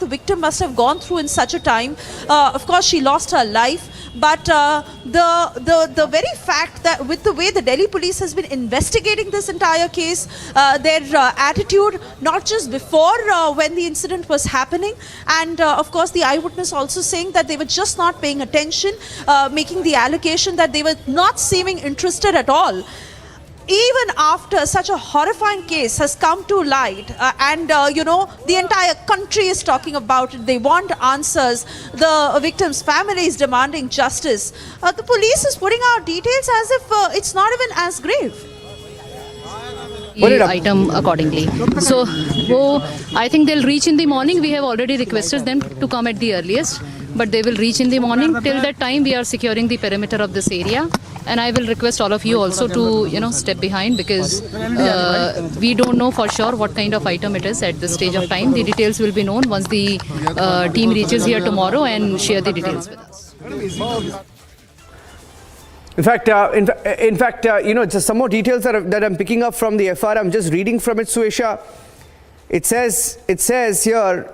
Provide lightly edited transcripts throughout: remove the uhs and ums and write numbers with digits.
the victim must have gone through in such a time. Of course, she lost her life. But the very fact that with the way the Delhi police has been investigating this entire case, their attitude, not just before when the incident was happening, and of course the eyewitness also saying that they were just not paying attention, making the allegation that they were not seeming interested at all. Even after such a horrifying case has come to light, and the entire country is talking about it, they want answers, the victim's family is demanding justice, the police is putting out details as if it's not even as grave. Item accordingly. So, I think they'll reach in the morning. We have already requested them to come at the earliest, but they will reach in the morning. Till that time, we are securing the perimeter of this area. And I will request all of you also to, step behind, because we don't know for sure what kind of item it is at this stage of time. The details will be known once the team reaches here tomorrow and share the details with us. In fact, just some more details that I'm picking up from the FR. I'm just reading from it, Suesha. It says here,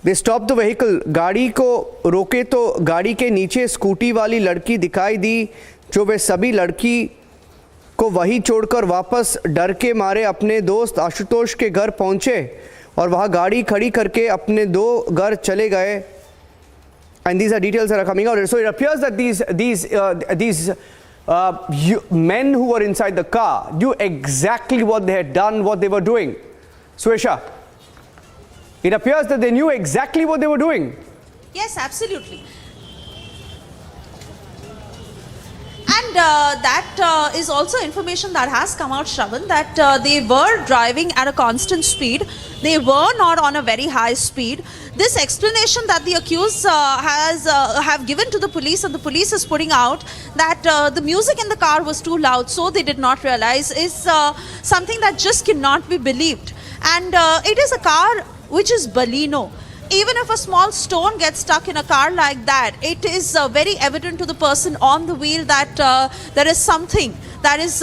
they stopped the vehicle. गाड़ी को रोके तो गाड़ी के नीचे scooty वाली लड़की दिखाई दी, जो वे सभी लड़की को वहीं छोड़कर वापस डर के मारे अपने दोस्त आशुतोष के घर पहुंचे और वहां गाड़ी खड़ी करके अपने दो घर चले गए. And these are details that are coming out. So it appears that these men who were inside the car knew exactly what they had done, what they were doing. Suesha, it appears that they knew exactly what they were doing. Yes, absolutely. And that is also information that has come out, Shravan, that they were driving at a constant speed. They were not on a very high speed. This explanation that the accused have given to the police, and the police is putting out that the music in the car was too loud, so they did not realize, is something that just cannot be believed. And it is a car which is Baleno. Even if a small stone gets stuck in a car like that, it is very evident to the person on the wheel that there is something that is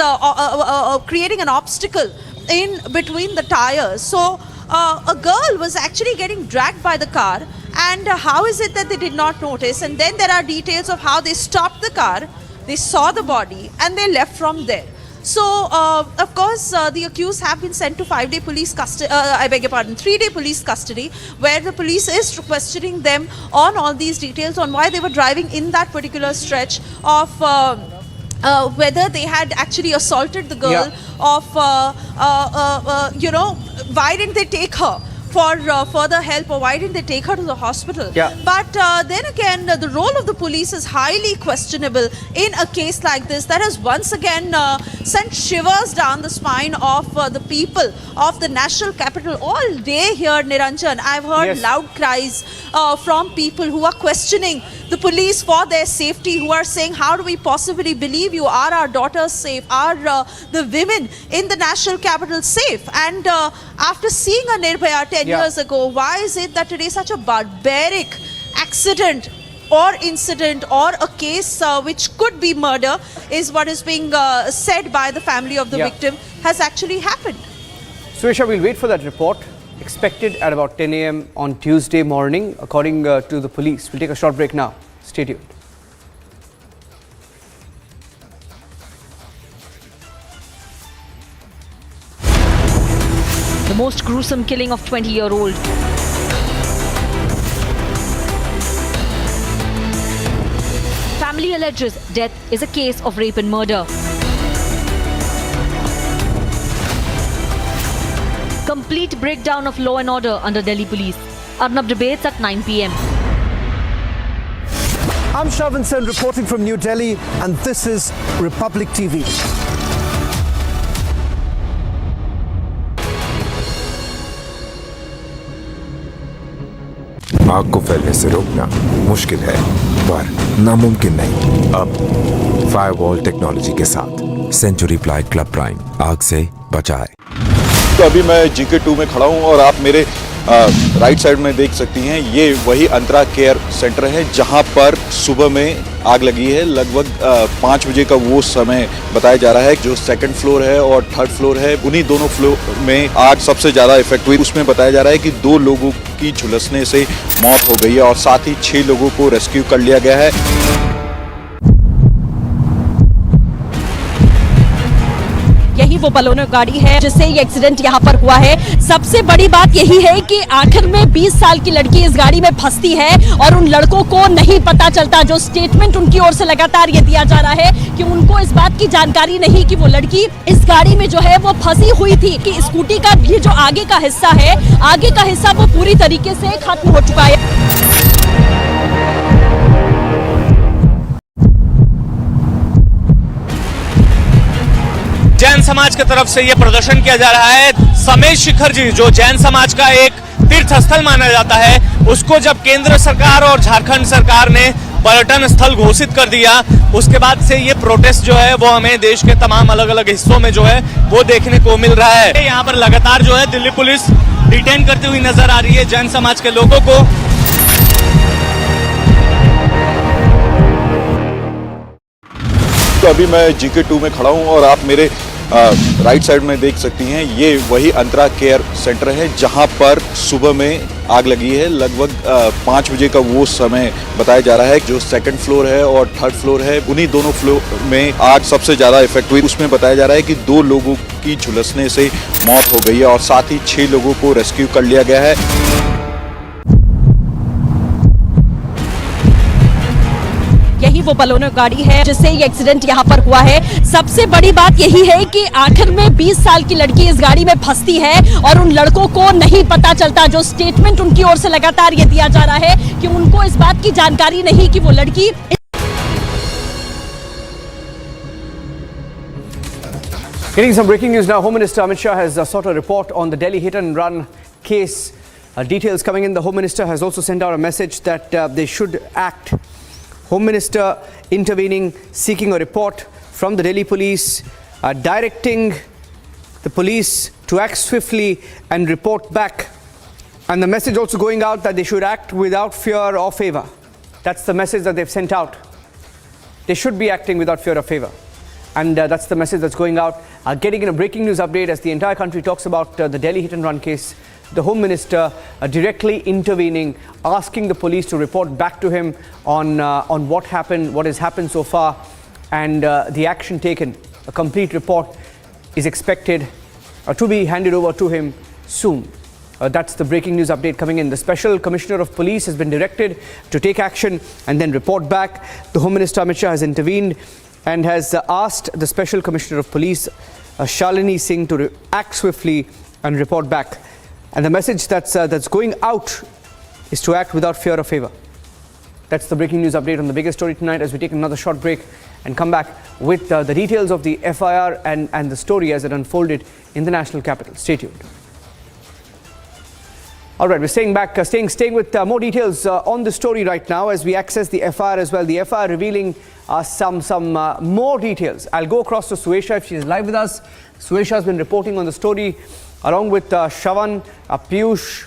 creating an obstacle in between the tires. So a girl was actually getting dragged by the car, and how is it that they did not notice? And then there are details of how they stopped the car, they saw the body, and they left from there. So, of course, the accused have been sent to 5-day police custody, 3-day police custody, where the police is questioning them on all these details, on why they were driving in that particular stretch, of whether they had actually assaulted the girl, of, why didn't they take her for further help, or why didn't they take her to the hospital? But then again, the role of the police is highly questionable in a case like this, that has once again sent shivers down the spine of the people of the national capital all day here, Niranjan. I've heard loud cries from people who are questioning the police for their safety, who are saying, how do we possibly believe you? Are our daughters safe? Are the women in the national capital safe? And after seeing a Nirbhaya 10 years ago, why is it that today such a barbaric accident or incident or a case which could be murder, is what is being said by the family of the victim, has actually happened? Suesha, we'll wait for that report, expected at about 10 a.m. on Tuesday morning, according to the police. We'll take a short break now. Stay tuned. The most gruesome killing of 20-year-old. Family alleges death is a case of rape and murder. Complete breakdown of law and order under Delhi police. Arnab debates at 9 p.m. I'm Shravan Sen reporting from New Delhi, and this is Republic TV. आग को फैलने से रोकना मुश्किल है, पर नामुमकिन नहीं। अब फायरवॉल टेक्नोलॉजी के साथ सेंचुरी प्लाई क्लब प्राइम आग से बचाए। तो अभी मैं जीके 2 में खड़ा हूं और आप मेरे राइट साइड में देख सकती हैं, ये वही अंतरा केयर सेंटर है जहां पर सुबह में आग लगी है। लगभग 5 बजे का वो समय बताया जा रहा है। जो सेकंड फ्लोर है और थर्ड फ्लोर है, उन्हीं दोनों फ्लोर में आग सबसे ज़्यादा इफेक्ट हुई। उसमें बताया जा रहा है कि 2 लोगों की झुलसने से मौत हो गई है और साथ ही 6 लोगों को रेस्क्यू कर लिया गया है। यही वो बलोनो गाड़ी है जिससे ये एक्सीडेंट यहाँ पर हुआ है। सबसे बड़ी बात यही है कि आखिर में 20 साल की लड़की इस गाड़ी में फंसती है और उन लड़कों को नहीं पता चलता। जो स्टेटमेंट उनकी ओर से लगातार ये दिया जा रहा है कि उनको इस बात की जानकारी नहीं कि वो लड़की इस गाड़ी में जो है वो फंसी हुई थी, कि स्कूटी का ये जो आगे का हिस्सा है, आगे का हिस्सा वो पूरी तरीके से खत्म हो चुका है। जैन समाज की तरफ से यह प्रदर्शन किया जा रहा है। समेत शिखर जी, जो जैन समाज का एक तीर्थ स्थल माना जाता है, उसको जब केंद्र सरकार और झारखंड सरकार ने पर्यटन स्थल घोषित कर दिया, उसके बाद से ये प्रोटेस्ट जो है वो हमें देश के तमाम अलग अलग हिस्सों में जो है वो देखने को मिल रहा है। यहाँ पर लगातार जो है दिल्ली पुलिस डिटेन करती हुई नजर आ रही है जैन समाज के लोगों को। तो अभी मैं GK2 में खड़ा हूं और आप मेरे राइट साइड में देख सकती हैं, ये वही अंतरा केयर सेंटर है जहां पर सुबह में आग लगी है। लगभग 5 बजे का वो समय बताया जा रहा है। जो सेकंड फ्लोर है और थर्ड फ्लोर है, उन्हीं दोनों फ्लोर में आग सबसे ज़्यादा इफेक्ट हुई। उसमें बताया जा रहा है कि 2 लोगों की झुलसने से मौत हो गई है और साथ ही 6 लोगों को रेस्क्यू कर लिया गया है। यही वो बलोनो गाड़ी है जिससे ये एक्सीडेंट यहाँ पर हुआ है। सबसे बड़ी बात यही है कि आखिर में 20 साल की लड़की इस गाड़ी में फंसती है और उन लड़कों को नहीं पता चलता। जो स्टेटमेंट उनकी ओर से लगातार ये दिया जा रहा है कि उनको इस बात की जानकारी नहीं कि वो लड़की Getting some breaking news now. Home Minister MHA has sought a report on the Delhi hit and run case. Details coming in. The Home Minister has also sent out a message that they should act. Home Minister intervening, seeking a report from the Delhi police, directing the police to act swiftly and report back. And the message also going out that they should act without fear or favor. That's the message that they've sent out. They should be acting without fear or favor. And that's the message that's going out. Getting in a breaking news update as the entire country talks about the Delhi hit and run case. The Home Minister directly intervening, asking the police to report back to him on what happened, what has happened so far, and the action taken. A complete report is expected to be handed over to him soon. That's the breaking news update coming in. The Special Commissioner of Police has been directed to take action and then report back. The Home Minister Amit Shah has intervened and has asked the Special Commissioner of Police, Shalini Singh, to act swiftly and report back. And the message that's going out is to act without fear or favor. That's the breaking news update on the biggest story tonight, as we take another short break and come back with the details of the FIR and the story as it unfolded in the national capital. Stay tuned. All right, we're staying with more details on the story right now as we access the FIR as well. The FIR revealing some more details. I'll go across to Suesha if she's live with us. Suesha has been reporting on the story along with Shravan, Piyush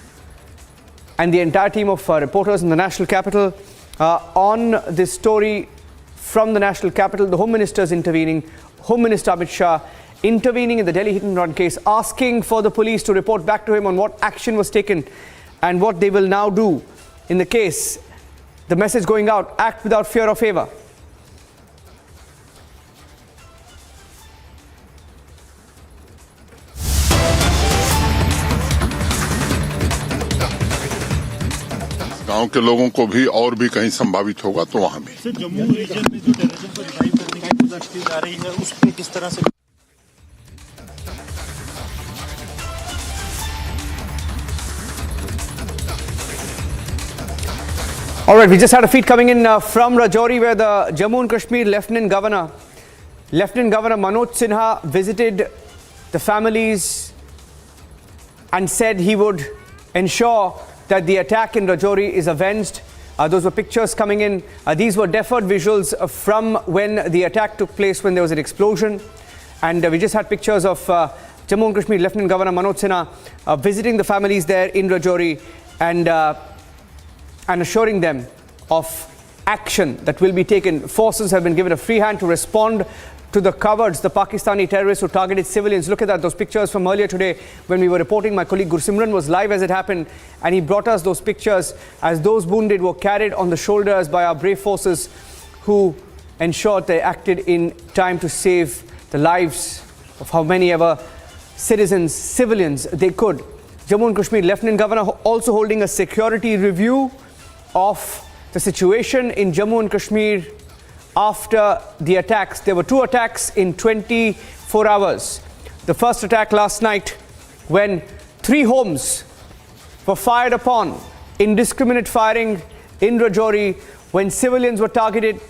and the entire team of reporters in the national capital on this story from the national capital. The Home Minister is intervening. Home Minister Amit Shah intervening in the Delhi hit and run case, asking for the police to report back to him on what action was taken and what they will now do in the case. The message going out, act without fear or favor. गांव के लोगों को भी और भी कहीं संभावित होगा तो वहां भी। जम्मू रीजन में जो टेररिज्म को रिवाइव करने की कोशिश की जा रही है उस पर किस तरह से? All right, we just had a feed coming in from Rajouri, where the Jammu and Kashmir Lieutenant Governor Manoj Sinha visited the families and said he would ensure that the attack in Rajouri is avenged. Those were pictures coming in. These were deferred visuals from when the attack took place, when there was an explosion. And we just had pictures of Jammu and Kashmir Lieutenant Governor Manoj Sinha visiting the families there in Rajouri and assuring them of action that will be taken. Forces have been given a free hand to respond to the cowards, the Pakistani terrorists who targeted civilians. Look at that, those pictures from earlier today when we were reporting. My colleague Gursimran was live as it happened, and he brought us those pictures as those wounded were carried on the shoulders by our brave forces who ensured they acted in time to save the lives of how many ever citizens, civilians they could. Jammu and Kashmir Lieutenant Governor also holding a security review of the situation in Jammu and Kashmir after the attacks. There were 2 attacks in 24 hours. The first attack last night when 3 homes were fired upon, indiscriminate firing in Rajouri when civilians were targeted.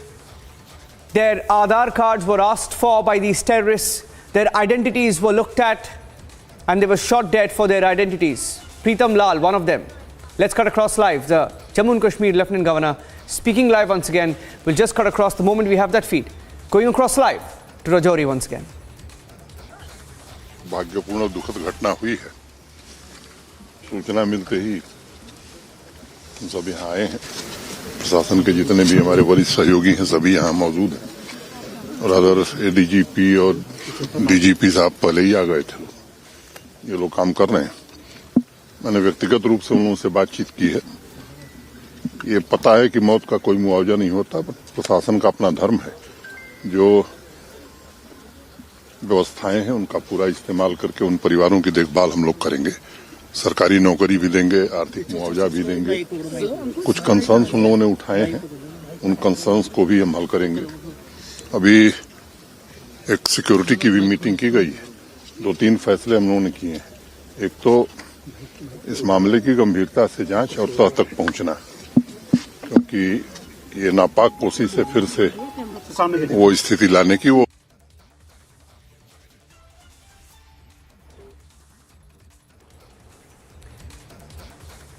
Their Aadhaar cards were asked for by these terrorists. Their identities were looked at and they were shot dead for their identities. Pritam Lal, one of them. Let's cut across live. The Jammu and Kashmir Lieutenant Governor speaking live once again. We'll just cut across the moment we have that feed. Going across live to Rajouri once again. भाग्यपूर्ण दुखद घटना हुई है। सूचना मिलते ही सब यहाँ आए हैं। प्रशासन के जितने भी हमारे वरिष्ठ सहयोगी हैं सभी यहाँ मौजूद हैं और अदर एडीजीपी और डीजीपी साहब पहले ही आ गए थे। ये लोग काम कर रहे हैं। मैंने व्यक्तिगत रूप से उन लोगों से बातचीत की है। ये पता है कि मौत का कोई मुआवजा नहीं होता, प्रशासन का अपना धर्म है। जो व्यवस्थाएं हैं उनका पूरा इस्तेमाल करके उन परिवारों की देखभाल हम लोग करेंगे। सरकारी नौकरी भी देंगे, आर्थिक मुआवजा भी देंगे। कुछ कंसर्न्स उन लोगों ने उठाए हैं, उन कंसर्न्स को भी हम हल करेंगे। अभी एक सिक्योरिटी की भी मीटिंग की गई है। 2-3 फैसले हम लोगों ने किए हैं। एक तो इस मामले की गंभीरता से जांच और तह तक पहुंचना, क्योंकि ये नापाक कोशिश से फिर से वो स्थिति लाने की वो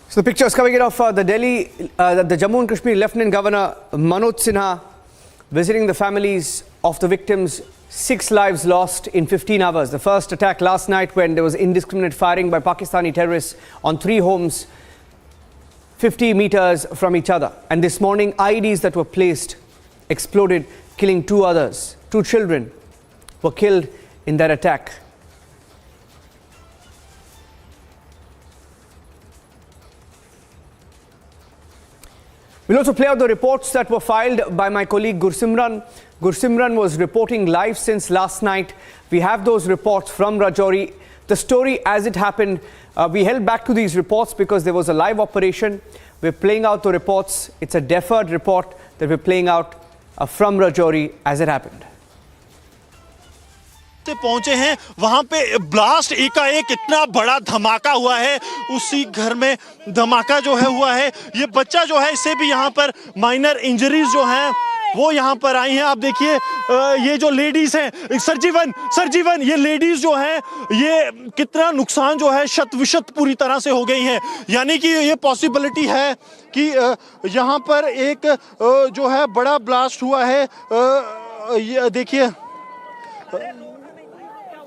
So the pictures coming in of the Jammu and Kashmir Lieutenant Governor Manoj Sinha visiting the families of the victims. 6 lives lost in 15 hours. The first attack last night when there was indiscriminate firing by Pakistani terrorists on 3 homes 50 meters from each other. And this morning, IEDs that were placed exploded, killing 2 others. 2 children were killed in that attack. We'll also play out the reports that were filed by my colleague Gursimran. Gursimran was reporting live since last night. We have those reports from Rajouri. The story as it happened, we held back to these reports because there was a live operation. We're playing out the reports. It's a deferred report that we're playing out from Rajouri as it happened. पहुंचे हैं वहां पे blast एकाएक इतना बड़ा धमाका हुआ है। उसी घर में धमाका जो है हुआ है। ये बच्चा जो है इसे भी यहाँ पर माइनर इंजरीज जो हैं वो यहाँ पर आई हैं। आप देखिए ये जो लेडीज हैं, सरजीवन ये लेडीज जो हैं ये कितना नुकसान जो है शत विशत पूरी तरह से हो गई हैं। यानी कि ये पॉसिबिलिटी है कि यहाँ पर एक जो है बड़ा ब्लास्ट हुआ है। ये देखिए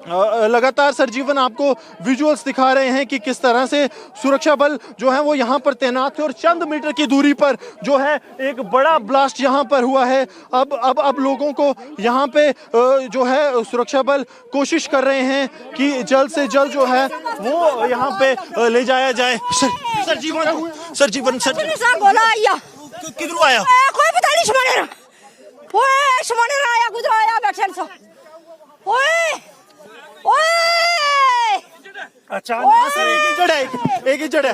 लगातार सरजीवन आपको विजुअल्स दिखा रहे हैं कि किस तरह से सुरक्षा बल जो है वो यहाँ पर तैनात थे और चंद मीटर की दूरी पर जो है एक बड़ा ब्लास्ट यहाँ पर हुआ है। अब लोगों को यहाँ पे जो है सुरक्षा बल कोशिश कर रहे हैं कि जल्द से जल्द जो है वो यहाँ पे ले जाया जाए। सरजीवन बोला आया किधर आया कोई पता नहीं शमानेरा ओए शमानेरा आया गुजर आया बैठे सो ओए अच्छा एक ही जड़ है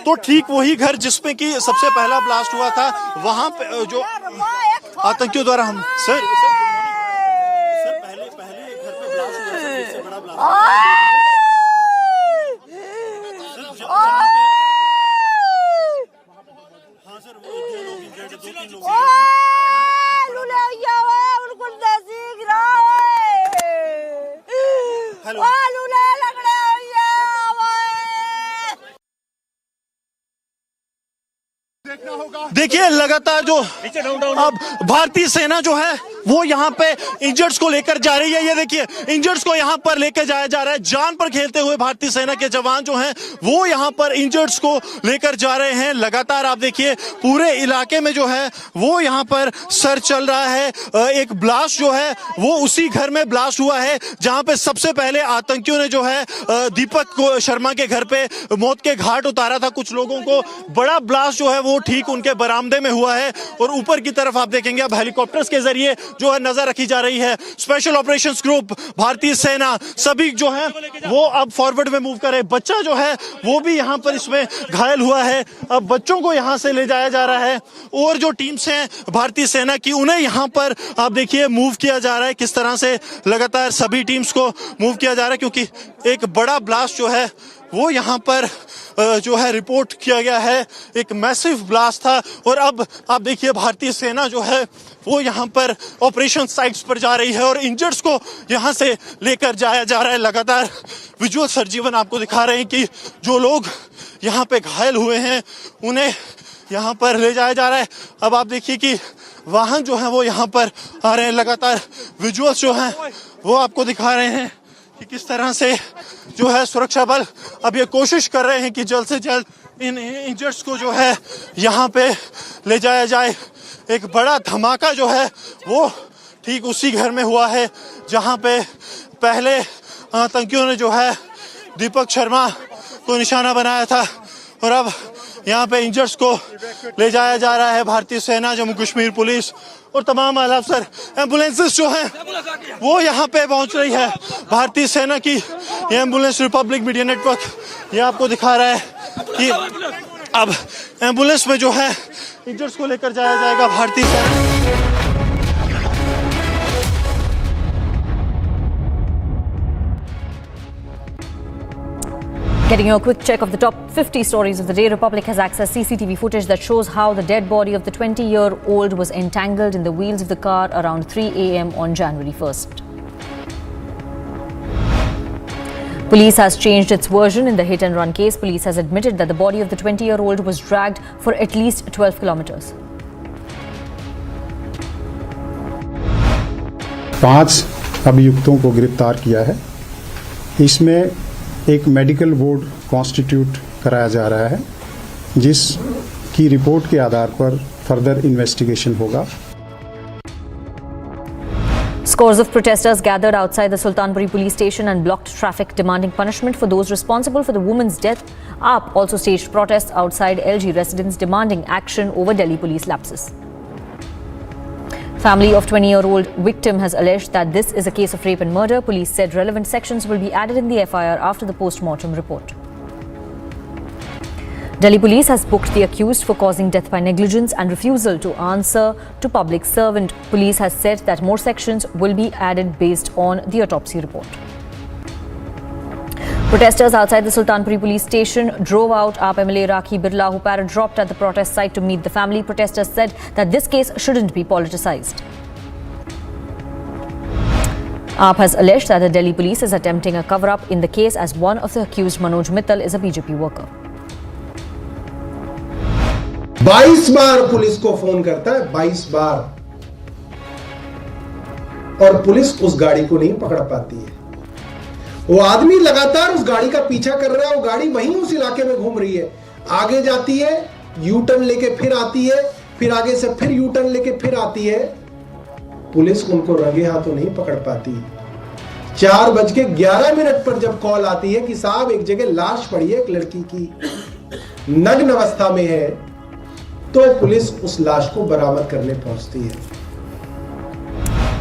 तो ठीक वही घर जिसमें कि सबसे पहला ब्लास्ट हुआ था वहां पे जो आतंकियों द्वारा हम सर पहले घर पे ब्लास्ट हुआ था इससे बड़ा ब्लास्ट हाँ सर वो 2 लोग देखिए लगातार जो अब भारतीय सेना जो है वो यहाँ पे इंजर्ड्स को लेकर जा रही है। ये देखिए इंजर्ड्स को यहाँ पर लेकर जाया जा रहा है। जान पर खेलते हुए भारतीय सेना के जवान जो हैं वो यहाँ पर इंजर्ड्स को लेकर जा रहे हैं। लगातार आप देखिए पूरे इलाके में जो है वो यहाँ पर सर्च चल रहा है। एक ब्लास्ट जो है वो उसी घर में ब्लास्ट हुआ है जहाँ पे सबसे पहले आतंकियों ने जो है दीपक को शर्मा के घर पे मौत के घाट उतारा था। कुछ लोगों को बड़ा ब्लास्ट जो है वो ठीक उनके बरामदे में हुआ है और ऊपर की तरफ आप देखेंगे अब हेलीकॉप्टर्स के जरिए जो है नजर रखी जा रही है। स्पेशल ऑपरेशंस ग्रुप, भारतीय सेना सभी जो है वो अब फॉरवर्ड में मूव कर रहे हैं। बच्चा जो है वो भी यहाँ पर इसमें घायल हुआ है। अब बच्चों को यहाँ से ले जाया जा रहा है और जो टीम्स हैं भारतीय सेना की उन्हें यहाँ पर आप देखिए मूव किया जा रहा है। किस तरह से लगातार सभी टीम्स को मूव किया जा रहा है क्योंकि एक बड़ा ब्लास्ट जो है वो यहाँ पर जो है रिपोर्ट किया गया है। एक मैसिव ब्लास्ट था और अब आप देखिए भारतीय सेना जो है वो यहाँ पर ऑपरेशन साइट्स पर जा रही है और इंजर्ड्स को यहाँ से लेकर जाया जा रहा है। लगातार विजुअल सरजीवन आपको दिखा रहे हैं कि जो लोग यहाँ पे घायल हुए हैं उन्हें यहाँ पर ले जाया जा रहा है। अब आप देखिए कि वाहन जो है वो यहाँ पर आ रहे हैं। लगातार विजुअल्स जो हैं वो आपको दिखा रहे हैं कि किस तरह से जो है सुरक्षा बल अब ये कोशिश कर रहे हैं कि जल्द से जल्द इन इंजर्ड्स को जो है यहाँ पे ले जाया जाए। एक बड़ा धमाका जो है वो ठीक उसी घर में हुआ है जहाँ पे पहले आतंकियों ने जो है दीपक शर्मा को निशाना बनाया था और अब यहाँ पे इंजर्ड्स को ले जाया जा रहा है। भारतीय सेना, जम्मू कश्मीर पुलिस और तमाम आला अफसर, एम्बुलेंसेस जो हैं वो यहाँ पे पहुँच रही है। भारतीय सेना की एम्बुलेंस रिपब्लिक मीडिया नेटवर्क ये आपको दिखा रहा है कि अब एम्बुलेंस में जो है इंजर्ड्स को लेकर जाया जाएगा भारतीय सेना। Getting a quick check of the top 50 stories of the day, Republic has accessed CCTV footage that shows how the dead body of the 20-year-old was entangled in the wheels of the car around 3 a.m. on January 1st. Police has changed its version in the hit-and-run case. Police has admitted that the body of the 20-year-old was dragged for at least 12 kilometers. 5 अभियुक्तों को गिरफ्तार किया है। इसमें एक medical board constitute कराया जा रहा है जिसकी रिपोर्ट के आधार पर फर्दर इन्वेस्टिगेशन होगा। Scores of protesters gathered outside the Sultanpuri police station and blocked traffic, demanding punishment for those responsible for the woman's death. AAP also staged protests outside LG residence demanding action over Delhi police lapses. Family of 20-year-old victim has alleged that this is a case of rape and murder. Police said relevant sections will be added in the FIR after the post-mortem report. Delhi police has booked the accused for causing death by negligence and refusal to answer to public servant. Police has said that more sections will be added based on the autopsy report. Protesters outside the Sultanpuri police station drove out AAP MLA Rakhi Birla, who para-dropped at the protest site to meet the family. Protesters said that this case shouldn't be politicized. AAP has alleged that the Delhi police is attempting a cover-up in the case as one of the accused, Manoj Mittal, is a BJP worker. 22 bar police को phone करता है, 22 बार, और police उस गाड़ी को नहीं पकड़ पाती है। वो आदमी लगातार उस गाड़ी का पीछा कर रहा है, वो गाड़ी वहीं उस इलाके में घूम रही है, आगे जाती है, यू टर्न लेके फिर आती है, फिर आगे से फिर यू टर्न लेके फिर आती है। पुलिस उनको रंगे हाथों नहीं पकड़ पाती। 4:11 पर जब कॉल आती है कि साहब एक जगह लाश पड़ी है, एक लड़की की नग्न अवस्था में है, तो पुलिस उस लाश को बरामद करने पहुंचती है।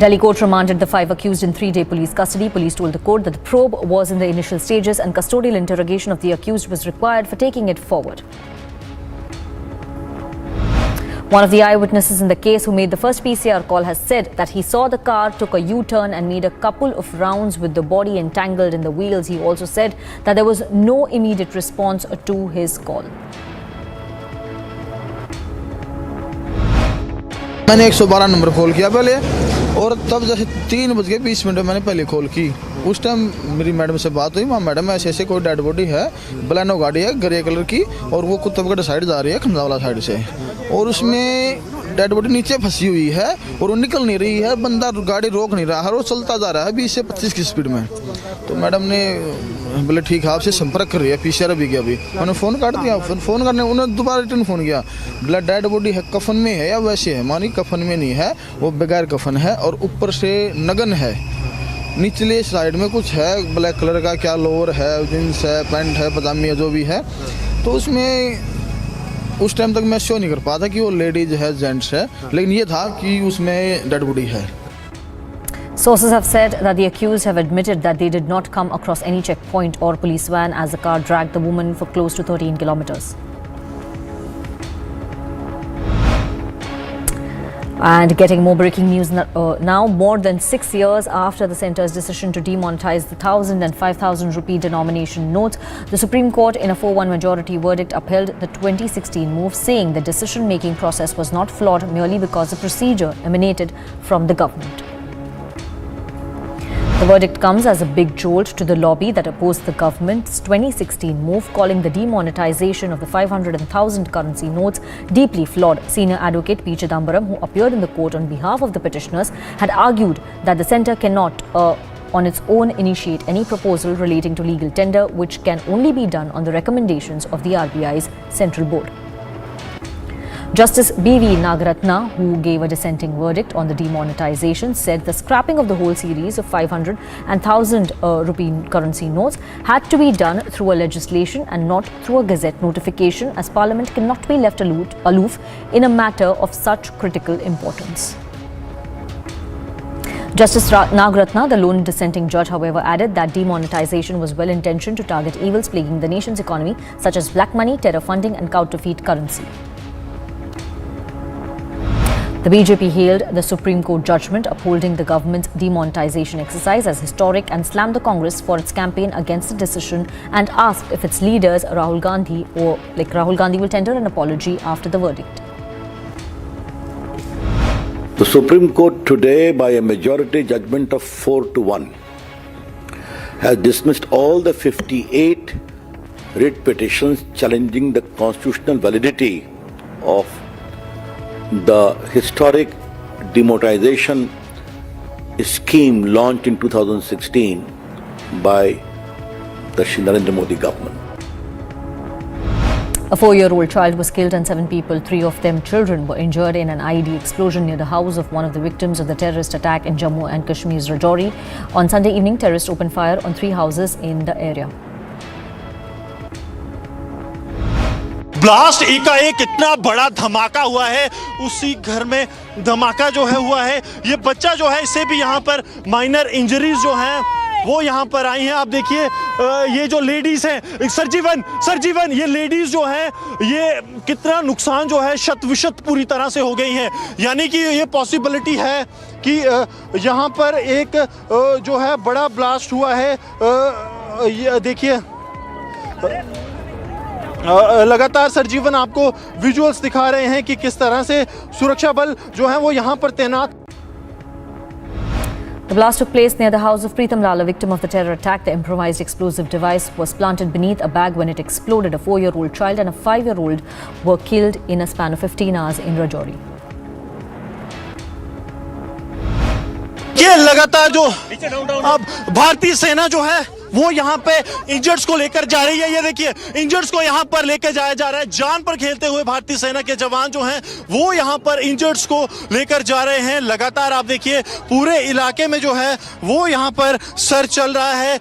Delhi court remanded the 5 accused in 3-day police custody. Police told the court that the probe was in the initial stages and custodial interrogation of the accused was required for taking it forward. One of the eyewitnesses in the case who made the first PCR call has said that he saw the car took a U-turn and made a couple of rounds with the body entangled in the wheels. He also said that there was no immediate response to his call. मैंने 112 number call किया पहले, और तब जैसे 3:20 मैंने पहले call की। उस टाइम मेरी मैडम से बात हुई, वहाँ मैडम ऐसे ऐसे कोई डेड बॉडी है, बलेनो गाड़ी है ग्रे कलर की, और वो कुतुबगढ़ साइड जा रही है, खंडावाला साइड से, और उसमें डेड बॉडी नीचे फंसी हुई है और वो निकल नहीं रही है, बंदा गाड़ी रोक नहीं रहा है, वो चलता जा रहा है 20 से 25 की स्पीड में। तो मैडम ने बोले ठीक है, आपसे संपर्क कर रही है, PCR भी गया अभी, मैंने फ़ोन काट दिया। फिर फ़ोन करने उन्होंने दोबारा रिटर्न फ़ोन किया, बोला डेड बॉडी है कफन में है या वैसे है, मानी कफन में नहीं है, वो बगैर कफन है और ऊपर से नगन है, निचले साइड में कुछ है ब्लैक कलर का, क्या लोअर है, जींस है, पैंट है, पजामी है, जो भी है। तो उसमें उस टाइम तक मैं शो नहीं कर पाता कि वो लेडीज है जेंट्स है, लेकिन ये था कि उसमें डेड बॉडी है। Sources have said that the accused have admitted that they did not come across any checkpoint or police van as the car dragged the woman for close to 13 kilometers. And getting more breaking news now, more than 6 years after the centre's decision to demonetize the 1,000 and 5,000 rupee denomination notes, the Supreme Court in a 4-1 majority verdict upheld the 2016 move, saying the decision-making process was not flawed merely because the procedure emanated from the government. The verdict comes as a big jolt to the lobby that opposed the government's 2016 move, calling the demonetization of the 500 and 1,000 currency notes deeply flawed. Senior advocate P. Chidambaram, who appeared in the court on behalf of the petitioners, had argued that the centre cannot on its own initiate any proposal relating to legal tender, which can only be done on the recommendations of the RBI's central board. Justice B.V. Nagaratna, who gave a dissenting verdict on the demonetization, said the scrapping of the whole series of 500 and 1,000 rupee currency notes had to be done through a legislation and not through a gazette notification, as Parliament cannot be left aloof in a matter of such critical importance. Justice Nagaratna, the lone dissenting judge, however, added that demonetization was well-intentioned to target evils plaguing the nation's economy, such as black money, terror funding and counterfeit currency. The BJP hailed the Supreme Court judgment upholding the government's demonetization exercise as historic and slammed the Congress for its campaign against the decision and asked if its leaders Rahul Gandhi will tender an apology after the verdict. The Supreme Court today, by a majority judgment of 4-1, has dismissed all the 58 writ petitions challenging the constitutional validity of the historic demonetization scheme launched in 2016 by the Narendra Modi government. A 4-year-old child was killed and 7 people, 3 of them children, were injured in an IED explosion near the house of one of the victims of the terrorist attack in Jammu and Kashmir's Rajouri. On Sunday evening, terrorists opened fire on 3 houses in the area. Blast एकाएक इतना बड़ा धमाका हुआ है, उसी घर में धमाका जो है हुआ है। ये बच्चा जो है, इसे भी यहाँ पर माइनर इंजरीज जो हैं वो यहाँ पर आई हैं। आप देखिए ये जो लेडीज हैं, सरजीवन ये लेडीज जो है, ये कितना नुकसान जो है शत-विशत पूरी तरह से हो गई हैं। यानी कि ये पॉसिबिलिटी है कि यहाँ पर एक जो है बड़ा ब्लास्ट हुआ है। ये देखिए लगातार सरजीवन आपको विजुअल्स दिखा रहे हैं कि किस तरह से सुरक्षा बल जो है वो यहाँ पर तैनात। The blast took place near the house of Pritam Lal, a victim of the terror attack. The improvised explosive device was planted beneath a bag when it exploded. A 4-year-old child and a 5-year-old were killed in a span of 15 hours in Rajouri. ये लगातार जो अब भारतीय सेना जो है वो यहाँ पे इंजर्ड्स को लेकर जा रही है। ये देखिए इंजर्ड्स को यहाँ पर लेकर जाया जा रहा है। जान पर खेलते हुए भारतीय सेना के जवान जो हैं वो यहाँ पर इंजर्ड्स को लेकर जा रहे हैं। लगातार आप देखिए पूरे इलाके में जो है वो यहाँ पर सर्च चल रहा है।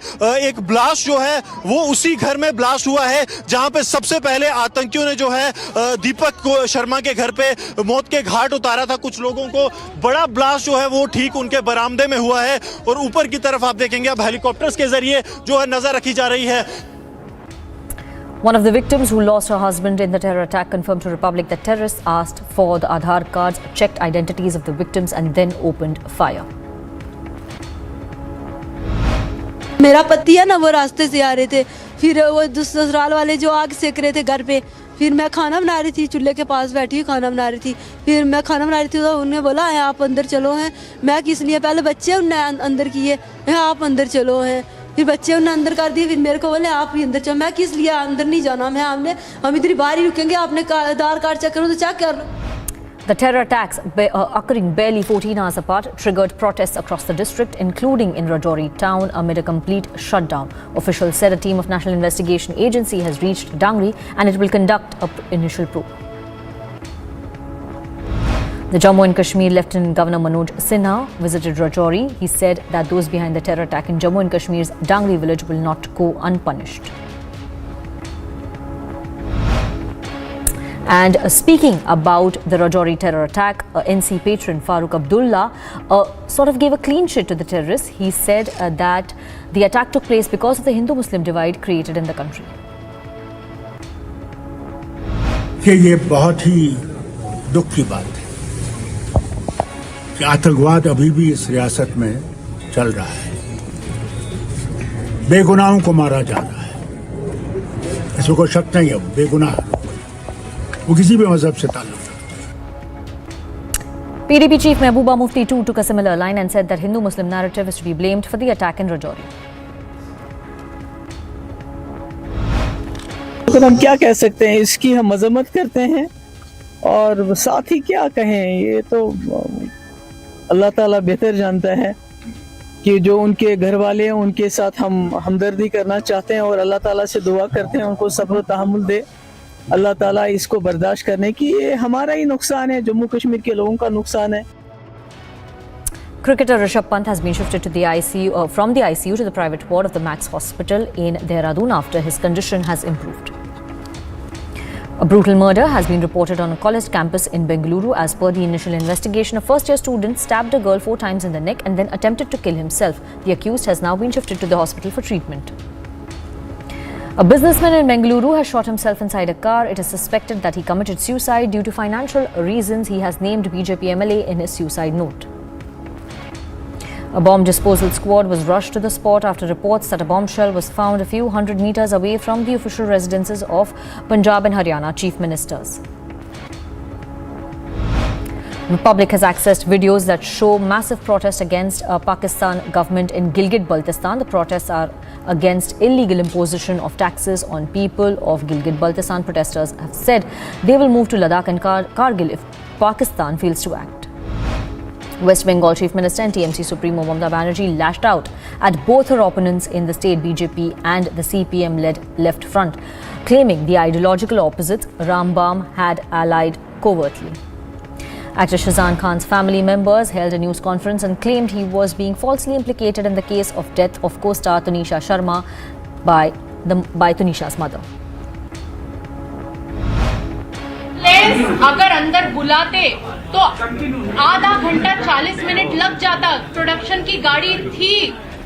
एक ब्लास्ट जो है वो उसी घर में ब्लास्ट हुआ है जहाँ पे सबसे पहले आतंकियों ने जो है दीपक शर्मा के घर पे मौत के घाट उतारा था कुछ लोगों को। बड़ा ब्लास्ट जो है वो ठीक उनके बरामदे में हुआ है और ऊपर की तरफ आप देखेंगे अब हेलीकॉप्टर्स के जरिए जो है नजर रखी जा रही है। One of the victims who lost her husband in the terror attack confirmed to Republic that terrorists asked for the Aadhaar cards, checked identities of the victims and then opened fire. मेरा पति है ना, वो रास्ते से आ रहे थे, फिर वो ससुराल वाले जो आग सेक रहे थे घर पे, फिर मैं खाना बना रही थी, चूल्हे के पास बैठी खाना बना रही थी। फिर मैं खाना बना रही थी तो उन्होंने बोला है आप अंदर चलो हैं। मैं किस लिए, पहले बच्चे उन्होंने अंदर किए हैं, आप अंदर चलो हैं। फिर बच्चे उन्होंने अंदर कर दिए, फिर मेरे को बोले आप ही अंदर चलो। मैं किस लिए अंदर नहीं जाना, हम इधर ही बाहर ही रुकेंगे, आपने आधार कार्ड चेक करो तो चेक कर लो। The terror attacks occurring barely 14 hours apart triggered protests across the district, including in Rajouri town, amid a complete shutdown. Officials said a team of National Investigation Agency has reached Dangri and it will conduct an initial probe. The Jammu and Kashmir Lieutenant Governor Manoj Sinha visited Rajouri. He said that those behind the terror attack in Jammu and Kashmir's Dangri village will not go unpunished. And speaking about the Rajouri terror attack, NC patron Farooq Abdullah sort of gave a clean sheet to the terrorists. He said that the attack took place because of the Hindu-Muslim divide created in the country. ये बहुत ही दुख की बात है कि आतंकवाद अभी भी इस रियासत में चल रहा है, बेगुनाहों को मारा जा रहा है, इसमें कोई शक नहीं है, बेगुनाह वो किसी भी मजहब से ताल्लुक। PDP chief Mehbooba Mufti too took a similar line and said that Hindu-Muslim narrative is to be blamed for the attack in Rajouri. तो हम क्या कह सकते हैं, इसकी हम मजम्मत करते हैं और साथ ही क्या कहें, ये तो अल्लाह ताला बेहतर जानता है कि जो उनके घर वाले हैं उनके साथ हम हमदर्दी करना चाहते हैं और अल्लाह ताला से दुआ करते हैं उनको सब्र तहम्मुल दे, अल्लाह ताला इसको बर्दाश्त करने की। ये हमारा ही नुकसान है, जम्मू कश्मीर के लोगों का नुकसान है। Cricketer Rishabh Pant has been shifted to the ICU from the ICU to the private ward of the Max Hospital in Dehradun after his condition has improved. A brutal murder has been reported on a college campus in Bengaluru. As per the initial investigation, a first-year student stabbed a girl 4 times in the neck and then attempted to kill himself. The accused has now been shifted to the hospital for treatment. A businessman in Bengaluru has shot himself inside a car. It is suspected that he committed suicide due to financial reasons. He has named BJP MLA in his suicide note. A bomb disposal squad was rushed to the spot after reports that a bombshell was found a few hundred meters away from the official residences of Punjab and Haryana chief ministers. The public has accessed videos that show massive protest against Pakistan government in Gilgit-Baltistan. The protests are against illegal imposition of taxes on people of Gilgit-Baltistan. Protesters have said they will move to Ladakh and Kargil if Pakistan fails to act. West Bengal Chief Minister and TMC Supremo Mamata Banerjee lashed out at both her opponents in the state BJP and the CPM-led Left Front, claiming the ideological opposites Rambam had allied covertly. Actor Shazan Khan's family members held a news conference and claimed he was being falsely implicated in the case of death of co-star Tanisha Sharma by Tanisha's mother. अगर अंदर बुलाते तो आधा घंटा 40 minute लग जाता। Production की गाड़ी थी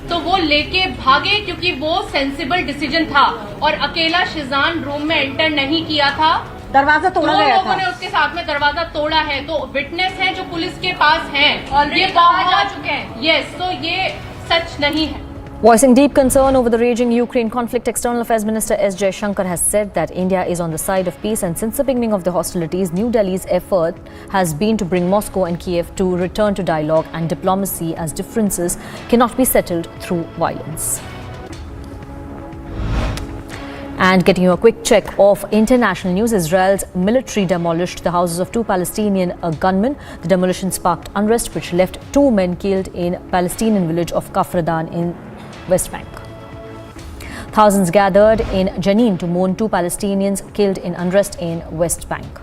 तो वो लेके भागे क्योंकि वो सेंसिबल डिसीजन था और अकेला शिजान रूम में एंटर नहीं किया था, दरवाजा तोड़ा गया था। लोगों ने उसके साथ में दरवाजा तोड़ा है, तो विटनेस हैं जो पुलिस के पास हैं, ये पहुंच जा चुके हैं। यस, तो ये सच नहीं है। Voicing deep concern over the raging Ukraine conflict, External Affairs Minister S. Jaishankar has said that India is on the side of peace, and since the beginning of the hostilities, New Delhi's effort has been to bring Moscow and Kiev to return to dialogue and diplomacy, as differences cannot be settled through violence. And getting you a quick check of international news, Israel's military demolished the houses of 2 Palestinian gunmen. The demolition sparked unrest, which left 2 men killed in Palestinian village of Kafradan in West Bank. Thousands gathered in Jenin to mourn 2 Palestinians killed in unrest in West Bank.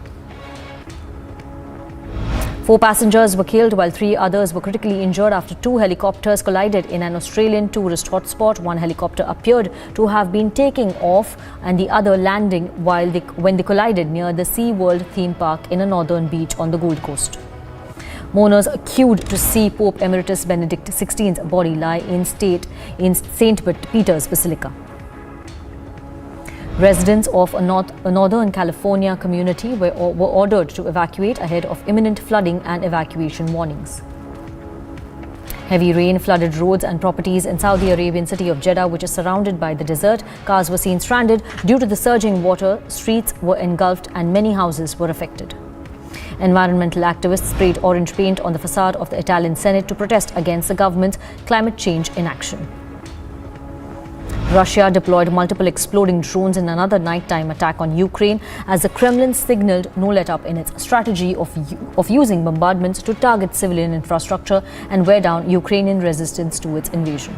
4 passengers were killed while 3 others were critically injured after 2 helicopters collided in an Australian tourist hotspot. One helicopter appeared to have been taking off and the other landing when they collided near the SeaWorld theme park in a northern beach on the Gold Coast. Mourners queued to see Pope Emeritus Benedict XVI's body lie in state in St. Peter's Basilica. Residents of a northern California community were ordered to evacuate ahead of imminent flooding and evacuation warnings. Heavy rain flooded roads and properties in Saudi Arabian city of Jeddah, which is surrounded by the desert. Cars were seen stranded due to the surging water, streets were engulfed and many houses were affected. Environmental activists sprayed orange paint on the facade of the Italian Senate to protest against the government's climate change inaction. Russia deployed multiple exploding drones in another nighttime attack on Ukraine as the Kremlin signaled no let-up in its strategy of using bombardments to target civilian infrastructure and wear down Ukrainian resistance to its invasion.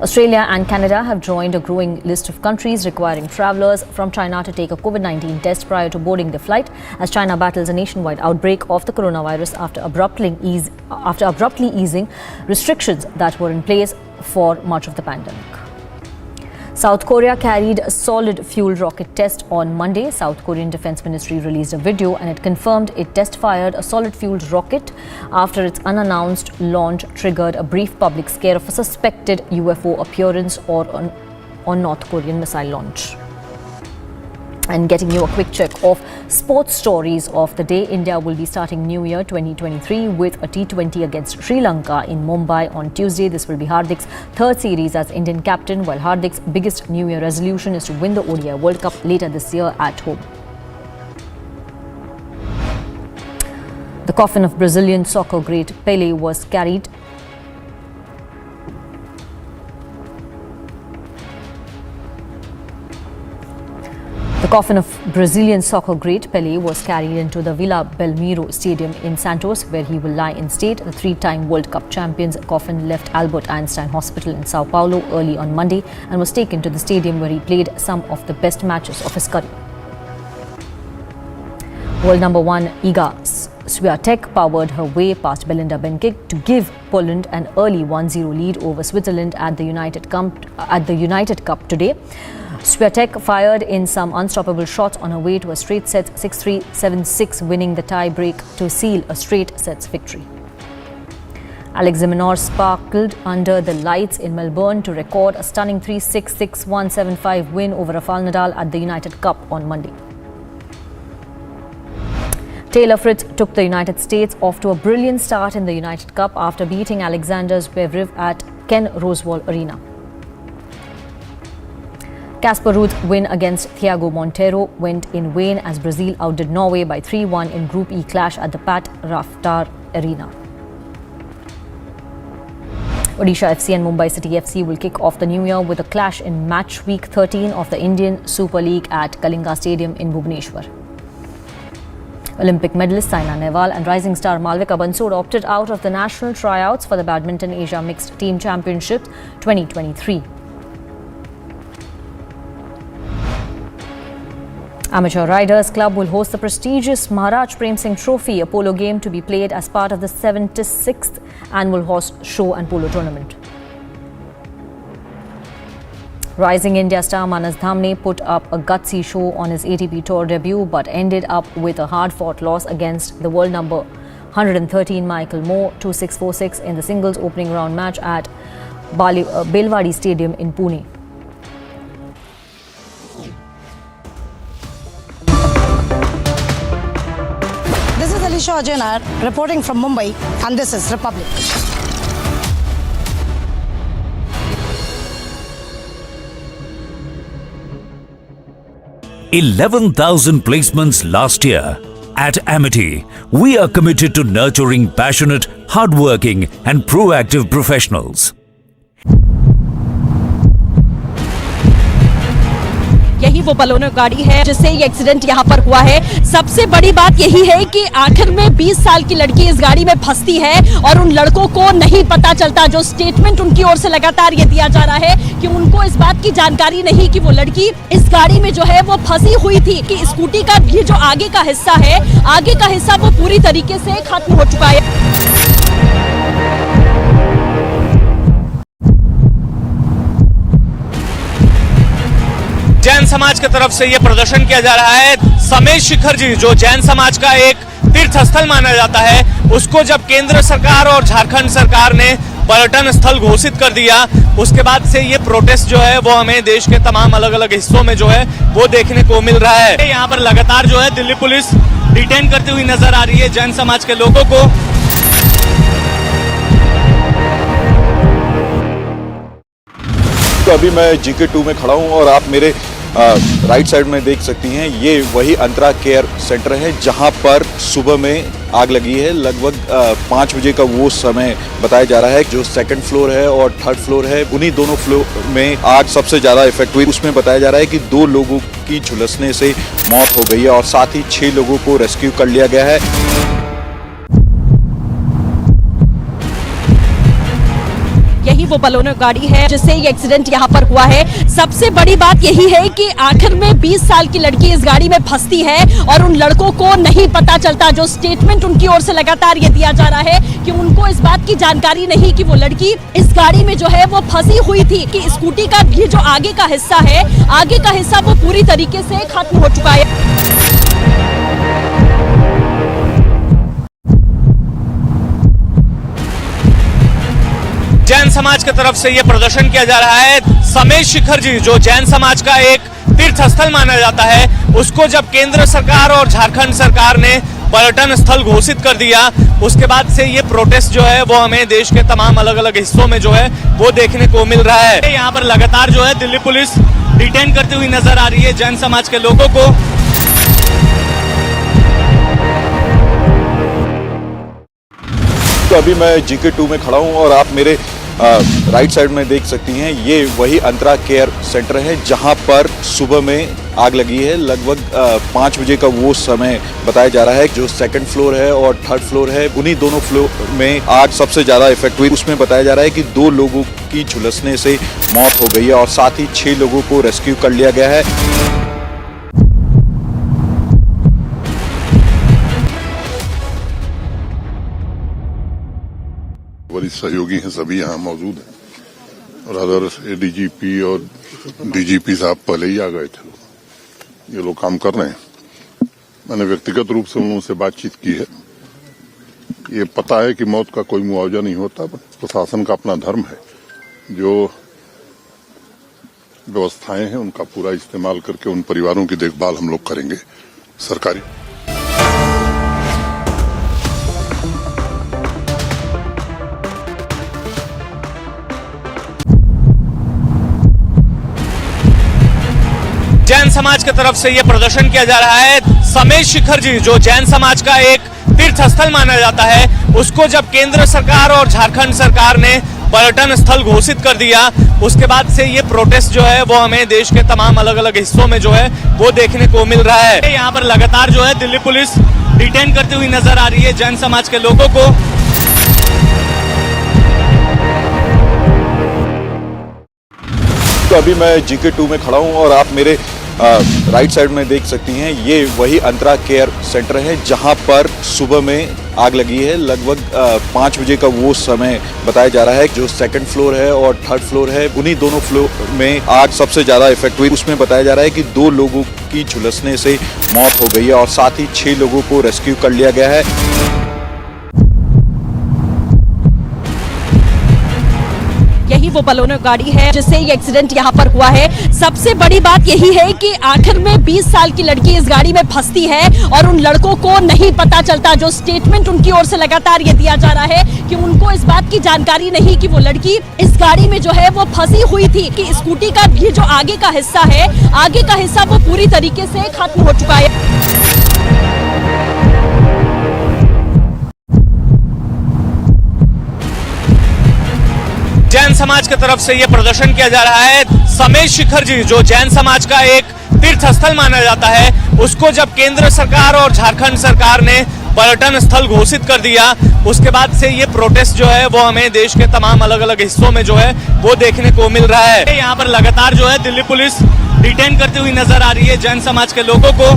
Australia and Canada have joined a growing list of countries requiring travellers from China to take a COVID-19 test prior to boarding the flight, as China battles a nationwide outbreak of the coronavirus after abruptly easing restrictions that were in place for much of the pandemic. South Korea carried a solid-fuel rocket test on Monday. South Korean Defense Ministry released a video and it confirmed it test-fired a solid-fueled rocket after its unannounced launch triggered a brief public scare of a suspected UFO appearance on North Korean missile launch. And getting you a quick check of sports stories of the day. India will be starting New Year 2023 with a T20 against Sri Lanka in Mumbai on Tuesday. This will be Hardik's third series as Indian captain, while Hardik's biggest New Year resolution is to win the ODI World Cup later this year at home. The coffin of Brazilian soccer great Pelé was carried The coffin of Brazilian soccer great Pelé was carried into the Vila Belmiro Stadium in Santos, where he will lie in state. The three-time World Cup champion's coffin left Albert Einstein Hospital in Sao Paulo early on Monday and was taken to the stadium where he played some of the best matches of his career. World number one Iga Swiatek powered her way past Belinda Bencic to give Poland an early 1-0 lead over Switzerland at the United Cup today. Swiatek fired in some unstoppable shots on her way to a straight sets 6-3, 7-6, winning the tie-break to seal a straight sets victory. Alex de Minaur sparkled under the lights in Melbourne to record a stunning 3-6, 6-1, 7-5 win over Rafael Nadal at the United Cup on Monday. Taylor Fritz took the United States off to a brilliant start in the United Cup after beating Alexander Zverev at Ken Rosewall Arena. Casper Ruud's win against Thiago Monteiro went in vain as Brazil outdid Norway by 3-1 in Group E clash at the Pat Raftar Arena. Odisha FC and Mumbai City FC will kick off the new year with a clash in match week 13 of the Indian Super League at Kalinga Stadium in Bhubaneswar. Olympic medalist Saina Nehwal and rising star Malvika Bansod opted out of the national tryouts for the Badminton Asia Mixed Team Championship 2023. Amateur Riders Club will host the prestigious Maharaj Prem Singh Trophy, a polo game to be played as part of the 76th Annual Horse Show and Polo Tournament. Rising India star Manas Dhamne put up a gutsy show on his ATP Tour debut but ended up with a hard-fought loss against the world number 113 Michael Moore 2-6, 4-6 in the singles opening round match at Belwadi Stadium in Pune. This is Alisha Ajaynar reporting from Mumbai, and this is Republic. $11,000 placements last year. At MHA, we are committed to nurturing passionate, hardworking and proactive professionals. यही वो बलोनो गाड़ी है जिससे ये accident यहाँ पर हुआ है। सबसे बड़ी बात यही है कि आखिर में 20 साल की लड़की इस गाड़ी में फंसती है और उन लड़कों को नहीं पता चलता। जो स्टेटमेंट उनकी ओर से लगातार ये दिया जा रहा है कि उनको इस बात की जानकारी नहीं कि वो लड़की इस गाड़ी में जो है वो फंसी हुई थी, कि स्कूटी का ये जो आगे का हिस्सा है, आगे का हिस्सा वो पूरी तरीके से खत्म हो चुका है। जैन समाज की तरफ से यह प्रदर्शन किया जा रहा है। समेत शिखर जी जो जैन समाज का एक तीर्थ स्थल माना जाता है, उसको जब केंद्र सरकार और झारखंड सरकार ने पर्यटन स्थल घोषित कर दिया, उसके बाद से ये प्रोटेस्ट जो है वो हमें देश के तमाम अलग अलग हिस्सों में जो है वो देखने को मिल रहा है। यहाँ पर लगातार जो है दिल्ली पुलिस डिटेन करती हुई नजर आ रही है जैन समाज के लोगों को। तो अभी मैं GK2 में खड़ा हूँ और आप मेरे राइट साइड में देख सकती हैं, ये वही अंतरा केयर सेंटर है जहां पर सुबह में आग लगी है। लगभग 5 बजे का वो समय बताया जा रहा है। जो सेकंड फ्लोर है और थर्ड फ्लोर है, उन्हीं दोनों फ्लोर में आग सबसे ज्यादा इफेक्ट हुई। उसमें बताया जा रहा है कि 2 लोगों की झुलसने से मौत हो गई है और साथ ही 6 लोगों को रेस्क्यू कर लिया गया है। यही वो बलोनो गाड़ी है जिससे ये एक्सीडेंट यहाँ पर हुआ है। सबसे बड़ी बात यही है कि आखिर में 20 साल की लड़की इस गाड़ी में फंसती है और उन लड़कों को नहीं पता चलता। जो स्टेटमेंट उनकी ओर से लगातार ये दिया जा रहा है कि उनको इस बात की जानकारी नहीं कि वो लड़की इस गाड़ी में जो है वो फंसी हुई थी, कि स्कूटी का ये जो आगे का हिस्सा है, आगे का हिस्सा वो पूरी तरीके से खत्म हो चुका है। जैन समाज की तरफ से यह प्रदर्शन किया जा रहा है। समेश शिखर जी, जो जैन समाज का एक तीर्थ स्थल माना जाता है, उसको जब केंद्र सरकार और झारखंड सरकार ने पर्यटन स्थल घोषित कर दिया, उसके बाद से ये प्रोटेस्ट जो है वो हमें देश के तमाम अलग अलग हिस्सों में जो है वो देखने को मिल रहा है। यहाँ पर लगातार जो है दिल्ली पुलिस डिटेन करती हुई नजर आ रही है जैन समाज के लोगों को। तो अभी मैं GK2 में खड़ा हूं और आप मेरे राइट साइड में देख सकती हैं, ये वही अंतरा केयर सेंटर है जहां पर सुबह में आग लगी है। लगभग 5 बजे का वो समय बताया जा रहा है। जो सेकंड फ्लोर है और थर्ड फ्लोर है, उन्हीं दोनों फ्लोर में आग सबसे ज्यादा इफेक्ट हुई। उसमें बताया जा रहा है कि 2 लोगों की झुलसने से मौत हो गई है और साथ ही 6 लोगों को रेस्क्यू कर लिया गया है। वरिष्ठ सहयोगी हैं, सभी यहाँ मौजूद हैं और अदर ADGP और DGP साहब पहले ही आ गए थे। ये लोग काम कर रहे हैं। मैंने व्यक्तिगत रूप से उनसे बातचीत की है। ये पता है कि मौत का कोई मुआवजा नहीं होता, प्रशासन का अपना धर्म है। जो व्यवस्थाएं हैं उनका पूरा इस्तेमाल करके उन परिवारों की देखभाल हम लोग करेंगे। सरकारी जैन समाज की तरफ से यह प्रदर्शन किया जा रहा है। समेश शिखर जी, जो जैन समाज का एक तीर्थ स्थल माना जाता है, उसको जब केंद्र सरकार और झारखंड सरकार ने पर्यटन स्थल घोषित कर दिया, उसके बाद से ये प्रोटेस्ट जो है वो हमें देश के तमाम अलग अलग हिस्सों में जो है वो देखने को मिल रहा है। यहाँ पर लगातार जो है दिल्ली पुलिस डिटेन करती हुई नजर आ रही है जैन समाज के लोगों को। तो अभी मैं GK2 में खड़ा हूं और आप मेरे राइट साइड में देख सकती हैं, ये वही अंतरा केयर सेंटर है जहां पर सुबह में आग लगी है। लगभग 5 बजे का वो समय बताया जा रहा है। जो सेकंड फ्लोर है और थर्ड फ्लोर है, उन्हीं दोनों फ्लोर में आग सबसे ज्यादा इफेक्ट हुई। उसमें बताया जा रहा है कि 2 लोगों की झुलसने से मौत हो गई है और साथ ही 6 लोगों को रेस्क्यू कर लिया गया है। यही वो बलोनो गाड़ी है जिससे ये एक्सीडेंट यहाँ पर हुआ है। सबसे बड़ी बात यही है कि आखिर में 20 साल की लड़की इस गाड़ी में फंसती है और उन लड़कों को नहीं पता चलता। जो स्टेटमेंट उनकी ओर से लगातार ये दिया जा रहा है कि उनको इस बात की जानकारी नहीं कि वो लड़की इस गाड़ी में जो है वो फंसी हुई थी, कि स्कूटी का ये जो आगे का हिस्सा है, आगे का हिस्सा वो पूरी तरीके से खत्म हो चुका है। जैन समाज की तरफ से यह प्रदर्शन किया जा रहा है। समेश शिखर जी, जो जैन समाज का एक तीर्थ स्थल माना जाता है, उसको जब केंद्र सरकार और झारखंड सरकार ने पर्यटन स्थल घोषित कर दिया, उसके बाद से ये प्रोटेस्ट जो है वो हमें देश के तमाम अलग अलग हिस्सों में जो है वो देखने को मिल रहा है। यहाँ पर लगातार जो है दिल्ली पुलिस डिटेन करती हुई नजर आ रही है जैन समाज के लोगों को।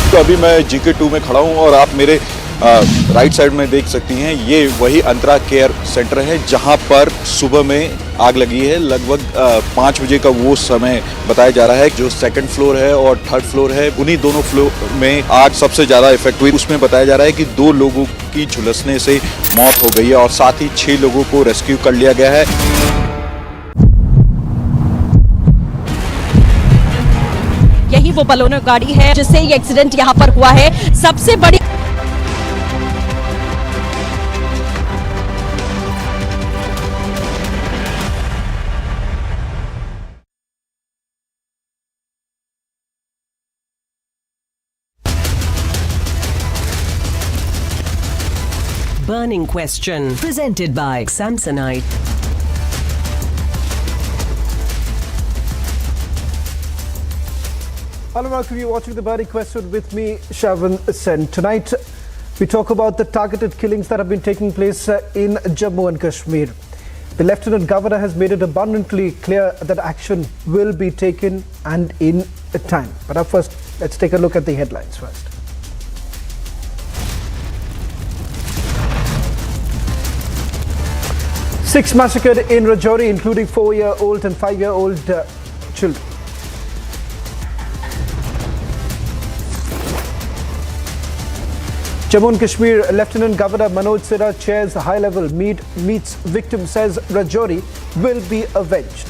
तो अभी मैं GK2 में खड़ा हूं और आप मेरे राइट साइड में देख सकती हैं, ये वही अंतरा केयर सेंटर है जहां पर सुबह में आग लगी है। लगभग 5 बजे का वो समय बताया जा रहा है। जो सेकंड फ्लोर है और थर्ड फ्लोर है, उन्हीं दोनों फ्लोर में आग सबसे ज्यादा इफेक्ट हुई। उसमें बताया जा रहा है कि 2 लोगों की झुलसने से मौत हो गई है और साथ ही 6 लोगों को रेस्क्यू कर लिया गया है। यही वो बलोनो गाड़ी है जिससे ये एक्सीडेंट यहाँ पर हुआ है। सबसे बड़ी burning question, presented by Samsonite. Hello, welcome. You're watching The Burning Question with me, Shavan Sen. Tonight, we talk about the targeted killings that have been taking place in Jammu and Kashmir. The Lieutenant Governor has made it abundantly clear that action will be taken and in time. But up first, let's take a look at the headlines first. Six massacred in Rajouri, including 4-year-old and 5-year-old children. Jammu and Kashmir Lieutenant Governor Manoj Sira chairs high-level meets victim, says Rajouri will be avenged.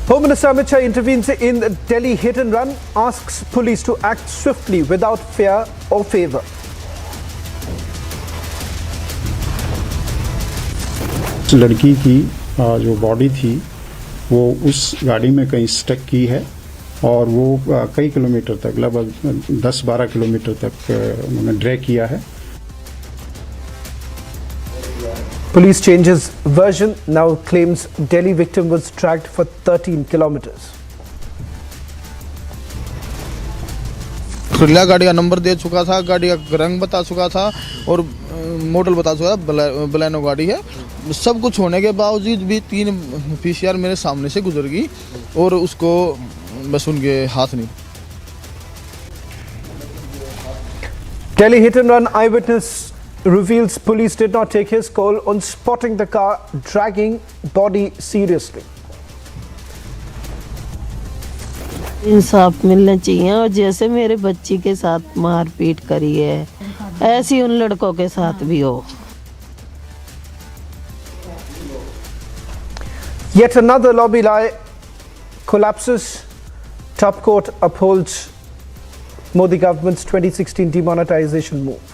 Home Minister MHA intervenes in Delhi hit and run, asks police to act swiftly without fear or favour. लड़की की जो body थी वो उस गाड़ी में कहीं stuck की है और वो कई किलोमीटर तक, लगभग 10-12 किलोमीटर तक उन्होंने ड्रैग किया है. Police changes version, now claims Delhi victim was tracked for 13 kilometers. खुला गाड़ी का नंबर दे चुका था, गाड़ी का रंग बता चुका था और मॉडल बता चुका था, बलेनो गाड़ी है. सब कुछ होने के बावजूद भी 3 पीसीआर मेरे सामने से गुजर गई और उसको बस उनके हाथ नहीं. Delhi hit and run eyewitness reveals police did not take his call on spotting the car dragging body seriously. इंसाफ मिलना चाहिए और जैसे मेरे बच्ची के साथ मारपीट करी है ऐसी उन लड़कों के साथ भी हो. Yet another lobby lie collapses. Top court upholds Modi government's 2016 demonetization move.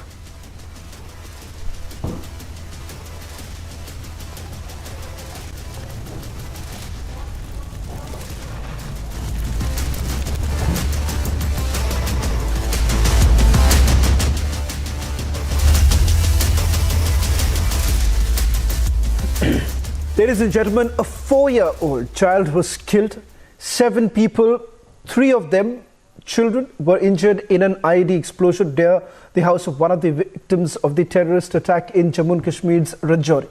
Ladies and gentlemen, a 4-year-old child was killed. 7 people, 3 of them children, were injured in an IED explosion near the house of one of the victims of the terrorist attack in Jammu and Kashmir's Rajouri.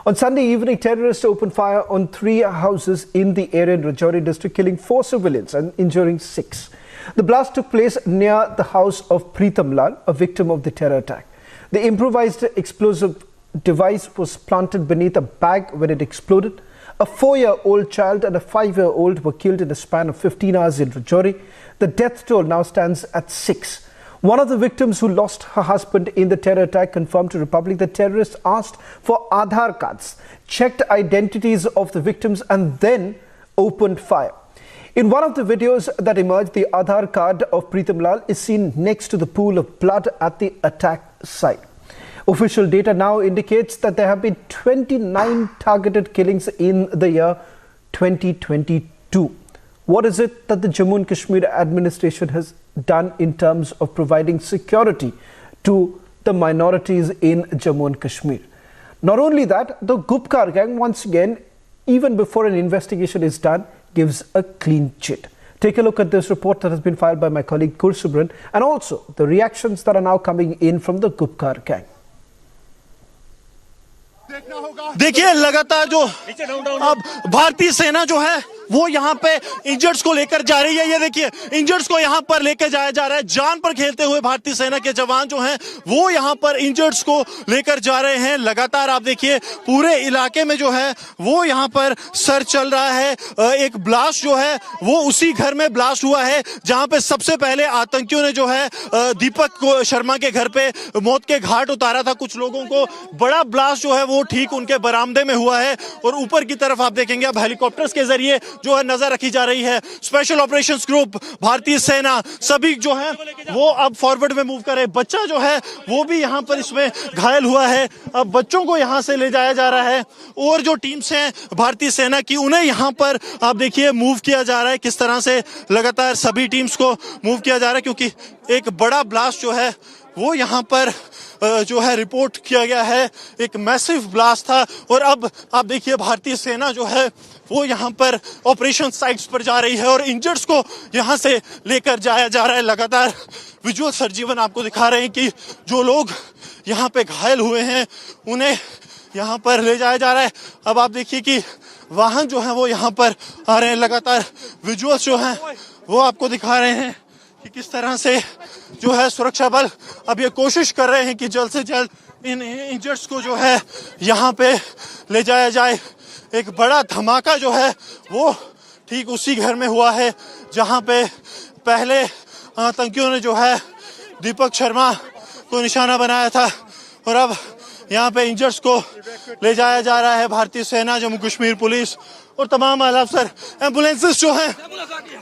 On Sunday evening, terrorists opened fire on 3 houses in the area in Rajouri district, killing 4 civilians and injuring 6. The blast took place near the house of Pritam Lal, a victim of the terror attack. The improvised explosive device was planted beneath a bag when it exploded. A 4-year-old child and a 5-year-old were killed in a span of 15 hours in Rajouri. The death toll now stands at 6. One of the victims who lost her husband in the terror attack confirmed to Republic that terrorists asked for Aadhaar cards, checked identities of the victims and then opened fire. In one of the videos that emerged, the Aadhaar card of Pritam Lal is seen next to the pool of blood at the attack site. Official data now indicates that there have been 29 targeted killings in the year 2022. What is it that the Jammu and Kashmir administration has done in terms of providing security to the minorities in Jammu and Kashmir? Not only that, the Gupkar gang once again, even before an investigation is done, gives a clean chit. Take a look at this report that has been filed by my colleague Kursubran and also the reactions that are now coming in from the Gupkar gang. देखिए लगातार जो अब भारतीय सेना जो है वो यहाँ पे इंजर्ड्स को लेकर जा रही है. ये देखिए इंजर्ड्स को यहाँ पर लेकर जाया जा रहा है. जान पर खेलते हुए भारतीय सेना के जवान जो हैं वो यहाँ पर इंजर्ड्स को लेकर जा रहे हैं. लगातार आप देखिए पूरे इलाके में जो है वो यहाँ पर सर्च चल रहा है. एक ब्लास्ट जो है वो उसी घर में ब्लास्ट हुआ है जहाँ पे सबसे पहले आतंकियों ने जो है दीपक शर्मा के घर पे मौत के घाट उतारा था. कुछ लोगों को बड़ा ब्लास्ट जो है वो ठीक उनके बरामदे में हुआ है और ऊपर की तरफ आप देखेंगे अब हेलीकॉप्टर्स के जरिए जो है नजर रखी जा रही है। स्पेशल ऑपरेशंस ग्रुप, भारतीय सेना, सभी जो है वो अब फॉरवर्ड में मूव कर रहे हैं। बच्चा जो है वो भी यहाँ पर इसमें घायल हुआ है। अब बच्चों को यहाँ से ले जाया जा रहा है और जो टीम्स हैं भारतीय सेना की उन्हें यहाँ पर आप देखिए मूव किया जा रहा है। किस तरह से लगातार सभी टीम्स को मूव किया जा रहा है, क्योंकि एक बड़ा ब्लास्ट जो है वो यहाँ पर जो है रिपोर्ट किया गया है। एक मैसिव ब्लास्ट था और अब आप देखिए भारतीय सेना जो है वो यहाँ पर ऑपरेशन साइट्स पर जा रही है और इंजर्ड्स को यहाँ से लेकर जाया जा रहा है। लगातार विजुअल सरजीवन आपको दिखा रहे हैं कि जो लोग यहाँ पे घायल हुए हैं उन्हें यहाँ पर ले जाया जा रहा है। अब आप देखिए कि वाहन जो है वो यहाँ पर आ रहे हैं। लगातार विजुअल्स जो हैं वो आपको दिखा रहे हैं कि किस तरह से जो है सुरक्षा बल अब ये कोशिश कर रहे हैं कि जल्द से जल्द इन इंजर्ड्स को जो है यहाँ पे ले जाया जाए। एक बड़ा धमाका जो है वो ठीक उसी घर में हुआ है जहाँ पे पहले आतंकियों ने जो है दीपक शर्मा को निशाना बनाया था और अब यहाँ पे इंजर्ड्स को ले जाया जा रहा है। भारतीय सेना, जम्मू कश्मीर पुलिस और तमाम आला अफसर, एम्बुलेंसेस जो हैं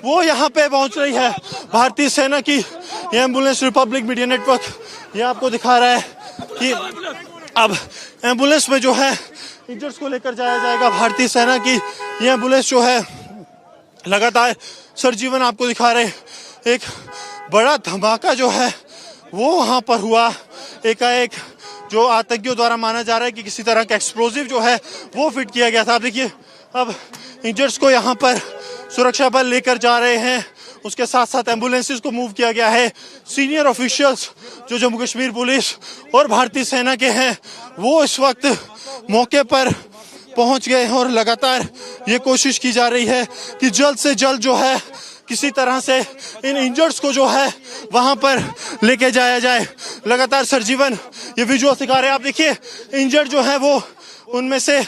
वो यहाँ पे पहुँच रही है। भारतीय सेना की ये एम्बुलेंस रिपब्लिक मीडिया नेटवर्क ये आपको दिखा रहा है कि अब एम्बुलेंस में जो है इंजर्ड्स को लेकर जाया जाएगा। भारतीय सेना की ये एम्बुलेंस जो है लगातार सरजीवन आपको दिखा रहे। एक बड़ा धमाका जो है वो वहाँ पर हुआ। एकाएक जो आतंकियों द्वारा माना जा रहा है कि किसी तरह का एक्सप्लोजिव जो है वो फिट किया गया था। आप देखिए अब इंजर्ड्स को यहाँ पर सुरक्षा बल लेकर जा रहे हैं। उसके साथ साथ एम्बुलेंसेस को मूव किया गया है। सीनियर ऑफिशियल्स जो जम्मू कश्मीर पुलिस और भारतीय सेना के हैं वो इस वक्त मौके पर पहुंच गए हैं और लगातार ये कोशिश की जा रही है कि जल्द से जल्द जो है किसी तरह से इन इंजर्ड्स को जो है वहां पर लेके जाया जाए। लगातार सरजीवन ये विजुअल दिखा रहे हैं। आप देखिए इंजर्ड जो है वो उनमें से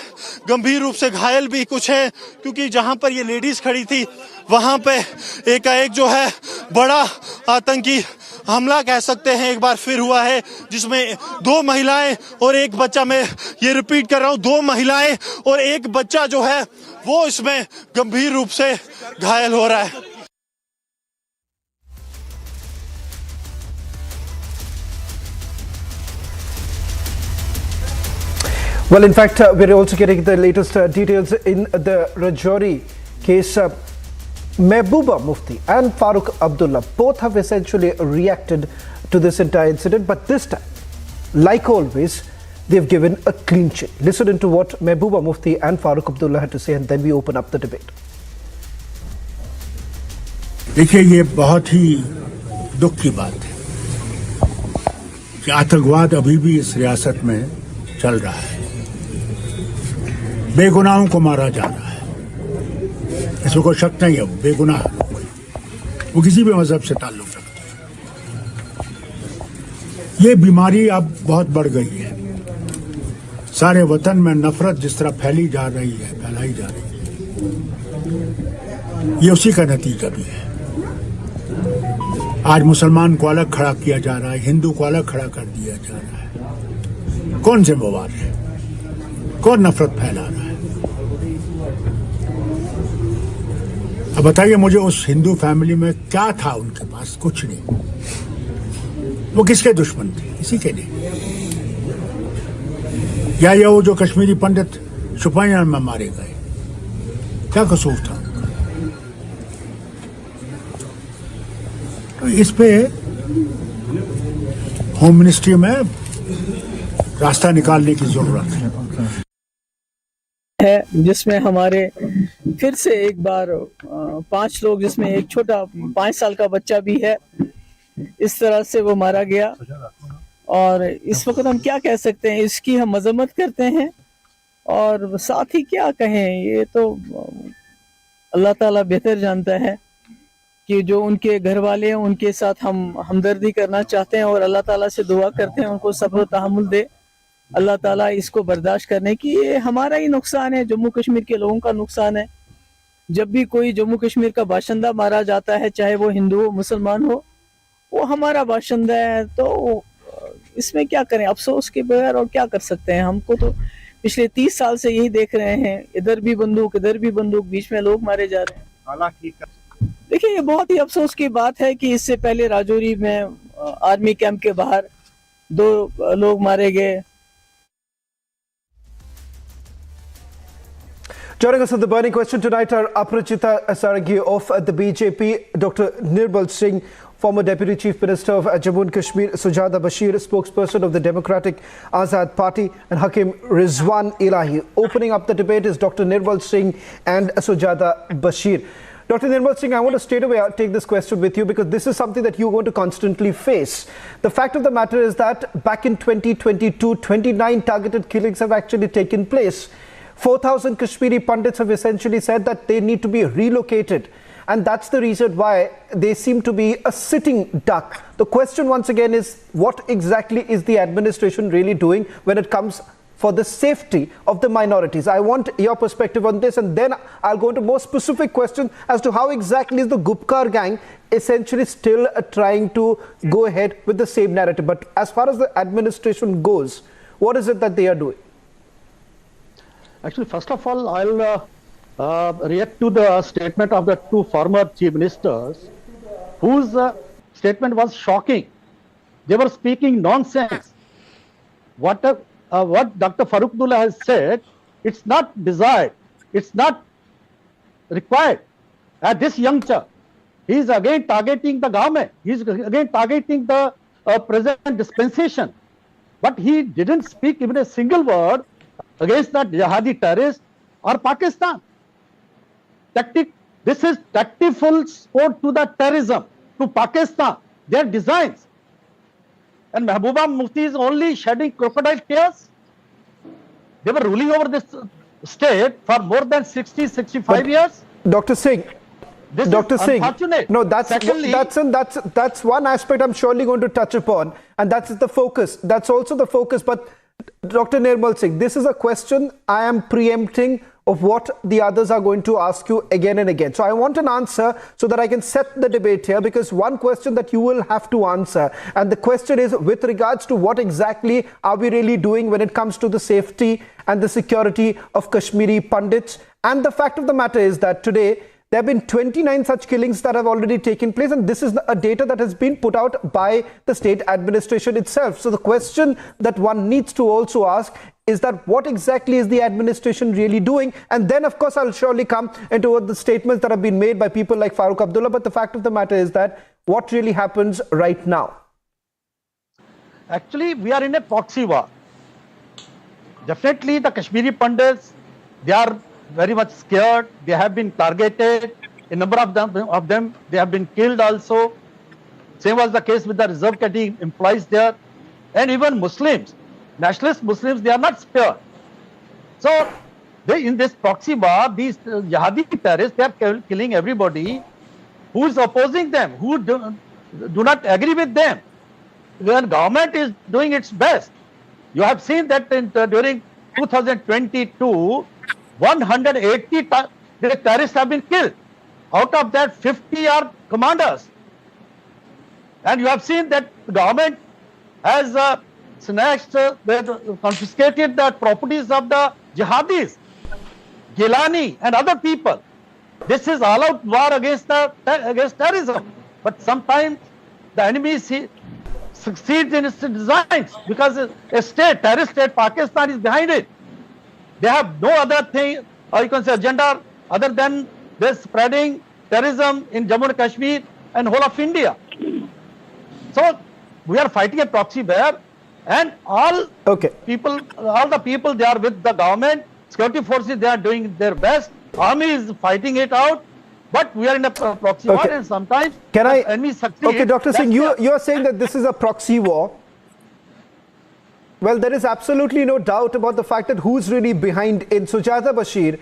गंभीर रूप से घायल भी कुछ है, क्योंकि जहां पर ये लेडीज खड़ी थी वहां पे एकाएक जो है बड़ा आतंकी हमला कह सकते हैं एक बार फिर हुआ है, जिसमें 2 महिलाएं और एक बच्चा, मैं ये रिपीट कर रहा हूं, 2 महिलाएं और एक बच्चा जो है वो इसमें गंभीर रूप से घायल हो रहा है। Well, in fact, we're also getting the latest details in the Rajouri case. Mehbooba Mufti and Farooq Abdullah both have essentially reacted to this entire incident, but this time, like always, they've given a clean sheet. Listen into what Mehbooba Mufti and Farooq Abdullah had to say, and then we open up the debate. देखिए, ये बहुत ही दुख की बात है कि आतंकवाद अभी भी इस रियासत में चल रहा है। बेगुनाहों को मारा जा रहा है, इसमें कोई शक नहीं है। बेगुनाह वो किसी भी मजहब से ताल्लुक रखते हैं। ये बीमारी अब बहुत बढ़ गई है। सारे वतन में नफरत जिस तरह फैलाई जा रही है, ये उसी का नतीजा भी है। आज मुसलमान को अलग खड़ा किया जा रहा है, हिंदू को अलग खड़ा कर दिया जा रहा है। कौन जिम्मेवार है? कौन नफरत फैला रहा है? अब बताइए मुझे, उस हिंदू फैमिली में क्या था? उनके पास कुछ नहीं। वो किसके दुश्मन थे? इसी के लिए। या ये वो जो कश्मीरी पंडित शुपायान में मारे गए, क्या कसूर था? तो इस पे होम मिनिस्ट्री में रास्ता निकालने की जरूरत है, जिसमें हमारे फिर से एक बार 5 लोग, जिसमें एक छोटा 5 साल का बच्चा भी है, इस तरह से वो मारा गया। और इस वक्त हम क्या कह सकते हैं, इसकी हम मजम्मत करते हैं और साथ ही क्या कहें, ये तो अल्लाह ताला बेहतर जानता है कि जो उनके घर वाले हैं उनके साथ हम हमदर्दी करना चाहते हैं और अल्लाह ताला से दुआ करते हैं उनको सब्र तहम्मुल दे अल्लाह ताला इसको बर्दाश्त करने की। ये हमारा ही नुकसान है, जम्मू कश्मीर के लोगों का नुकसान है। जब भी कोई जम्मू कश्मीर का बाशिंदा मारा जाता है, चाहे वो हिंदू हो मुसलमान हो, वो हमारा बाशिंदा है। तो इसमें क्या करें, अफसोस के बगैर और क्या कर सकते हैं। हमको तो पिछले 30 साल से यही देख रहे हैं, इधर भी बंदूक बीच में लोग मारे जा रहे हैं। देखिए, ये बहुत ही अफसोस की बात है कि इससे पहले राजौरी में आर्मी कैंप के बाहर 2 लोग मारे गए। Joining us on the burning question tonight are Aparajita Saragi of the BJP, Dr. Nirbal Singh, former Deputy Chief Minister of Jammu and Kashmir, Sujata Bashir, spokesperson of the Democratic Azad Party, and Hakim Rizwan Ilahi. Opening up the debate is Dr. Nirbal Singh and Sujata Bashir. Dr. Nirbal Singh, I want to straight away take this question with you because this is something that you're going to constantly face. The fact of the matter is that back in 2022, 29 targeted killings have actually taken place. 4,000 Kashmiri Pandits have essentially said that they need to be relocated. And that's the reason why they seem to be a sitting duck. The question once again is, what exactly is the administration really doing when it comes for the safety of the minorities? I want your perspective on this, and then I'll go into more specific questions as to how exactly is the Gupkar gang essentially still trying to go ahead with the same narrative. But as far as the administration goes, what is it that they are doing? Actually, first of all, I'll react to the statement of the 2 former chief ministers, whose statement was shocking. They were speaking nonsense. What Dr. Farooqullah has said, it's not desired, it's not required. At this juncture, he is again targeting the government. He is again targeting the present dispensation. But he didn't speak even a single word against the jihadi terrorists or Pakistan. This is tactful support to the terrorism, to Pakistan, their designs. And Mehbooba Mufti is only shedding crocodile tears. They were ruling over this state for more than 65 years. Dr. Singh, Dr. Singh, no, Secondly, that's one aspect I'm surely going to touch upon, and that's the focus. That's also the focus. But Dr. Nirbal Singh, this is a question I am preempting of what the others are going to ask you again and again. So I want an answer so that I can set the debate here, because one question that you will have to answer, and the question is with regards to what exactly are we really doing when it comes to the safety and the security of Kashmiri Pandits. And the fact of the matter is that today there have been 29 such killings that have already taken place, and this is a data that has been put out by the state administration itself. So the question that one needs to also ask is that what exactly is the administration really doing? And then, of course, I'll surely come into the statements that have been made by people like Farooq Abdullah. But the fact of the matter is that what really happens right now? Actually, we are in a proxy war. Definitely, the Kashmiri Pandits, they are very much scared. They have been targeted. A number of them, they have been killed also. Same was the case with the reserve category employees there. And even Muslims, nationalist Muslims, they are not spared. So, in this proxy war, these jihadi terrorists, they are killing everybody who is opposing them, who do not agree with them. The government is doing its best. You have seen that during 2022, 180 terrorists have been killed. Out of that, 50 are commanders. And you have seen that the government has snatched, confiscated the properties of the jihadis, Gilani and other people. This is all-out war against terrorism. But sometimes the enemy succeeds in its designs because a terrorist state, Pakistan, is behind it. They have no other thing, or you can say agenda, other than they're spreading terrorism in Jammu and Kashmir and whole of India. So we are fighting a proxy war, and all the people, they are with the government. Security forces, they are doing their best. Army is fighting it out, but we are in a proxy war, and sometimes enemy succeed. Okay, Dr. Singh, you are saying that this is a proxy war. Well, there is absolutely no doubt about the fact that who's really behind in Sujata Bashir.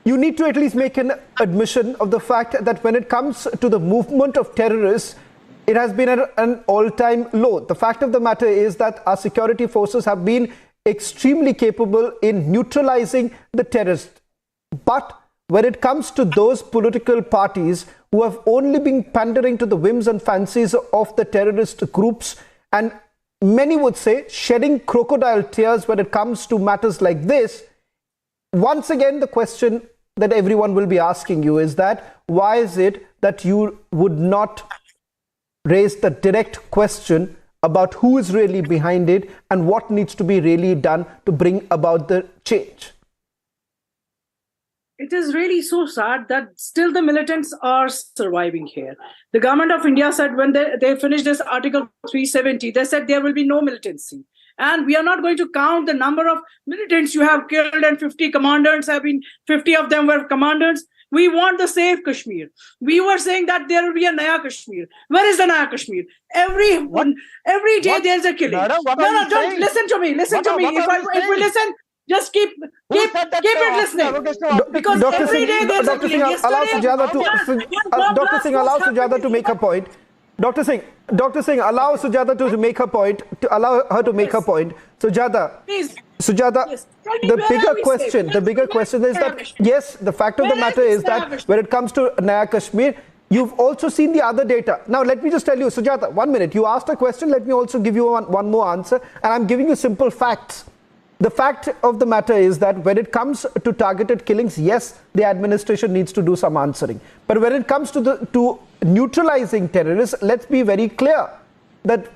You need to at least make an admission of the fact that when it comes to the movement of terrorists, it has been at an all-time low. The fact of the matter is that our security forces have been extremely capable in neutralizing the terrorists. But when it comes to those political parties who have only been pandering to the whims and fancies of the terrorist groups and many would say, shedding crocodile tears when it comes to matters like this. Once again, the question that everyone will be asking you is that why is it that you would not raise the direct question about who is really behind it and what needs to be really done to bring about the change? It is really so sad that still the militants are surviving here. The government of India said when they finished this Article 370, they said there will be no militancy. And we are not going to count the number of militants you have killed, and 50 commandants have been, 50 of them were commandants. We want the safe Kashmir. We were saying that there will be a Naya Kashmir. Where is the Naya Kashmir? Every day there's a killing. Madam, don't saying? listen to me. Listen to me. If we listen, just keep it listening. Because Dr. every day there's a Dr. killing. Singh, allow Sujata to make her point. Dr. Singh, allow Sujata to make her point. Allow her to make her point. Sujata, the bigger question is that yes, the fact of the matter is that when it comes to Naya Kashmir, you've also seen the other data. Now, let me just tell you, Sujata, 1 minute. You asked a question. Let me also give you one more answer, and I'm giving you simple facts. The fact of the matter is that when it comes to targeted killings, yes, the administration needs to do some answering. But when it comes to neutralizing terrorists, let's be very clear that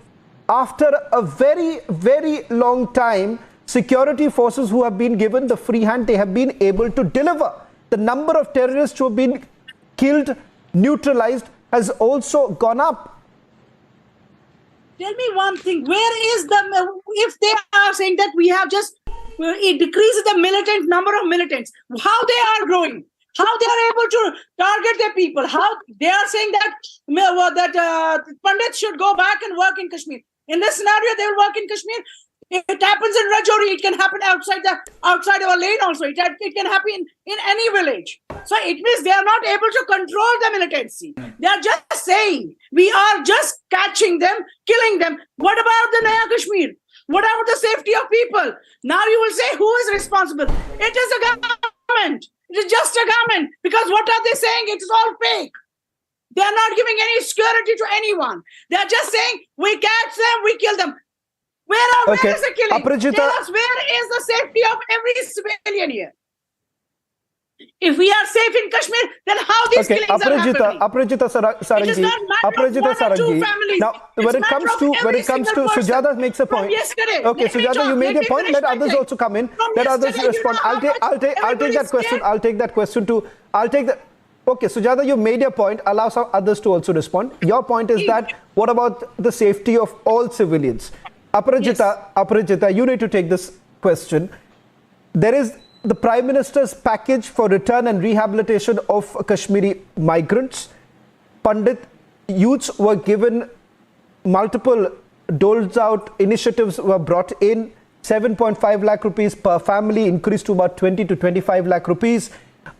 after a very, very long time, security forces who have been given the free hand, they have been able to deliver. The number of terrorists who have been killed, neutralized, has also gone up. Tell me one thing, where is if they are saying that we have just, it decreases the number of militants, how they are growing, how they are able to target their people, how they are saying that Pandits should go back and work in Kashmir. In this scenario, they will work in Kashmir. It happens in Rajouri, it can happen outside of a lane also. It can happen in any village. So it means they are not able to control the militancy. They are just saying, we are just catching them, killing them. What about the Naya Kashmir? What about the safety of people? Now you will say, who is responsible? It is a government. It is just a government. Because what are they saying? It is all fake. They are not giving any security to anyone. They are just saying, we catch them, we kill them. Where is the killing? Tell us, where is the safety of every civilian here? If we are safe in Kashmir, then how these killings are happening? Aparajita Sarangi. Now, when it comes to Sujata makes a point. Okay, Sujata, you made your point. Let others also come in. Let others respond. I'll take that question. I'll take that question too. Okay, Sujata, you made your point. Allow some others to also respond. Your point is that what about the safety of all civilians? Aparajita, you need to take this question. There is the Prime Minister's package for return and rehabilitation of Kashmiri migrants. Pandit youths were given multiple doled out initiatives were brought in. 7.5 lakh rupees per family increased to about 20 to 25 lakh rupees.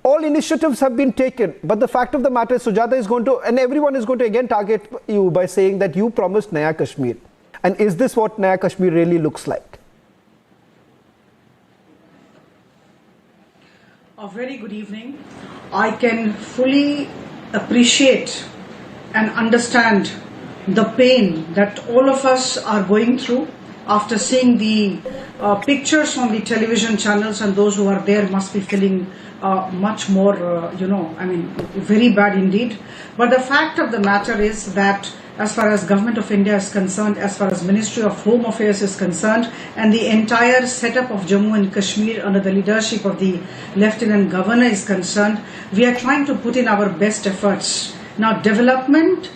All initiatives have been taken. But the fact of the matter is Sujata is going to, and everyone is going to again target you by saying that you promised Naya Kashmir. And is this what Naya Kashmir really looks like? A very good evening. I can fully appreciate and understand the pain that all of us are going through after seeing the pictures on the television channels, and those who are there must be feeling much more, very bad indeed. But the fact of the matter is that as far as Government of India is concerned, as far as Ministry of Home Affairs is concerned, and the entire setup of Jammu and Kashmir under the leadership of the Lieutenant Governor is concerned, we are trying to put in our best efforts. Now, development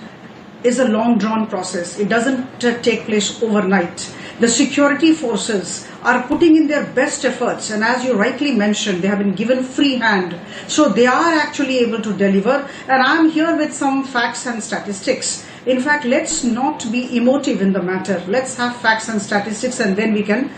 is a long-drawn process. It doesn't take place overnight. The security forces are putting in their best efforts, and as you rightly mentioned, they have been given free hand. So they are actually able to deliver, and I'm here with some facts and statistics. In fact, let's not be emotive in the matter. Let's have facts and statistics, and then we can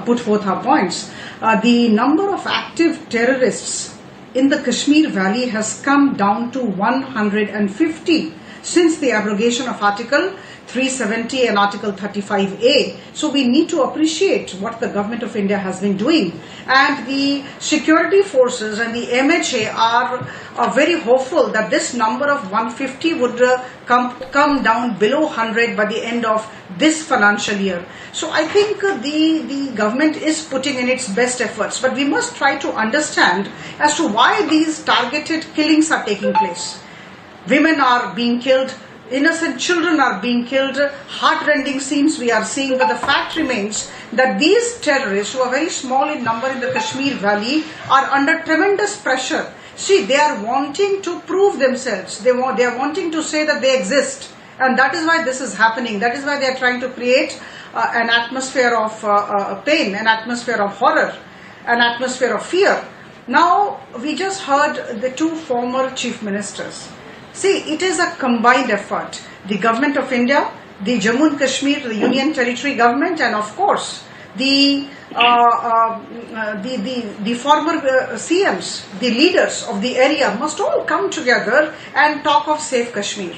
put forth our points. The number of active terrorists in the Kashmir Valley has come down to 150 since the abrogation of Article 370 and Article 35A. So we need to appreciate what the government of India has been doing. And the security forces and the MHA are very hopeful that this number of 150 would come down below 100 by the end of this financial year. So I think the government is putting in its best efforts, but we must try to understand as to why these targeted killings are taking place. Women are being killed, innocent children are being killed, heart-rending scenes we are seeing, but the fact remains that these terrorists, who are very small in number in the Kashmir Valley, are under tremendous pressure. See, they are wanting to prove themselves. They are wanting to say that they exist. And that is why this is happening. That is why they are trying to create an atmosphere of pain, an atmosphere of horror, an atmosphere of fear. Now, we just heard the two former chief ministers. See, it is a combined effort. The government of India, the Jammu and Kashmir, the Union Territory government, and of course, the former CMs, the leaders of the area must all come together and talk of safe Kashmir.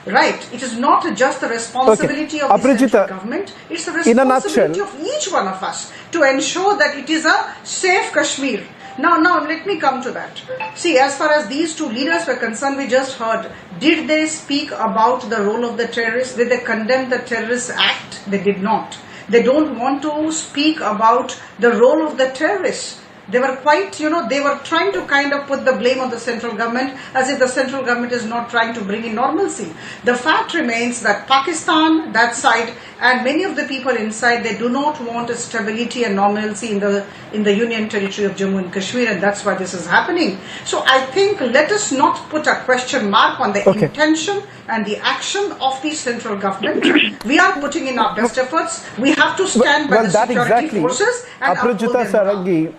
Right. It is not just the responsibility of the central government, it's the responsibility of each one of us to ensure that it is a safe Kashmir. Now, let me come to that. See, as far as these two leaders were concerned, we just heard, did they speak about the role of the terrorists? Did they condemn the terrorist act? They did not. They don't want to speak about the role of the terrorists. They were quite, they were trying to kind of put the blame on the central government as if the central government is not trying to bring in normalcy. The fact remains that Pakistan, that side, and many of the people inside, they do not want a stability and normalcy in the Union Territory of Jammu and Kashmir, and that's why this is happening. So I think let us not put a question mark on the intention and the action of the central government. We are putting in our best efforts. We have to stand by the security forces and uphold them.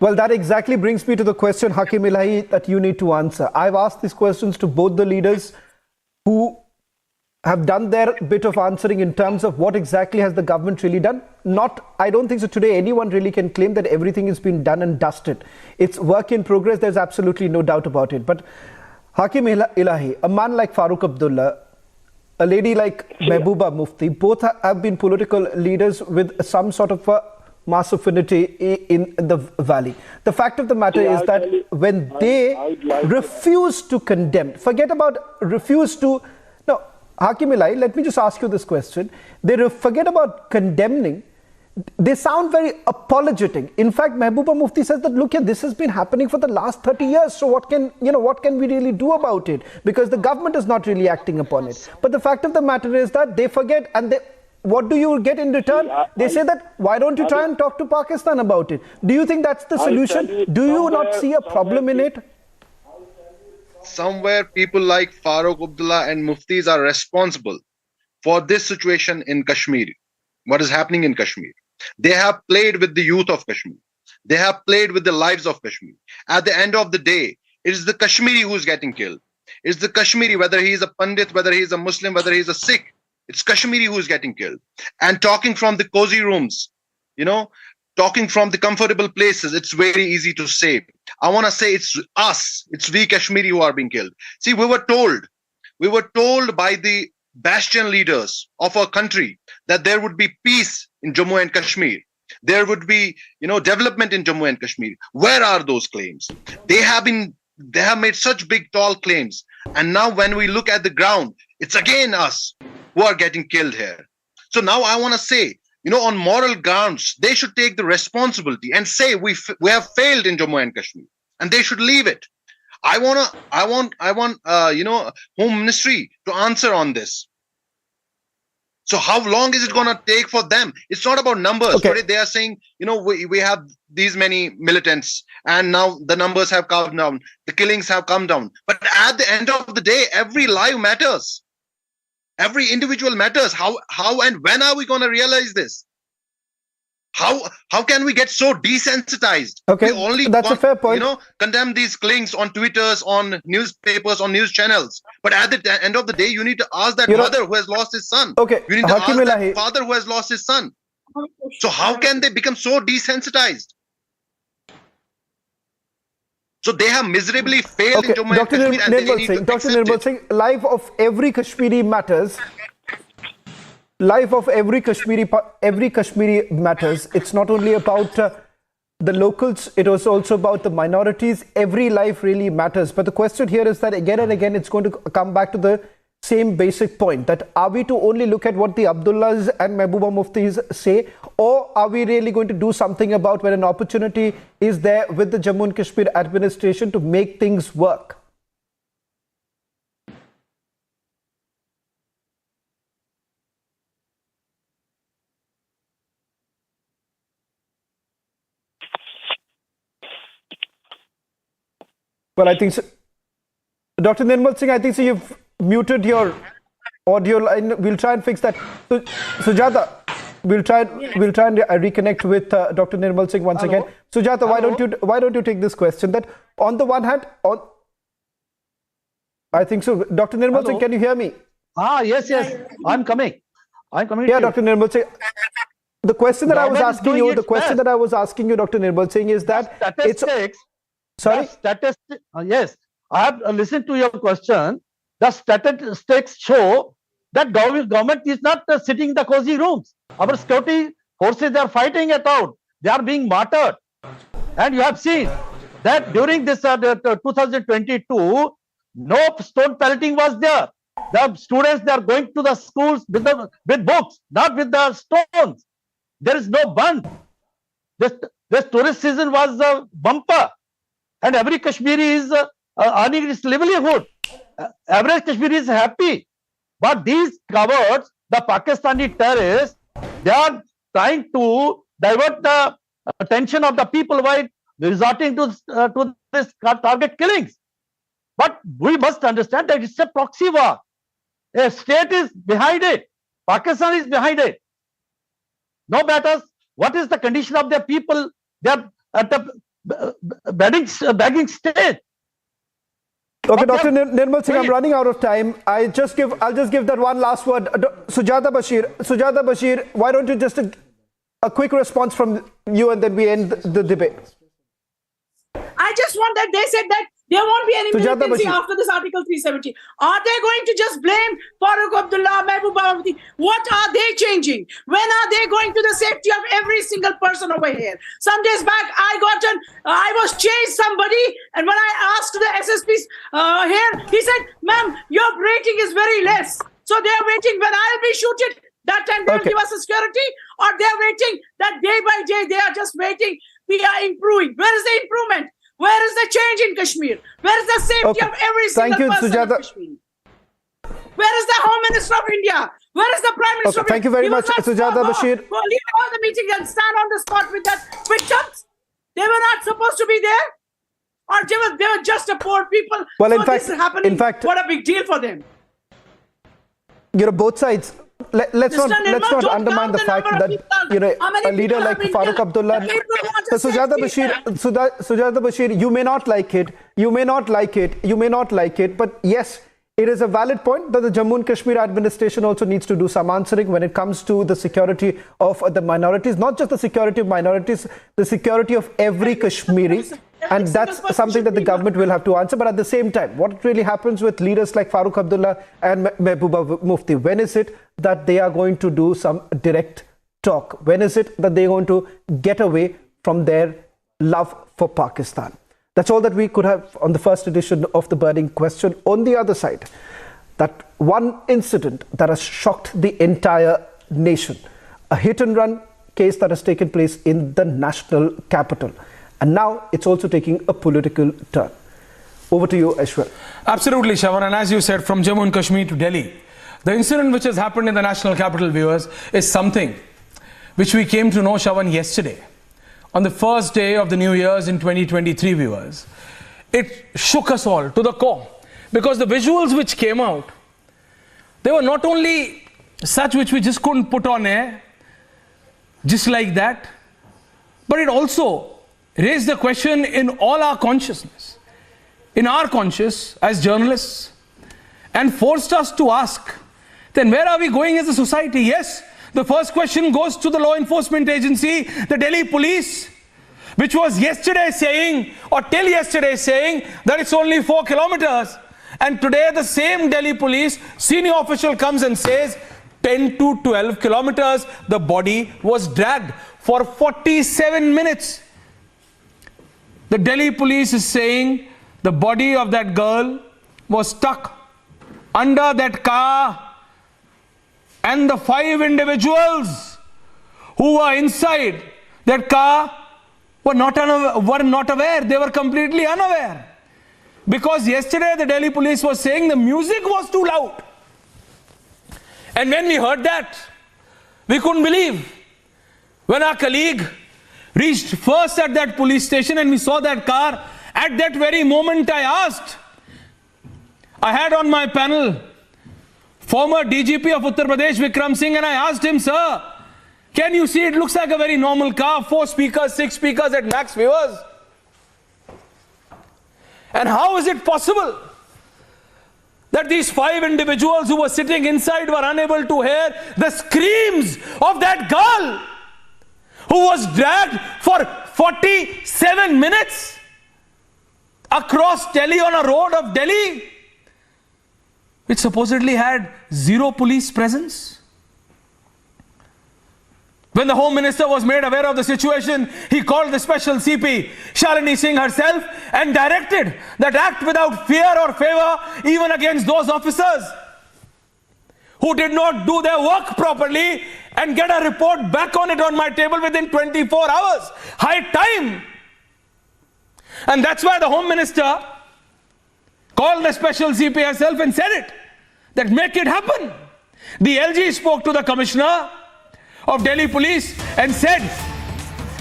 Well, that exactly brings me to the question, Hakim Ilahi, that you need to answer. I've asked these questions to both the leaders who have done their bit of answering in terms of what exactly has the government really done. I don't think so today anyone really can claim that everything has been done and dusted. It's work in progress, there's absolutely no doubt about it. But Hakim Ilahi, a man like Farooq Abdullah, a lady like Mehbooba Mufti, both have been political leaders with some sort of a mass affinity in the valley. The fact of the matter is that when they refuse to condemn, forget about refuse to, no, Hakim Ilahi, let me just ask you this question. They forget about condemning. They sound very apologetic. In fact, Mehbooba Mufti says that, look here, this has been happening for the last 30 years. So what can we really do about it? Because the government is not really acting upon it. But the fact of the matter is that they forget, and what do you get in return? They say that, why don't you try and talk to Pakistan about it? Do you think that's the solution? Do you not see a problem in it? Somewhere people like Farooq Abdullah and Muftis are responsible for this situation in Kashmir. What is happening in Kashmir? They have played with the youth of Kashmir. They have played with the lives of Kashmir. At the end of the day, it is the Kashmiri who is getting killed. It's the Kashmiri, whether he is a Pandit, whether he is a Muslim, whether he is a Sikh. It's Kashmiri who is getting killed. And talking from the cozy rooms, talking from the comfortable places, it's very easy to say. I want to say it's us, it's we Kashmiri who are being killed. See, we were told by the bastion leaders of our country that there would be peace in Jammu and Kashmir. There would be, development in Jammu and Kashmir. Where are those claims? They have made such big, tall claims. And now when we look at the ground, it's again us who are getting killed here. So now I want to say, on moral grounds, they should take the responsibility and say we have failed in Jammu and Kashmir, and they should leave it. I want Home Ministry to answer on this. So how long is it going to take for them? It's not about numbers. Okay. Today they are saying, we have these many militants and now the numbers have come down. The killings have come down. But at the end of the day, every life matters. Every individual matters. How and when are we going to realize this? How can we get so desensitized? Okay, that's a fair point. Condemn these killings on Twitters, on newspapers, on news channels. But at the end of the day, you need to ask that mother who has lost his son. Okay, you need to ask that father who has lost his son. So how can they become so desensitized? So they have miserably failed in Jammu and Dr. Kashmir, and they Nirmal need Singh, to Dr. accept Nirmal it. Singh, life of every Kashmiri matters. Life of every Kashmiri matters. It's not only about the locals, it was also about the minorities. Every life really matters. But the question here is that again and again, it's going to come back to the same basic point, that are we to only look at what the Abdullahs and Mehbooba Muftis say, or are we really going to do something about when an opportunity is there with the Jammu and Kashmir administration to make things work? Well, I think so. Dr. Nirmal Singh, I think so you've muted your audio line. We'll try and fix that. So, Sujata, we'll try and reconnect with Dr. Nirmal Singh once again. Sujata, why don't you take this question? That on the one hand, I think so. Dr. Nirmal Singh, can you hear me? Yes. I'm coming. Yeah, Dr. Nirmal Singh. The question that I was asking you, Dr. Nirmal Singh, is that statistics. Sorry? Statistics. Yes, I have listened to your question. The statistics show that government is not sitting in the cozy rooms. Our security forces are fighting it out. They are being martyred. And you have seen that during this 2022, no stone pelleting was there. The students, they are going to the schools with books, not with the stones. There is no band. This tourist season was a bumper. And every Kashmiri is earning his livelihood. Average Kashmiri is happy. But these cowards, the Pakistani terrorists, they are trying to divert the attention of the people by resorting to this target killings. But we must understand that it's a proxy war. A state is behind it. Pakistan is behind it. No matter what is the condition of their people, they are at the begging state. Okay, Dr. Nirmal Singh, I'm running out of time. I'll just give that one last word. Sujata Bashir, why don't you just a quick response from you and then we end the debate. I just want that they said that there won't be any militancy after this Article 370. Are they going to just blame Farooq Abdullah, Mehbooba Mufti? What are they changing? When are they going to the safety of every single person over here? Some days back, I was chased somebody, and when I asked the SSPs here, he said, "Ma'am, your rating is very less." So they are waiting when I'll be shooted. That time they'll give us a security, or they're waiting that day by day. They are just waiting. We are improving. Where is the improvement? Where is the change in Kashmir? Where is the safety of every single person in Kashmir? Where is the Home Minister of India? Where is the Prime Minister of India? Thank you very much, Sujata Bashir. Leave all the meeting and stand on the spot with that victims. They were not supposed to be there, or they were just a poor people. Well, so this is happening. What a big deal for them. Both sides. Let's not undermine the fact that a leader like Farooq Abdullah. So Sujata Bashir, you may not like it, but yes, it is a valid point that the Jammu and Kashmir administration also needs to do some answering when it comes to the security of the minorities, not just the security of minorities, the security of every Kashmiri. And that's something that the government will have to answer. But at the same time, what really happens with leaders like Farooq Abdullah and Mehbooba Mufti? When is it that they are going to do some direct talk? When is it that they are going to get away from their love for Pakistan? That's all that we could have on the first edition of The Burning Question. On the other side, that one incident that has shocked the entire nation, a hit and run case that has taken place in the national capital. And now it's also taking a political turn. Over to you, Ashwar. Absolutely, Shravan. And as you said, from Jammu and Kashmir to Delhi, the incident which has happened in the national capital, viewers, is something which we came to know, Shravan, yesterday. On the first day of the New Year's in 2023, viewers. It shook us all to the core. Because the visuals which came out, they were not only such which we just couldn't put on air, just like that, but it also raised the question in all our consciousness, in our conscious as journalists, and forced us to ask, then where are we going as a society? Yes, the first question goes to the law enforcement agency, the Delhi police, which was yesterday saying, or till yesterday saying, that it's only 4 kilometers. And today the same Delhi police senior official comes and says 10 to 12 kilometers. The body was dragged for 47 minutes. The Delhi police is saying the body of that girl was stuck under that car, and the 5 individuals who were inside that car were not aware. They were completely unaware. Because yesterday the Delhi police was saying the music was too loud. And when we heard that, we couldn't believe. When our colleague reached first at that police station and we saw that car, at that very moment I asked, I had on my panel former DGP of Uttar Pradesh, Vikram Singh, and I asked him, sir, can you see, it looks like a very normal car, 4 speakers, 6 speakers at max, viewers. And how is it possible that these 5 individuals who were sitting inside were unable to hear the screams of that girl who was dragged for 47 minutes across Delhi on a road of Delhi, which supposedly had 0 police presence? When the Home Minister was made aware of the situation, he called the special CP, Shalini Singh herself, and directed that act without fear or favor even against those officers who did not do their work properly, and get a report back on it on my table within 24 hours. High time. And that's why the Home Minister called the special CP herself and said it, that make it happen. The LG spoke to the Commissioner of Delhi Police and said,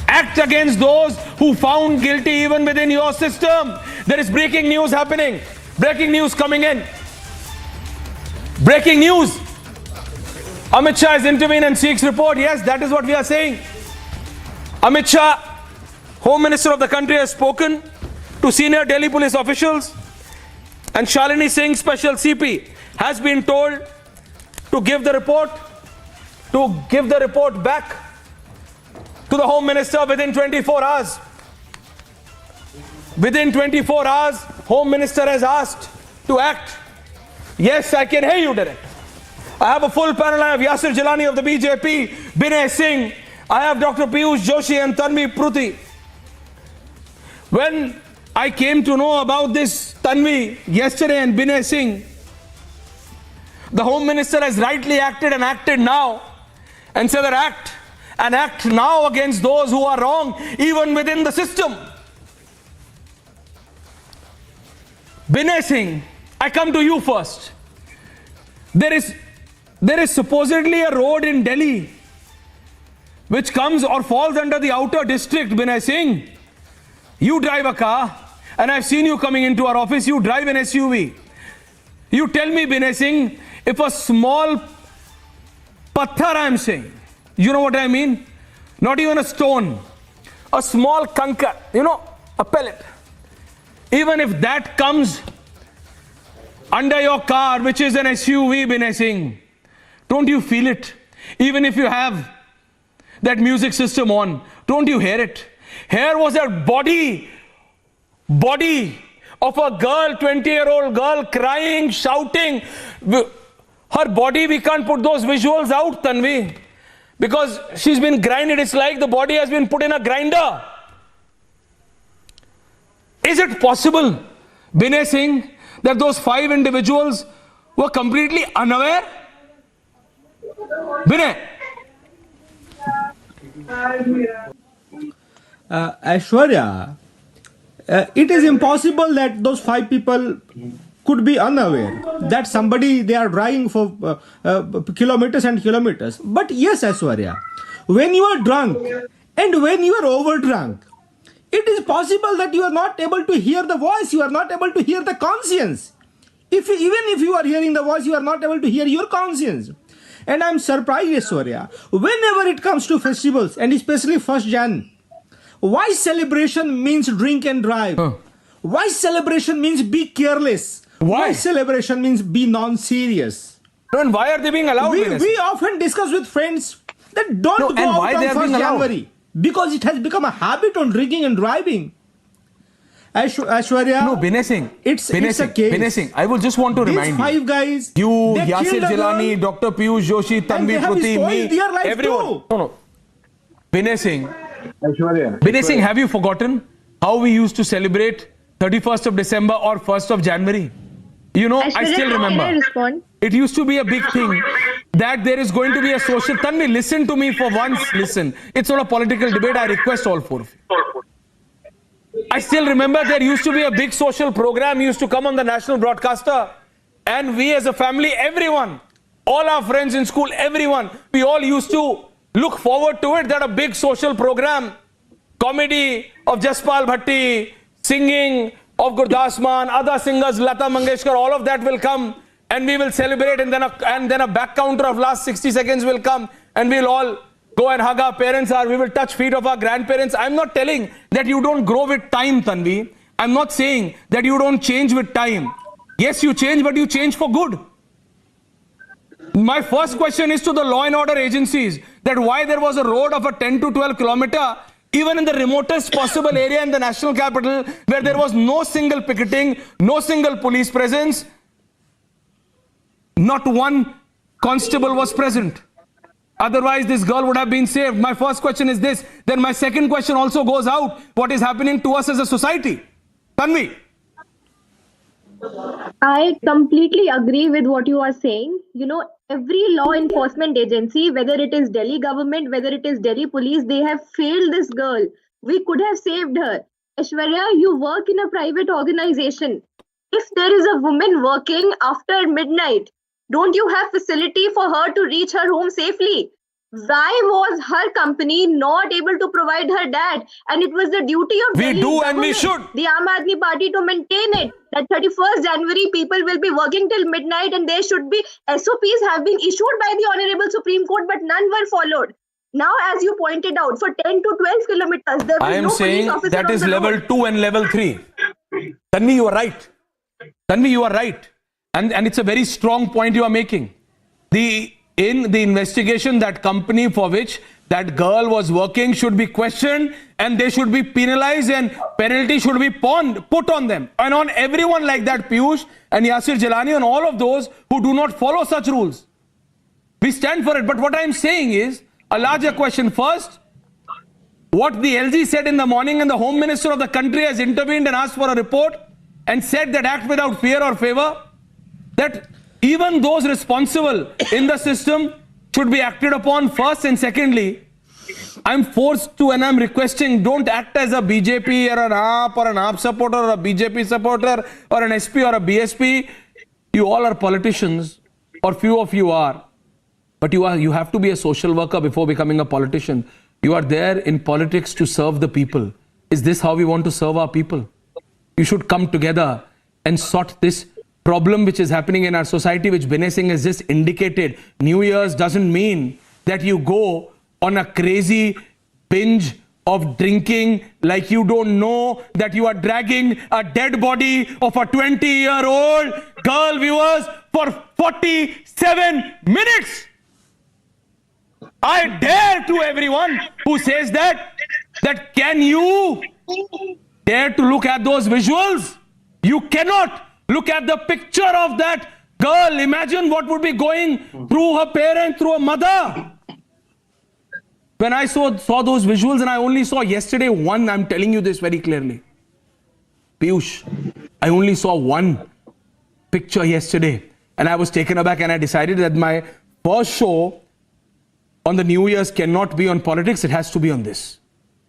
act against those who found guilty even within your system. There is breaking news happening. Breaking news coming in. Breaking news. Amit Shah has intervened and seeks report. Yes, that is what we are saying. Amit Shah, Home Minister of the country, has spoken to senior Delhi police officials, and Shalini Singh, special CP, has been told to give the report back to the Home Minister within 24 hours. Within 24 hours, Home Minister has asked to act. Yes, I can hear you, Direct. I have a full panel. I have Yasir Jalani of the BJP, Binay Singh. I have Dr. Piyush Joshi and Tanvi Pruthi. When I came to know about this Tanvi yesterday and Binay Singh, the Home Minister has rightly acted and acted now, and said that act now against those who are wrong, even within the system. Binay Singh, I come to you first. There is supposedly a road in Delhi which comes or falls under the outer district. Binay Singh, you drive a car, and I've seen you coming into our office. You drive an SUV. You tell me, Binay Singh, if a small pathar, I'm saying, you know what I mean? Not even a stone, a small kankar, a pellet. Even if that comes under your car, which is an SUV, Binay Singh, don't you feel it? Even if you have that music system on, don't you hear it? Here was a body of a girl, 20-year-old girl, crying, shouting. Her body, we can't put those visuals out, Tanvi, because she's been grinded. It's like the body has been put in a grinder. Is it possible, Binay Singh, that those 5 individuals were completely unaware? Binay. Aishwarya, it is impossible that those 5 people could be unaware that somebody, they are driving for kilometers and kilometers. But yes, Aishwarya, when you are drunk and when you are over drunk, it is possible that you are not able to hear the voice, you are not able to hear the conscience. Even if you are hearing the voice, you are not able to hear your conscience. And I am surprised, Aishwarya, whenever it comes to festivals, and especially 1st Jan, why celebration means drink and drive? Why celebration means be careless? Why celebration means be non-serious? And why are they being allowed? We often discuss with friends that don't go out on 1st January. because it has become a habit on drinking and driving. Aishwarya. No, Binay Singh. It's a case. Binay Singh, I will just want to remind These 5 guys. you, they Yasir killed a Jilani, girl, Dr. Piyush Joshi, Tanvi Pruthi, me, their life everyone. too. No. Binay Singh. Binay Singh, have you forgotten how we used to celebrate 31st of December or 1st of January? You know, I still remember. Can I respond? It used to be a big thing that there is going to be a social... Tanvi, listen to me for once. Listen. It's not a political debate. I request all 4 of you. I still remember there used to be a big social program used to come on the national broadcaster. And we as a family, everyone, all our friends in school, everyone, we all used to look forward to it, that a big social program, comedy of Jaspal Bhatti, singing of Gurdas Maan, other singers, Lata Mangeshkar, all of that will come and we will celebrate, and then a back counter of last 60 seconds will come and we'll all go and hug our parents, or we will touch feet of our grandparents. I'm not telling that you don't grow with time, Tanvi. I'm not saying that you don't change with time. Yes, you change, but you change for good. My first question is to the law and order agencies, that why there was a road of a 10 to 12 kilometer, even in the remotest possible area in the national capital, where there was no single picketing, no single police presence, not one constable was present. Otherwise, this girl would have been saved. My first question is this. Then my second question also goes out. What is happening to us as a society? Tanvi. I completely agree with what you are saying. You know, every law enforcement agency, whether it is Delhi government, whether it is Delhi police, they have failed this girl. We could have saved her. Aishwarya, you work in a private organization. If there is a woman working after midnight, don't you have facility for her to reach her home safely? Why was her company not able to provide her that? And it was the duty of we do and we should. The Aam Aadmi Party to maintain it. That 31st January people will be working till midnight, and there should be SOPs have been issued by the Honorable Supreme Court, but none were followed. Now, as you pointed out, for 10 to 12 kilometers, there was no police officer that is on the level road. 2 and level 3. Tanvi, you are right. Tanvi, you are right. And it's a very strong point you are making. In the investigation, that company for which that girl was working should be questioned, and they should be penalized, and penalty should be put on them and on everyone like that, Piyush and Yasir Jilani, and all of those who do not follow such rules. We stand for it. But what I am saying is a larger question. First, what the LG said in the morning, and the Home Minister of the country has intervened and asked for a report and said that act without fear or favor, that even those responsible in the system should be acted upon first. And secondly, I'm forced to, and I'm requesting, don't act as a BJP or an AAP supporter or a BJP supporter or an SP or a BSP. You all are politicians, or few of you are, but you have to be a social worker before becoming a politician. You are there in politics to serve the people. Is this how we want to serve our people? You should come together and sort this problem which is happening in our society, which Binay Singh has just indicated. New Year's doesn't mean that you go on a crazy binge of drinking like you don't know that you are dragging a dead body of a 20-year-old girl, viewers, for 47 minutes. I dare to everyone who says that can you dare to look at those visuals? You cannot look at the picture of that girl. Imagine what would be going through her parent, through her mother. When I saw those visuals, and I only saw yesterday one, I'm telling you this very clearly. Piyush, I only saw one picture yesterday, and I was taken aback, and I decided that my first show on the New Year's cannot be on politics, it has to be on this.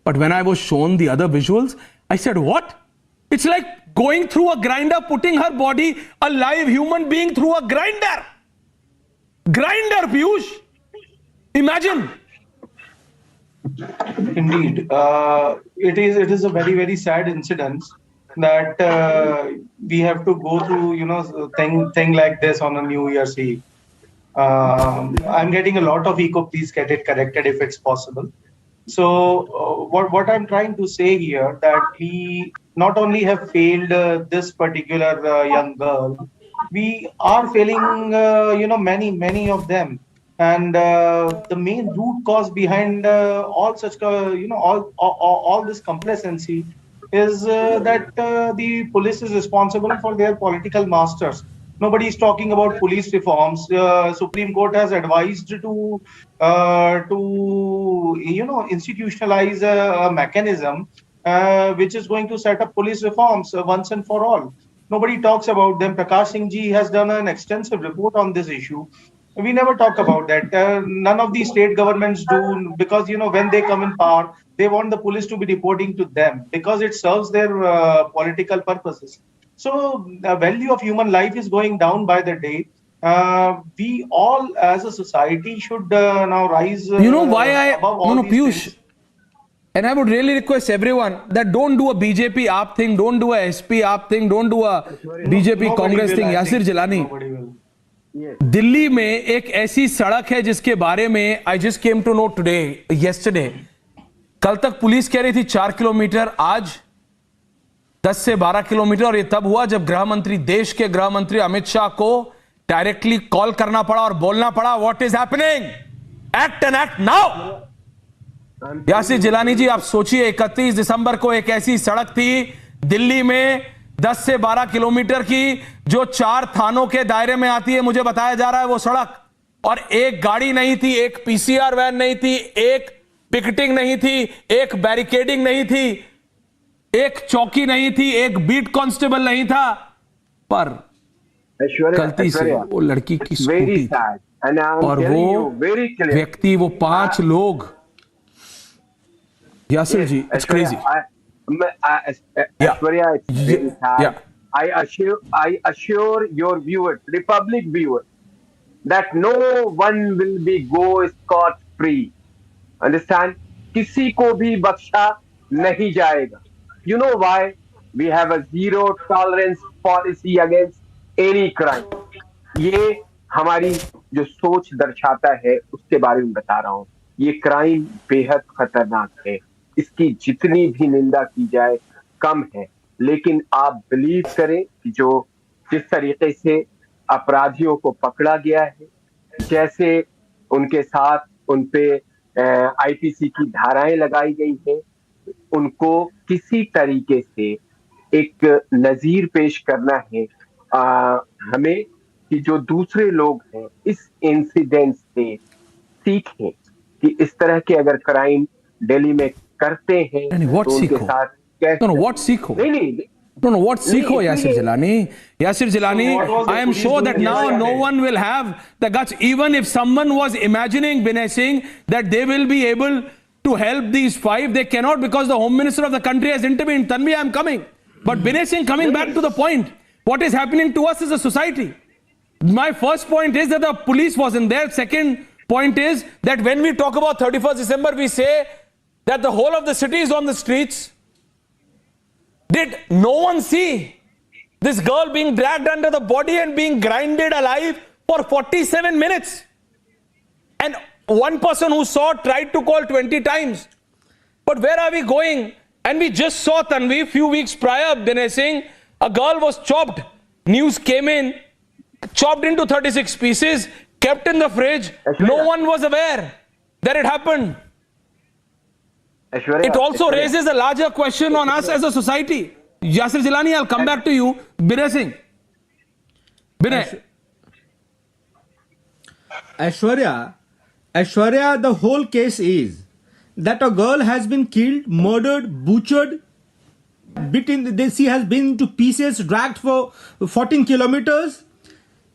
But when I was shown the other visuals, I said, what? It's like going through a grinder, putting her body, a live human being, through a grinder. Grinder, Piyush. Imagine. Indeed. It is a very, very sad incident that we have to go through, thing like this on a New Year's Eve. I'm getting a lot of echo. Please get it corrected if it's possible. So what I'm trying to say here, that we not only have failed this particular young girl, we are failing, many of them. And the main root cause behind all such, all this complacency is that the police is responsible for their political masters. Nobody is talking about police reforms. Supreme Court has advised to institutionalize a mechanism which is going to set up police reforms once and for all. Nobody talks about them. Prakash Singh ji has done an extensive report on this issue. We never talk about that. None of the state governments do, because when they come in power, they want the police to be reporting to them because it serves their political purposes. So the value of human life is going down by the day. We all, as a society, should now rise. You know why above all these Piyush, things. and I would really request everyone that don't do a BJP aap thing, don't do a SP aap thing, don't do a BJP Congress thing. Yasir Jilani, Delhi में एक ऐसी सड़क है जिसके बारे में I just came to know today, yesterday, कल तक पुलिस कह रही थी 4 किलोमीटर, आज 10 से 12 किलोमीटर, और ये तब हुआ जब गृह मंत्री, देश के गृह मंत्री अमित शाह को डायरेक्टली कॉल करना पड़ा और बोलना पड़ा, what is happening, act and act now. Yasir Jilani ji, आप सोचिए 31 दिसंबर को एक ऐसी सड़क थी दिल्ली में 10 से 12 किलोमीटर की, जो 4 थानों के दायरे में आती है, मुझे बताया जा रहा है वो सड़क, और एक गाड़ी नहीं थी, एक पीसीआर वैन नहीं थी, एक पिकेटिंग नहीं थी, एक बैरिकेडिंग नहीं थी, एक चौकी नहीं थी, एक बीट कांस्टेबल नहीं था, पर गलती से वो लड़की की स्कूटी थी और वो व्यक्ति, वो 5 लोग, Yasir ji, it's crazy. Aishwarya, it's very sad. Yeah. I assure your viewers, Republic viewers, that no one will be go scot free. Understand? किसी को भी बख्शा नहीं जाएगा. You know why? We have a zero tolerance policy against any crime. ये हमारी जो सोच दर्शाता है उसके बारे में बता रहा हूँ. ये क्राइम बेहद खतरनाक है. इसकी जितनी भी निंदा की जाए कम है, लेकिन आप बिलीव करें कि जो जिस तरीके से अपराधियों को पकड़ा गया है, जैसे उनके साथ उन पे आईपीसी की धाराएं लगाई गई हैं, उनको किसी तरीके से एक नजीर पेश करना है हमें, कि जो दूसरे लोग हैं इस इंसिडेंट से सीखें कि इस तरह के अगर क्राइम दिल्ली में करते हैं तो उनके साथ कैसे। what सीखो? नहीं, No, what सीखो, Yasir Jilani? Yasir Jilani, I am sure that now no one will have the guts, even if someone was imagining, Binay Singh, that they will be able to help these 5, they cannot, because the Home Minister of the country has intervened. Tanvi, I am coming. But Binay Singh, coming back to the point, what is happening to us as a society? My first point is that the police wasn't there. Second point is that when we talk about 31st December, we say that the whole of the city is on the streets. Did no one see this girl being dragged under the body and being grinded alive for 47 minutes? And one person who saw tried to call 20 times. But where are we going? And we just saw, Tanvi, few weeks prior, Binay Singh, a girl was chopped. News came in, chopped into 36 pieces, kept in the fridge. No one was aware that it happened. It also raises a larger question on us as a society. Yasir Jilani, I'll come back to you. Binay Singh. Binay. Aishwarya, the whole case is that a girl has been killed, murdered, butchered, she has been to pieces, dragged for 14 kilometers.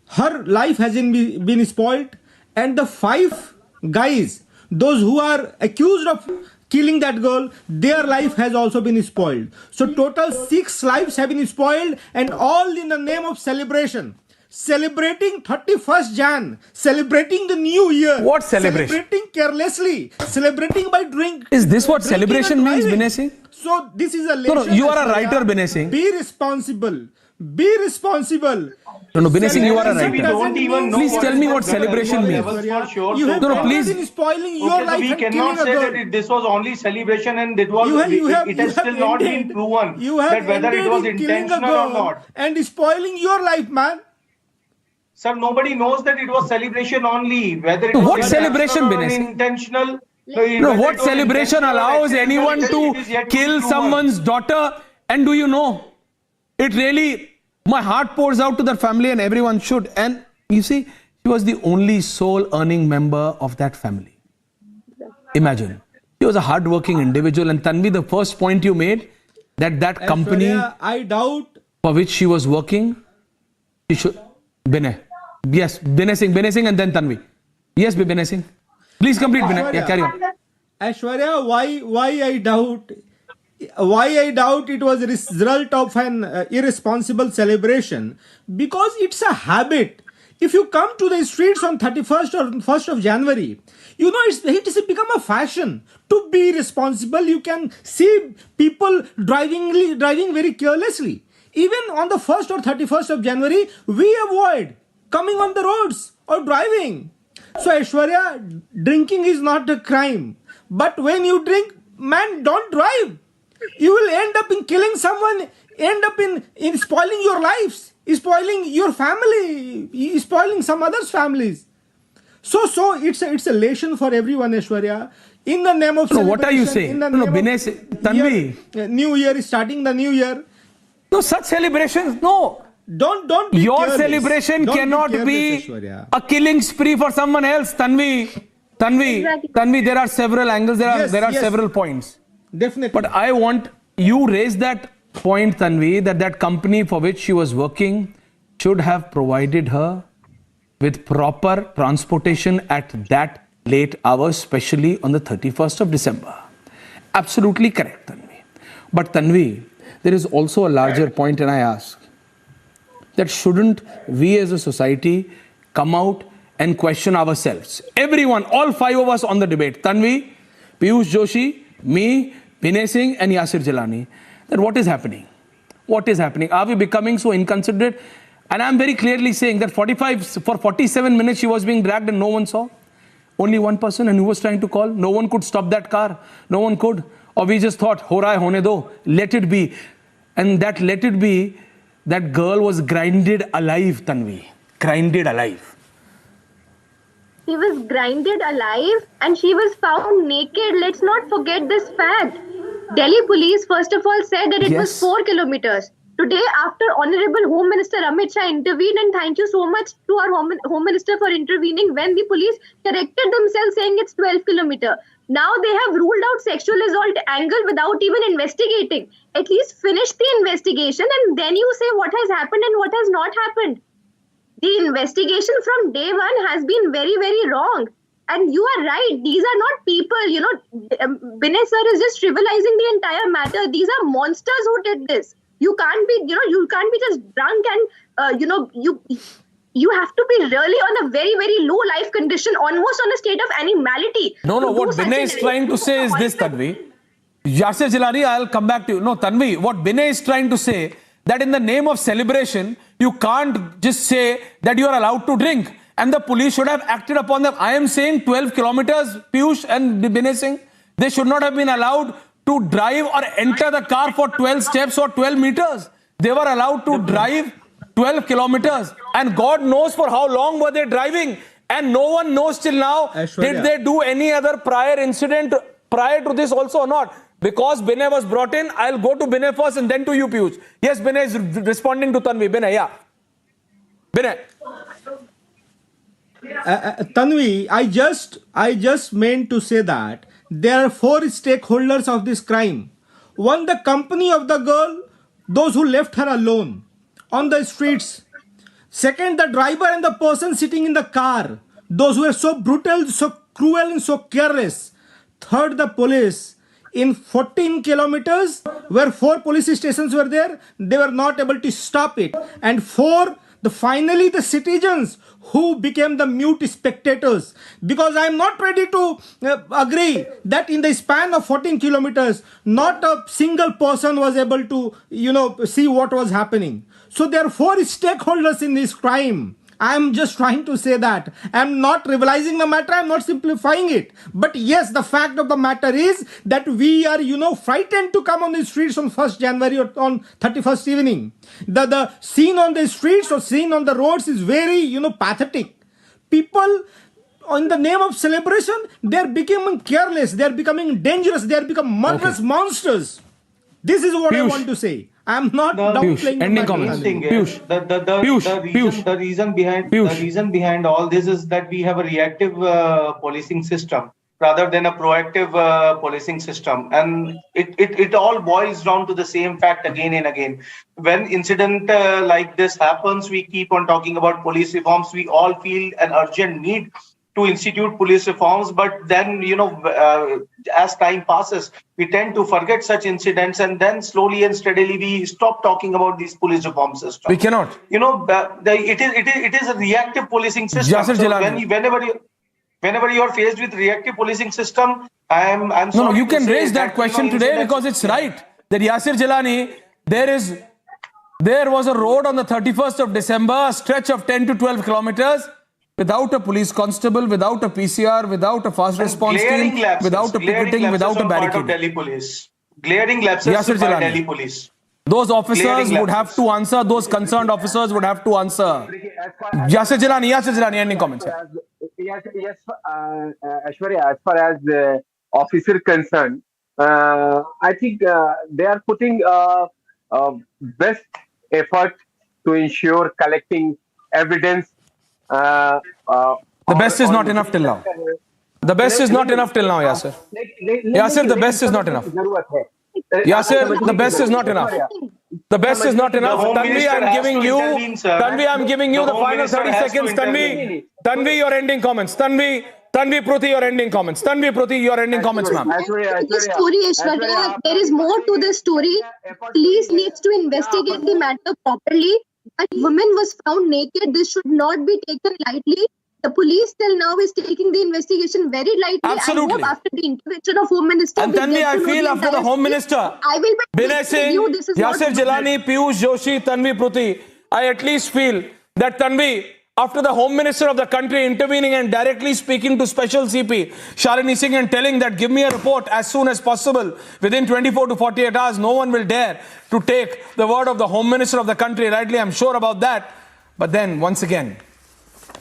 Her life has been spoiled, and the 5 guys, those who are accused of killing that girl, their life has also been spoiled. So total 6 lives have been spoiled, and all in the name of celebration. Celebrating 31st Jan, celebrating the new year. What celebration? Celebrating carelessly, celebrating by drink. Is this what celebration means, Binay Singh? So this is a No, you are a writer, Binay Singh. Be responsible. Be responsible. No, Binay Singh, you are a We writer. don't even know Please tell me what celebration means. For sure. You have No, please. been spoiling your Okay, so life we and cannot killing a say girl. that this was only celebration and it was. It has still not been proven You have that whether it was ended in killing a intentional or girl not. and spoiling your life, man. Sir, nobody knows that it was celebration only. Whether it was What celebration, intentional or Binay? unintentional. No, what celebration allows anyone to kill someone's daughter? And do you know, it really, my heart pours out to that family, and everyone should. And you see, she was the only sole earning member of that family. Imagine. She was a hard-working individual. And Tanvi, the first point you made, that company I doubt for which she was working, she should... Binay. Yes, Binay Singh and then Tanvi. Yes, Binay Singh. Please complete, Binay. Yeah, carry on. Aishwarya, why I doubt it was a result of an irresponsible celebration, because it's a habit. If you come to the streets on 31st or 1st of January, you know it has become a fashion to be responsible. You can see people driving very carelessly. Even on the 1st or 31st of January, we avoid coming on the roads or driving. So Aishwarya, drinking is not a crime. But when you drink, man, don't drive. You will end up in killing someone, end up in spoiling your lives, spoiling your family, spoiling some others' families. So it's a lesson for everyone, Aishwarya. In the name of celebration, what are you saying? Tanvi. New Year is starting the new year. No, such celebrations, no. Don't be Your careless. celebration Don't cannot be Aishwarya. a killing spree for someone else. Tanvi, there are several angles, there are several points. Definitely. But I want you raise that point, Tanvi, that company for which she was working should have provided her with proper transportation at that late hours, especially on the 31st of December. Absolutely correct, Tanvi. But Tanvi, there is also a larger point, and I ask that shouldn't we as a society come out and question ourselves? Everyone, all five of us on the debate, Tanvi, Piyush Joshi, me, Binay Singh and Yasir Jalani, that what is happening? What is happening? Are we becoming so inconsiderate? And I'm very clearly saying that for 47 minutes she was being dragged and no one saw. Only one person, and who was trying to call? No one could stop that car. No one could. Or we just thought, ho raha hai, hone do, let it be. And that let it be, that girl was grinded alive, Tanvi. Grinded alive. She was grinded alive and she was found naked. Let's not forget this fact. Delhi police, first of all, said that it was 4 kilometers. Today, after Honorable Home Minister MHA intervened, and thank you so much to our Home Minister for intervening when the police corrected themselves saying it's 12 kilometers. Now they have ruled out sexual assault angle without even investigating. At least finish the investigation and then you say what has happened and what has not happened. The investigation from day one has been very, very wrong. And you are right. These are not people, you know, Binay sir is just trivializing the entire matter. These are monsters who did this. You can't be, you can't be just drunk and, you have to be really on a very, very low life condition, almost on a state of animality. No, what Binay is trying to say is this, Tanvi. Yasir Jalani, I'll come back to you. No, Tanvi, what Binay is trying to say, that in the name of celebration, you can't just say that you are allowed to drink. And the police should have acted upon them. I am saying 12 kilometers, Piyush and Binay Singh, they should not have been allowed to drive or enter the car for 12 steps or 12 meters. They were allowed to drive 12 kilometers. And God knows for how long were they driving. And no one knows till now, did they do any other prior incident prior to this also or not? Because Binay was brought in, I'll go to Binay first and then to you, Piyush. Yes, Binay is responding to Tanvi. Binay, yeah. Binay. Tanvi, I just meant to say that there are 4 stakeholders of this crime. One, the company of the girl, those who left her alone on the streets. Second, the driver and the person sitting in the car, those who were so brutal, so cruel and so careless. Third, the police. In 14 kilometers, where 4 police stations were there, they were not able to stop it. And 4, finally the citizens who became the mute spectators. Because I am not ready to agree that in the span of 14 kilometers, not a single person was able to, see what was happening. So there are 4 stakeholders in this crime. I am just trying to say that. I am not trivializing the matter. I am not simplifying it. But yes, the fact of the matter is that we are, frightened to come on the streets on 1st January or on 31st evening. The scene on the streets or scene on the roads is very, pathetic. People, in the name of celebration, they are becoming careless. They are becoming dangerous. They are becoming murderous monsters. This is what I want to say. I am not downplaying the The reason behind all this is that we have a reactive policing system rather than a proactive policing system, and it all boils down to the same fact again and again. When incident like this happens, we keep on talking about police reforms. We all feel an urgent need to institute police reforms, but then as time passes, we tend to forget such incidents, and then slowly and steadily we stop talking about these police reform systems. We cannot. It is a reactive policing system. So whenever you are faced with reactive policing system, I'm sorry. No, you can raise that question today because it's right that Yasir Jilani, there was a road on the 31st of December, a stretch of 10 to 12 kilometers. Without a police constable, without a PCR, without a fast response team, without a picketing, without a barricade. Glaring lapses by Delhi police. Those officers would have to answer. Those concerned officers would have to answer. Yasir Jilani, ending comments. Yes, Aishwarya, as far as the officer concerned, I think they are putting best effort to ensure collecting evidence. The best is not enough till now. The best is not enough till now, Yasir. Yasir, the best is not enough. Yasir, the best is not enough. The best is not enough. Tanvi, I'm giving you the final 30 seconds. Tanvi, your ending comments. Tanvi Pruthi, your ending comments. Tanvi Pruthi, your ending comments, ma'am. This story, Aishwarya, there is more to this story. Police needs to investigate the matter properly. That woman was found naked. This should not be taken lightly. The police till now is taking the investigation very lightly. Absolutely. I hope after the intervention of Home Minister, and Tanvi, I feel after the Home Minister, I will be Binay Singh, Yasir Jilani, Piyush Joshi, Tanvi Pruthi, I at least feel that Tanvi, after the Home Minister of the country intervening and directly speaking to Special CP Shalini Singh and telling that give me a report as soon as possible, within 24 to 48 hours, no one will dare to take the word of the Home Minister of the country rightly. I'm sure about that. But then once again,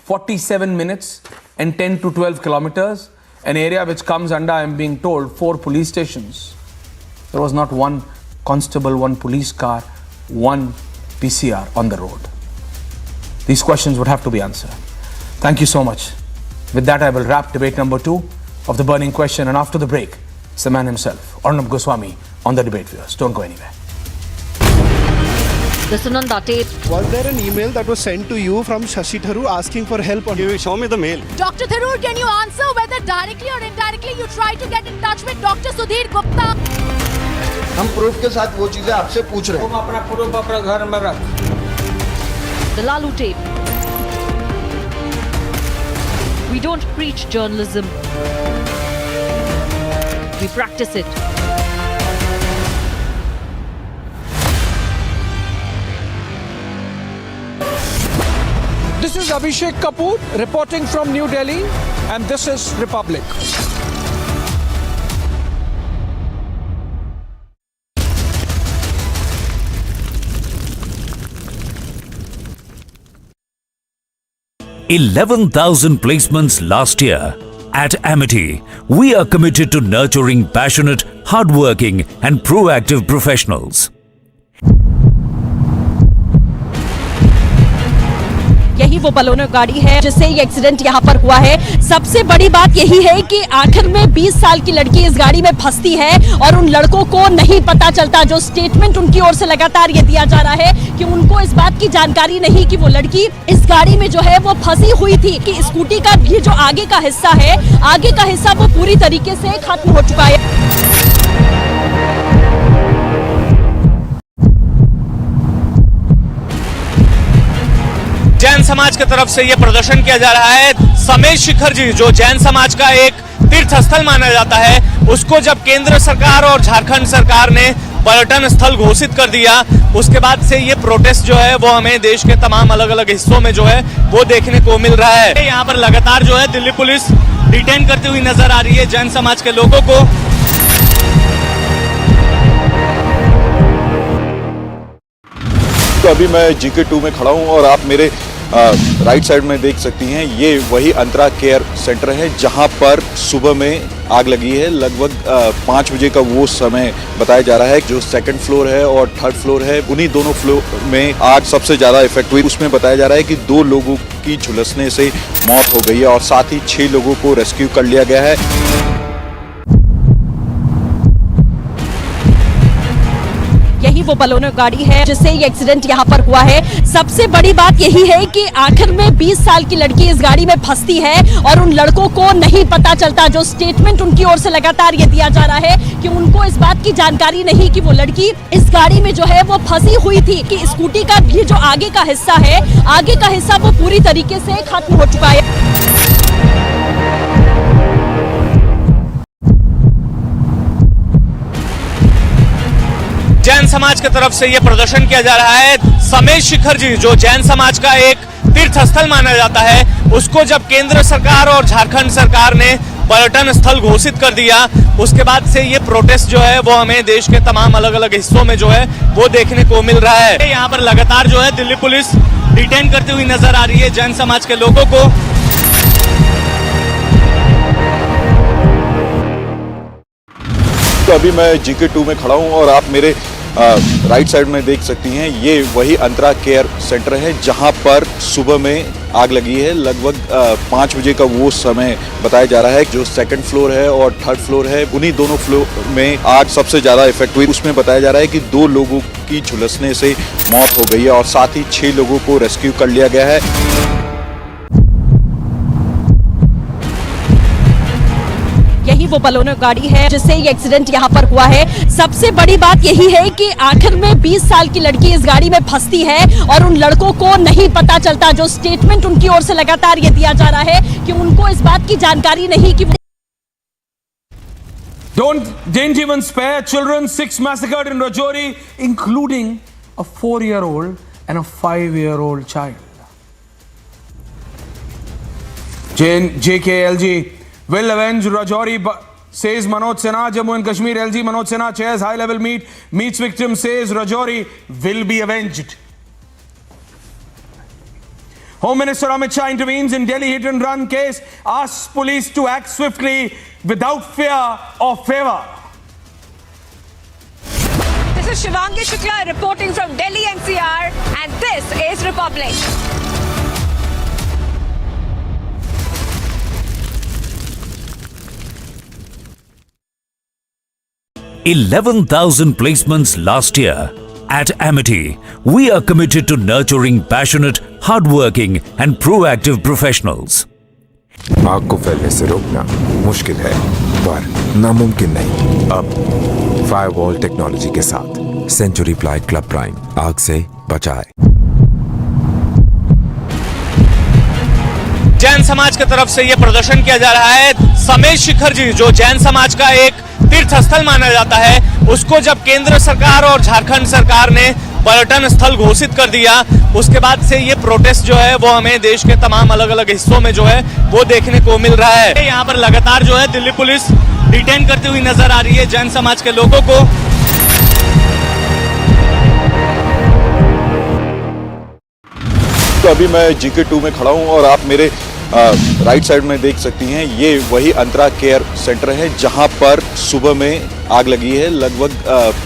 47 minutes and 10 to 12 kilometers, an area which comes under, I'm being told, 4 police stations. There was not one constable, one police car, one PCR on the road. These questions would have to be answered. Thank you so much. With that, I will wrap debate number 2 of the burning question. And after the break, it's the man himself, Arnab Goswami, on the debate viewers. Don't go anywhere. The Sunanda tape. Was there an email that was sent to you from Shashi Tharoor asking for help? Can you show me the mail? Dr. Tharoor, can you answer whether directly or indirectly you tried to get in touch with Dr. Sudhir Gupta? हम proof के साथ वो चीजें आपसे पूछ रहे हैं। तुम अपना प्रूफ अपने घर में रख। The Lalu tape. We don't preach journalism. We practice it. This is Abhishek Kapoor reporting from New Delhi, and this is Republic. $11,000 placements last year. At MHA, we are committed to nurturing passionate, hardworking and proactive professionals. यही वो बलोनो गाड़ी है जिससे ये accident यहाँ पर हुआ है। सबसे बड़ी बात यही है कि आखिर में 20 साल की लड़की इस गाड़ी में फंसती है और उन लड़कों को नहीं पता चलता। जो स्टेटमेंट उनकी ओर से लगातार ये दिया जा रहा है कि उनको इस बात की जानकारी नहीं कि वो लड़की इस गाड़ी में जो है वो फंसी हुई थी, कि स्कूटी का ये जो आगे का हिस्सा है, आगे का हिस्सा वो पूरी तरीके से खत्म हो चुका है। जैन समाज की तरफ से यह प्रदर्शन किया जा रहा है। समेश शिखर जी, जो जैन समाज का एक तीर्थ स्थल माना जाता है, उसको जब केंद्र सरकार और झारखंड सरकार ने पर्यटन स्थल घोषित कर दिया, उसके बाद से ये प्रोटेस्ट जो है वो हमें देश के तमाम अलग अलग हिस्सों में जो है वो देखने को मिल रहा है। यहाँ पर लगातार जो है दिल्ली पुलिस डिटेन करती हुई नजर आ रही है जैन समाज के लोगों को। तो अभी मैं GK2 में खड़ा हूँ और आप मेरे राइट साइड में देख सकती हैं, ये वही अंतरा केयर सेंटर है जहां पर सुबह में आग लगी है। लगभग 5 बजे का वो समय बताया जा रहा है। जो सेकंड फ्लोर है और थर्ड फ्लोर है, उन्हीं दोनों फ्लोर में आग सबसे ज्यादा इफेक्ट हुई। उसमें बताया जा रहा है कि 2 लोगों की झुलसने से मौत हो गई है और साथ ही 6 लोगों को रेस्क्यू कर लिया गया है। यही वो बलोनो गाड़ी है जिससे ये एक्सीडेंट यहाँ पर हुआ है। सबसे बड़ी बात यही है कि आखिर में 20 साल की लड़की इस गाड़ी में फंसती है और उन लड़कों को नहीं पता चलता। जो स्टेटमेंट उनकी ओर से लगातार ये दिया जा रहा है कि उनको इस बात की जानकारी नहीं कि वो लड़की इस गाड़ी में जो है वो फंसी हुई थी, कि स्कूटी का ये जो आगे का हिस्सा है, आगे का हिस्सा वो पूरी तरीके से खत्म हो चुका है। जैन समाज की तरफ से यह प्रदर्शन किया जा रहा है। समेश शिखर जी जो जैन समाज का एक तीर्थ स्थल माना जाता है, उसको जब केंद्र सरकार और झारखंड सरकार ने पर्यटन स्थल घोषित कर दिया, उसके बाद से ये प्रोटेस्ट जो है वो हमें देश के तमाम अलग अलग हिस्सों में जो है वो देखने को मिल रहा है। यहाँ पर लगातार जो है दिल्ली पुलिस डिटेन करती हुई नजर आ रही है जैन समाज के लोगों को। तो अभी मैं GK2 में खड़ा हूँ और आप मेरे राइट साइड में देख सकती हैं, ये वही अंतरा केयर सेंटर है जहां पर सुबह में आग लगी है। लगभग 5 बजे का वो समय बताया जा रहा है। जो सेकंड फ्लोर है और थर्ड फ्लोर है, उन्हीं दोनों फ्लोर में आग सबसे ज्यादा इफेक्ट हुई। उसमें बताया जा रहा है कि 2 लोगों की झुलसने से मौत हो गई है और साथ ही 6 लोगों को रेस्क्यू कर लिया गया है। यही वो बलोनो गाड़ी है जिससे ये एक्सीडेंट यहाँ पर हुआ है। सबसे बड़ी बात यही है कि आखिर में 20 साल की लड़की इस गाड़ी में फंसती है और उन लड़कों को नहीं पता चलता। जो स्टेटमेंट उनकी ओर से लगातार ये दिया जा रहा है कि उनको इस बात की जानकारी नहीं कि Didn't even spare children. 6 massacred in Rajouri, including a 4-year-old and a 5-year-old child. JKLG will avenge Rajouri, says Manoj Sinha. Jammu and Kashmir LG Manoj Sinha chairs high-level meets victim, says Rajouri will be avenged. Home Minister Amit Shah intervenes in Delhi hit-and-run case, asks police to act swiftly without fear or favor. This is Shivangi Shukla reporting from Delhi NCR, and this is Republic. 11,000 placements last year. At Amity, we are committed to nurturing passionate, hardworking and proactive professionals. आग को फैलने से रोकना मुश्किल है पर नामुमकिन नहीं। अब फायरवॉल टेक्नोलॉजी के साथ सेंचुरी प्लाई क्लब प्राइम आग से बचाए। जैन समाज की तरफ से यह प्रदर्शन किया जा रहा है। समेश शिखर जी जो जैन समाज का एक तीर्थ स्थल माना जाता है, उसको जब केंद्र सरकार और झारखंड सरकार ने पर्यटन स्थल घोषित कर दिया, उसके बाद से ये प्रोटेस्ट जो है वो हमें देश के तमाम अलग अलग हिस्सों में जो है वो देखने को मिल रहा है। यहाँ पर लगातार जो है दिल्ली पुलिस डिटेन करती हुई नजर आ रही है जैन समाज के लोगों को। तो अभी मैं GK2 में खड़ा हूँ और आप मेरे राइट साइड में देख सकती हैं, ये वही अंतरा केयर सेंटर है जहां पर सुबह में आग लगी है। लगभग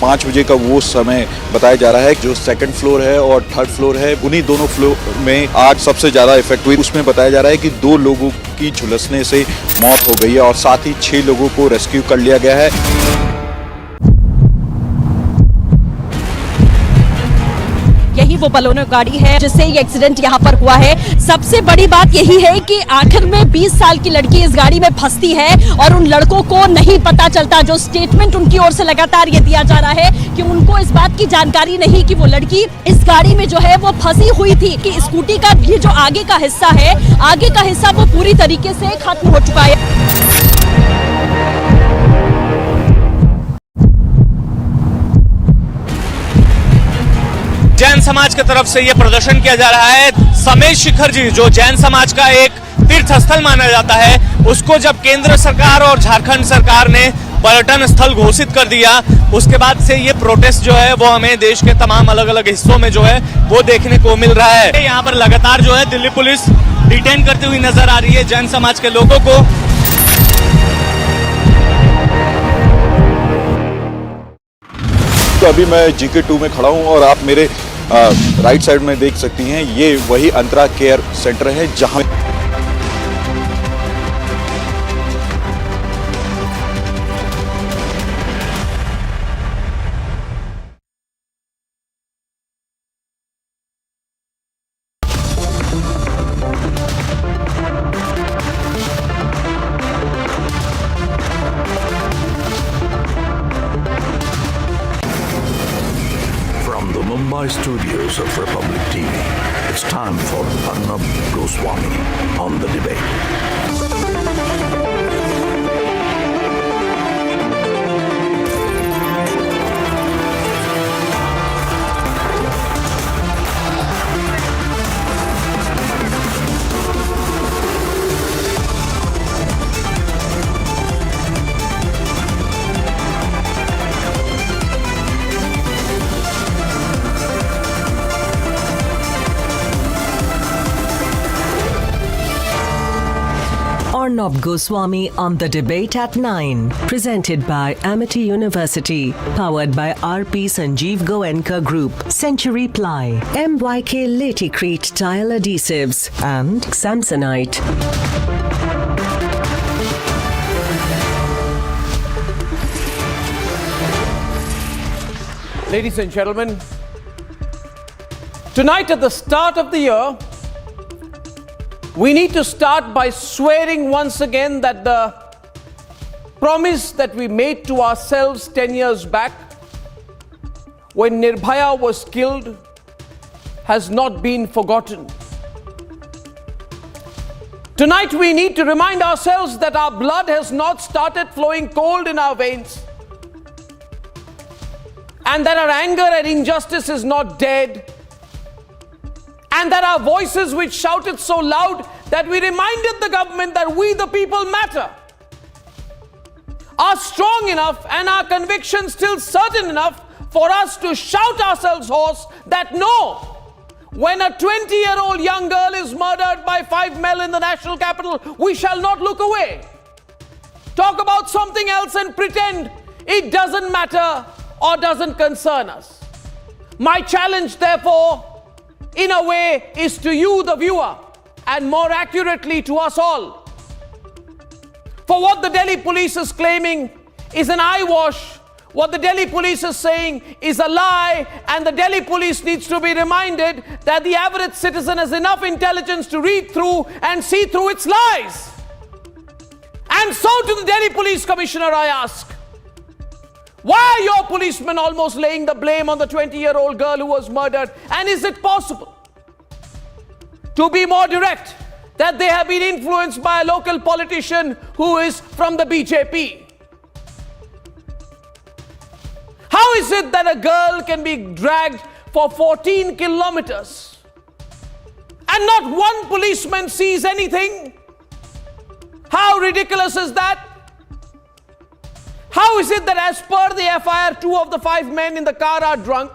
5 बजे का वो समय बताया जा रहा है। जो सेकंड फ्लोर है और थर्ड फ्लोर है, उन्हीं दोनों फ्लोर में आग सबसे ज्यादा इफेक्ट हुई। उसमें बताया जा रहा है कि 2 लोगों की झुलसने से मौत हो गई है और साथ ही 6 लोगों को रेस्क्यू कर लिया गया है। यही वो बलोनो गाड़ी है जिससे ये एक्सीडेंट यहाँ पर हुआ है। सबसे बड़ी बात यही है कि आखिर में 20 साल की लड़की इस गाड़ी में फंसती है और उन लड़कों को नहीं पता चलता। जो स्टेटमेंट उनकी ओर से लगातार ये दिया जा रहा है कि उनको इस बात की जानकारी नहीं कि वो लड़की इस गाड़ी में जो है वो फंसी हुई थी, कि स्कूटी का ये जो आगे का हिस्सा है, आगे का हिस्सा वो पूरी तरीके से खत्म हो चुका है। जैन समाज की तरफ से यह प्रदर्शन किया जा रहा है। समेश शिखर जी जो जैन समाज का एक तीर्थ स्थल माना जाता है, उसको जब केंद्र सरकार और झारखंड सरकार ने पर्यटन स्थल घोषित कर दिया, उसके बाद से ये प्रोटेस्ट जो है वो हमें देश के तमाम अलग अलग हिस्सों में जो है वो देखने को मिल रहा है। यहाँ पर लगातार जो है दिल्ली पुलिस डिटेन करती हुई नजर आ रही है जैन समाज के लोगों को। तो अभी मैं GK2 में खड़ा हूं और आप मेरे राइट साइड में देख सकती हैं, ये वही अंतरा केयर सेंटर है जहां Mumbai studios of Republic TV, it's time for Arnab Goswami on the debate. Arnab Goswami on the debate at 9. Presented by Amity University. Powered by RP Sanjeev Goenka Group. Century Ply. MYK Laticrete Tile Adhesives. And Samsonite. Ladies and gentlemen, tonight at the start of the year, we need to start by swearing once again that the promise that we made to ourselves 10 years back when Nirbhaya was killed has not been forgotten. Tonight we need to remind ourselves that our blood has not started flowing cold in our veins, and that our anger at injustice is not dead, and that our voices which shouted so loud that we reminded the government that we the people matter are strong enough and our convictions still certain enough for us to shout ourselves hoarse that no, when a 20-year-old young girl is murdered by 5 men in the national capital, we shall not look away, talk about something else and pretend it doesn't matter or doesn't concern us. My challenge, therefore, in a way, is to you, the viewer, and more accurately to us all. For what the Delhi police is claiming is an eyewash. What the Delhi police is saying is a lie, and the Delhi police needs to be reminded that the average citizen has enough intelligence to read through and see through its lies. And so to the Delhi Police Commissioner I ask, why are your policemen almost laying the blame on the 20-year-old girl who was murdered? And is it possible, to be more direct, that they have been influenced by a local politician who is from the BJP? How is it that a girl can be dragged for 14 kilometers and not one policeman sees anything? How ridiculous is that? How is it that as per the FIR, 2 of the 5 men in the car are drunk?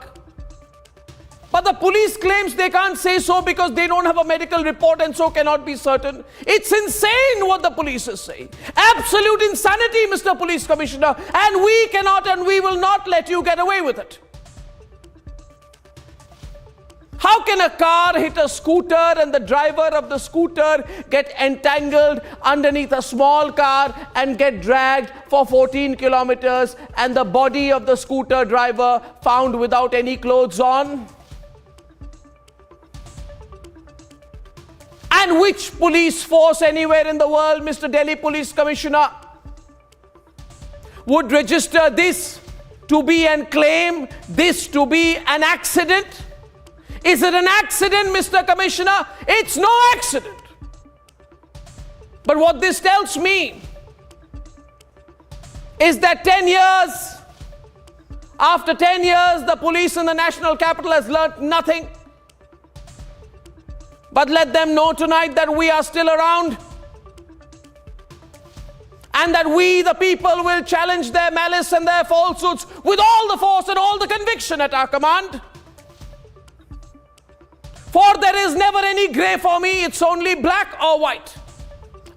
But the police claims they can't say so because they don't have a medical report and so cannot be certain. It's insane what the police is saying. Absolute insanity, Mr. Police Commissioner. And we cannot and we will not let you get away with it. How can a car hit a scooter and the driver of the scooter get entangled underneath a small car and get dragged for 14 kilometers and the body of the scooter driver found without any clothes on? And which police force anywhere in the world, Mr. Delhi Police Commissioner, would register this to be and claim this to be an accident? Is it an accident, Mr. Commissioner? It's no accident. But what this tells me is that 10 years After 10 years, the police in the national capital has learnt nothing. But let them know tonight that we are still around and that we, the people, will challenge their malice and their falsehoods with all the force and all the conviction at our command. For there is never any grey for me, it's only black or white,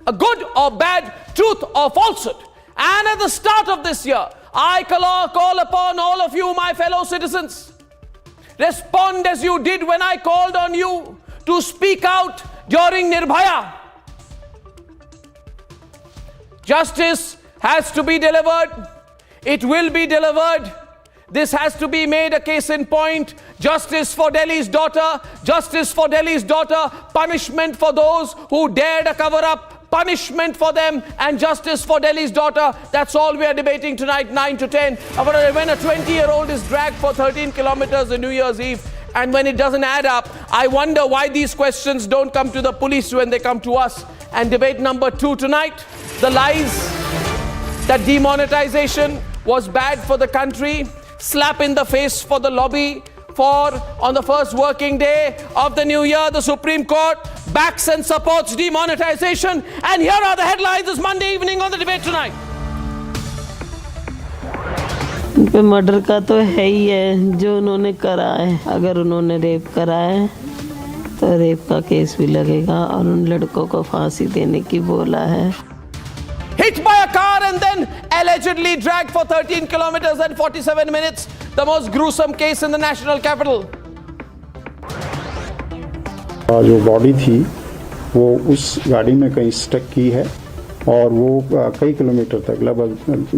a good or bad, truth or falsehood. And at the start of this year, I call upon all of you, my fellow citizens, respond as you did when I called on you to speak out during Nirbhaya. Justice has to be delivered. It will be delivered. This has to be made a case in point. Justice for Delhi's daughter. Justice for Delhi's daughter. Punishment for those who dared a cover up. Punishment for them and justice for Delhi's daughter. That's all we are debating tonight, 9 to 10. When a 20-year-old is dragged for 13 kilometers on New Year's Eve, and when it doesn't add up, I wonder why these questions don't come to the police when they come to us. And debate number 2 tonight, the lies that demonetization was bad for the country, slap in the face for the lobby. For on the first working day of the new year, the Supreme Court backs and supports demonetization. And here are the headlines this Monday evening on the debate tonight. उन पे murder का तो है ही है जो उन्होंने करा है। अगर उन्होंने रेप करा है तो रेप का केस भी लगेगा और उन लड़कों को फांसी देने की बोला है। Hit by a car and then allegedly dragged for 13 kilometers and 47 minutes. The most gruesome case in the national capital. जो बॉडी थी वो उस गाड़ी में कहीं स्टक की है और वो कई किलोमीटर तक, लगभग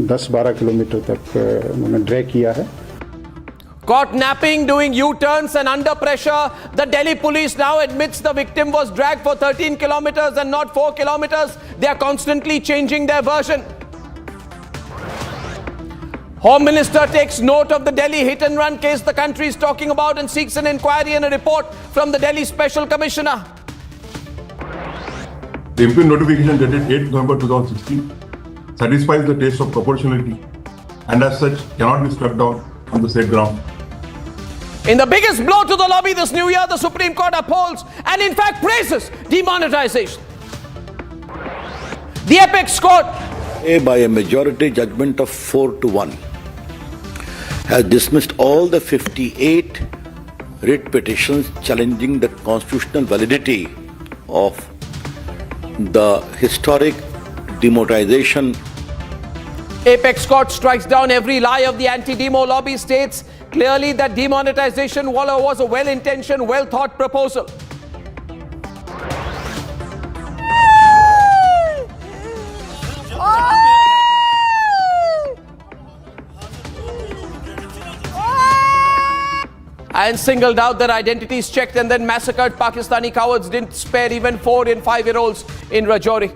10-12 किलोमीटर तक उन्होंने ड्रैग किया है। Caught napping, doing U-turns and under pressure, the Delhi police now admits the victim was dragged for 13 kilometers and not 4 kilometers. They are constantly changing their version. Home Minister takes note of the Delhi hit and run case the country is talking about and seeks an inquiry and a report from the Delhi Special Commissioner. The MP notification dated 8 November 2016 satisfies the test of proportionality and as such cannot be struck down on the said ground. In the biggest blow to the lobby this new year, the Supreme Court upholds and in fact praises demonetization. The apex court, by a majority judgment of 4-1, has dismissed all the 58 writ petitions challenging the constitutional validity of the historic demonetization. Apex Court strikes down every lie of the anti-demo lobby, states clearly that demonetization was a well-intentioned, well-thought proposal. And singled out their identities checked and then massacred. Pakistani cowards didn't spare even 4 and 5-year-olds in Rajouri.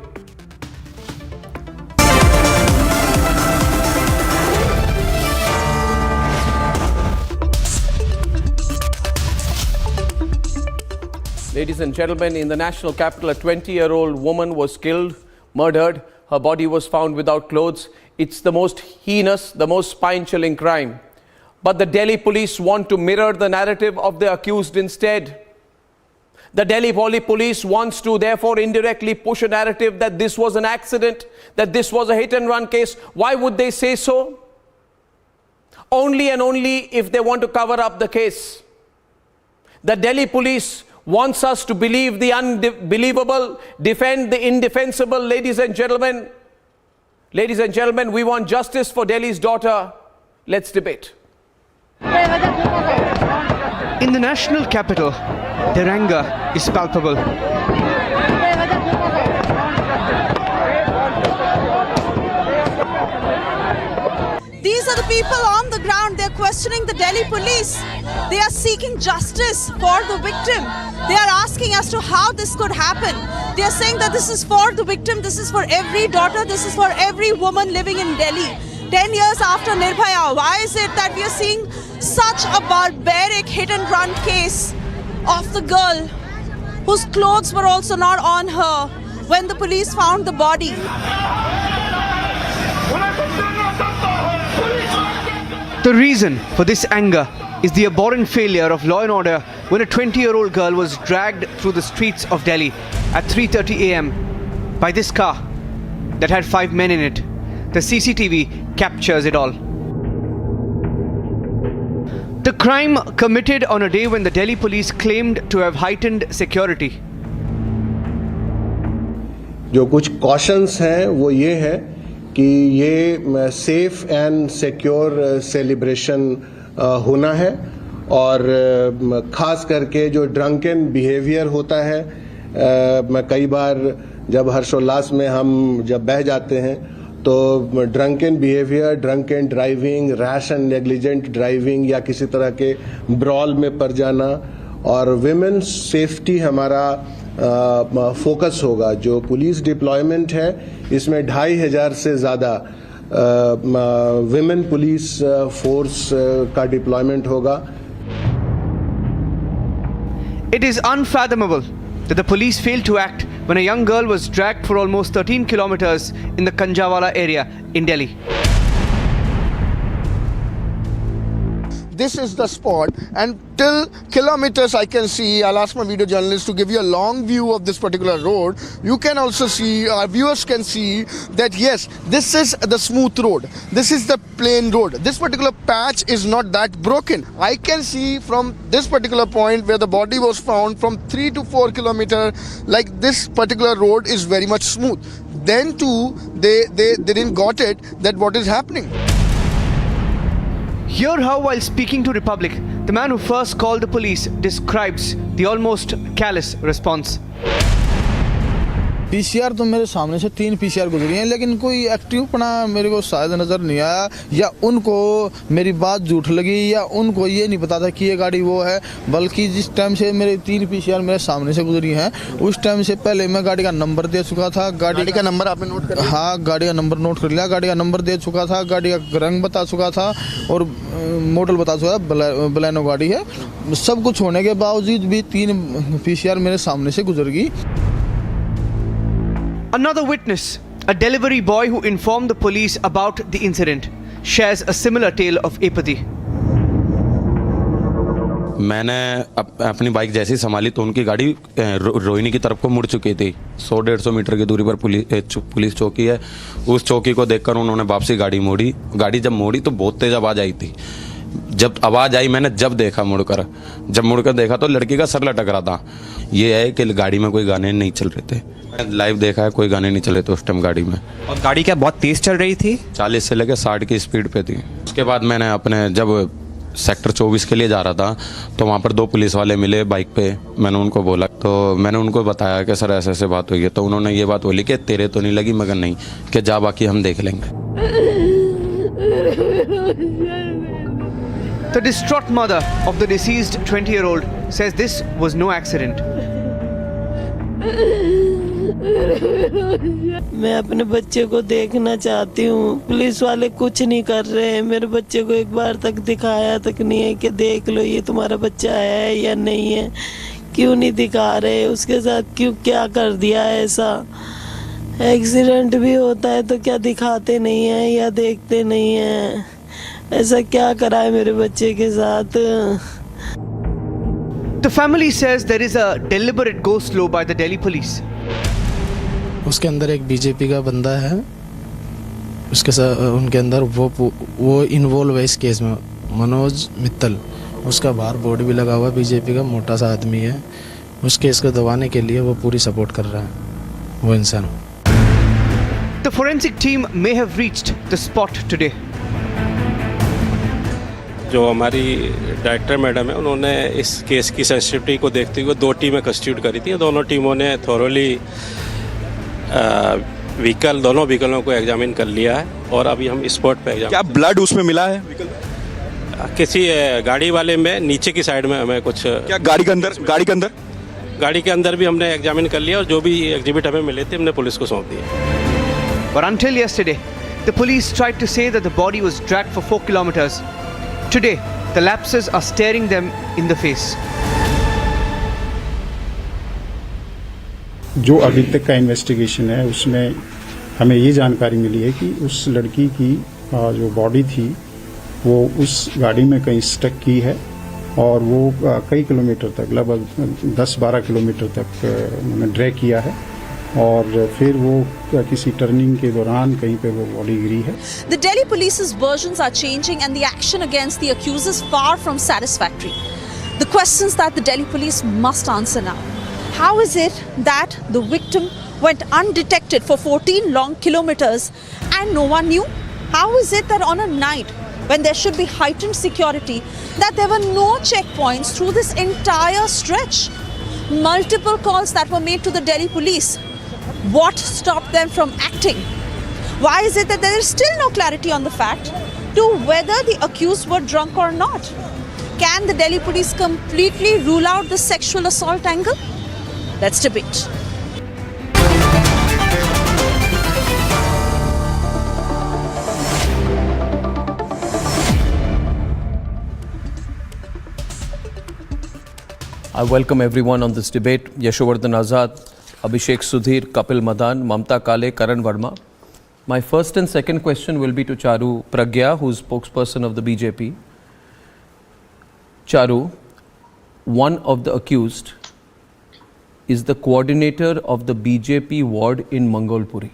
Ladies and gentlemen, in the national capital, a 20-year-old woman was killed, murdered. Her body was found without clothes. It's the most heinous, the most spine-chilling crime. But the Delhi police want to mirror the narrative of the accused instead. The Delhi police wants to therefore indirectly push a narrative that this was an accident, that this was a hit-and-run case. Why would they say so? Only and only if they want to cover up the case. The Delhi police wants us to believe the unbelievable, defend the indefensible. Ladies and gentlemen, we want justice for Delhi's daughter. Let's debate. In the national capital, their anger is palpable. These are the people on the ground. They're questioning the Delhi police. They are seeking justice for the victim. They are asking as to how this could happen. They are saying that this is for the victim, this is for every daughter, this is for every woman living in Delhi. 10 years after Nirbhaya, why is it that we are seeing such a barbaric hit-and-run case of the girl whose clothes were also not on her when the police found the body? The reason for this anger is the abhorrent failure of law and order when a 20-year-old girl was dragged through the streets of Delhi at 3:30 a.m. by this car that had 5 men in it. The CCTV captures it all. The crime committed on a day when the Delhi police claimed to have heightened security. जो कुछ cautions हैं वो ये है कि ये safe and secure celebration होना है और ख़ास करके जो ड्रंकन बिहेवियर होता है कई बार जब हर्षोल्लास में हम जब बह जाते हैं तो drunken behaviour, drunken driving, rash and negligent driving या किसी तरह के ब्रॉल में पड़ जाना और विमेन सेफ्टी हमारा फोकस होगा। जो पुलिस डिप्लॉयमेंट है इसमें 2500 से ज़्यादा विमेन पुलिस फोर्स का डिप्लॉयमेंट होगा। It is unfathomable that the police failed to act when a young girl was dragged for almost 13 kilometers in the Kanjawala area in Delhi. This is the spot, and till kilometers I can see. I'll ask my video journalist to give you a long view of this particular road. You can also see, our viewers can see that yes, this is the smooth road. This is the plain road. This particular patch is not that broken. I can see from this particular point where the body was found from 3 to 4 kilometers, like this particular road is very much smooth. Then too, they didn't got it that what is happening. Hear how, while speaking to Republic, the man who first called the police describes the almost callous response. PCR तो मेरे सामने से 3 PCR गुजरी हैं, लेकिन कोई एक्टिवपना मेरे को शायद नज़र नहीं आया, या उनको मेरी बात झूठ लगी, या उनको ये नहीं पता था कि ये गाड़ी वो है। बल्कि जिस टाइम से मेरे 3 पीसीआर मेरे सामने से गुजरी हैं, उस टाइम से पहले मैं गाड़ी का नंबर दे चुका था। गाड़ी का नंबर आपने नोट कर लिया? हाँ, गाड़ी का नंबर नोट कर लिया, गाड़ी का नंबर दे चुका था, गाड़ी का रंग बता चुका था और मॉडल बता चुका था, बलेनो गाड़ी है। सब कुछ होने के बावजूद भी 3 पीसीआर मेरे सामने से गुजर गई। Another witness, a delivery boy who informed the police about the incident, shares a similar tale of apathy. मैंने अपनी बाइक जैसे ही संभाली तो उनकी गाड़ी रोहिणी की तरफ को मुड़ चुकी थी। 100-150 मीटर की दूरी पर पुलिस चौकी है। उस चौकी को देखकर उन्होंने वापसी गाड़ी मोड़ी। गाड़ी जब मोड़ी तो बहुत तेज आवाज़ आई थी। जब आवाज़ आई मैंने जब देखा मुड़कर देखा तो लड़की का सर लटक रहा था। ये है कि गाड़ी में कोई गाने नहीं चल रहे थे। लाइव देखा है, कोई गाने नहीं चल रहे थे उस टाइम गाड़ी में। और गाड़ी क्या बहुत तेज चल रही थी? 40 से लेकर 60 की स्पीड पे थी। उसके बाद मैंने अपने जब सेक्टर 24 के लिए जा रहा था तो वहाँ पर 2 पुलिस वाले मिले बाइक पे। मैंने उनको बोला, तो मैंने उनको बताया कि सर ऐसे ऐसे बात हुई है। तो उन्होंने ये बात बोली कि तेरे तो नहीं लगी, मगर नहीं, कि जा बाकी हम देख लेंगे। The distraught mother of the deceased 20-year-old says this was no accident. मैं अपने बच्चे को देखना चाहती हूँ। पुलिस वाले कुछ नहीं कर रहे हैं। मेरे बच्चे को एक बार तक दिखाया तक नहीं है कि देख लो ये तुम्हारा बच्चा है या नहीं है। क्यों नहीं दिखा रहे? उसके साथ क्यों क्या कर दिया ऐसा? एक्सीडेंट भी होता है तो क्या दिखाते नहीं है या देखते नहीं है? ऐसा क्या करा है मेरे बच्चे के साथ? The family says there is a deliberate go slow by the Delhi police. उसके अंदर एक बीजेपी का बंदा है, उसके साथ उनके अंदर वो इन्वॉल्व है इस केस में, मनोज मित्तल। उसका बाहर बोर्ड भी लगा हुआ है, बीजेपी का मोटा सा आदमी है। उस केस को दबाने के लिए वो पूरी सपोर्ट कर रहा है वो इंसान। The forensic team may have reached the spot today. जो हमारी डायरेक्टर मैडम है उन्होंने इस केस की सेंसिटिविटी को देखते हुए 2 टीमें कंस्टिट्यूट करी थी। दोनों टीमों ने थोरोली दोनों व्हीकलों को एग्जामिन कर लिया है और अभी हम स्पॉट पे एग्जामिन। क्या ब्लड उसमें मिला है? किसी गाड़ी वाले में नीचे की साइड में हमें कुछ। क्या गाड़ी के अंदर भी हमने एग्जामिन कर लिया और जो भी एग्जिबिट हमें मिले थे हमने पुलिस को सौंप दिया। But until yesterday, the police tried to say that the body was dragged for 4 kilometers. Today, the lapses are staring them in the face. जो अभी तक का इन्वेस्टिगेशन है उसमें हमें ये जानकारी मिली है कि उस लड़की की जो बॉडी थी वो उस गाड़ी में कहीं स्टक की है और वो कई किलोमीटर तक, लगभग 10-12 किलोमीटर तक उन्होंने ड्रैग किया है और फिर वो किसी टर्निंग के दौरान कहीं पे वो बॉडी गिरी है। The Delhi police's versions are changing and the action against the accused is far from satisfactory. The questions that the Delhi police must answer now. How is it that the victim went undetected for 14 long kilometers and no one knew? How is it that on a night when there should be heightened security, that there were no checkpoints through this entire stretch? Multiple calls that were made to the Delhi police. What stopped them from acting? Why is it that there is still no clarity on the fact to whether the accused were drunk or not? Can the Delhi police completely rule out the sexual assault angle? Let's debate. I welcome everyone on this debate. Yashovardhan Azad, Abhishek Sudhir, Kapil Madan, Mamta Kale, Karan Verma. My first and second question will be to Charu Pragya, who is spokesperson of the BJP. Charu, one of the accused is the coordinator of the BJP ward in Mangalpuri.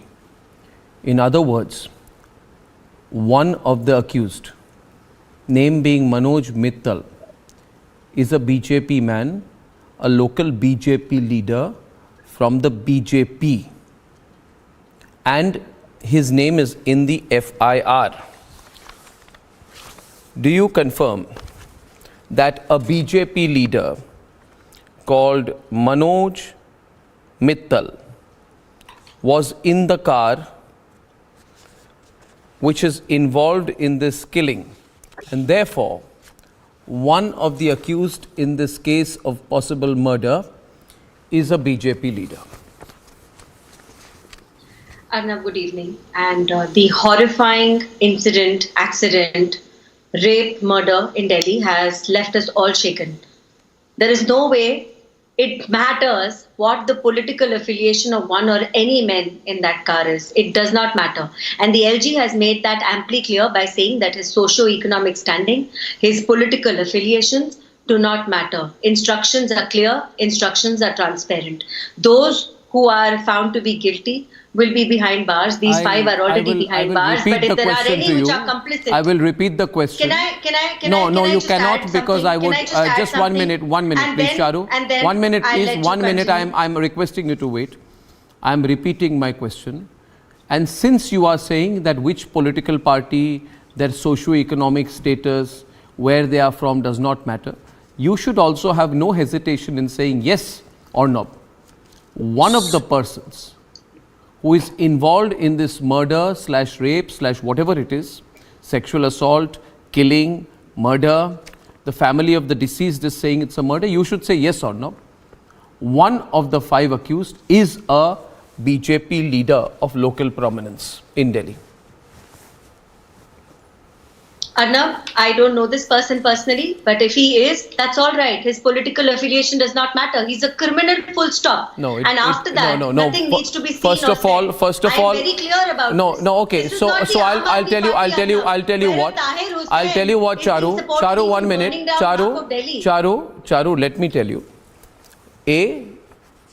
In other words, one of the accused, name being Manoj Mittal, is a BJP man, a local BJP leader from the BJP, and his name is in the FIR. Do you confirm that a BJP leader called Manoj Mittal was in the car which is involved in this killing, and therefore one of the accused in this case of possible murder is a BJP leader? Arnab, good evening. And the horrifying incident, accident, rape, murder in Delhi has left us all shaken. There is no way it matters what the political affiliation of one or any man in that car is. It does not matter. And the LG has made that amply clear by saying that his socio-economic standing, his political affiliations do not matter. Instructions are clear, instructions are transparent. Those who are found to be guilty will be behind bars. These five are already behind bars. But if there are any which are complicit, I will repeat the question. No, you cannot, because I would just 1 minute, please, Charu. 1 minute, please. 1 minute. I'm requesting you to wait. I'm repeating my question. And since you are saying that which political party, their socio-economic status, where they are from does not matter, you should also have no hesitation in saying yes or no. One of the persons who is involved in this murder / rape / whatever it is, sexual assault, killing, murder, the family of the deceased is saying it's a murder, you should say yes or no. One of the 5 accused is a BJP leader of local prominence in Delhi. Arnab, I don't know this person personally, but if he is, that's all right. His political affiliation does not matter. He's a criminal, full stop. And after that, nothing needs to be seen. First of all, I'm very clear about this. Okay. So I'll tell you what. I'll tell you what, Charu, 1 minute. Charu, let me tell you.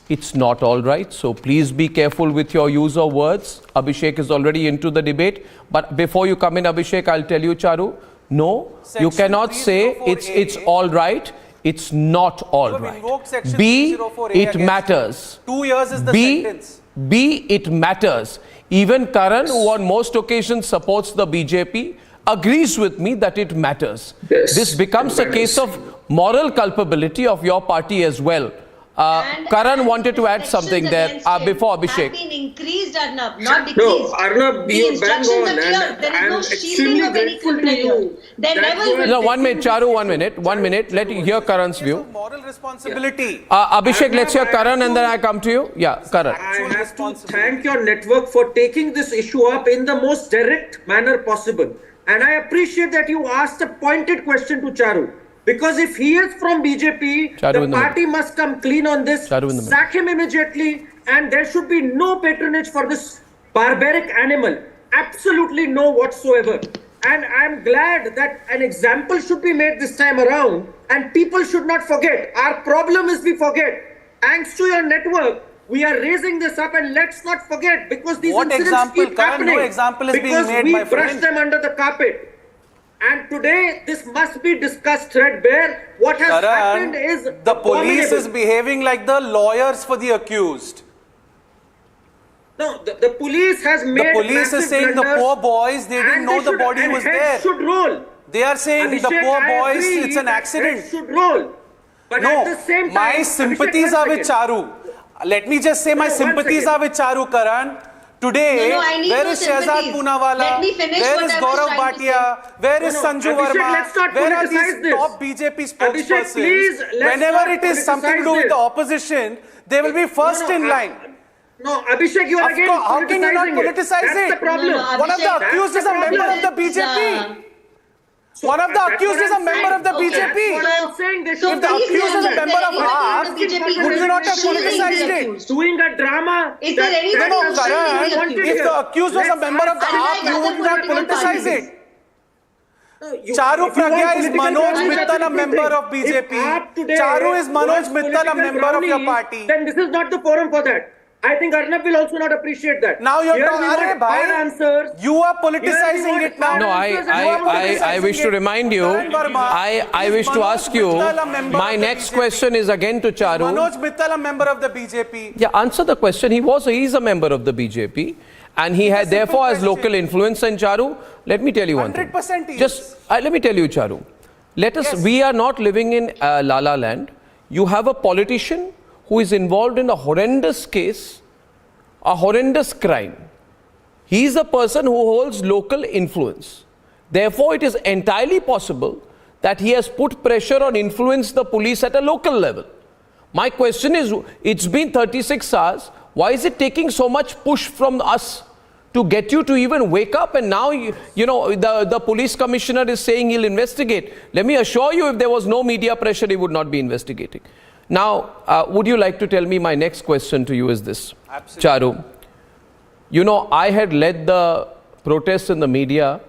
It's not all right, so please be careful with your use of words. Abhishek is already into the debate, but before you come in, Abhishek, I'll tell you, Charu, no, you cannot say it's all right. It's not all right. B, it matters. 2 years is the sentence. B, it matters. Even Karan, who on most occasions supports the BJP, agrees with me that it matters. This becomes a case of moral culpability of your party as well. Karan wanted to add something there before Abhishek. Have been increased, Arnab, not decreased. No, Arnab, you bang on, and there is no shielding of any criminal. No, 1 minute, Charu, 1 minute. 1 minute. Let you hear Karan's view. Moral responsibility. Abhishek, let's hear Karan and then I come to you. Yeah, Karan. I have to thank your network for taking this issue up in the most direct manner possible. And I appreciate that you asked a pointed question to Charu. Because if he is from BJP, the party must come clean on this, sack him immediately, and there should be no patronage for this barbaric animal. Absolutely no whatsoever. And I'm glad that an example should be made this time around, and people should not forget. Our problem is we forget. Thanks to your network, we are raising this up, and let's not forget, because these incidents keep happening. No example is being because made, we my brush friend. them under the carpet. And today, this must be discussed threadbare. What has happened is the police is abominable. behaving like the lawyers for the accused. No, the police has made The police is massive saying the blunders, poor boys, they didn't and know they the should- body and was heads there. should roll. They are saying the Abhishek, poor I boys, agree it's an that accident. heads should roll. But No, at the same time, my Abhishek, sympathies one are with second. Charu. Let me just say my No, one sympathies second. are with Charu, Karan. Today, No, I need where no is Shehzad sympathies. Poonawalla? Let me finish Where what is I was Gaurav trying to Bhatia? Where is No, Sanju Abhishek, Verma? let's not Where are politicize these this. top BJP Abhishek, spokespersons? please, let's Whenever not it is something to do politicize with the this. opposition, they will be first in line. No, Abhishek, you are Of again course, how can you not politicizing politicize That's it? the problem. No, no, One of the Abhishek, accused is a member of the BJP. One of the That's accused what is a I'm member saying. of the Okay, BJP. that's what I'm saying. They If should the not accused is a be member of AAP, would you not have politicized it? Doing a drama. Is there any No, no, That Karan, should be if the accused was a member of the Unlike AAP, you other would not political politicize parties. it. Charu Pragya is Manoj Mittal, a member of BJP. Charu is Manoj Mittal, a member of your party. Then this is not the forum for that. I think Arnab will also not appreciate that. Now you're Here we talking, want Arey bhai, hard answers. you are Here we politicizing want it now. hard No, answers and I wish to remind you, Karan Verma I wish to Manoj ask you, Mittal, a member my of the next BJP. question is again to Charu. Manoj Mittal, a member of the BJP. Yeah, answer the question. He is a member of the BJP and he had therefore has local influence. And Charu, let me tell you one thing. 100% he is. Just let me tell you, Charu. We are not living in La La Land. You have a politician who is involved in a horrendous case, a horrendous crime. He is a person who holds local influence. Therefore, it is entirely possible that he has put pressure or influenced the police at a local level. My question is, it's been 36 hours. Why is it taking so much push from us to get you to even wake up? And now, the police commissioner is saying he'll investigate. Let me assure you, if there was no media pressure, he would not be investigating. Now, would you like to tell me, my next question to you is this. Absolutely. Charu, I had led the protests in the media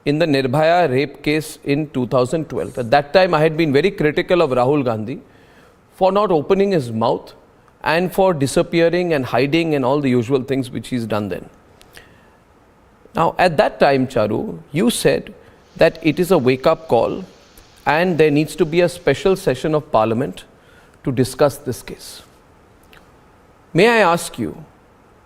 in the Nirbhaya rape case in 2012. At that time, I had been very critical of Rahul Gandhi for not opening his mouth and for disappearing and hiding and all the usual things which he's done then. Now, at that time, Charu, you said that it is a wake-up call and there needs to be a special session of Parliament to discuss this case. May I ask you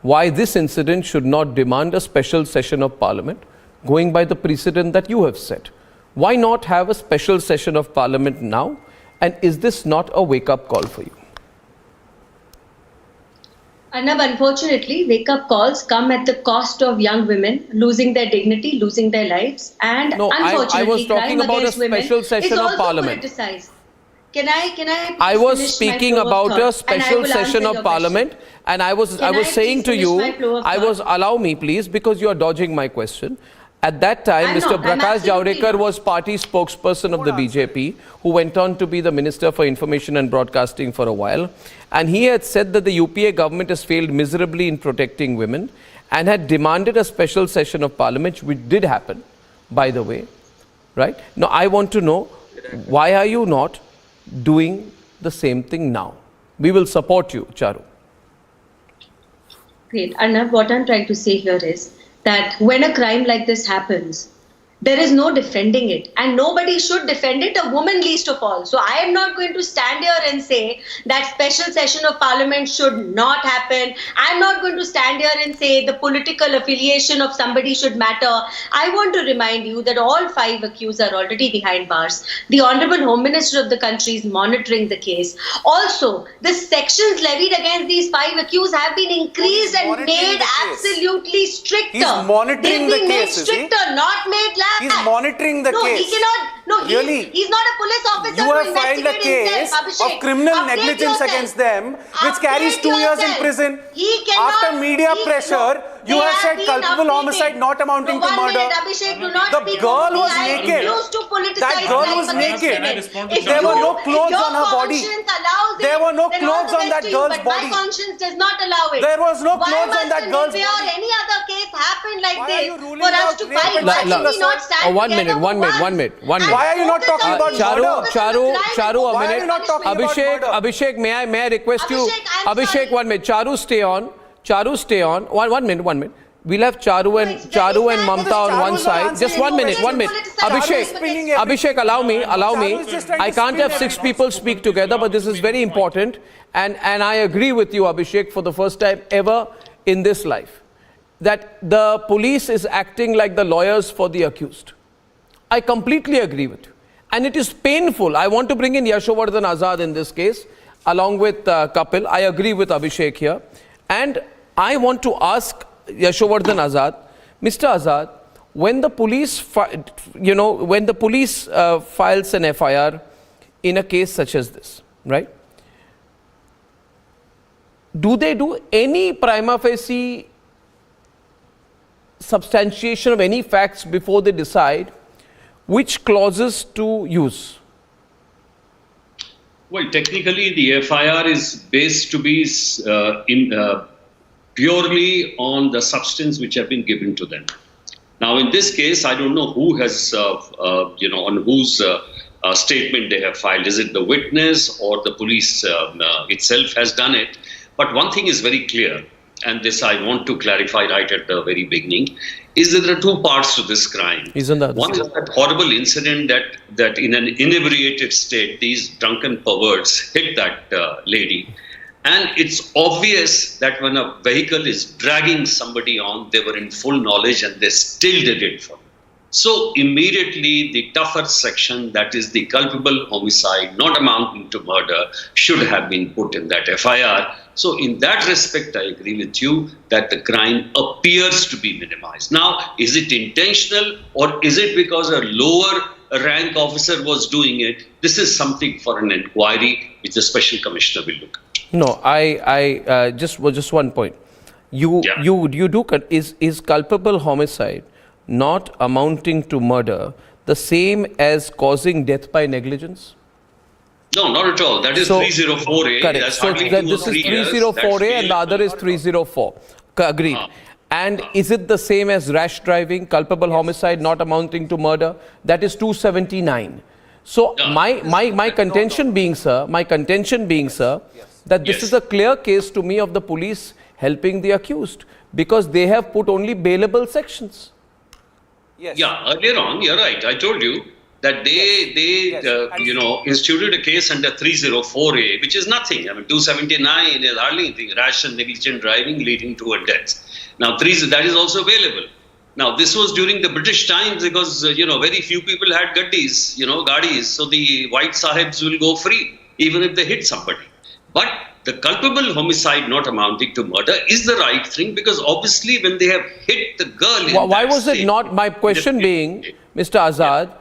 why this incident should not demand a special session of Parliament, going by the precedent that you have set? Why not have a special session of Parliament now? And is this not a wake-up call for you? Arnab, unfortunately, wake-up calls come at the cost of young women losing their dignity, losing their lives, and unfortunately, I was talking crime about a against women special session is of also Parliament. politicized. Can I I was finish my speaking flow of about a thought, and I special will session answer of your Parliament, question. and I was Can I saying to please you, finish my flow of thought? allow me please, because you are dodging my question. At that time, I'm Mr. not. I'm Prakash absolutely Javadekar not. was party spokesperson of the BJP, who went on to be the Minister for Information and Broadcasting for a while. And he had said that the UPA government has failed miserably in protecting women and had demanded a special session of Parliament, which did happen, by the way. Right? Now, I want to know, why are you not doing the same thing now? We will support you, Charu. Great. Arnab, what I'm trying to say here is that when a crime like this happens, there is no defending it, and nobody should defend it, a woman least of all. So I am not going to stand here and say that special session of Parliament should not happen. I'm not going to stand here and say the political affiliation of somebody should matter. I want to remind you that all 5 accused are already behind bars. The Honourable Home Minister of the country is monitoring the case. Also, the sections levied against these 5 accused have been increased and made absolutely stricter. He's monitoring They've been the made case, is he? stricter, not made lax. He's monitoring the no, case. He cannot. No, Really? he's not a police officer. You to have filed a investigate case himself, Abhishek. of criminal Update negligence yourself. against them, which Update carries 2 years in yourself. prison. He cannot. After media pressure, You have said culpable homicide not amounting to murder. The girl was naked. That girl was naked. There were no clothes on her body. There were no clothes on that girl's body. My conscience does not allow it. There was no clothes on that girl's body. Why must any other case happen like this for us to fight? Why should we not stand one together minute, one minute, for one minute, one minute. Why are you not talking about murder? Charu, a Why are minute. you not talking about murder? Abhishek, may I request you? I'm Abhishek, sorry. 1 minute. Charu, stay on. Charu, stay on. One minute. We'll have Charu and Mamta on one side. Just 1 minute, 1 minute. Abhishek, allow me. I can't have 6 people speak together, but this is very important. And I agree with you, Abhishek, for the first time ever in this life, that the police is acting like the lawyers for the accused. I completely agree with you. And it is painful. I want to bring in Yashovardhan Azad in this case, along with Kapil. I agree with Abhishek here. And I want to ask Yashovardhan Azad, Mr. Azad, when the police, files an FIR in a case such as this, right? Do they do any prima facie substantiation of any facts before they decide which clauses to use? Well, technically, the FIR is based to be purely on the substance which have been given to them. Now, in this case, I don't know who has, on whose statement they have filed. Is it the witness or the police itself has done it? But one thing is very clear, and this I want to clarify right at the very beginning, is that there are 2 parts to this crime. One is that horrible incident that in an inebriated state, these drunken perverts hit that lady. And it's obvious that when a vehicle is dragging somebody on, they were in full knowledge and they still did it for them. So immediately the tougher section, that is the culpable homicide not amounting to murder, should have been put in that FIR. So in that respect, I agree with you that the crime appears to be minimized. Now, is it intentional or is it because a lower rank officer was doing it? This is something for an inquiry which the special commissioner will look at. No, I just one point. Is culpable homicide not amounting to murder the same as causing death by negligence? No, not at all. That is 304A. Correct. That's So this is 304A and the other is 304. Agreed. And is it the same as rash driving, culpable homicide not amounting to murder? That is 279. So my contention being, sir, that this is a clear case to me of the police helping the accused because they have put only bailable sections. Yes. Yeah, earlier on, you're right. I told you that they instituted a case under 304A, which is nothing. I mean, 279 is hardly anything. Rash and negligent driving leading to a death. Now, that is also available. Now, this was during the British times because, very few people had gadis. So the white sahibs will go free, even if they hit somebody. But the culpable homicide not amounting to murder is the right thing because obviously when they have hit the girl why was it not, my question being, Mr. Azad,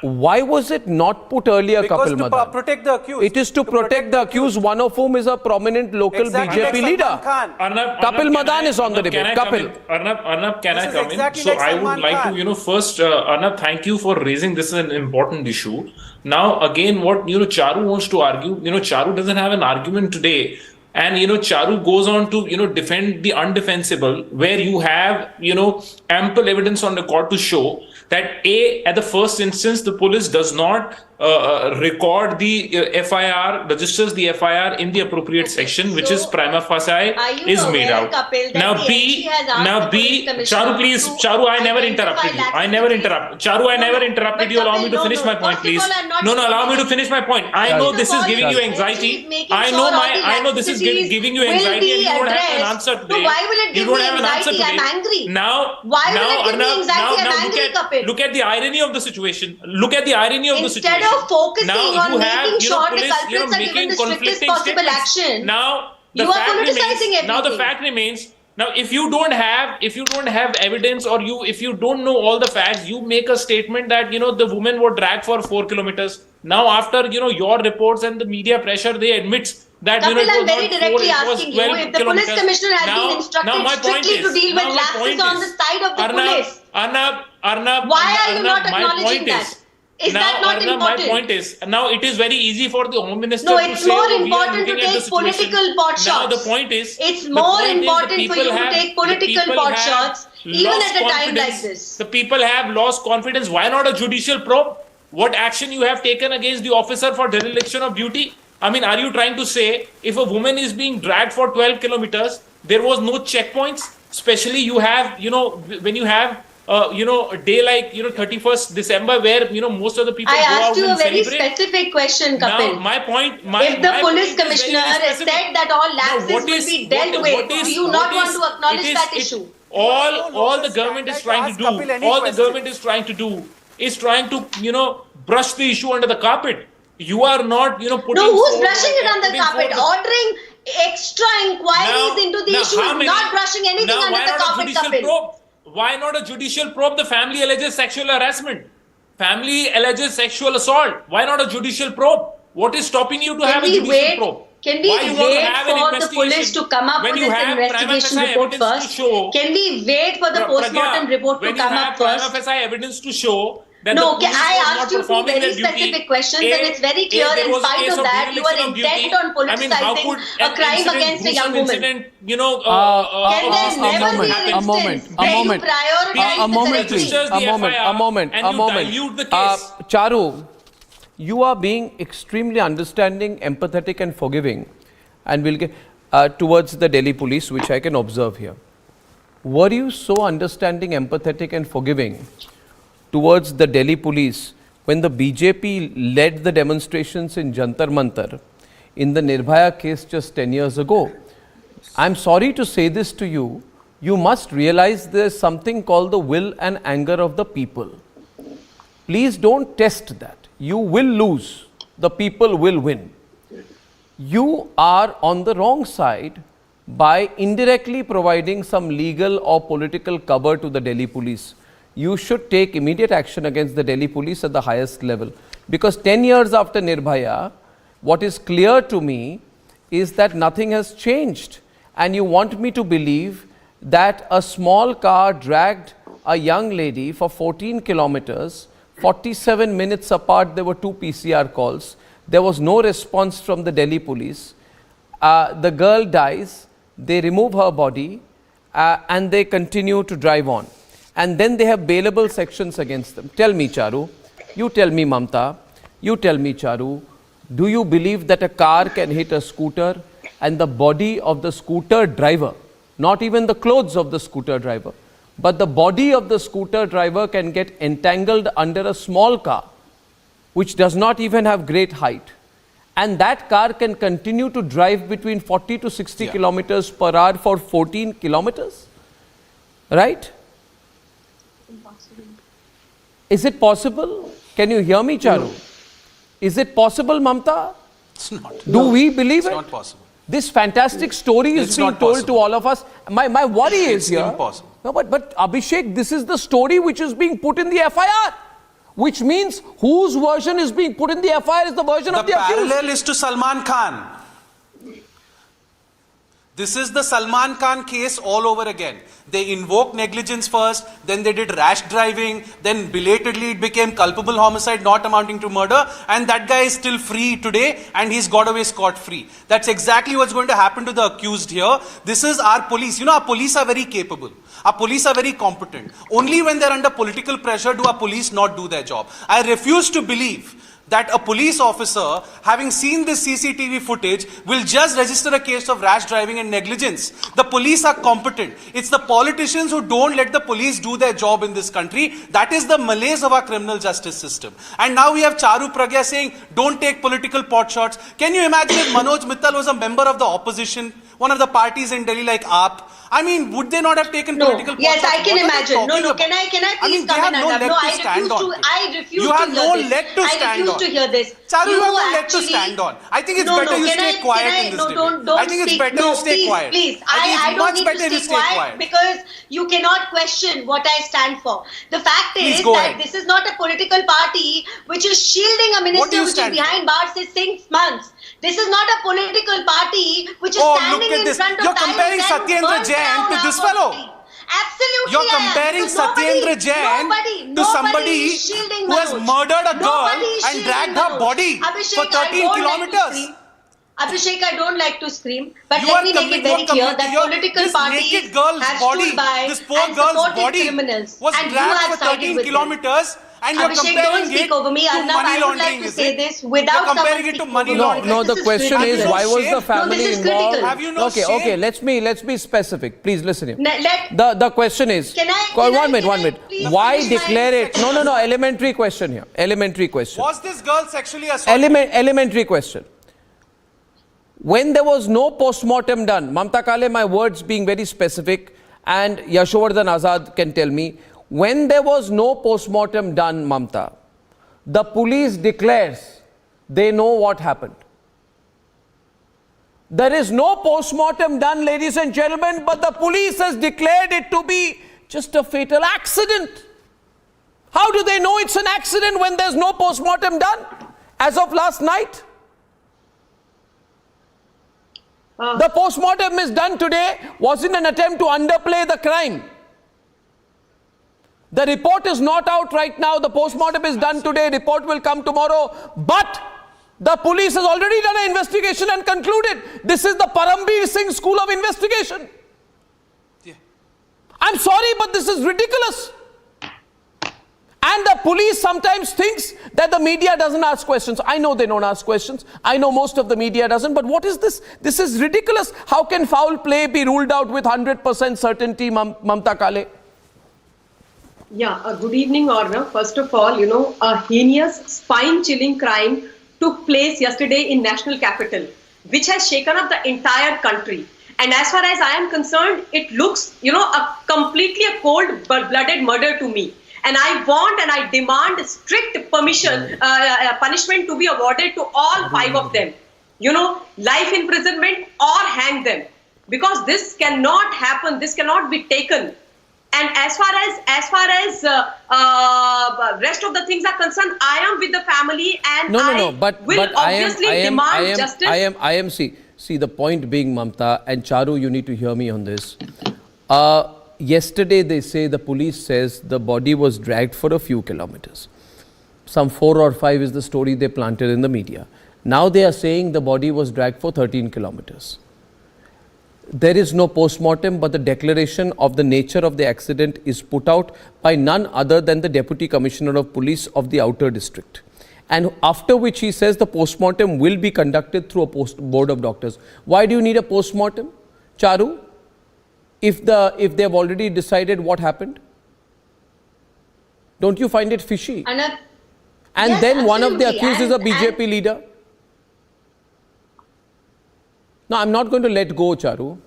why was it not put earlier, Kapil Madan? Because to protect the accused. It is to protect the accused, one of whom is a prominent local BJP leader. Kapil Madan is on the debate. Kapil. Arnab, can I come in? So I would like to, first, Arnab, thank you for raising this as an important issue. Now, again, what, Charu wants to argue, Charu doesn't have an argument today. And, Charu goes on to, defend the undefensible, where you have, ample evidence on the court to show that at the first instance, the police does not record the FIR, registers the FIR in the appropriate section, which is prima facie is made out. Now B, Charu, please, Charu, I never interrupted you. Charu, I never interrupted you. Allow me to finish my point, please. No, allow me to finish my point. I know this is giving you anxiety. I know this is giving you anxiety, and you don't have an answer today. Why will it give me anxiety? I'm angry. Why will it give me anxiety? I'm angry, Kapil. Look at the irony of the situation. Instead of focusing on making sure the culprits are given the strictest possible action, now you are politicizing everything. Now the fact remains. Now, if you don't have evidence or if you don't know all the facts, you make a statement that the women were dragged for 4 kilometers. Now, after your reports and the media pressure, they admit that Kapil, it was I'm very not 4, directly it was asking you 12 if the police kilometers. commissioner had Now been instructed my point strictly is, to deal with now my lapses point on is, the side of the police. Arnab, Why are you not my acknowledging point that? Is now, that not Arnab, important? my point is, now it is very easy for the Home Minister No, to it's say, more we are important to looking at the take situation. political pot shots. Now the point is, It's the more point is the important for people you to have- take the political people pot have shots, even lost at a time like confidence. this. The people have lost confidence. Why not a judicial probe? What action you have taken against the officer for dereliction of duty? I mean, are you trying to say if a woman is being dragged for 12 kilometers, there was no checkpoints? Especially you have, when you have, a day like, 31st December where, most of the people I go out asked you and a very celebrate. specific question, Kapil. Now, my point, if the police commissioner has said that all lapses will be dealt with, do you not want to acknowledge that issue? All the government is trying to do, all the government is trying to do, is trying to, brush the issue under the carpet. You are not, putting. No, who's forward- brushing it under the carpet? Ordering extra inquiries Now- into the now issue how is many- not brushing anything now under why the not a carpet, judicial Kapil. probe? Why not a judicial probe? The family alleges sexual harassment. Family alleges sexual assault. Why not a judicial probe? What is stopping you to have a judicial probe? Can we Why you want to wait have an for the police investigation? to come up When with you this have prima investigation facie report evidence to first? show- Can we wait for the postmortem report to when come you up have prima first? facie evidence to show that No, the police I was asked not you two performing very their duty. specific questions and it's very clear there in was a spite case of that you are dereliction of intent duty. on I mean, how politicizing could a an crime incident, against a young gruesome woman. incident, Can there never be an a moment, instance a where moment, you prioritize a moment, the please, correctly? a moment, and a you moment. dilute the case. Charu, you are being extremely understanding, empathetic, and forgiving, and we'll get towards the Delhi police, which I can observe here. Were you so understanding, empathetic, and forgiving towards the Delhi police when the BJP led the demonstrations in Jantar Mantar in the Nirbhaya case just 10 years ago? I'm sorry to say this to you. You must realize there's something called the will and anger of the people. Please don't test that. You will lose. The people will win. You are on the wrong side by indirectly providing some legal or political cover to the Delhi police. You should take immediate action against the Delhi police at the highest level. Because 10 years after Nirbhaya, what is clear to me is that nothing has changed. And you want me to believe that a small car dragged a young lady for 14 kilometers, 47 minutes apart, there were 2 PCR calls. There was no response from the Delhi police. The girl dies, they remove her body, and they continue to drive on. And then they have bailable sections against them. Tell me, Charu, you tell me, Mamta, you tell me, Charu, do you believe that a car can hit a scooter and the body of the scooter driver, not even the clothes of the scooter driver, but the body of the scooter driver can get entangled under a small car, which does not even have great height. And that car can continue to drive between 40 to 60 kilometers per hour for 14 kilometers? Right? Is it possible? Can you hear me, Charu? No. Is it possible, Mamta? It's not. Do we believe it? It's not possible. This fantastic story is being told to all of us. My worry is here. It's impossible. No, but Abhishek, this is the story which is being put in the FIR. Which means whose version is being put in the FIR is the version of the accused. The parallel is to Salman Khan. This is the Salman Khan case all over again. They invoked negligence first, then they did rash driving, then belatedly it became culpable homicide not amounting to murder, and that guy is still free today and he's got away scot-free. That's exactly what's going to happen to the accused here. This is our police. You know, our police are very capable. Our police are very competent. Only when they're under political pressure do our police not do their job. I refuse to believe that a police officer, having seen this CCTV footage, will just register a case of rash driving and negligence. The police are competent. It's the politicians who don't let the police do their job in this country. That is the malaise of our criminal justice system. And now we have Charu Pragya saying, don't take political pot shots. Can you imagine if Manoj Mittal was a member of the opposition, one of the parties in Delhi like AAP? I mean, would they not have taken political pot shots? Yes, I can What are they imagine. talking No, about? can I please they have no leg to stand on. I refuse You to have hear no this. leg to I stand refuse on. to hear this. Charu, you have no leg to actually- stand on. I think it's No, better no, you can stay I- quiet can I- in this no, debate. don't I think it's speak. better No, you stay please, quiet. Please, I think I it's don't much need better to if you stay stay quiet because you cannot question what I stand for. The fact Please is go that ahead. this is not a political party which is shielding a What do minister you which is stand for? behind bars since 6 months. This is not a political party which is standing in front of You're comparing Satyendra Jain to this fellow. Absolutely. You're comparing Satyendra Jain to somebody who has murdered a girl and dragged her body for 13 kilometers. Abhishek, I don't like to scream, but let me make it very clear that political parties have stood by and supported criminals, and you have sided with them. And you're Abhishek, comparing don't speak it over me. to Arnab, money I would like laundering, to is say it? this without You're comparing someone it to speaking money over me. laundering. No, the question is, why was the family this is involved? critical. Have you no Okay, shame? okay, let's be specific. Please listen here. Let The question is, Can I- one minute. please Why finish my declare it? section? No, elementary question here. Elementary question. Was this girl sexually assaulted? Elementary question. When there was no post-mortem done, Mamta Kale, my words being very specific, and Yashovardhan Azad can tell me, when there was no post-mortem done, Mamta, the police declares they know what happened. There is no post-mortem done, ladies and gentlemen, but the police has declared it to be just a fatal accident. How do they know it's an accident when there's no post-mortem done as of last night? The post-mortem is done today was in an attempt to underplay the crime. The report is not out right now. The post-mortem is done today. Report will come tomorrow. But the police has already done an investigation and concluded this is the Parambir Singh School of Investigation. Yeah. I'm sorry, but this is ridiculous. And the police sometimes thinks that the media doesn't ask questions. I know they don't ask questions. I know most of the media doesn't. But what is this? This is ridiculous. How can foul play be ruled out with 100% certainty, Mamta Kale? Yeah, good evening, Arnav. First of all, a heinous, spine-chilling crime took place yesterday in National Capital, which has shaken up the entire country. And as far as I am concerned, it looks, completely a cold-blooded murder to me. And I want and I demand strict punishment to be awarded to all 5 of them. Life imprisonment or hang them. Because this cannot happen. This cannot be taken. And as far as rest of the things are concerned, I am with the family and But obviously demand justice. I am. See, the point being, Mamta, and Charu, you need to hear me on this. Yesterday, they say, the police says the body was dragged for a few kilometers. Some 4 or 5 is the story they planted in the media. Now they are saying the body was dragged for 13 kilometers. There is no post-mortem, but the declaration of the nature of the accident is put out by none other than the Deputy Commissioner of Police of the Outer District. And after which he says the post-mortem will be conducted through a board of doctors. Why do you need a post-mortem, Charu? If they have already decided what happened? Don't you find it fishy? And yes, then one of the absolutely. accused is a BJP leader? No, I'm not going to let go, Charu.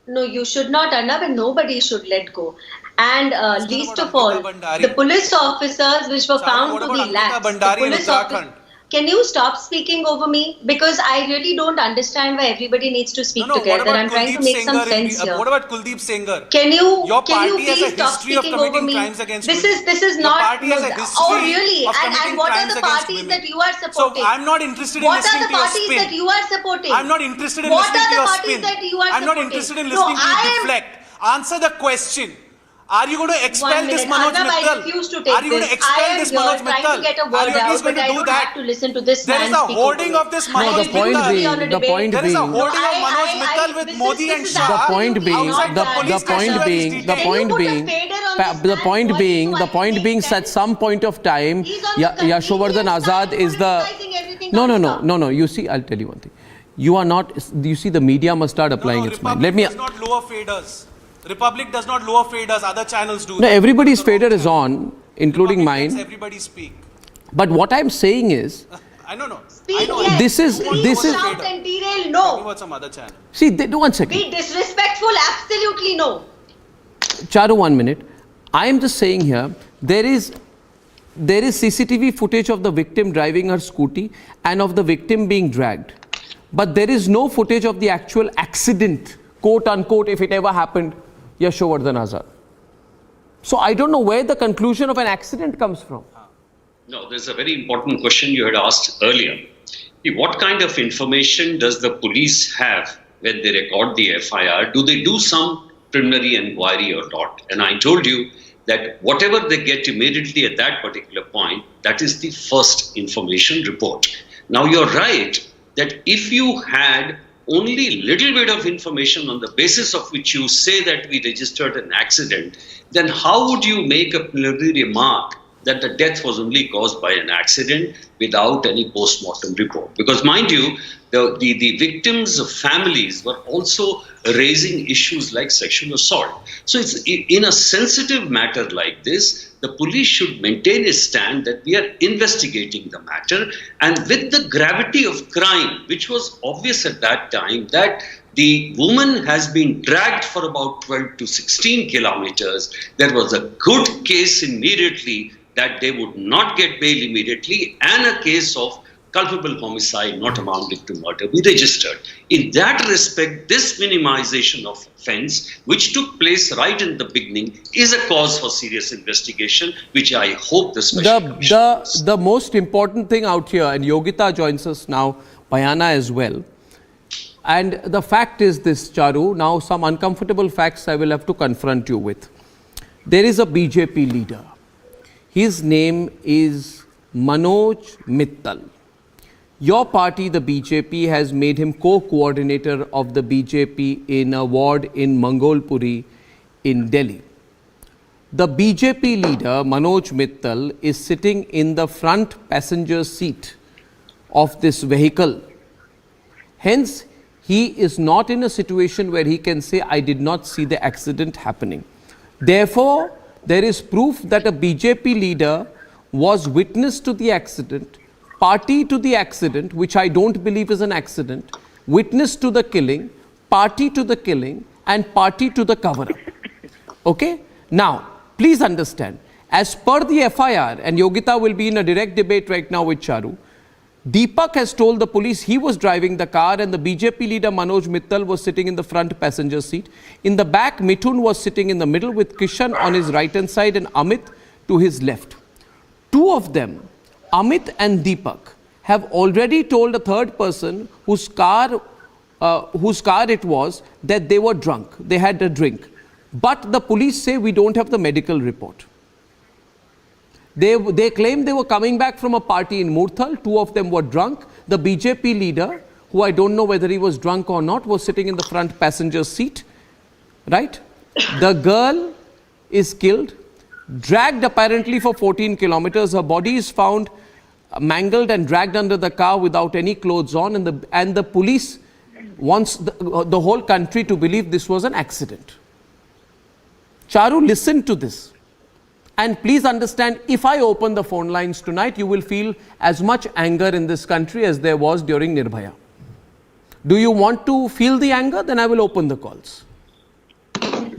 No, you should not, Arnab, and nobody should let go. And least of all, the police officers which were found to be lax. Can you stop speaking over me? Because I really don't understand why everybody needs to speak together. I'm trying to make some sense here. What about Kuldeep Sengar? Can you has please a stop history of speaking over committing me? crimes against This women. is Your not. party has a history Oh really? of And committing what are crimes the against parties women. that you are supporting? So I'm not interested in what listening are the to your parties spin. that you are supporting? I'm not interested in what listening to are the your parties spin. that you are I'm not supporting? interested in No, listening to you I am. deflect. Answer the question. Are you going to expel this Manoj Arnab, I Mittal? refuse to take Are you going to this. expel I am this here Manoj trying Mittal? to get a Are word you at out, least going but to I do don't that? have to listen to this There man is a speak hoarding over of this me. Manoj No, the point Mittal. being, the point There is a being, hoarding of Manoj Mittal with Modi and Shah. the point being, the point being, at some point of time, Yashovardhan Azad is the. No. You see, I'll tell you one thing. You are not. You see, the media must start applying its mind. Let me. Does not lower faders. Republic does not lower faders. Other channels do. No, everybody's fader is on, including Republic mine. lets everybody speak. But what I'm saying is, I don't know. Speak, I yes. this is. Shout and derail, no. Talking about some other channel. See, 1 second. Be disrespectful, absolutely no. Charu, 1 minute. I am just saying here, there is CCTV footage of the victim driving her scooty and of the victim being dragged. But there is no footage of the actual accident, quote unquote, if it ever happened, Yashovardhan Azad. So I don't know where the conclusion of an accident comes from. No, there's a very important question you had asked earlier. What kind of information does the police have when they record the FIR? Do they do some preliminary inquiry or not? And I told you that whatever they get immediately at that particular point, that is the first information report. Now, you're right that if you had only little bit of information on the basis of which you say that we registered an accident, then how would you make a preliminary remark that the death was only caused by an accident without any post-mortem report? Because mind you, the victims' families were also raising issues like sexual assault. So it's in a sensitive matter like this, the police should maintain a stand that we are investigating the matter, and with the gravity of crime, which was obvious at that time, that the woman has been dragged for about 12 to 16 kilometers. There was a good case immediately that they would not get bail immediately, and a case of culpable homicide not amounting to murder be registered. In that respect, this minimization of offence, which took place right in the beginning, is a cause for serious investigation, which I hope the special commission does. The most important thing out here, and Yogita joins us now, Bayana as well, and the fact is this, Charu, now some uncomfortable facts I will have to confront you with. There is a BJP leader. His name is Manoj Mittal. Your party, the BJP, has made him co-coordinator of the BJP in a ward in Mangolpuri in Delhi. The BJP leader, Manoj Mittal, is sitting in the front passenger seat of this vehicle. Hence, he is not in a situation where he can say, I did not see the accident happening. Therefore, there is proof that a BJP leader was witness to the accident, party to the accident, which I don't believe is an accident, witness to the killing, party to the killing, and party to the cover-up. Okay? Now, please understand, as per the FIR, and Yogita will be in a direct debate right now with Charu, Deepak has told the police he was driving the car and the BJP leader Manoj Mittal was sitting in the front passenger seat. In the back, Mithun was sitting in the middle with Kishan on his right hand side and Amit to his left. Two of them, Amit and Deepak, have already told a third person whose car it was that they were drunk, they had a drink. But the police say we don't have the medical report. They claim they were coming back from a party in Murthal. Two of them were drunk. The BJP leader, who I don't know whether he was drunk or not, was sitting in the front passenger seat. Right? The girl is killed, dragged apparently for 14 kilometers. Her body is found mangled and dragged under the car without any clothes on. And the police wants the whole country to believe this was an accident. Charu, listen to this. And please understand, if I open the phone lines tonight, you will feel as much anger in this country as there was during Nirbhaya. Do you want to feel the anger? Then I will open the calls.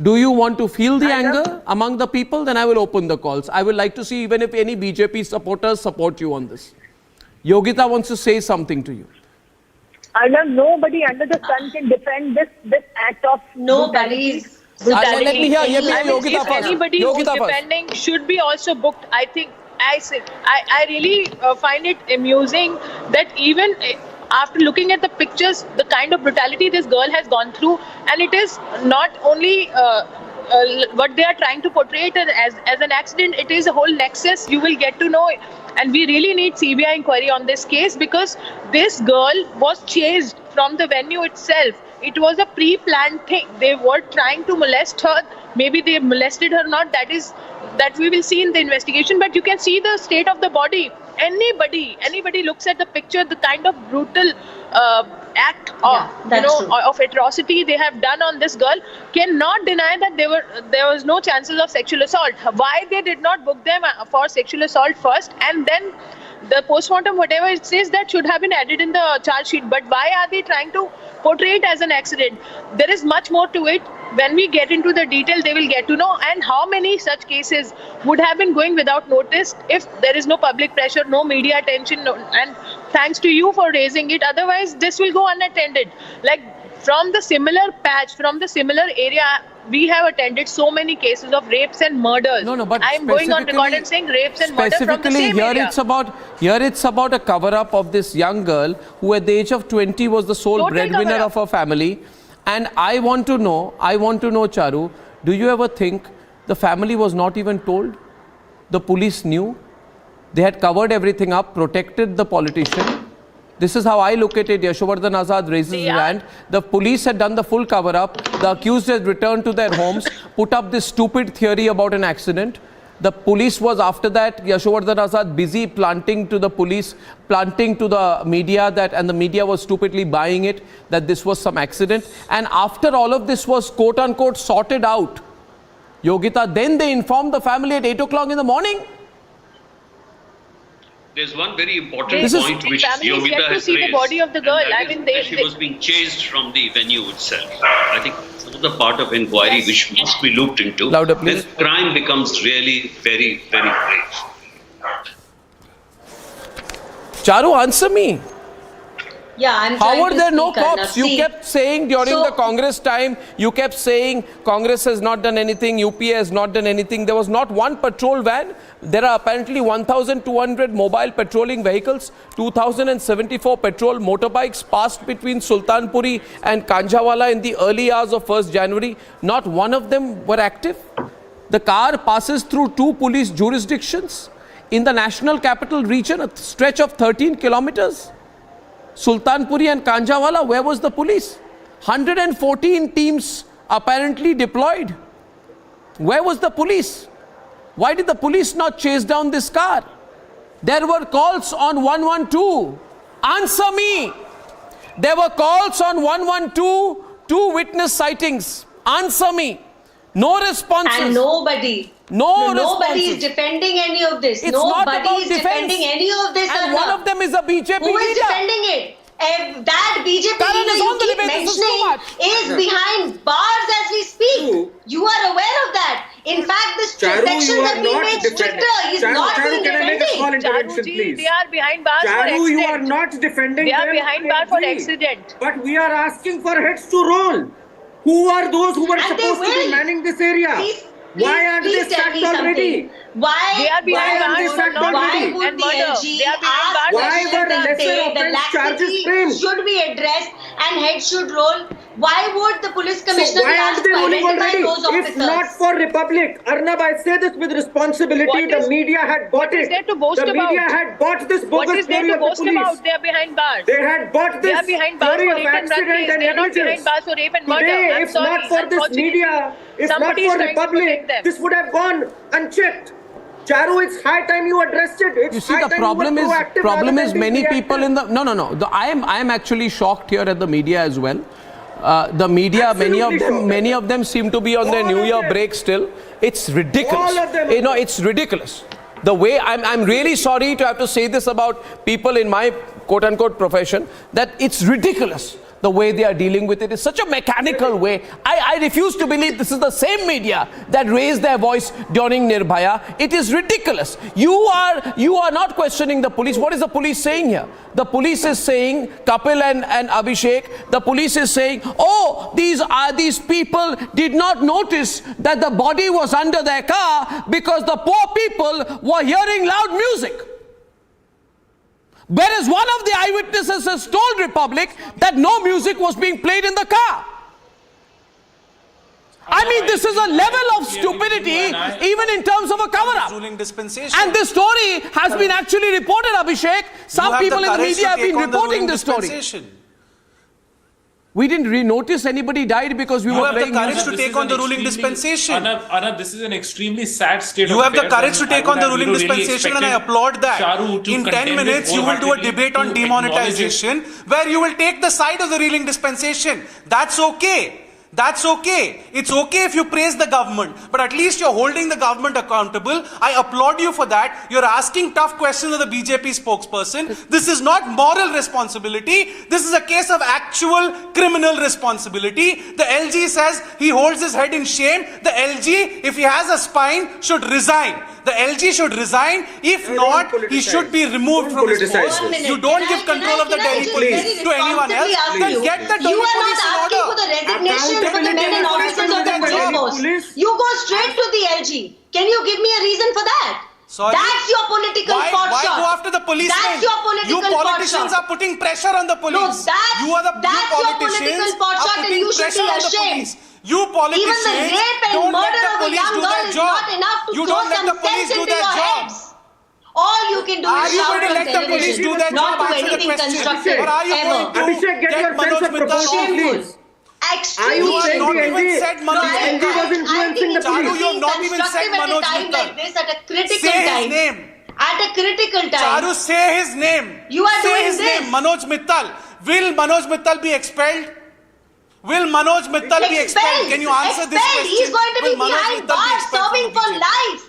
Do you want to feel the anger among the people? Then I will open the calls. I would like to see even if any BJP supporters support you on this. Yogita wants to say something to you. Nobody under the sun can defend this act of nobody's. Let me hear Yogita first. Anybody who's defending should be also booked. I think I really find it amusing that even after looking at the pictures, the kind of brutality this girl has gone through, and it is not only what they are trying to portray it as an accident, it is a whole nexus. You will get to know, and we really need CBI inquiry on this case because this girl was chased from the venue itself. It was a pre-planned thing. They were trying to molest her. Maybe they molested her not. That we will see in the investigation. But you can see the state of the body. Anybody looks at the picture, the kind of brutal act of atrocity they have done on this girl, cannot deny that there was no chances of sexual assault. Why they did not book them for sexual assault first, and then the postmortem, whatever it says, that should have been added in the charge sheet. But why are they trying to portray it as an accident? There is much more to it. When we get into the detail, they will get to know. And how many such cases would have been going without notice if there is no public pressure, no media attention, and thanks to you for raising it. Otherwise, this will go unattended. Like from the similar patch, from the similar area, we have attended so many cases of rapes and murders. No, but I'm going on record and saying rapes and murders from the same area. Here it's about a cover-up of this young girl who at the age of 20 was the sole breadwinner of her family. And I want to know, Charu, do you ever think the family was not even told? The police knew. They had covered everything up, protected the politician. This is how I look at it. Yashovardhan Azad raises his hand. The police had done the full cover-up. The accused had returned to their homes, put up this stupid theory about an accident. The police was after that, Yashovardhan Azad busy planting to the media and the media was stupidly buying it, that this was some accident. And after all of this was quote-unquote sorted out, Yogita, then they informed the family at 8 o'clock in the morning. There's one very important point which Yogita has raised. The body of the girl. She was being chased from the venue itself. I think that's another part of inquiry which must be looked into. Louder, please. Then crime becomes really very, very grave. Charu, answer me. Yeah, I'm How were there no Arnav. cops? You kept saying during the Congress time, you kept saying Congress has not done anything, UPA has not done anything. There was not one patrol van. There are apparently 1,200 mobile patrolling vehicles, 2,074 patrol motorbikes passed between Sultanpuri and Kanjhawala in the early hours of 1st January. Not one of them were active. The car passes through 2 police jurisdictions in the national capital region, a stretch of 13 kilometers. Sultanpuri and Kanjhawala, where was the police? 114 teams apparently deployed. Where was the police? Why did the police not chase down this car? There were calls on 112. Answer me. There were calls on 112, 2 witness sightings. Answer me. No responses. And nobody. Nobody is defending any of this. It's Nobody is defending any of this. And one of them is a BJP Who is leader. defending it? That BJP leader you keep mentioning is behind bars as we speak. You are aware of that. In fact, the sections have been made stricter. He's not being defending. Charuji, they are behind bars for accident. Charu, you are not defending They are them. behind bars for accident. But we are asking for heads to roll. Who are those who were supposed to be manning this area? Why aren't they sacked already? Why they are behind bars for not why would the LG ask the laxity should be addressed and head should roll? Why would the police commissioner why aren't they rolling already? those officers? If not for Republic, Arnab, I say this with responsibility. The media had bought it. What is there to boast about? The media about? had bought this bogus What is there story to of the boast police. about? They are behind bars. They had bought this They are behind bars story for of hit and run accident case. and They are not negligence. behind bars for rape and murder. Today, I'm if sorry. not for this media, if not Somebody is for trying to Republic, protect them. this would have gone unchecked. Charu, it's high time you addressed it. It's You see, high the time problem you were is proactive problem rather is than being many reactive. people in the I am actually shocked here at the media as well. The media, many of them seem to be on their New Year break still. It's ridiculous. It's ridiculous. The way I'm really sorry to have to say this about people in my quote-unquote profession, that it's ridiculous. The way they are dealing with it is such a mechanical way. I refuse to believe this is the same media that raised their voice during Nirbhaya. It is ridiculous. You are not questioning the police. What is the police saying here? The police is saying, Kapil and Abhishek, the police is saying, oh, these people did not notice that the body was under their car because the poor people were hearing loud music. Whereas one of the eyewitnesses has told Republic that no music was being played in the car. I mean, this is a level of stupidity even in terms of a cover-up. And this story has been actually reported, Abhishek. Some people in the media have been reporting this story. We didn't notice anybody died because we were playing music. You have the courage to take on the ruling dispensation. Anna, this is an extremely sad state You of have the affairs, courage to take on the ruling dispensation and I applaud that. In 10 minutes you will do a debate on demonetization where you will take the side of the ruling dispensation. That's okay. That's okay. It's okay if you praise the government, but at least you're holding the government accountable. I applaud you for that. You're asking tough questions of the BJP spokesperson. This is not moral responsibility. This is a case of actual criminal responsibility. The LG says he holds his head in shame. The LG, if he has a spine, should resign. The LG should resign. If not, he should be removed from his post. You don't give control of the Delhi police to anyone else. Then get the Delhi police in order. You are not asking for the resignation for the men and officers of the police force. You go straight to the LG. Can you give me a reason for that? Sorry? That's your political pot Why shot. go after the policemen? That's your political You politicians are putting pressure on the police. No, you are the that's your political pot shot and you should be ashamed. You politicians Even the rape and don't murder let the of a police young do girl their is job. not enough to You throw don't let some the police sense do into their your job. heads. All you can do Are is you shout going to on let the police television, do their not job? do Answer the anything question. constructive, Or are you ever. going to Abhishek, get your Manoj sense of Mittal off, proportion, please? please. Extremely Are you have saying not the even LG, said Manoj the LG was influencing the Charu, police? you have not even said Manoj At a time Mittal. like this, at a critical Say his time. name. At a critical time. Charu, say his name. You are say doing his this. name, Manoj Mittal. Will Manoj Mittal be expelled? Will Manoj Mittal be expelled? Can you answer this question? He's going to be Will Manoj behind Mittal be bars expelled serving from for the BJP? life.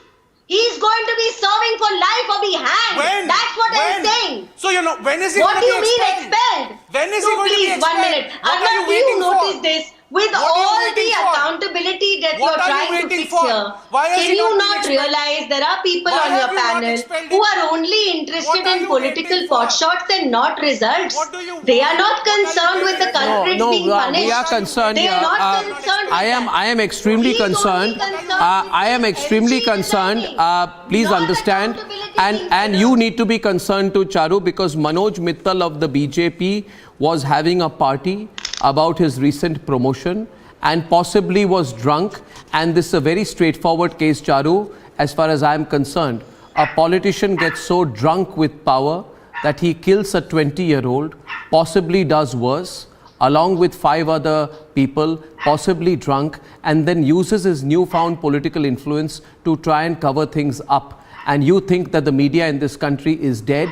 He's going to be serving for life or be hanged. When? That's what I'm saying. So you know, when is he What going do to you be mean expelled? expelled? When is No, he going to be please, expelled? 1 minute. What are you Arnav, do you waiting notice for? this? With What are you all the waiting for? accountability that What you're are you trying to waiting fix for? here, Why has can he you not been not expelled? realize there are people Why on have your you not panel expelled who him? are only interested What are in you political waiting for? pot shots and not results? What do you They want? are not concerned with the culprits No, being punished. we are concerned. They are yeah, not concerned with I am extremely He's only concerned. concerned with I am extremely LG concerned. resigning, Please not understand, accountability being and you need to be concerned too, Charu, because Manoj Mittal of the BJP was having a party about his recent promotion and possibly was drunk. And this is a very straightforward case, Charu, as far as I am concerned. A politician gets so drunk with power that he kills a 20-year-old, possibly does worse, along with 5 other people, possibly drunk, and then uses his newfound political influence to try and cover things up. And you think that the media in this country is dead,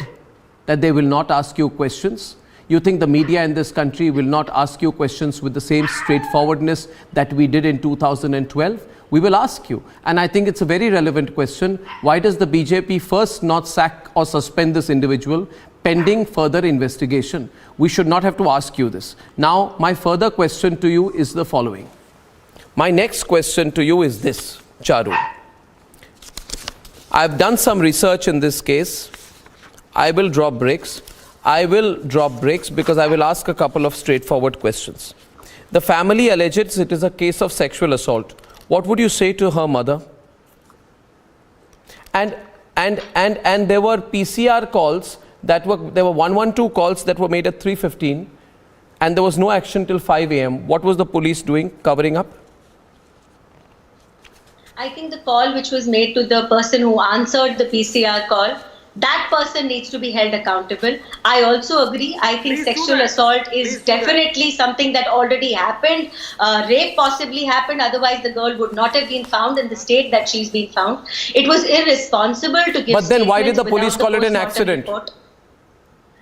that they will not ask you questions? You think the media in this country will not ask you questions with the same straightforwardness that we did in 2012? We will ask you. And I think it's a very relevant question. Why does the BJP first not sack or suspend this individual pending further investigation? We should not have to ask you this. Now, my further question to you is the following. My next question to you is this, Charu. I've done some research in this case. I will drop bricks. I will drop bricks because I will ask a couple of straightforward questions. The family alleges it is a case of sexual assault. What would you say to her mother? And there were PCR calls there were 112 calls that were made at 3:15 and there was no action till 5 a.m. What was the police doing? Covering up? I think the call which was made to the person who answered the PCR call, that person needs to be held accountable. I also agree. I think sexual assault is definitely something that already happened. Rape possibly happened. Otherwise, the girl would not have been found in the state that she's been found. It was irresponsible to give. But then why did the police call it an accident? Report.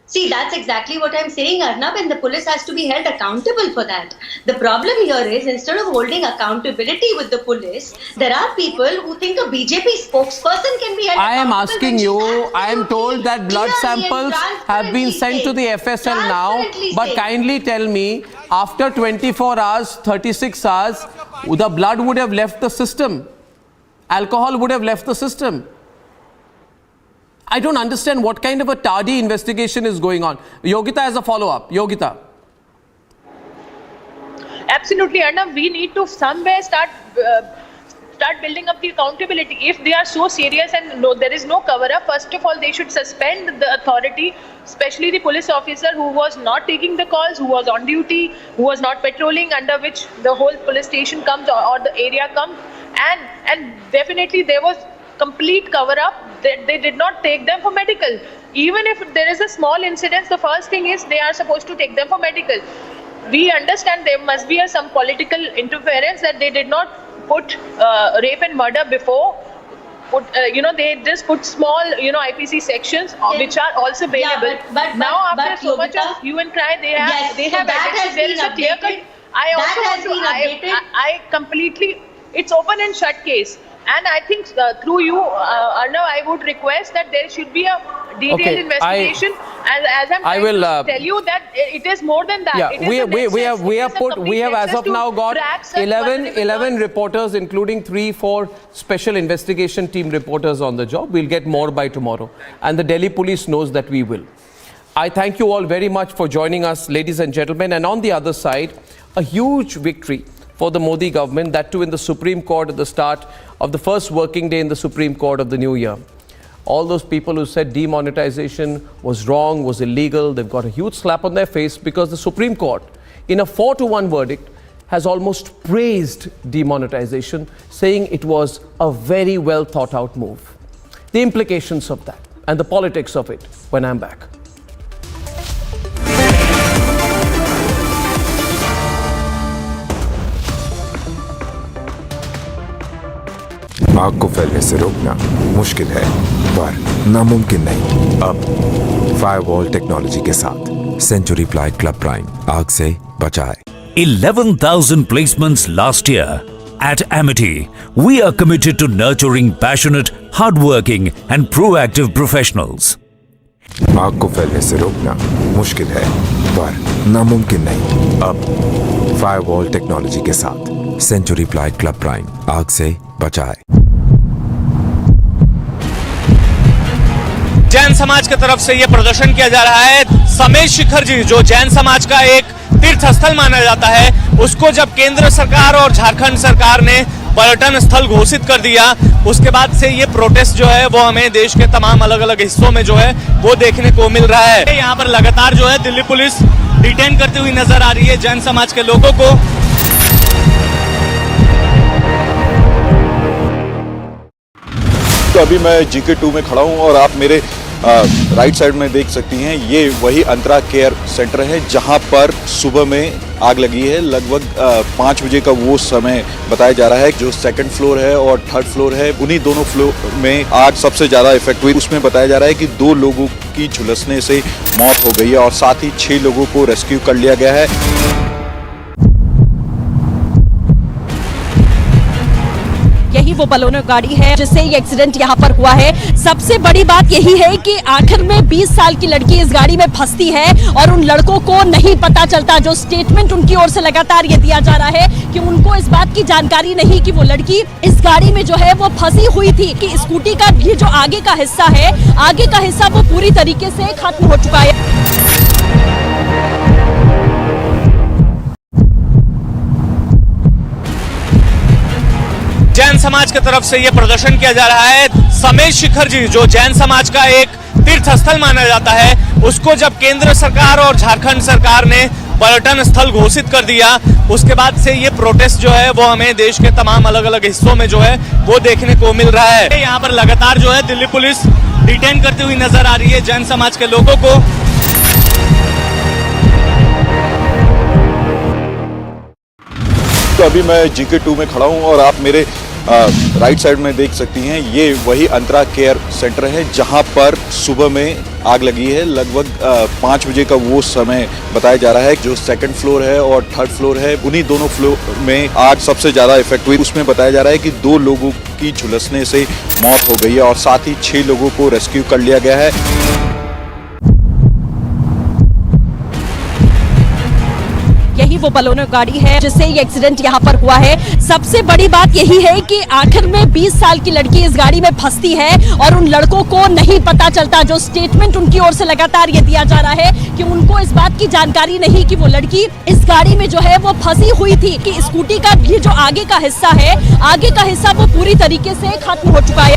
See, that's exactly what I'm saying, Arnab, and the police has to be held accountable for that. The problem here is, instead of holding accountability with the police, there are people who think a BJP spokesperson can be held accountable. I am asking you, I am told that blood samples have been sent to the FSL now, but kindly tell me, after 24 hours, 36 hours, the blood would have left the system. Alcohol would have left the system. I don't understand what kind of a tardy investigation is going on. Yogita has a follow-up. Yogita. Absolutely, Arnab. We need to somewhere start building up the accountability. If they are so serious and there is no cover-up, first of all, they should suspend the authority, especially the police officer who was not taking the calls, who was on duty, who was not patrolling, under which the whole police station comes or the area comes. And definitely there was complete cover-up. They did not take them for medical. Even if there is a small incident, the first thing is they are supposed to take them for medical. We understand there must be some political interference, that they did not put rape and murder before. They just put small, IPC sections which are also available. But now after so Yogita, much of hue and cry, they have there is a clear-cut I That also has want been updated. I completely, it's open and shut case. And I think through you, Arnav, I would request that there should be a detailed Okay, investigation. And as I'm I trying will, to tell you that it is more than that. Yeah, It is we a have nexus. we have as of now got track such 11 reporters, including 3-4 special investigation team reporters on the job. We'll get more by tomorrow, and the Delhi police knows that we will. I thank you all very much for joining us, ladies and gentlemen. And on the other side, a huge victory for the Modi government, that too in the Supreme Court at the start of the first working day in the Supreme Court of the new year. All those people who said demonetization was wrong, was illegal, they've got a huge slap on their face, because the Supreme Court, in a 4-1 verdict, has almost praised demonetization, saying it was a very well thought out move. The implications of that and the politics of it when I'm back. आग को फैलने से रोकना मुश्किल है, पर नामुमकिन नहीं। अब फायरवॉल टेक्नोलॉजी के साथ सेंचुरी प्लाई क्लब प्राइम आग से बचाए। 11,000 placements last year. At MHA, we are committed to nurturing passionate, hardworking and proactive professionals. आग को फैलने से रोकना मुश्किल है, पर नामुमकिन नहीं। अब फायरवॉल टेक्नोलॉजी के साथ सेंचुरी प्लाई क्लब प्राइम आग से बचाए। जैन समाज की तरफ से यह प्रदर्शन किया जा रहा है। समेश शिखर जी, जो जैन समाज का एक तीर्थ स्थल माना जाता है, उसको जब केंद्र सरकार और झारखंड सरकार ने पर्यटन स्थल घोषित कर दिया, उसके बाद से ये प्रोटेस्ट जो है वो हमें देश के तमाम अलग अलग हिस्सों में जो है वो देखने को मिल रहा है। यहाँ पर लगातार जो है दिल्ली पुलिस डिटेन करती हुई नजर आ रही है जैन समाज के लोगों को। तो अभी मैं GK2 में खड़ा हूं और आप मेरे राइट साइड में देख सकती हैं, ये वही अंतरा केयर सेंटर है जहां पर सुबह में आग लगी है। लगभग 5 बजे का वो समय बताया जा रहा है। जो सेकंड फ्लोर है और थर्ड फ्लोर है, उन्हीं दोनों फ्लोर में आग सबसे ज़्यादा इफेक्ट हुई। उसमें बताया जा रहा है कि 2 लोगों की झुलसने से मौत हो गई है और साथ ही 6 लोगों को रेस्क्यू कर लिया गया है। यही वो बलोनो गाड़ी है जिससे ये एक्सीडेंट यहाँ पर हुआ है। सबसे बड़ी बात यही है कि आखिर में 20 साल की लड़की इस गाड़ी में फंसती है और उन लड़कों को नहीं पता चलता। जो स्टेटमेंट उनकी ओर से लगातार ये दिया जा रहा है कि उनको इस बात की जानकारी नहीं कि वो लड़की इस गाड़ी में जो है वो फंसी हुई थी, कि स्कूटी का ये जो आगे का हिस्सा है, आगे का हिस्सा वो पूरी तरीके से खत्म हो चुका है। जैन समाज की तरफ से यह प्रदर्शन किया जा रहा है। समेश शिखर जी, जो जैन समाज का एक तीर्थ स्थल माना जाता है, उसको जब केंद्र सरकार और झारखंड सरकार ने पर्यटन स्थल घोषित कर दिया, उसके बाद से ये प्रोटेस्ट जो है वो हमें देश के तमाम अलग अलग हिस्सों में जो है वो देखने को मिल रहा है। यहाँ पर लगातार जो है दिल्ली पुलिस डिटेन करती हुई नजर आ रही है जैन समाज के लोगों को। तो अभी मैं GK2 में खड़ा हूं और आप मेरे राइट साइड में देख सकती हैं, ये वही अंतरा केयर सेंटर है जहां पर सुबह में आग लगी है। लगभग 5 बजे का वो समय बताया जा रहा है। जो सेकंड फ्लोर है और थर्ड फ्लोर है, उन्हीं दोनों फ्लोर में आग सबसे ज़्यादा इफेक्ट हुई। उसमें बताया जा रहा है कि 2 लोगों की झुलसने से मौत हो गई है और साथ ही 6 लोगों को रेस्क्यू कर लिया गया है। यही वो बलोनो गाड़ी है जिससे ये एक्सीडेंट यहाँ पर हुआ है। सबसे बड़ी बात यही है कि आखिर में 20 साल की लड़की इस गाड़ी में फंसती है और उन लड़कों को नहीं पता चलता। जो स्टेटमेंट उनकी ओर से लगातार ये दिया जा रहा है कि उनको इस बात की जानकारी नहीं कि वो लड़की इस गाड़ी में जो है वो फंसी हुई थी, कि स्कूटी का ये जो आगे का हिस्सा है, आगे का हिस्सा वो पूरी तरीके से खत्म हो चुका है।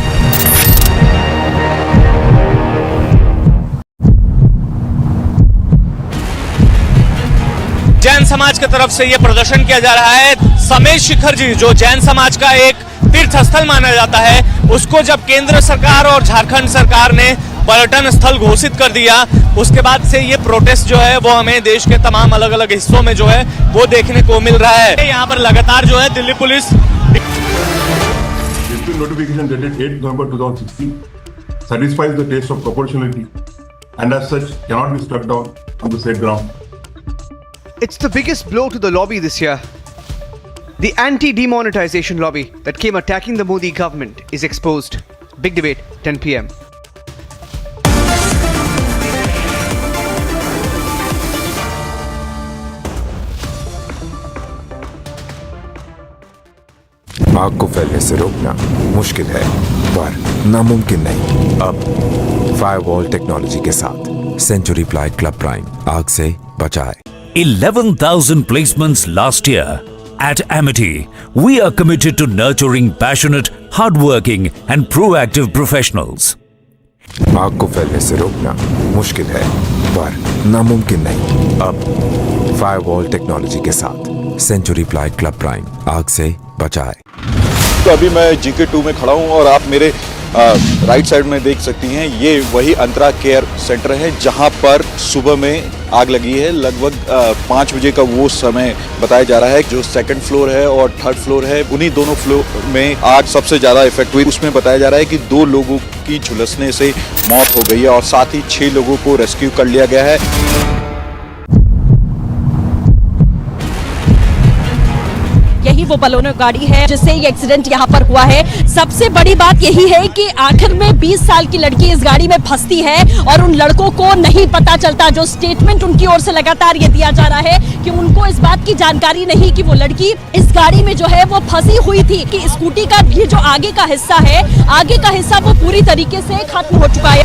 जैन समाज की तरफ से यह प्रदर्शन किया जा रहा है। समेश शिखर जी, जो जैन समाज का एक तीर्थ स्थल माना जाता है, उसको जब केंद्र सरकार और झारखंड सरकार ने पर्यटन स्थल घोषित कर दिया, उसके बाद से ये प्रोटेस्ट जो है वो हमें देश के तमाम अलग अलग हिस्सों में जो है वो देखने को मिल रहा है। यहाँ पर लगातार जो है Delhi police notification dated 8 November 2016 satisfies the test of proportionality and as such cannot be struck down on the said ground. It's the biggest blow to the lobby this year. The anti-demonetization lobby that came attacking the Modi government is exposed. Big debate, 10 p.m. आग को फैलने से रोकना मुश्किल है, पर नामुमकिन नहीं। अब फायरवॉल टेक्नोलॉजी के साथ सेंचुरी प्लाई क्लब प्राइम आग से बचाए। 11,000 placements last year. At Amity, we are committed to nurturing passionate, hardworking and proactive professionals. आग को फैलने से रोकना मुश्किल है, पर नामुमकिन नहीं। अब फायरवॉल टेक्नोलॉजी के साथ सेंचुरी प्लाई क्लब प्राइम आग से बचाए। तो अभी मैं GK2 में खड़ा हूं और आप मेरे राइट साइड में देख सकती हैं, ये वही अंतरा केयर सेंटर है जहां पर सुबह में आग लगी है। लगभग 5 बजे का वो समय बताया जा रहा है। जो सेकंड फ्लोर है और थर्ड फ्लोर है, उन्हीं दोनों फ्लोर में आग सबसे ज़्यादा इफेक्ट हुई। उसमें बताया जा रहा है कि 2 लोगों की झुलसने से मौत हो गई है और साथ ही 6 लोगों को रेस्क्यू कर लिया गया है। यही वो बलोनो गाड़ी है जिससे ये एक्सीडेंट यहाँ पर हुआ है। सबसे बड़ी बात यही है कि आखिर में 20 साल की लड़की इस गाड़ी में फंसती है और उन लड़कों को नहीं पता चलता। जो स्टेटमेंट उनकी ओर से लगातार ये दिया जा रहा है कि उनको इस बात की जानकारी नहीं कि वो लड़की इस गाड़ी में जो है वो फंसी हुई थी, कि स्कूटी का ये जो आगे का हिस्सा है, आगे का हिस्सा वो पूरी तरीके से खत्म हो चुका है।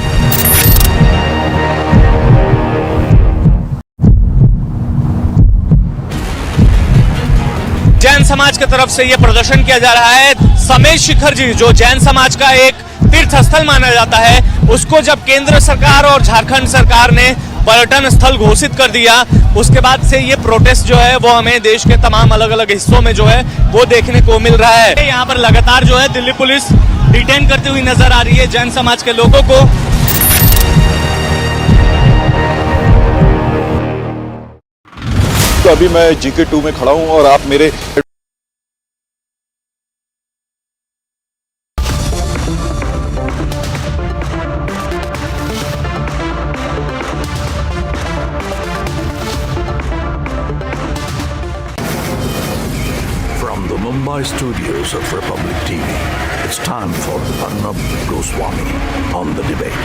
जैन समाज की तरफ से यह प्रदर्शन किया जा रहा है। समेश शिखर जी, जो जैन समाज का एक तीर्थ स्थल माना जाता है, उसको जब केंद्र सरकार और झारखंड सरकार ने पर्यटन स्थल घोषित कर दिया, उसके बाद से ये प्रोटेस्ट जो है वो हमें देश के तमाम अलग अलग हिस्सों में जो है वो देखने को मिल रहा है। यहाँ पर लगातार जो है दिल्ली पुलिस डिटेन करती हुई नजर आ रही है जैन समाज के लोगों को। तो अभी मैं GK2 में खड़ा हूं और आप मेरे From the Mumbai studios of Republic TV, it's time for Arnab Goswami on the debate.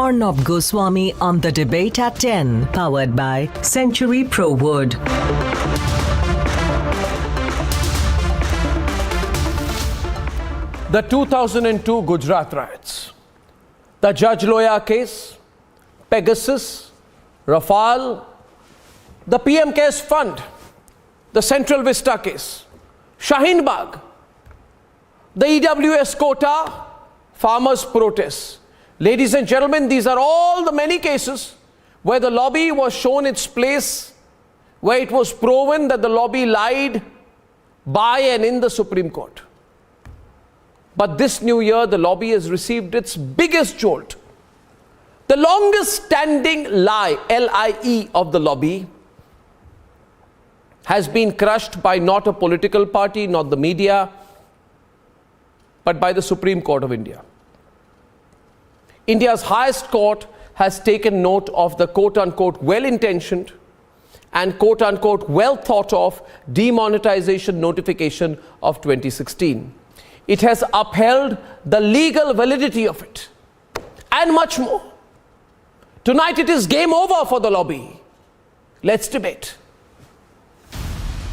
Arnab Goswami on the debate at 10, powered by Century Pro Wood. The 2002 Gujarat riots, the Judge Loya case, Pegasus, Rafale, the PM Cares Fund, the Central Vista case, Shaheen Bagh, the EWS quota, farmers' protests. Ladies and gentlemen, these are all the many cases where the lobby was shown its place, where it was proven that the lobby lied by and in the Supreme Court. But this new year, the lobby has received its biggest jolt. The longest standing lie, L-I-E, of the lobby has been crushed by not a political party, not the media, but by the Supreme Court of India. India's highest court has taken note of the quote-unquote well-intentioned and quote-unquote well-thought-of demonetization notification of 2016. It has upheld the legal validity of it and much more. Tonight it is game over for the lobby. Let's debate.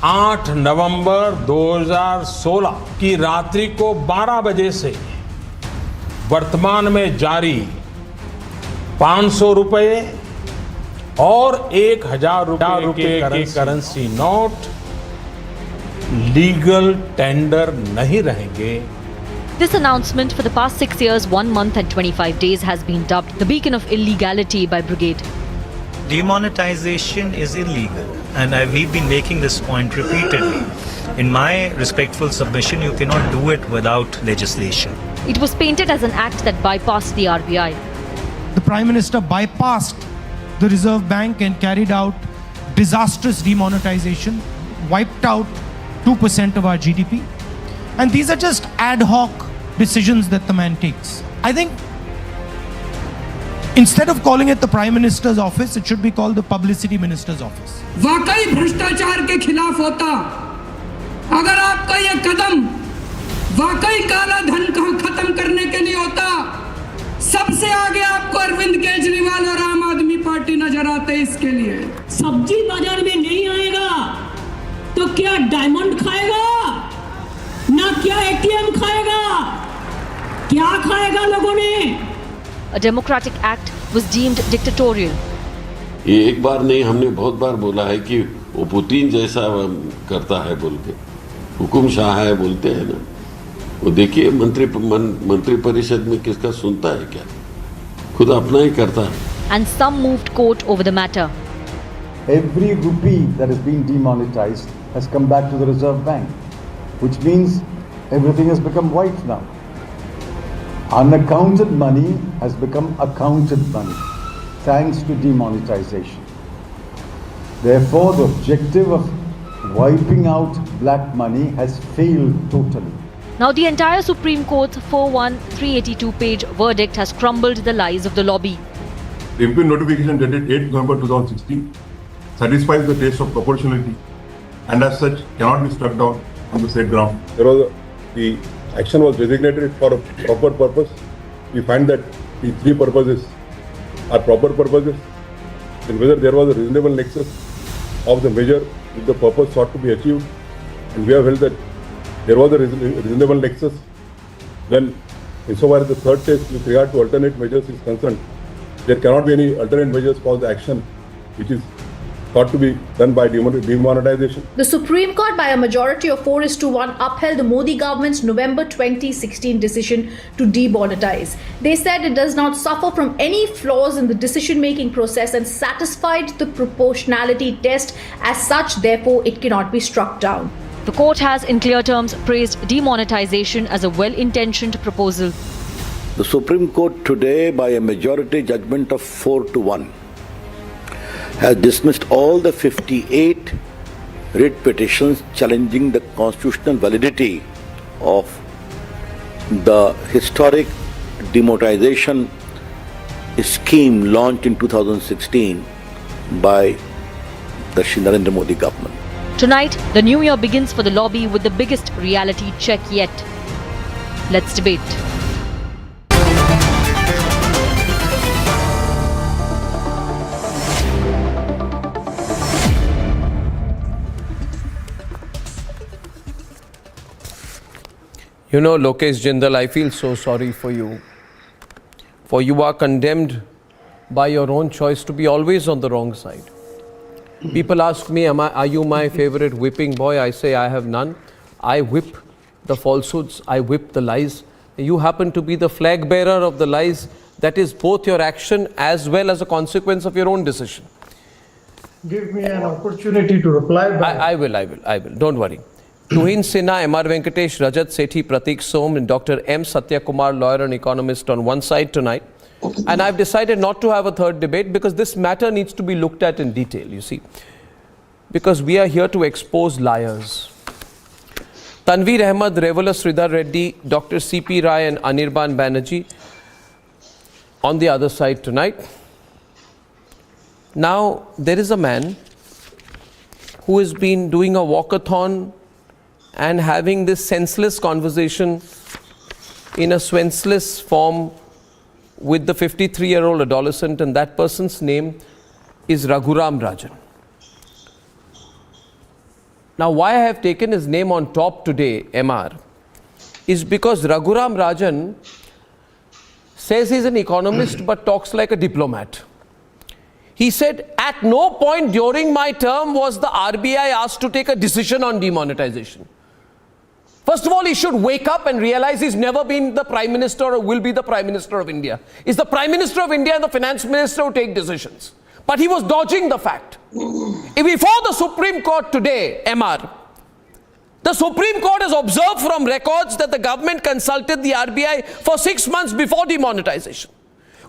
8 नवंबर 2016 की रात्रि को 12 बजे से वर्तमान में जारी 500 रुपए और 1000 रुपए के करेंसी नोट लीगल टेंडर नहीं रहेंगे। This announcement for the past 6 years, 1 month and 25 days has been dubbed the beacon of illegality by Brigade. Demonetization is illegal, and we've been making this point repeatedly. In my respectful submission, you cannot do it without legislation. It was painted as an act that bypassed the RBI. The Prime Minister bypassed the Reserve Bank and carried out disastrous demonetization, wiped out 2% of our GDP. And these are just ad hoc decisions that the man takes. I think instead of calling it the Prime Minister's office, it should be called the Publicity Minister's office. वाकई भ्रष्टाचार के खिलाफ होता अगर आपका ये कदम वाकई काला धन को खत्म करने के लिए होता, सबसे आगे आपको अरविंद केजरीवाल और आम आदमी पार्टी नजर आते इसके लिए। सब्जी बाजार में नहीं आएगा तो क्या डायमंड खाएगा, ना क्या एटीएम खाएगा, क्या खाएगा लोगों ने? A democratic act was deemed dictatorial. ये एक बार नहीं, हमने बहुत बार बोला है कि वो पुतिन जैसा करता है बोल के, हुकुम शाह है बोलते हैं ना। वो देखिए मंत्री परिषद में किसका सुनता है क्या, खुद अपना ही करता है। And some moved court over the matter. Every rupee that has been demonetized has come back to the Reserve Bank, which means everything has become white now. Unaccounted money has become accounted money, thanks to demonetization. Therefore, the objective of wiping out black money has failed totally. Now the entire Supreme Court's 41382-page verdict has crumbled the lies of the lobby. The MP notification dated 8 November 2016 satisfies the test of proportionality and as such cannot be struck down on the said ground. The action was designated for a proper purpose. We find that the three purposes are proper purposes, and whether there was a reasonable nexus of the measure with the purpose sought to be achieved, and we have held that there was a reasonable nexus. Then, insofar as the third test with regard to alternate measures is concerned, there cannot be any alternate measures for the action which is thought to be done by demonetization. The Supreme Court, by a majority of 4:1, upheld the Modi government's November 2016 decision to demonetize. They said it does not suffer from any flaws in the decision-making process and satisfied the proportionality test. As such, therefore, it cannot be struck down. The court has, in clear terms, praised demonetization as a well-intentioned proposal. The Supreme Court today, by a majority judgment of 4-1, has dismissed all the 58 writ petitions challenging the constitutional validity of the historic demonetization scheme launched in 2016 by the Narendra Modi government. Tonight, the new year begins for the lobby with the biggest reality check yet. Let's debate. You know, Lokesh Jindal, I feel so sorry for you. For you are condemned by your own choice to be always on the wrong side. People ask me, are you my favorite whipping boy? I say, I have none. I whip the falsehoods, I whip the lies. You happen to be the flag bearer of the lies. That is both your action as well as a consequence of your own decision. Give me an opportunity to reply back. I will. Don't worry. Tuhin Sinha, M.R. Venkatesh, Rajat Sethi, Pratik Som, and Dr. M. Satya Kumar, lawyer and economist, on one side tonight. And I've decided not to have a third debate because this matter needs to be looked at in detail, you see. Because we are here to expose liars. Tanveer Ahmed, Revola Sridhar Reddy, Dr. C.P. Rai and Anirban Banerjee on the other side tonight. Now, there is a man who has been doing a walkathon and having this senseless conversation in a senseless form with the 53-year-old adolescent, and that person's name is Raghuram Rajan. Now, why I have taken his name on top today, MR, is because Raghuram Rajan says he's an economist but talks like a diplomat. He said, at no point during my term was the RBI asked to take a decision on demonetization. First of all, he should wake up and realize he's never been the Prime Minister or will be the Prime Minister of India. It's the Prime Minister of India and the Finance Minister who take decisions. But he was dodging the fact. Before the Supreme Court today, MR, the Supreme Court has observed from records that the government consulted the RBI for 6 months before demonetization,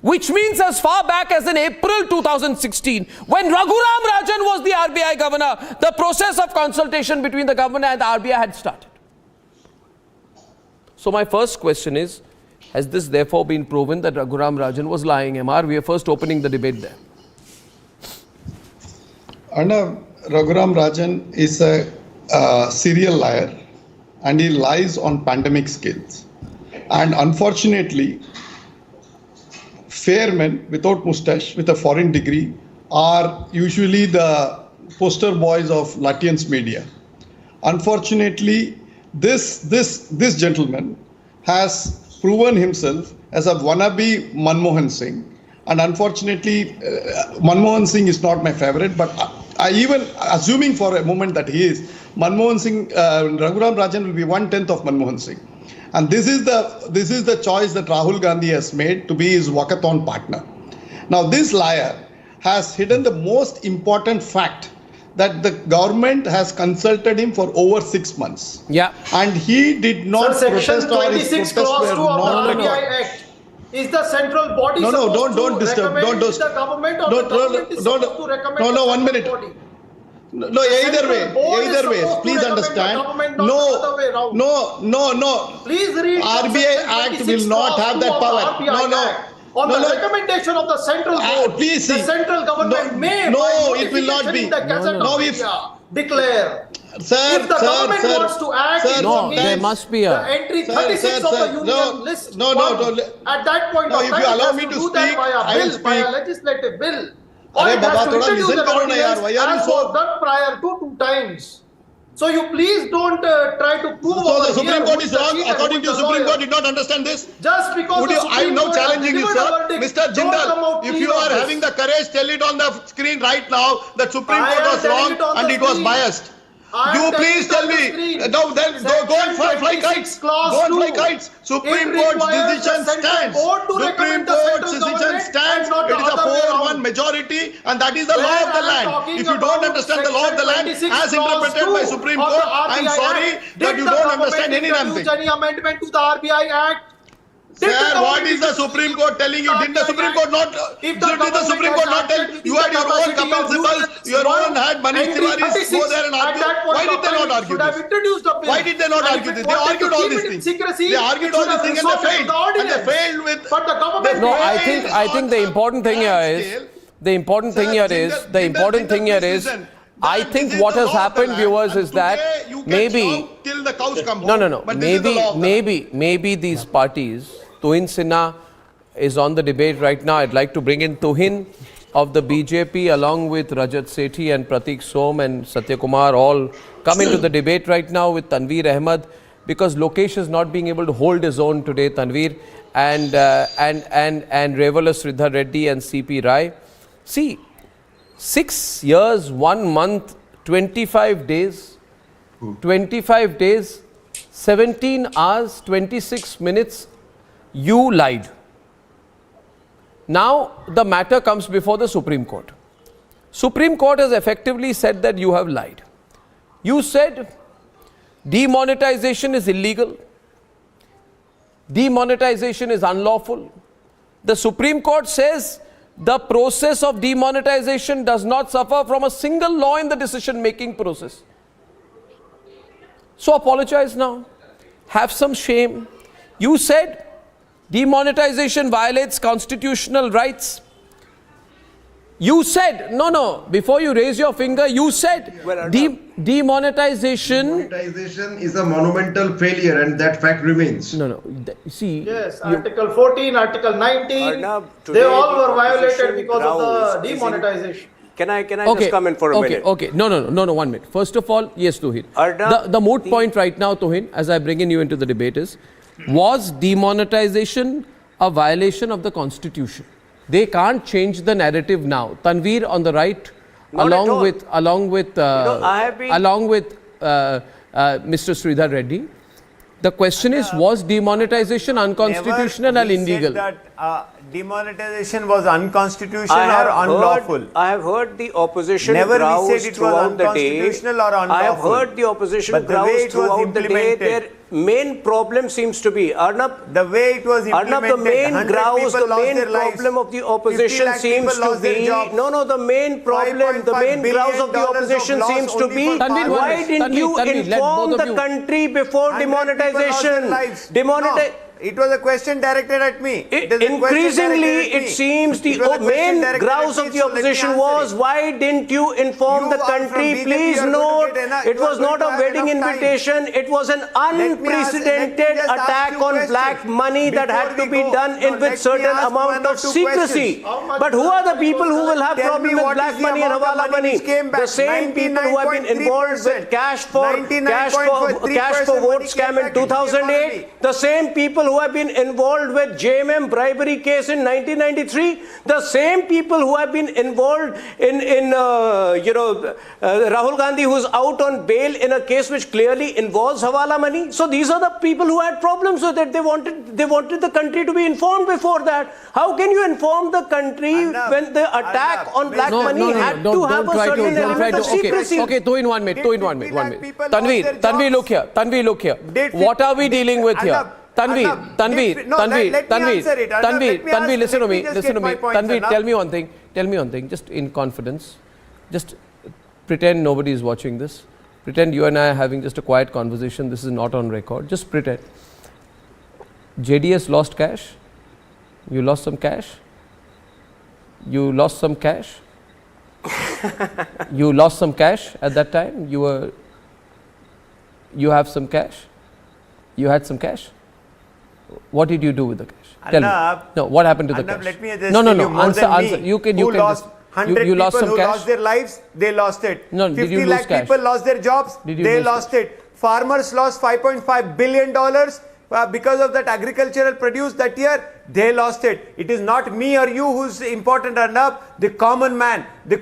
which means as far back as in April 2016, when Raghuram Rajan was the RBI governor, the process of consultation between the government and the RBI had started. So my first question is, has this therefore been proven that Raghuram Rajan was lying, MR? We are first opening the debate there. Arnav, Raghuram Rajan is a serial liar, and he lies on pandemic scales. And unfortunately, fair men without moustache, with a foreign degree, are usually the poster boys of Latian's media. Unfortunately, this gentleman has proven himself as a wannabe Manmohan Singh. And unfortunately, Manmohan Singh is not my favorite, but I even, assuming for a moment that he is, Manmohan Singh, Raghuram Rajan will be 1/10 of Manmohan Singh. And this is the choice that Rahul Gandhi has made to be his walkathon partner. Now, this liar has hidden the most important fact, that the government has consulted him for over 6 months. Yeah. And he did not Section protest, or his 26 protests clause were 2 of not the recorded. RBI Act. Is the central body No, supposed don't to disturb. recommend Don't the government, or the government is supposed to recommend No, the 1 central minute. body? No, either way, board is either way, supposed to please recommend the understand. government, not the other way round. No. Please read RBI Section Act 26 will not clause have 2 that of the power. RBI Act. On the recommendation of the central board, please see. the central government may, No, by it will not notification be. in the Gazette No, of if- India, declare. Sir, If the government wants to act, it No, will there need must be a... the entry 36 of the union list. No, At that point of if time, you it allow has me to to do that speak, by I a will bill, by a speak. legislative bill. Or Arey it has Baba, to thoda introduce listen an karo na yaar. ordinance, Why are you as so- was done prior to 2 times. So you please don't try to prove So over the Supreme here Court who is the wrong. cheat and According who to the Supreme lawyer. Court, did not understand this. Just because Would the you, Supreme I'm now Court has challenging you, delivered a sir. verdict, Mr. don't come Jindal, out if clean you on are this. having the courage, tell it on the screen right now that Supreme I Court am was telling wrong it on and the it was screen. biased. I am You telling please it tell on the me. screen. No, then go and fly 26 kites. Go clause and fly 2. kites. Supreme It Court's requires decision the central stands. board to Supreme recommend the Court's central decision government stands. and not It the is a other way 4-1 around. majority, and that is the law Where of the I am land. talking If you don't about understand the law of the land Section as 26 clause interpreted by 2 Supreme of the Court, I'm RBI sorry Act. that Did you the don't government understand any damn introduce thing. any amendment to the RBI Act? Did the Sir, what government is the introduce Supreme Court telling you? Didn't the Supreme Court not? If Did the Supreme Court not tell you had your own Kapil Sibal, your own had Manish Tiwari go there and argue? Why did they not argue this? Why did they not argue this? They argued all these things. They argued all these things and they failed. And they failed with. But the government. No, I think the important thing here is, I think what has happened, viewers, is that maybe, till the cows come no, home. But this is the law of the land. maybe these parties, Tuhin Sinha is on the debate right now. I'd like to bring in Tuhin of the BJP along with Rajat Sethi and Pratik Som and Satya Kumar all come into the debate right now with Tanveer Ahmed, because Lokesh is not being able to hold his own today, Tanveer, and Revala Sridhar Reddy and CP Rai. See, 6 years, 1 month, 25 days, 17 hours, 26 minutes, you lied. Now the matter comes before the Supreme Court. Supreme Court has effectively said that you have lied. You said demonetization is illegal, demonetization is unlawful. The Supreme Court says the process of demonetization does not suffer from a single law in the decision-making process. So apologize now. Have some shame. You said demonetization violates constitutional rights. You said, no, before you raise your finger, you said demonetization is a monumental failure, and that fact remains. See. Yes, Article 14, Article 19, they all were violated because of the demonetization. Can I just come in for a minute? Okay. No, 1 minute. First of all, yes, Tuhin. The moot point right now, Tuhin, as I bring in you into the debate is, was demonetization a violation of the Constitution? They can't change the narrative now. Tanveer on the right, along with Mr. Sridhar Reddy, The question is, was demonetization unconstitutional and illegal? Said that demonetization was unconstitutional or unlawful. I have heard the opposition Never grouse we said it was throughout the day. unconstitutional or unlawful. I have heard the opposition But the way grouse it was throughout the day. implemented, Their main problem seems to be, Arnab, the way it was implemented, Arnab, the main grouse, the main problem of the opposition seems to be, the main problem, the main grouse of the opposition seems to be, why didn't you inform the country before demonetization? It was a question directed at me. Increasingly, it seems the main grouse of the opposition was, why didn't you inform the country? Please note, it was not a wedding invitation. It was an unprecedented attack on black money that had to be done with certain amount of secrecy. But who are the people who will have problem with black money and hawala money? The same people who have been involved with cash for vote scam in 2008. The same people who have been involved with JMM bribery case in 1993, the same people who have been involved in Rahul Gandhi, who is out on bail in a case which clearly involves hawala money. So these are the people who had problems with it. They wanted the country to be informed before that. How can you inform the country when the attack on black money had to have a certain element of secrecy? Okay, two in one minute. Tanveer, look here. What are we dealing with here? Tanveer, listen to me. Tanveer, tell me one thing, just in confidence. Just pretend nobody is watching this. Pretend you and I are having just a quiet conversation. This is not on record. Just pretend. JDS lost cash. You lost some cash. You lost some cash. You lost some cash at that time. You have some cash. You had some cash. What did you do with the cash? Tell me. No, what happened to the cash? Let me just No. Answer. You can lost just. 100 You lost people some who cash? lost their lives, they lost it. No, did 50 you lose lakh cash? people lost their jobs, they lost it. Farmers lost $5.5 billion because of that agricultural produce that year, they lost it. It is not me or you who's important enough. The common man, the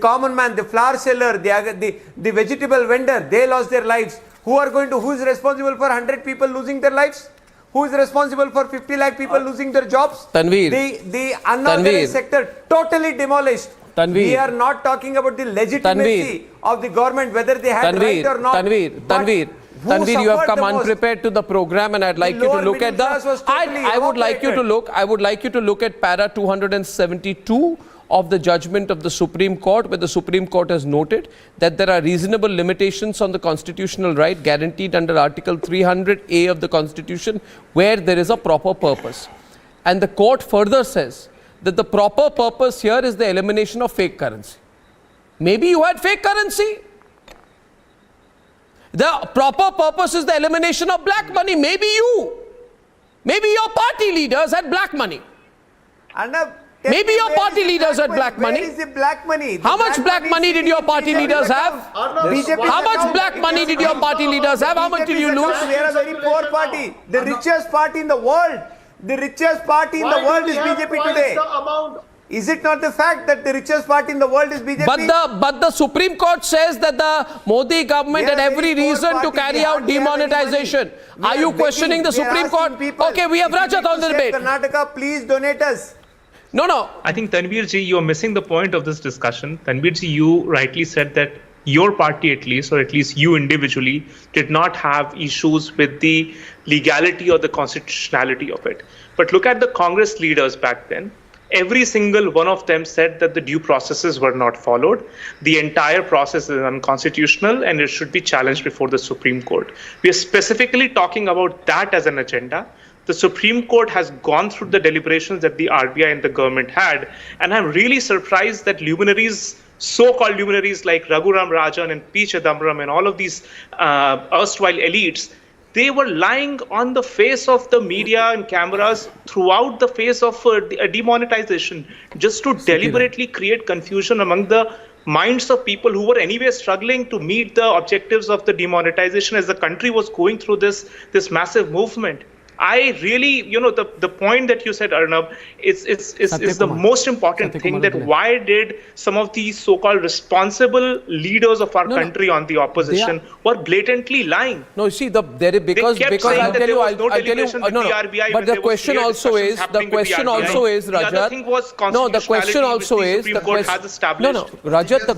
flour seller, the vegetable vendor, they lost their lives. Who is responsible for 100 people losing their lives? Who is responsible for 50 lakh people losing their jobs? Tanveer. The unorganized sector totally demolished. Tanveer. We are not talking about the legitimacy of the government, whether they had right or not. Tanveer, you have come unprepared to the program, and I'd like you to look at the. I would like you to look at para 272 of the judgment of the Supreme Court, where the Supreme Court has noted that there are reasonable limitations on the constitutional right guaranteed under Article 300A of the Constitution, where there is a proper purpose. And the court further says that the proper purpose here is the elimination of fake currency. Maybe you had fake currency. The proper purpose is the elimination of black money. Maybe your party leaders had black money. Maybe your party leaders had black money. Where is the black money? How much black money did your party leaders have? How much black money did your party leaders have? How much did you lose? We are a very poor party. The richest party in the world. The richest party in the world is BJP today. Is it not the fact that the richest party in the world is BJP? But the Supreme Court says that the Modi government had every reason to carry out demonetization. Are you questioning the Supreme Court? Okay, we have Rajat on the debate. Karnataka, please donate us. No. I think, Tanveer ji, you're missing the point of this discussion. Tanveer ji, you rightly said that your party at least, or at least you individually, did not have issues with the legality or the constitutionality of it. But look at the Congress leaders back then. Every single one of them said that the due processes were not followed. The entire process is unconstitutional and it should be challenged before the Supreme Court. We are specifically talking about that as an agenda. The Supreme Court has gone through the deliberations that the RBI and the government had, and I'm really surprised that luminaries, so-called luminaries like Raghuram Rajan and P. Chidambaram and all of these erstwhile elites, they were lying on the face of the media and cameras throughout the face of demonetization, just to deliberately create confusion among the minds of people who were anyway struggling to meet the objectives of the demonetization as the country was going through this massive movement. I really, the point that you said, Arnab, is the most important thing, that why did some of these so-called responsible leaders of our country on the opposition were blatantly lying? No, you see, because I'll tell you, but the question also is, Rajat, Rajat, the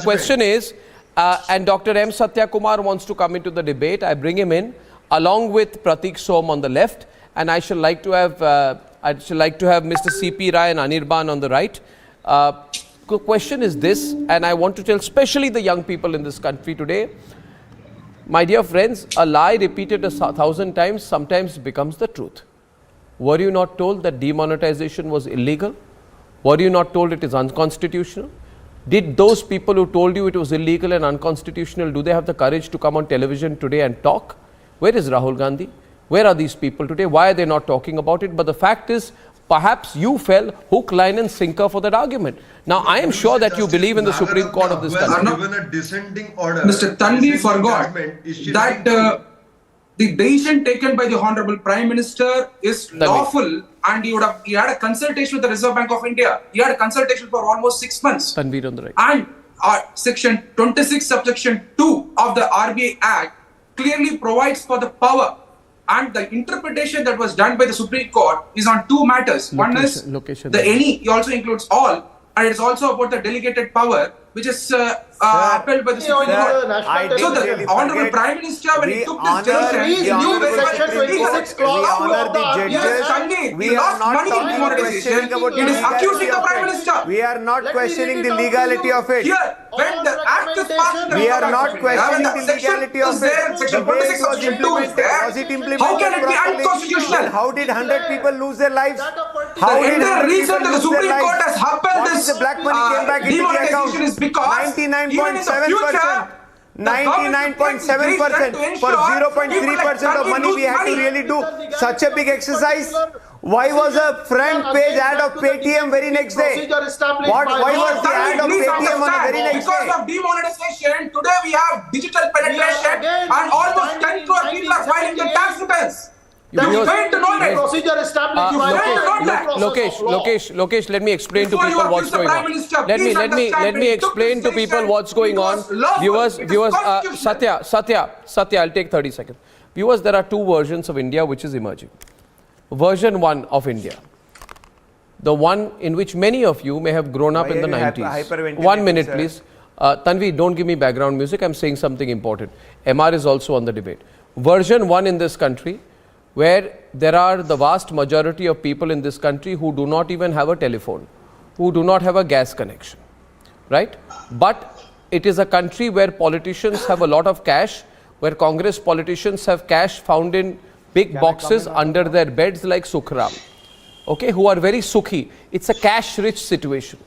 question is, and Dr. M. Satya Kumar wants to come into the debate. I bring him in, along with Pratik Som on the left, and I shall like to have Mr. C.P. Rai and Anirban on the right. The question is this, and I want to tell especially the young people in this country today, my dear friends, a lie repeated 1,000 times sometimes becomes the truth. Were you not told that demonetization was illegal? Were you not told it is unconstitutional? Did those people who told you it was illegal and unconstitutional, do they have the courage to come on television today and talk? Where is Rahul Gandhi? Where are these people today? Why are they not talking about it? But the fact is, perhaps you fell hook, line and sinker for that argument. Now, I am sure that you believe in the Supreme Court of this country. Given a dissenting order, Mr. Tanvi forgot that the decision taken by the Honorable Prime Minister is lawful, and he had a consultation with the Reserve Bank of India. He had a consultation for almost 6 months. Tanveer on the right. And Section 26, Subsection 2 of the RBI Act clearly provides for the power. And the interpretation that was done by the Supreme Court is on two matters. One is the any also includes all, and it's also about the delegated power, which is upheld by the Supreme Court. So the Honorable Prime Minister, when he took this decision, knew very much we are not questioning about it is accusing the Prime Minister. We are not questioning the legality of it. Here, when the act is passed, we are not questioning the legality of it. Section 26, Section 2 is there. Was it implemented How can it be properly? unconstitutional? How did 100 people lose their lives? How did the reason that the Supreme Court has upheld this the black money came back into the account? Is because 99.7%. 99.7% for 0.3% of money we had to really do such a big exercise. Why was a front page ad of Paytm very next day? Why was the ad of Paytm on the very next day? Because of demonetization, today we have digital penetration and almost 10 crore people are filing their tax returns. Lokesh, let me explain to people what's going on. Let me explain to people what's going on. Viewers, Satya, I'll take 30 seconds. Viewers, there are two versions of India which is emerging. Version 1 of India, the one in which many of you may have grown up in the 90s. 1 minute, please. Tanvi, don't give me background music. I'm saying something important. MR is also on the debate. Version 1 in this country, where there are the vast majority of people in this country who do not even have a telephone, who do not have a gas connection, right? But it is a country where politicians have a lot of cash, where Congress politicians have cash found in big boxes under their beds like Sukhram, okay, who are very sukhi. It's a cash-rich situation.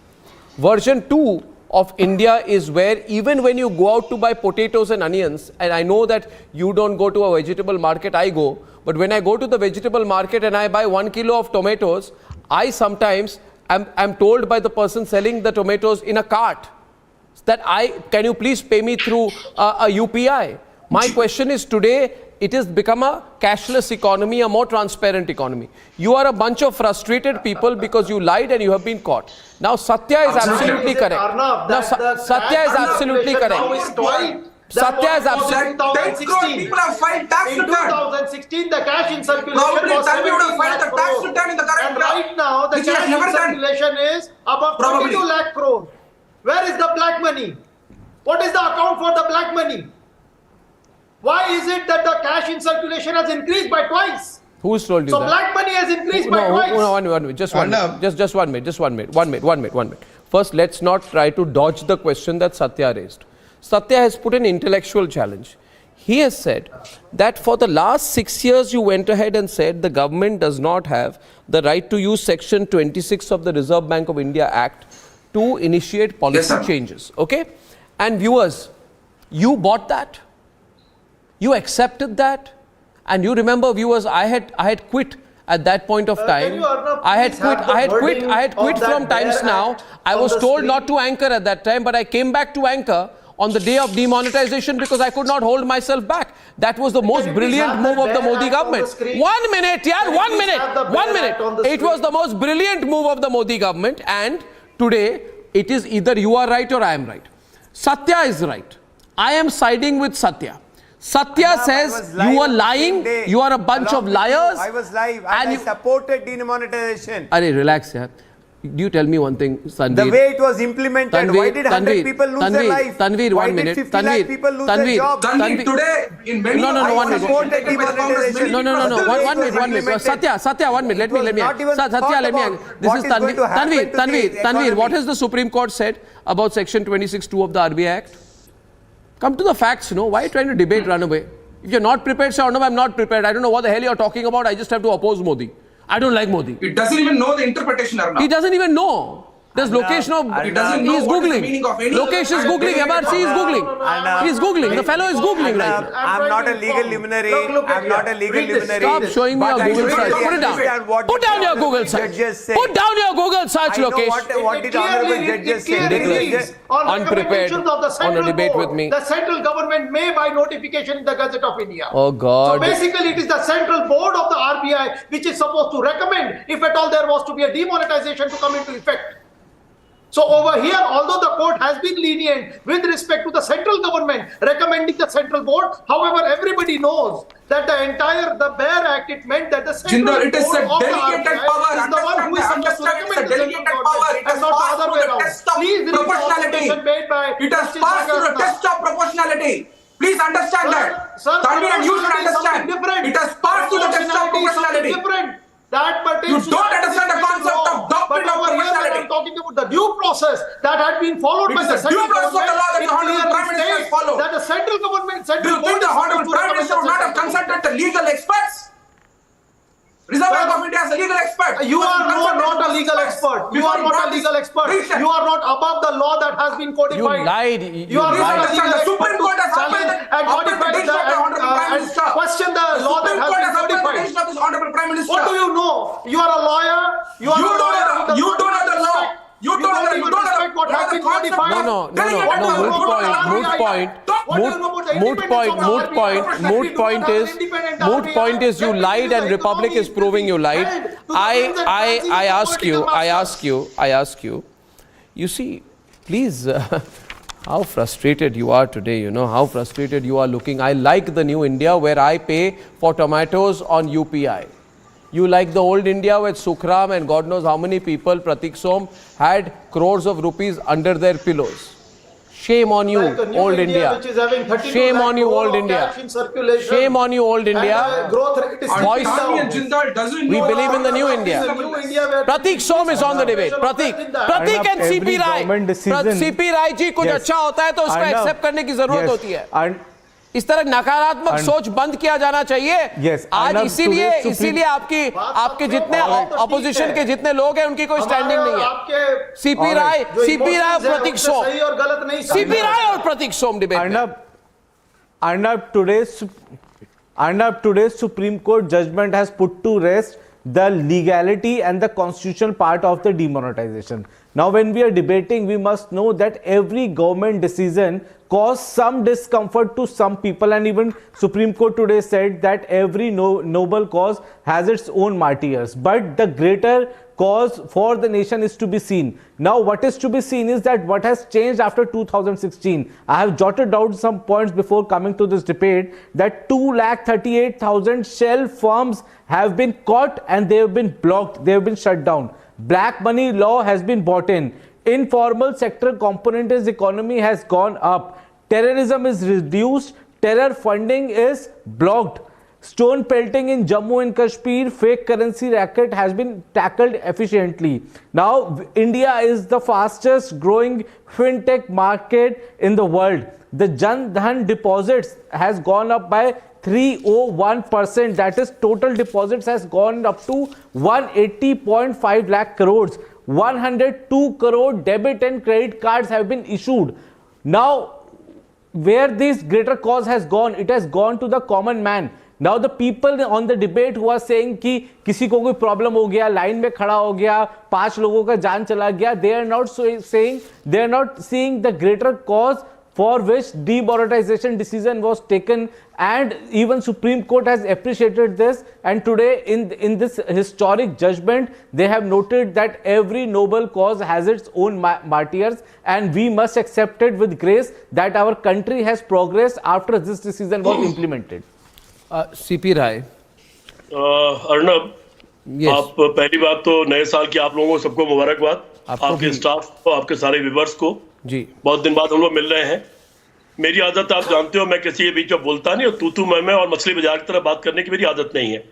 Version 2 of India is where even when you go out to buy potatoes and onions, and I know that you don't go to a vegetable market, I go, but when I go to the vegetable market and I buy 1 kilo of tomatoes, I sometimes am told by the person selling the tomatoes in a cart that can you please pay me through a UPI? My question is, today it has become a cashless economy, a more transparent economy. You are a bunch of frustrated people because you lied and you have been caught. Now Satya is absolutely correct. Now Satya is absolutely correct. Satya is absolutely correct. People have filed tax return. In 2016, the cash in circulation was 70 would have filed the tax return in the current and right now, the cash in circulation is about 22 lakh crore. Where is the black money? What is the account for the black money? Why is it that the cash in circulation has increased by twice? Who's told you so that? So black money has increased by twice. No, one minute. Just 1 minute. First, let's not try to dodge the question that Satya raised. Satya has put an intellectual challenge. He has said that for the last 6 years you went ahead and said the government does not have the right to use Section 26 of the Reserve Bank of India Act to initiate policy changes. Okay? And viewers, you bought that. You accepted that. And you remember, viewers, I had quit at that point of time. I had quit from Times Now. I was told not to anchor at that time, but I came back to anchor on the day of demonetization because I could not hold myself back. That was the most brilliant move of the Modi government. 1 minute, yeah, 1 minute, 1 minute. It was the most brilliant move of the Modi government, and today it is either you are right or I am right. Satya is right. I am siding with Satya. Satya says you are lying, you are a bunch of liars. I was live and I supported demonetization. Arey, relax, yeah. Do you tell me one thing, Tanveer? The way it was implemented, why did 100 people lose their life? Tanveer, why 1 minute. Did 50 lakh people lose their job? Tanveer, today, in many No, 1 minute. One minute. Satya, 1 minute. Let me. This is Tanveer. What has the Supreme Court said about Section 26(2) of the RBI Act? Come to the facts, Why are you trying to debate, run away? If you're not prepared, say, no, I'm not prepared. I don't know what the hell you're talking about. I just have to oppose Modi. I don't like Modi. He doesn't even know the interpretation, Arnav. He doesn't even know. Does Lokesh know? He doesn't know He's what is the Googling. meaning of any Lokesh is Googling. MRC is Googling. He's Googling. The fellow is Googling right now. I'm not a legal luminary. I'm not a legal luminary. Stop showing me your Google search. Put it down. Put down your Google search. Put down your Google search, Lokesh. What did honorable judges say? Unprepared on a debate with me. The central government may by notification in the Gazette of India. Oh God. So basically it is the central board of the RBI which is supposed to recommend if at all there was to be a demonetization to come into effect. So over here, although the court has been lenient with respect to the central government recommending the central board, however, everybody knows that the bare act, it meant that the central Jindal, it is board a of the delegated RBI power. is the one who is supposed to recommend the central government and not the other way around. Please read the observation made by it has passed through the test of proportionality. Please understand that. Tanveer, and you should understand. It has passed through the test of proportionality. That pertains you don't understand the concept of doctrine of proportionality. I'm talking about the due process that had been followed by the central government. It clearly states that the central government, do you think the Honorable Prime Minister would not have consulted the legal experts? Reserve Bank of India is a legal expert. You are not a legal expert. You are not a legal expert. You are not above the law that has been codified. You lied. You are not a legal expert. The Supreme Court has question the law that has been codified. What do you know? You are a lawyer. You don't know the law. You don't respect what has been codified. Moot point is you lied and Republic is proving you lied. I ask you, you see, please, how frustrated you are today, how frustrated you are looking. I like the new India where I pay for tomatoes on UPI. You like the old India where Sukhram and God knows how many people, Pratik Som, had crores of rupees under their pillows. Shame on you, old India. Shame on you, old India. Shame on you, old India. Voice. We believe in the new India. Pratik Som is on the debate. Pratik and CP Rai. CP Rai ji कुछ अच्छा होता है तो उसको accept करने की जरूरत होती है. इस तरह नकारात्मक सोच बंद किया जाना चाहिए. आज इसीलिए आपके जितने ऑपोजिशन के जितने लोग हैं उनकी कोई स्टैंडिंग नहीं है. सीपी राय और प्रतीक सोम, सीपी राय और प्रतीक सोम debate. Arnab, today's Supreme Court judgment has put to rest the legality and the constitutional part of the demonetization. Now, when we are debating, we must know that every government decision caused some discomfort to some people, and even Supreme Court today said that every noble cause has its own martyrs, but the greater cause for the nation is to be seen. Now, what is to be seen is that what has changed after 2016. I have jotted down some points before coming to this debate, that 238,000 shell firms have been caught and they have been blocked, they have been shut down. Black money law has been brought in. Informal sector component in economy has gone up. Terrorism is reduced. Terror funding is blocked. Stone pelting in Jammu and Kashmir, fake currency racket has been tackled efficiently. Now, India is the fastest growing fintech market in the world. The Jan Dhan deposits has gone up by 301%. That is, total deposits has gone up to 180.5 lakh crores. 102 crore debit and credit cards have been issued. Now, where this greater cause has gone, it has gone to the common man. Now, the people on the debate who are saying कि किसी को कोई problem हो गया, line में खड़ा हो गया, 5 लोगों का जान चला गया, they are not saying, they are not seeing the greater cause for which demonetization decision was taken, and even Supreme Court has appreciated this. And today in this historic judgment, they have noted that every noble cause has its own martyrs, and we must accept it with grace that our country has progressed after this decision was implemented. CP Rai. Arnab, आप पहली बात तो नए साल की आप लोगों को सबको मुबारकबाद, आपके स्टाफ को, आपके सारे व्यूअर्स को। जी, बहुत दिन बाद हम लोग मिल रहे हैं। मेरी आदत आप जानते हो, मैं किसी के बीच में बोलता नहीं, और तू मैं और मछली बाजार की तरह बात करने की मेरी आदत नहीं है।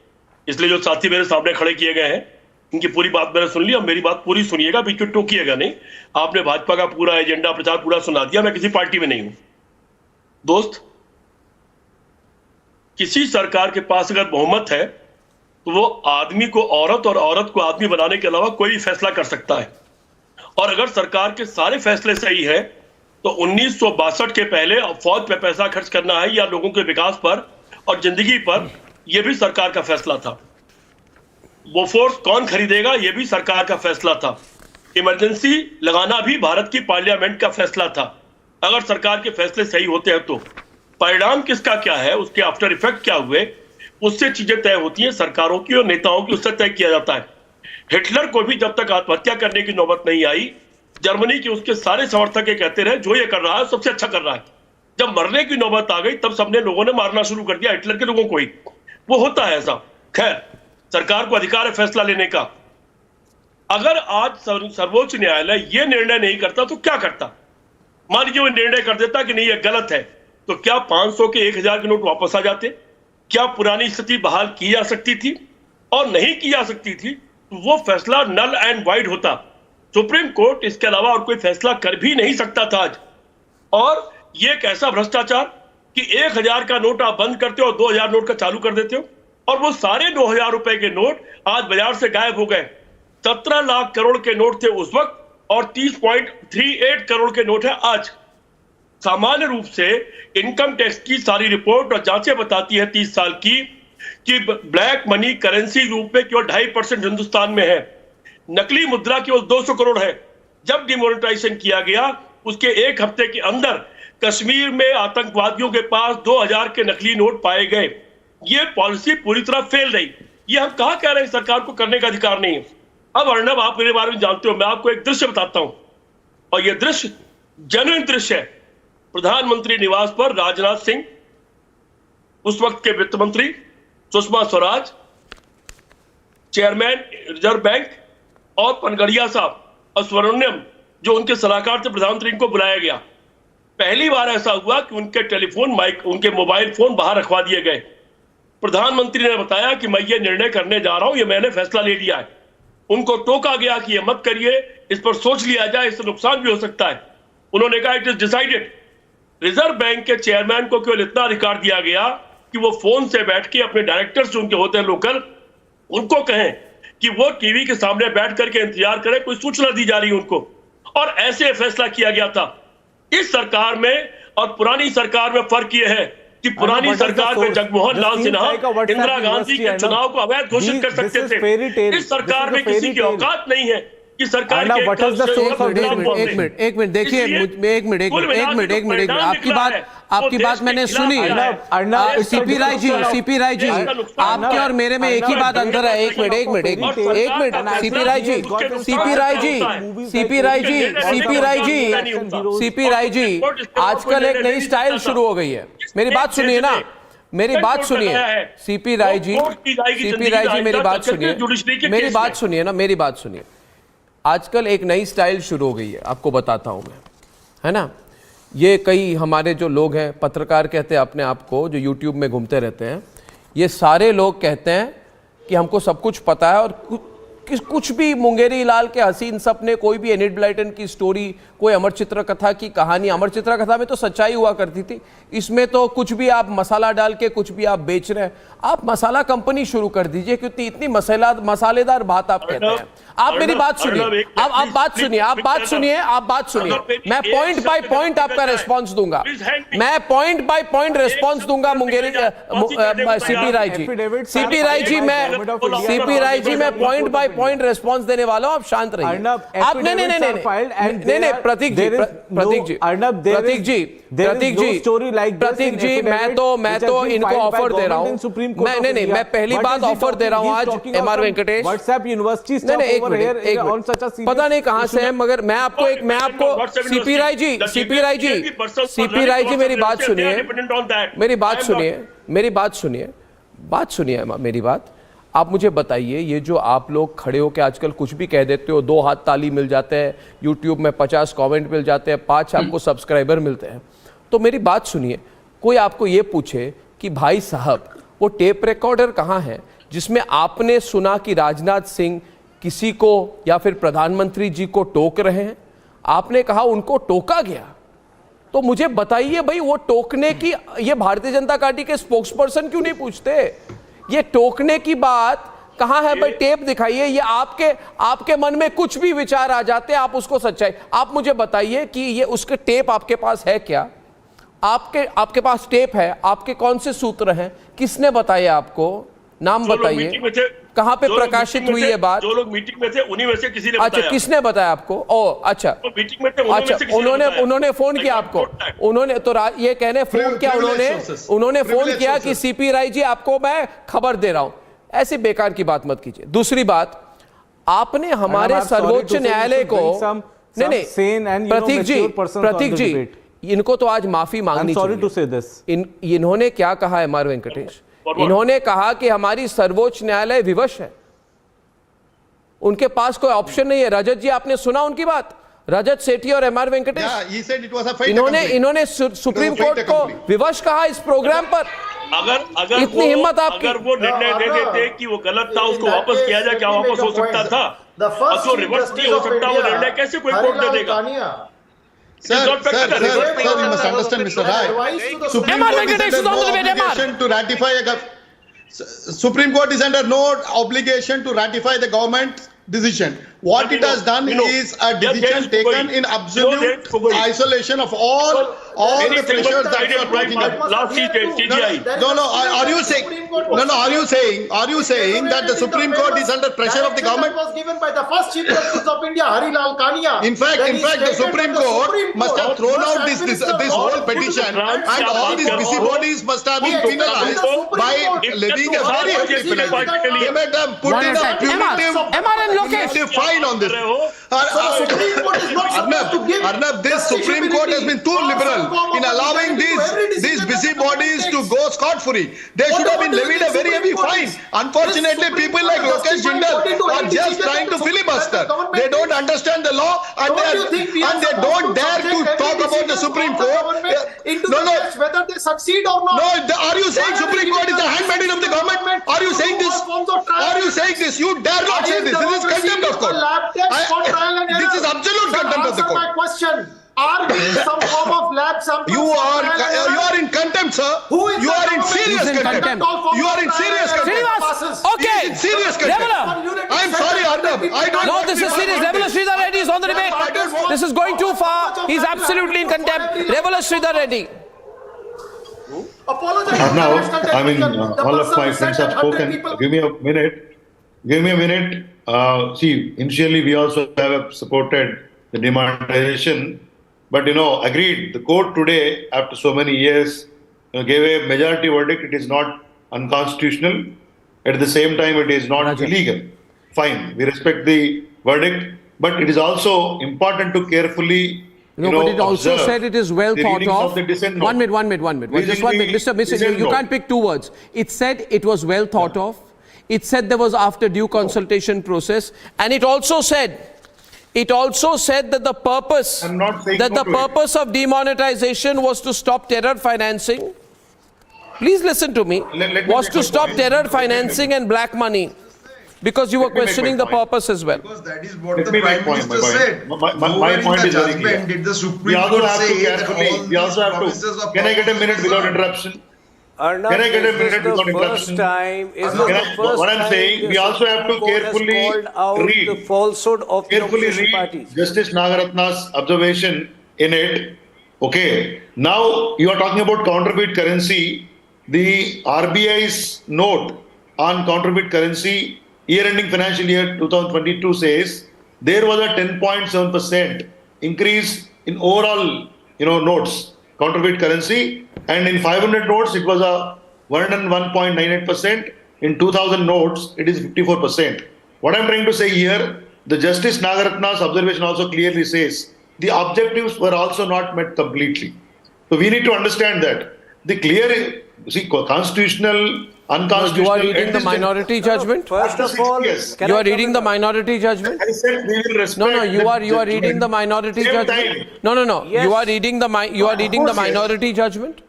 इसलिए जो साथी मेरे सामने खड़े किए गए हैं, इनकी पूरी बात मैंने सुन ली, और मेरी बात पूरी सुनिएगा, बीच में टोकिएगा नहीं। आपने भाजपा का पूरा एजेंडा प्रचार पूरा सुना दिया, मैं किसी पार्टी में नहीं हूं। दोस्त, किसी सरकार के पास अगर बहुमत है तो वो आदमी को औरत और औरत को आदमी बनाने के अलावा कोई फैसला कर सकता है। और अगर सरकार के सारे फैसले सही है तो 1962 के पहले फौज पे पैसा खर्च करना है या लोगों के विकास पर और जिंदगी पर, यह भी सरकार का फैसला था। वो फोर्स कौन खरीदेगा, यह भी सरकार का फैसला था। इमरजेंसी लगाना भी भारत की पार्लियामेंट का फैसला था। अगर सरकार के फैसले सही होते हैं तो परिणाम किसका क्या है, उसके आफ्टर इफेक्ट क्या हुए, उससे चीजें तय होती हैं। सरकारों की और नेताओं की उससे तय किया जाता है। हिटलर को भी जब तक आत्महत्या करने की नौबत नहीं आई, जर्मनी के उसके सारे समर्थक ये कहते रहे जो ये कर रहा है सबसे अच्छा कर रहा है। जब मरने की नौबत आ गई तब सबने लोगों ने मारना शुरू कर दिया, हिटलर के लोगों को ही। वो होता है ऐसा। खैर, सरकार को अधिकार है फैसला लेने का। अगर आज सर्वोच्च न्यायालय ये निर्णय नहीं करता तो क्या करता? मान लीजिए वो निर्णय कर देता कि नहीं ये गलत है, तो क्या 500 के 1000 के नोट वापस आ जाते? क्या पुरानी स्थिति बहाल की जा सकती थी? और नहीं की जा सकती थी तो वो फैसला नल एंड वाइड होता। सुप्रीम कोर्ट इसके अलावा और कोई फैसला कर भी नहीं सकता था आज। और ये कैसा भ्रष्टाचार कि 1000 का नोट आप बंद करते हो और 2000 नोट का चालू कर देते हो, और वो सारे 9000 रुपए के नोट आज बाजार से गायब हो गए। 17 लाख करोड़ के नोट थे उस वक्त और 30.38 करोड़ के नोट है आज। सामान्य रूप से इनकम टैक्स की सारी रिपोर्ट और जांचें बताती है 30 साल की कि ब्लैक मनी करेंसी रूप में केवल 2.5% हिंदुस्तान में है। नकली मुद्रा केवल 200 करोड़ है। जब डिमोनेटाइजेशन किया गया उसके एक हफ्ते के अंदर कश्मीर में आतंकवादियों के पास 2000 के नकली नोट पाए गए। ये पॉलिसी पूरी तरह फेल रही। ये हम कहां कह रहे हैं सरकार को करने का अधिकार नहीं है। अब अर्णब, आप मेरे बारे में जानते हो, मैं आपको एक दृश्य बताता हूं, और यह दृश्य जेन्युइन दृश्य है। प्रधानमंत्री निवास पर राजनाथ सिंह, उस वक्त के वित्त मंत्री Sushma Swaraj, chairman reserve bank और पनगड़िया साहब और स्वर्णिम जो उनके सलाहकार थे, प्रधानमंत्री को बुलाया गया। पहली बार ऐसा हुआ कि उनके टेलीफोन माइक, उनके मोबाइल फोन बाहर रखवा दिए गए। प्रधानमंत्री ने बताया कि मैं ये निर्णय करने जा रहा हूं, ये मैंने फैसला ले लिया है। उनको टोका गया कि ये मत करिए, इस पर सोच लिया जाए, इससे नुकसान भी हो सकता है। उन्होंने कहा it is decided. Reserve bank के चेयरमैन को केवल इतना अधिकार दिया गया कि वो फोन से बैठ के अपने डायरेक्टर्स जो उनके होते हैं लोकल, उनको कहें कि वो टीवी के सामने बैठ करके इंतजार करें, कोई सूचना दी जा रही है उनको। और ऐसे फैसला किया गया था। इस सरकार में और पुरानी सरकार में फर्क यह है कि पुरानी सरकार में जगमोहन लाल सिन्हा इंदिरा गांधी के चुनाव को अवैध घोषित कर सकते थे। इस सरकार में किसी की औकात नहीं है कि सरकार के एक मिनट देखिए, एक मिनट आपकी बात मैंने सुनी। सीपी राय जी, आपके और मेरे में एक ही बात अंतर है। एक मिनट सीपी राय जी, आजकल एक नई स्टाइल शुरू हो गई है। मेरी बात सुनिए ना, मेरी बात सुनिए सीपी राय जी, मेरी बात सुनिए। आजकल एक नई स्टाइल शुरू हो गई है, आपको बताता हूं मैं, है ना। ये कई हमारे जो लोग हैं, पत्रकार कहते हैं अपने आप को, जो यूट्यूब में घूमते रहते हैं, ये सारे लोग कहते हैं कि हमको सब कुछ पता है और कुछ भी मुंगेरी लाल के हसीन सपने, कोई भी एनिड ब्लाइटन की स्टोरी, कोई अमर चित्र कथा की कहानी, अमर चित्र कथा में तो सच्चाई हुआ करती थी, इसमें तो कुछ भी आप मसाला डाल के कुछ भी आप बेच रहे हैं। आप मसाला कंपनी शुरू कर दीजिए, क्योंकि इतनी मसालेदार बात आप कहते हैं। आप मेरी बात सुनिए, आप बात सुनिए, मैं पॉइंट बाय पॉइंट आपका रेस्पॉन्स दूंगा, मैं पॉइंट बाय पॉइंट रेस्पॉन्स दूंगा। मुंगेरी सीपी राय जी, मैं पॉइंट बाय पॉइंट रेस्पॉन्स देने वाला हूं, आप शांत रहिए। आप नहीं प्रतीक जी मैं तो इनको ऑफर दे रहा हूं। मैं पहली बात ऑफर दे रहा हूं आज एमआर वेंकटेश। व्हाट्सएप यूनिवर्सिटी पता नहीं कहां से है, मगर मैं आपको सीपी राय जी मेरी बात सुनिए मेरी बात। आप मुझे बताइए, ये जो आप लोग खड़े होकर आजकल कुछ भी कह देते हो, 2 हाथ ताली मिल जाते हैं, यूट्यूब में 50 कमेंट मिल जाते हैं, 5 आपको सब्सक्राइबर मिलते हैं, तो मेरी बात सुनिए, कोई आपको ये पूछे कि भाई साहब वो टेप रिकॉर्डर कहाँ है जिसमें आपने सुना कि राजनाथ सिंह किसी को या फिर प्रधानमंत्री जी को टोक रहे हैं, आपने कहा उनको टोका गया, तो मुझे बताइए भाई वो टोकने की, ये भारतीय जनता पार्टी के स्पोक्सपर्सन क्यों नहीं पूछते? ये टोकने की बात कहां है भाई? टेप दिखाइए। ये आपके मन में कुछ भी विचार आ जाते हैं, आप उसको सच्चाई, आप मुझे बताइए कि ये उसके टेप आपके पास है क्या? आपके पास टेप है? आपके कौन से सूत्र हैं? किसने बताया आपको? नाम बताइए, कहां पे प्रकाशित हुई ये बात? जो लोग मीटिंग में थे उन्हीं में से किसी ने बताया। अच्छा, किसने बताया आपको? ओ अच्छा, मीटिंग में थे अच्छा, उन्होंने फोन किया आपको? उन्होंने तो ये कहने फोन किया, उन्होंने फोन किया कि सीपी राय जी आपको मैं खबर दे रहा हूं। ऐसी बेकार की बात मत कीजिए। दूसरी बात, आपने हमारे सर्वोच्च न्यायालय को नहीं प्रतीक जी इनको तो आज माफी मांगनी चाहिए। इन्होंने क्या कहा है एमआर वेंकटेश? इन्होंने कहा कि हमारी सर्वोच्च न्यायालय विवश है, उनके पास कोई ऑप्शन नहीं है। रजत जी, आपने सुना उनकी बात? रजत सेठी और एमआर वेंकटेश, इन्होंने सुप्रीम कोर्ट को विवश कहा इस प्रोग्राम पर। अगर इतनी हिम्मत आपकी? अगर वो निर्णय दे देते कि वो गलत था, उसको वापस किया जाए, क्या वापस हो सकता था? तो रिवर्स नहीं हो सकता वो निर्णय, कैसे कोई कोर्ट दे देगा? Sir, you must understand, Mr. Rai. Supreme Court is under no obligation to ratify Supreme Court is under no obligation to ratify the government's decision. What it has done is a decision taken in absolute isolation of all the pressures that you are talking about. No, are you saying that the Supreme Court is under pressure of the government? Was given by the first Chief Justice of India, Hari Lal Kania. In fact, the Supreme Court must have thrown out this whole petition, and all these busybodies must have been penalized by levying a very heavy penalty. They might have put in a punitive fine on this. Arnab, this Supreme Court has been too liberal in allowing these busybodies to go scot-free. They should have been levied a very heavy fine. Unfortunately, people like Lokesh Jindal are just trying to filibuster. They don't understand the law, and they don't dare to talk about the Supreme Court. Whether they succeed or not. No, are you saying Supreme Court is the handmaiden of the government? Are you saying this? Are you saying this? You dare not say this. This is contempt of court. This is absolute contempt of the court. My question: are we some form of lab sample? You are in contempt, sir. You are in serious contempt. You are in serious contempt. Okay. In serious contempt. I'm sorry, Arnab. I don't. No, this is serious. Rebula Sridhar Reddy is on the debate. This is going too far. He's absolutely in contempt. Rebula Sridhar Reddy. Now, I mean, all of my friends have spoken. Give me a minute. See, initially we also have supported the demonetization, but agreed. The court today, after so many years, gave a majority verdict. It is not unconstitutional. At the same time, it is not illegal. Fine, we respect the verdict, but it is also important to carefully. But it also said it is well thought of. One minute. Just 1 minute. Mr. You can't pick 2 words. It said it was well thought of. It said there was after due consultation process. And it also said that the purpose of demonetization was to stop terror financing. Please listen to me. Was to stop terror financing and black money. Because you were questioning the purpose as well. Because that is what the Prime Minister said. My point is very clear. Did the Supreme Court say We also have to. Can I get a minute without interruption? Arnab, can I get a minute without interruption? What I'm saying, we also have to carefully read the falsehood of the opposition parties. Justice Nagaratna's observation in it. Okay. Now you are talking about counterfeit currency. The RBI's note on counterfeit currency year-ending financial year 2022 says there was a 10.7% increase in overall, notes, counterfeit currency, and in 500 notes it was a 101.98%. In 2000 notes, it is 54%. What I'm trying to say here, the Justice Nagaratna's observation also clearly says the objectives were also not met completely. So we need to understand that the clear, constitutional, unconstitutional. You are reading the minority judgment. First of all, yes. You are reading the minority judgment. I said we will respect. No, you are reading the minority judgment. No. Yes. You are reading the minority judgment.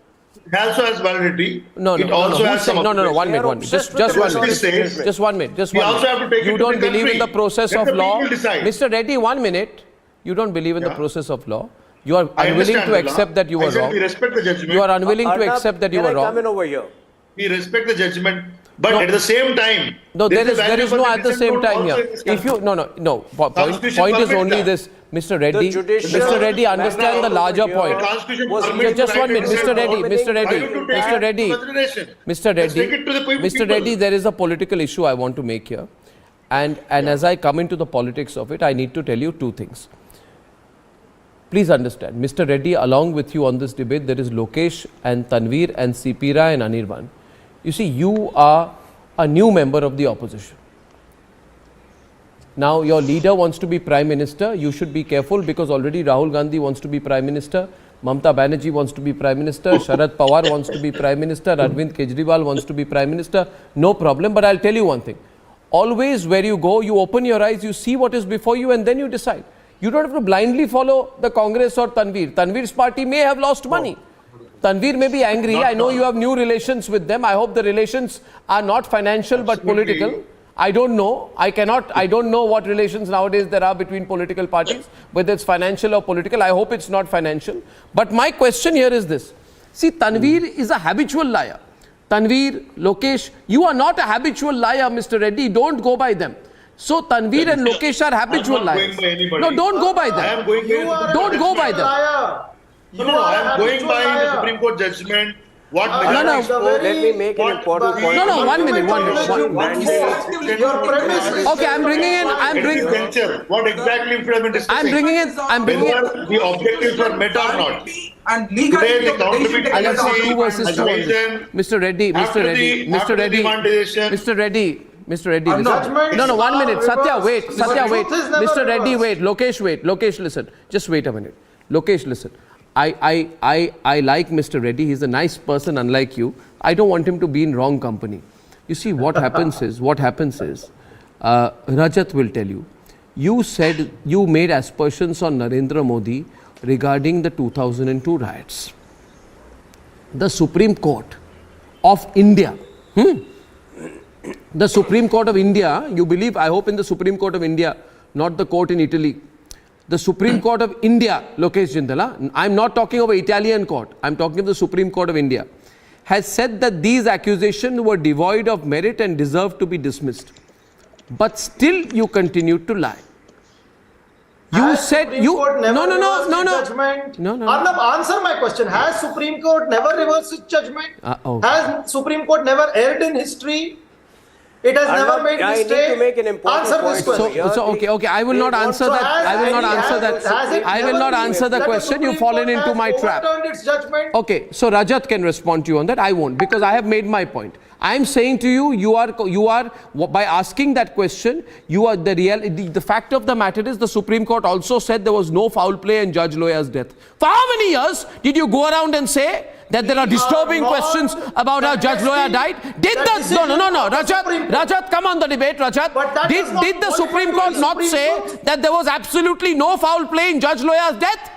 It also has validity. No. 1 minute. Just 1 minute. Just 1 minute. We also have to take You it to don't the believe in country. the process Let of the law. people decide. Mr. Reddy, 1 minute. You don't believe in the process of law. You are I unwilling understand to the accept law. that you I were said wrong. we respect the judgment. You are unwilling to accept that you were wrong. Come in over here. We respect the judgment, but at the same time, No, there is value no for at the dissent same vote time also here. in this If you country. point is permits only that. this, Mr. Reddy. judicial- Mr. Reddy, understand the larger point. Constitution Was permits Just 1 minute, 90% Mr. Reddy, vote. Mr. Why Reddy, don't you take Mr. it Reddy, into consideration? Mr. Let's Reddy, take it to the people. Mr. Reddy, there is a political issue I want to make here, and as I come into the politics of it, I need to tell you two things. Please understand, Mr. Reddy, along with you on this debate, there is Lokesh and Tanveer and CP Rai and Anirban. You see, you are a new member of the opposition. Now, your leader wants to be Prime Minister. You should be careful because already Rahul Gandhi wants to be Prime Minister. Mamata Banerjee wants to be Prime Minister. Sharad Pawar wants to be Prime Minister. Arvind Kejriwal wants to be Prime Minister. No problem. But I'll tell you one thing. Always where you go, you open your eyes, you see what is before you and then you decide. You don't have to blindly follow the Congress or Tanveer. Tanveer's party may have lost money. Tanveer may be angry. I know you have new relations with them. I hope the relations are not financial but political. I don't know. I don't know what relations nowadays there are between political parties, whether it's financial or political. I hope it's not financial. But my question here is this. See, Tanveer is a habitual liar. Tanveer, Lokesh, you are not a habitual liar, Mr. Reddy. Don't go by them. So Tanveer and Lokesh are habitual liars. No, don't go by them. Don't go by them. No, I am going by the Supreme Court judgment. What Let me make an important point. No, 1 minute. Okay, I'm bringing in. What exactly we have been discussing? I'm bringing in. The objectives are met or not. And legally, Today, the counterfeit I'll have currency 2 versus 2 on this. risen Mr. Reddy, after the demonetization. Mr. Reddy, listen. No, 1 minute. Satya, wait. Mr. Reddy, wait. Lokesh, listen. Just wait a minute. Lokesh, listen. I like Mr. Reddy. He's a nice person, unlike you. I don't want him to be in wrong company. You see, what happens is, Rajat will tell you. You said you made aspersions on Narendra Modi regarding the 2002 riots. The Supreme Court of India, the Supreme Court of India, you believe, I hope in the Supreme Court of India, not the court in Italy. The Supreme Court of India, Lokesh Jindal, I'm not talking of an Italian court, I'm talking of the Supreme Court of India, has said that these accusations were devoid of merit and deserve to be dismissed. But still you continued to lie. You said you Arnab, answer my question. Has Supreme Court never reversed its judgment? Has Supreme Court never erred in history? It has never made mistake. I need to make an important point. Okay. I will not answer that. I will not answer the question. You've fallen into my trap. Okay, so Rajat can respond to you on that. I won't, because I have made my point. I am saying to you, you are by asking that question, you are the fact of the matter is the Supreme Court also said there was no foul play in Judge Loya's death. For how many years did you go around and say that there are disturbing questions about how Judge Loya died? No, Rajat, come on the debate, Rajat. Did the Supreme Court not say that there was absolutely no foul play in Judge Loya's death?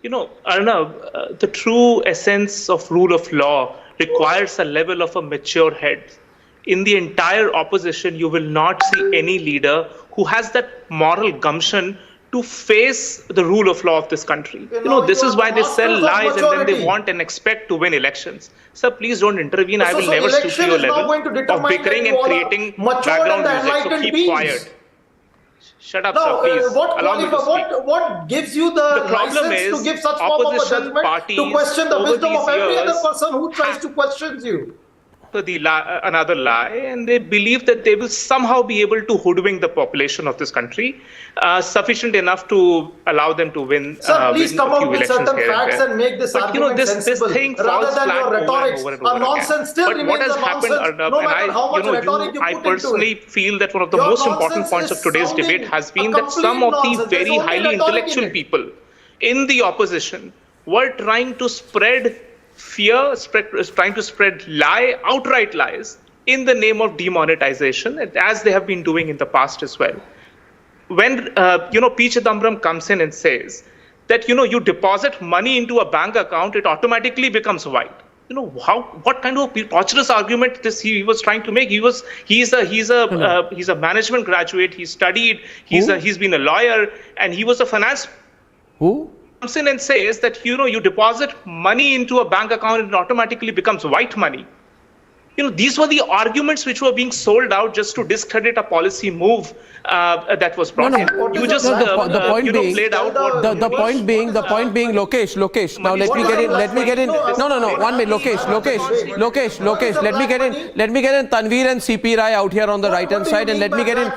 You know, Arnav, the true essence of rule of law requires a level of a mature head. In the entire opposition, you will not see any leader who has that moral gumption to face the rule of law of this country. You know, this is why they sell lies and then they want and expect to win elections. Sir, please don't intervene. I will never stoop to your level of bickering and creating background music. So keep quiet. Shut up, sir, please. Allow me to speak. What gives you the license to give such form of a judgment to question the wisdom of every other person who tries to question you? another lie, and they believe that they will somehow be able to hoodwink the population of this country, sufficient enough to allow them to win. Sir, please come out with certain facts and make this argument sensible, this thing rather falls than flat your rhetoric. over and over nonsense still But what remains has a happened, nonsense, Arnab, no and matter how much rhetoric you I put into personally it. feel that one of the Your most important nonsense points of is today's sounding debate has a been that complete some of the nonsense. There's very only highly rhetoric in intellectual it. people in the opposition were trying to spread fear, trying to spread outright lies in the name of demonetization, as they have been doing in the past as well. When P. Chidambaram comes in and says that you deposit money into a bank account, it automatically becomes white. What kind of torturous argument he was trying to make? He's a management graduate. He studied. He's been a lawyer, and he was a finance. Who comes in and says that you deposit money into a bank account and it automatically becomes white money? These were the arguments which were being sold out just to discredit a policy move that was brought in. You just the point being, played out what the point being, Lokesh. Now let me get in. No. 1 minute, Lokesh. Let me get in Tanveer and CP Rai out here on the right hand side, and let me get in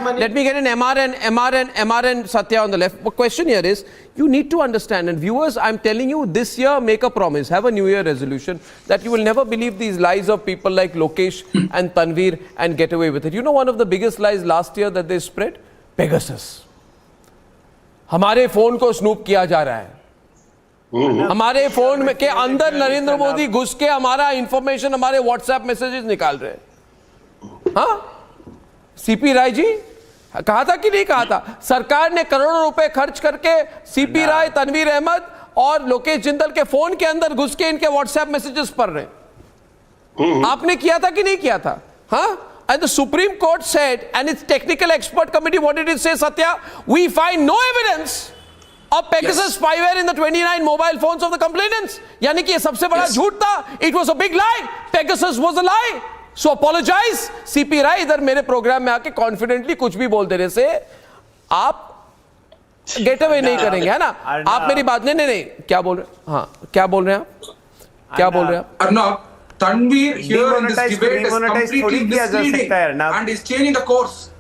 MR and Satya on the left. The question here is, you need to understand, and viewers, I'm telling you, this year make a promise, have a New Year resolution that you will never believe these lies of people like Lokesh and Tanveer and get away with it. You know one of the biggest lies last year that they spread? Pegasus. हमारे phone को snoop किया जा रहा है. हमारे phone में के अंदर नरेंद्र मोदी घुस के हमारा इंफॉर्मेशन, हमारे व्हाट्सएप मैसेजेस निकाल रहे हैं. हाँ, सीपी राय जी कहा था कि नहीं कहा था? सरकार ने करोड़ों रुपए खर्च करके सीपी राय, तनवीर अहमद और लोकेश जिंदल के फोन के अंदर घुस के इनके व्हाट्सएप मैसेजेस पढ़ रहे हैं. आपने किया था कि नहीं किया था? हाँ? And the Supreme Court said, and its technical expert committee, what did it say, Satya? We find no evidence of Pegasus spyware in the 29 mobile phones of the complainants. यानी कि ये सबसे बड़ा झूठ था. It was a big lie. Pegasus was a lie. So apologize. CP Rai इधर मेरे programme में आके कॉन्फिडेंटली कुछ भी बोल देने से आप गेट अवे नहीं करेंगे, है ना? आप मेरी बात नहीं क्या बोल रहे हैं? हाँ, क्या बोल रहे हैं आप? क्या बोल रहे हैं आप? Arnab, Tanveer here in this debate is completely misleading and is changing the course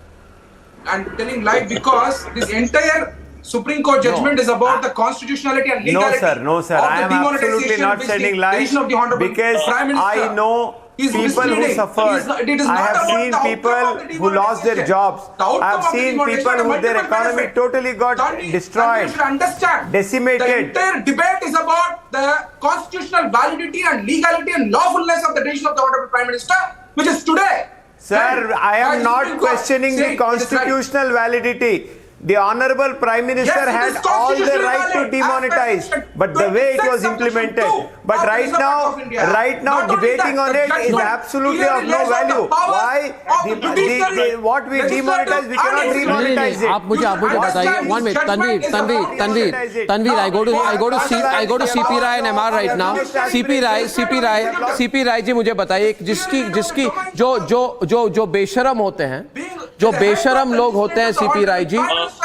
and telling lie, because this entire Supreme Court judgment is about the constitutionality and legality. No, sir. I am absolutely not telling lies, because I know people who suffered. I have seen people who lost their jobs. I have seen people who their economy totally got destroyed, decimated. The entire debate is about the constitutional validity and legality and lawfulness of the decision of the Honorable Prime Minister, which is today. Sir, I am not questioning the constitutional validity. The Honorable Prime Minister had all the right to demonetize, but the way it was implemented. But right now debating on it is absolutely of no value. Why? What we demonetize, we cannot remonetize it. आप मुझे बताइए. 1 minute, Tanveer. I go to CP Rai and MR right now. CP Rai जी मुझे बताइए, जिसकी जो बेशरम होते हैं, जो बेशरम लोग होते हैं CP Rai जी,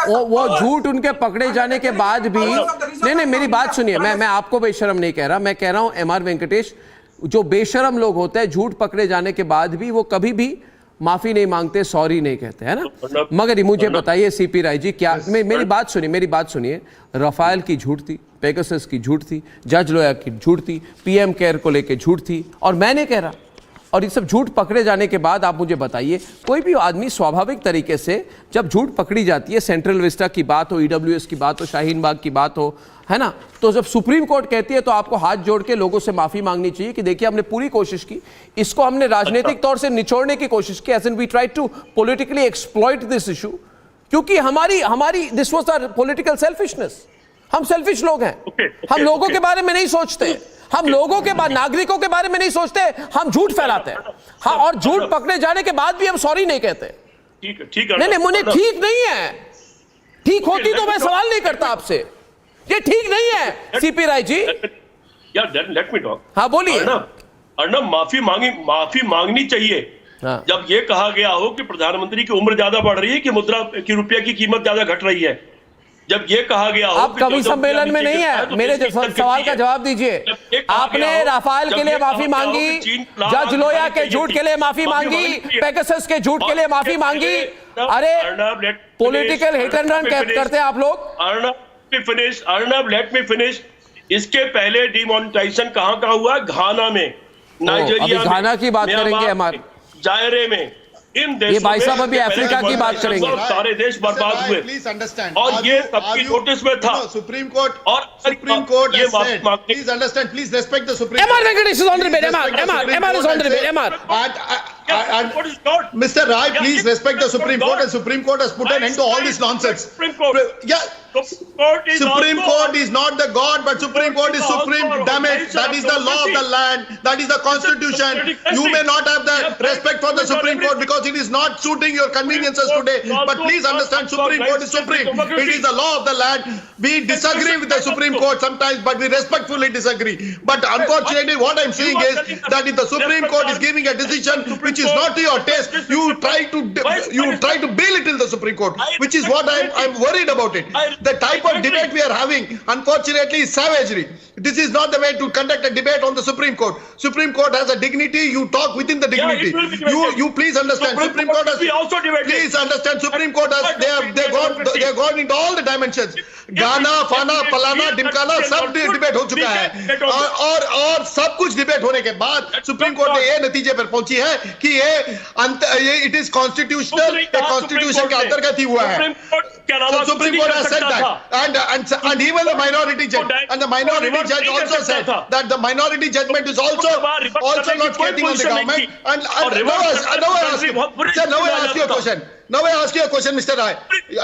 वो झूठ उनके पकड़े जाने के बाद भी नहीं मेरी बात सुनिए. मैं आपको बेशरम नहीं कह रहा, मैं कह रहा हूं MR वेंकटेश, जो बेशरम लोग होते हैं झूठ पकड़े जाने के बाद भी वो कभी भी माफी नहीं मांगते, सॉरी नहीं कहते, है ना? मगर मुझे बताइए CP Rai जी, क्या मेरी बात सुनिए. रफाल की झूठ थी, पेगासस की झूठ थी, जज लोया की झूठ थी, PM केयर को लेके झूठ थी, और मैं नहीं कह रहा. और ये सब झूठ पकड़े जाने के बाद आप मुझे बताइए, कोई भी आदमी स्वाभाविक तरीके से जब झूठ पकड़ी जाती है, सेंट्रल विस्टा की बात हो, EWS की बात हो, शाहीन बाग की बात हो, है ना, तो जब सुप्रीम कोर्ट कहती है तो आपको हाथ जोड़ के लोगों से माफी मांगनी चाहिए कि देखिए हमने पूरी कोशिश की, इसको हमने राजनीतिक तौर से निचोड़ने की कोशिश की, as in we try to politically exploit this issue, क्योंकि हमारी this was the political selfishness. हम सेल्फिश लोग हैं. हम लोगों के बारे में नहीं सोचते, हम लोगों के बाद नागरिकों के बारे में नहीं सोचते, हम झूठ फैलाते हैं. हाँ, और झूठ पकड़े जाने के बाद भी हम सॉरी नहीं कहते. ठीक है. नहीं मुझे ठीक नहीं है. ठीक होती तो मैं सवाल नहीं करता आपसे. ये ठीक नहीं है CP Rai जी. यार लेट मी टॉक. हाँ बोलिए. अर्नब, माफी मांगनी चाहिए. जब ये कहा गया हो कि प्रधानमंत्री की उम्र ज्यादा बढ़ रही है कि मुद्रा की रुपया की कीमत ज्यादा घट रही है, जब ये कहा गया हो आप कभी सम्मेलन में नहीं है, मेरे सवाल का जवाब दीजिए। आपने राफाल के लिए माफी मांगी, जज लोया के झूठ के लिए माफी मांगी, पेगासस के झूठ के लिए माफी मांगी। अरे पॉलिटिकल हिट एंड रन करते हैं आप लोग। Arnab let me finish. इसके पहले डिमोनेटाइजेशन कहां हुआ? घाना में, नाइजीरिया में, घाना की बात करेंगे हमारे, जायरे में। इन देशों ये भाई साहब अभी अफ्रीका की बात करेंगे। सारे देश बर्बाद हुए और ये सबकी नोटिस में था। सुप्रीम कोर्ट ये बात please understand, please respect the supreme MR Venkatesh is on the debate. MR is on the debate. MR. Mr. Rai, please respect the Supreme Court, and Supreme Court has put an end to all this nonsense. Supreme Court is not the God, but Supreme Court is supreme. Damn it, that is the law of the land. That is the Constitution. You may not have the respect for the Supreme Court because it is not suiting your conveniences today. But please understand, Supreme Court is supreme. It is the law of the land. We disagree with the Supreme Court sometimes, but we respectfully disagree. But unfortunately, what I'm saying is that if the Supreme Court is giving a decision which is not to your taste, you try to belittle the Supreme Court, which is what I'm worried about it. The type of debate we are having, unfortunately, is savagery. This is not the way to conduct a debate on the Supreme Court. Supreme Court has a dignity. You talk within the dignity. You please understand. Supreme Court has. Please understand. Supreme Court has. They have gone into all the dimensions. गाना, फाना, पलाना, डिमकाना सब debate हो चुका है और सब कुछ debate होने के बाद सुप्रीम कोर्ट ने ये नतीजे पर पहुंची है कि ये इट इज कॉन्स्टिट्यूशनल, कॉन्स्टिट्यूशन के अंतर्गत ही हुआ है। Supreme Court has said that, and even the minority judge, and the minority judge also said that the minority judgment is also not skating on the government. And now I ask you a question. Now I ask you a question, Mr. Rai.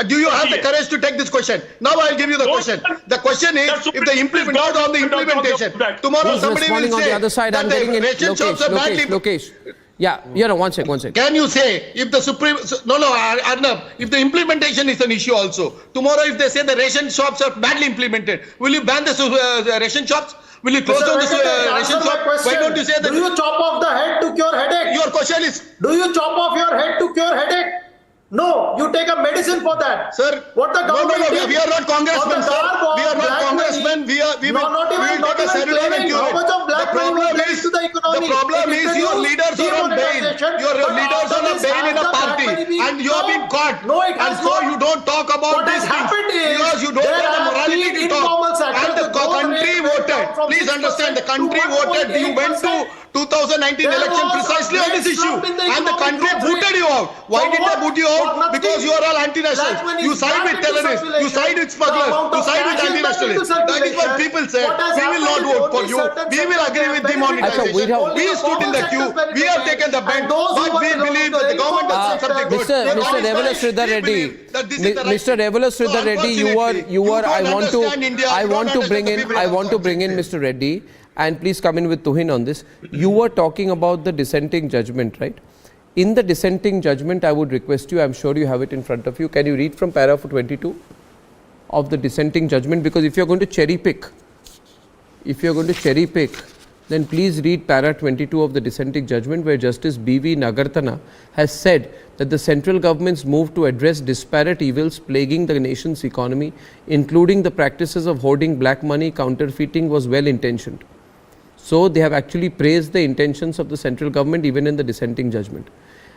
Do you have the courage to take this question? Now I'll give you the question. The question is, if the implementation, tomorrow somebody will say on the other side, that the ration shops are badly. Lokesh. Yeah, one second. Can you say if the Supreme, Arnab, if the implementation is an issue also, tomorrow if they say the ration shops are badly implemented, will you ban the ration shops? Will you close down the ration shop? Why don't you say that? Do you chop off the head to cure headache? Your question is, do you chop off your head to cure headache? No, you take a medicine for that. Sir, what the government did? We are not congressmen, sir. We are not congressmen. We will take a cellular and cure it. The problem is your leaders are on bail. Your leaders are on bail in a party and you have been caught. No, it and so you don't talk about these things because you don't have the morality to talk. And the country voted. Please understand, the country voted. You went to 2019 election precisely on this issue and the country booted you out. Why did they boot you out? Because you are all anti-nationals. You side with terrorists, you side with smugglers, you side with anti-nationalists. That is what people said. We will not vote for you. We will agree with demonetization. We stood in the queue. We have taken the bend. But we believe that the government does something good. Mr. Revala Sridhar Reddy, Mr. Revala Sridhar Reddy, you were. I want to bring in Mr. Reddy. And please come in with Tuhin on this. You were talking about the dissenting judgment, right? In the dissenting judgment, I would request you, I'm sure you have it in front of you. Can you read from paragraph 22 of the dissenting judgment? Because if you're going to cherry pick, then please read paragraph 22 of the dissenting judgment, where Justice B.V. Nagartana has said that the central government's move to address disparate evils plaguing the nation's economy, including the practices of hoarding black money, counterfeiting, was well intentioned. So they have actually praised the intentions of the central government even in the dissenting judgment.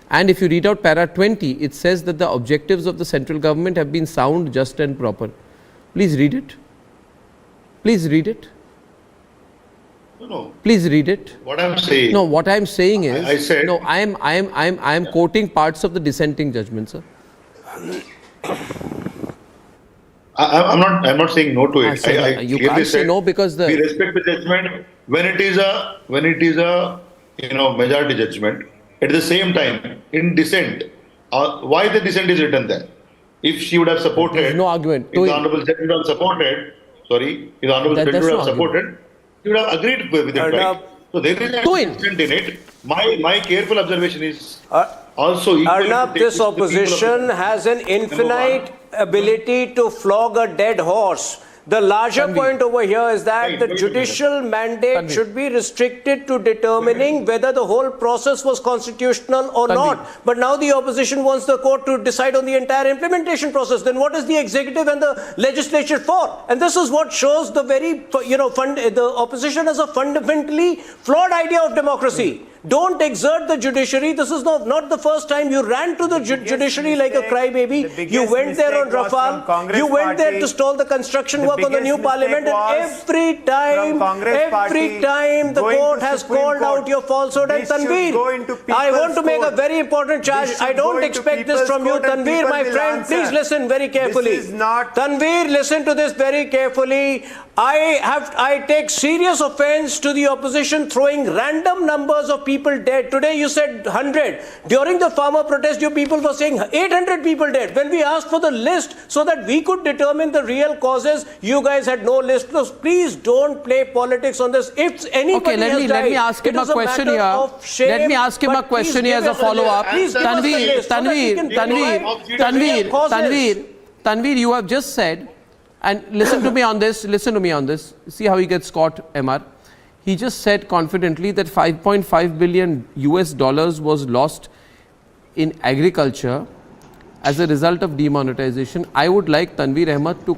And if you read out para 20, it says that the objectives of the central government have been sound, just and proper. Please read it. Please read it. No. Please read it. What I'm saying. No, what I'm saying is. I said. No, I am quoting parts of the dissenting judgment, sir. I'm not saying no to it. You can't say no because we respect the judgment when it is a majority judgment. At the same time, in dissent, why the dissent is written there? If she would have supported, there's no argument. If the honourable judge would have supported, if the honourable judge would have supported, he would have agreed with it, right? So there is a dissent in it. My careful observation is also equal. Arnab, this opposition has an infinite ability to flog a dead horse. The larger point over here is that the judicial mandate should be restricted to determining whether the whole process was constitutional or not. But now the opposition wants the court to decide on the entire implementation process. Then what is the executive and the legislature for? And this is what shows the very, the opposition has a fundamentally flawed idea of democracy. Don't exert the judiciary. This is not the first time you ran to the judiciary like a crybaby. You went there on Rafale. You went there to stall the construction work on the new parliament. And every time the court has called out your falsehood. And Tanveer, I want to make a very important charge. I don't expect this from you. Tanveer, my friend, please listen very carefully. Tanveer, listen to this very carefully. I take serious offense to the opposition throwing random numbers of people dead. Today you said 100. During the farmer protest, you people were saying 800 people dead. When we asked for the list so that we could determine the real causes, you guys had no list. So please don't play politics on this. If anybody let me ask him a question here. Let me ask him a question here as a follow-up. Tanveer, you have just said, and listen to me on this, see how he gets caught, MR. He just said confidently that $5.5 billion was lost in agriculture as a result of demonetization. I would like Tanveer Ahmed to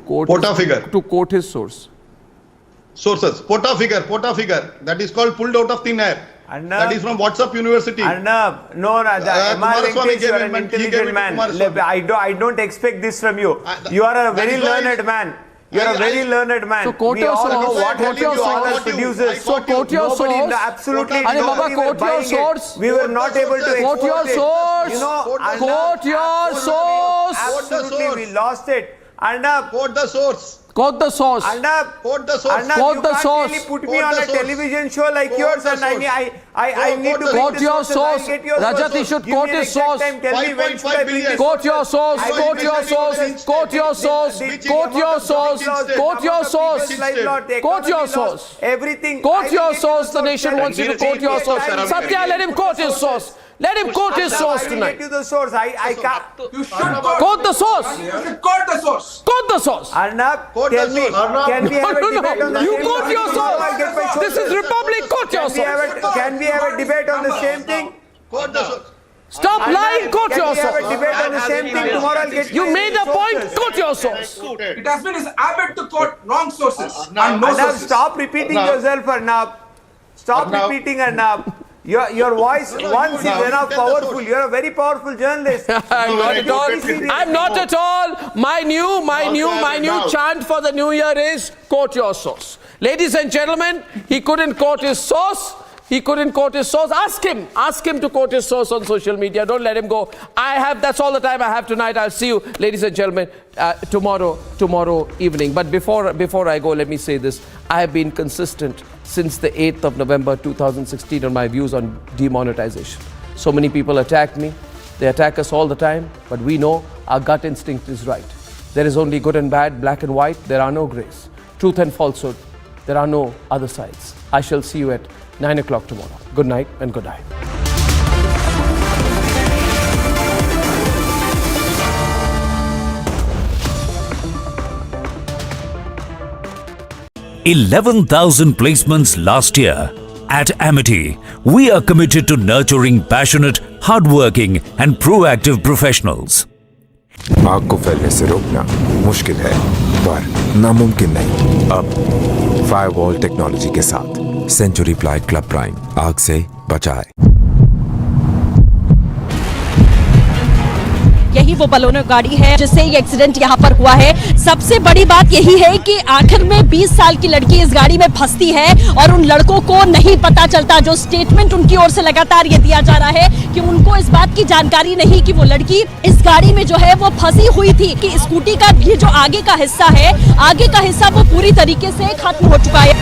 quote his source. Sources. Pota figure. That is called pulled out of thin air. That is from WhatsApp University. Arnab, MR, you are an intelligent man. I don't expect this from you. You are a very learned man. You are a very learned man. So quote your source. What have you all producers? So quote your source. Absolutely nobody quote your source. We were not able to quote your source. Quote your source. Absolutely, we lost it. Arnab, quote the source. Quote the source. Arnab, quote the source. Arnab, you can't really put me on a television show like yours, and I need to quote your source. Rajat, he should quote his source. Quote your source. Quote your source. Quote your source. Quote your source. Quote your source. Quote your source. Everything. Quote your source. The nation wants you to quote your source. Satya, let him quote his source. Let him quote his source tonight. You the source. I can't. You should quote the source. You should quote the source. Quote the source. Arnab, tell me, can we have a debate on the you same quote thing? your source. This is Republic. Quote your source. Can we have a debate on the same thing? Quote the source. Stop lying. Quote your source. Can we have a debate on the same thing? Tomorrow I'll get you made a point. Quote your source. It has been his habit to quote wrong sources and no sources. Stop repeating yourself, Arnab. Stop repeating, Arnab. Your voice once is enough powerful. You are a very powerful journalist. I'm not at all. I'm not at all. My new chant for the new year is quote your source. Ladies and gentlemen, he couldn't quote his source. Ask him to quote his source on social media. Don't let him go. That's all the time I have tonight. I'll see you, ladies and gentlemen, tomorrow evening. But before I go, let me say this. I have been consistent since the 8th of November 2016 on my views on demonetization. So many people attack me. They attack us all the time. But we know our gut instinct is right. There is only good and bad, black and white. There are no grays. Truth and falsehood. There are no other sides. I shall see you at 9 o'clock tomorrow. Good night and good night. $11,000 placements last year. At MHA, we are committed to nurturing passionate, hardworking and proactive professionals. आग को फैलने से रोकना मुश्किल है पर नामुमकिन नहीं। अब फायरवॉल टेक्नोलॉजी के साथ सेंचुरी प्लाइड क्लब प्राइम आग से बचाए। यही वो बलोनो गाड़ी है जिससे ये एक्सीडेंट यहाँ पर हुआ है। सबसे बड़ी बात यही है कि आखिर में 20 साल की लड़की इस गाड़ी में फंसती है और उन लड़कों को नहीं पता चलता। जो स्टेटमेंट उनकी ओर से लगातार ये दिया जा रहा है कि उनको इस बात की जानकारी नहीं कि वो लड़की इस गाड़ी में जो है वो फंसी हुई थी, कि स्कूटी का ये जो आगे का हिस्सा वो पूरी तरीके से खत्म हो चुका है।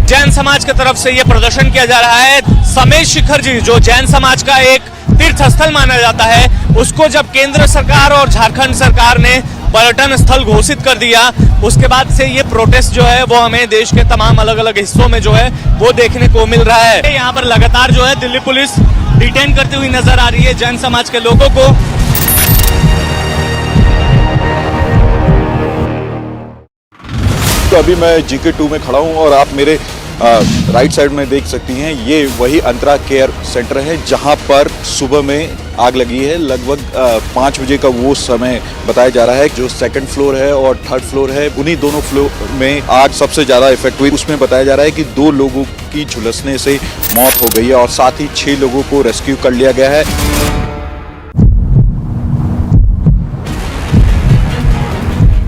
जैन समाज की तरफ से यह प्रदर्शन किया जा रहा है। समेत शिखर जी जो जैन समाज का एक तीर्थ स्थल माना जाता है, उसको जब केंद्र सरकार और झारखंड सरकार ने पर्यटन स्थल घोषित कर दिया, उसके बाद से ये प्रोटेस्ट जो है वो हमें देश के तमाम अलग अलग हिस्सों में जो है वो देखने को मिल रहा है। यहाँ पर लगातार जो है दिल्ली पुलिस डिटेन करती हुई नजर आ रही है जैन समाज के लोगों को। तो अभी मैं GK2 में खड़ा हूं और आप मेरे राइट साइड में देख सकती हैं, ये वही अंतरा केयर सेंटर है जहां पर सुबह में आग लगी है। लगभग 5 बजे का वो समय बताया जा रहा है। जो सेकंड फ्लोर है और थर्ड फ्लोर है, उन्हीं दोनों फ्लोर में आग सबसे ज्यादा इफेक्ट हुई। उसमें बताया जा रहा है कि 2 लोगों की झुलसने से मौत हो गई है और साथ ही 6 लोगों को रेस्क्यू कर लिया गया है।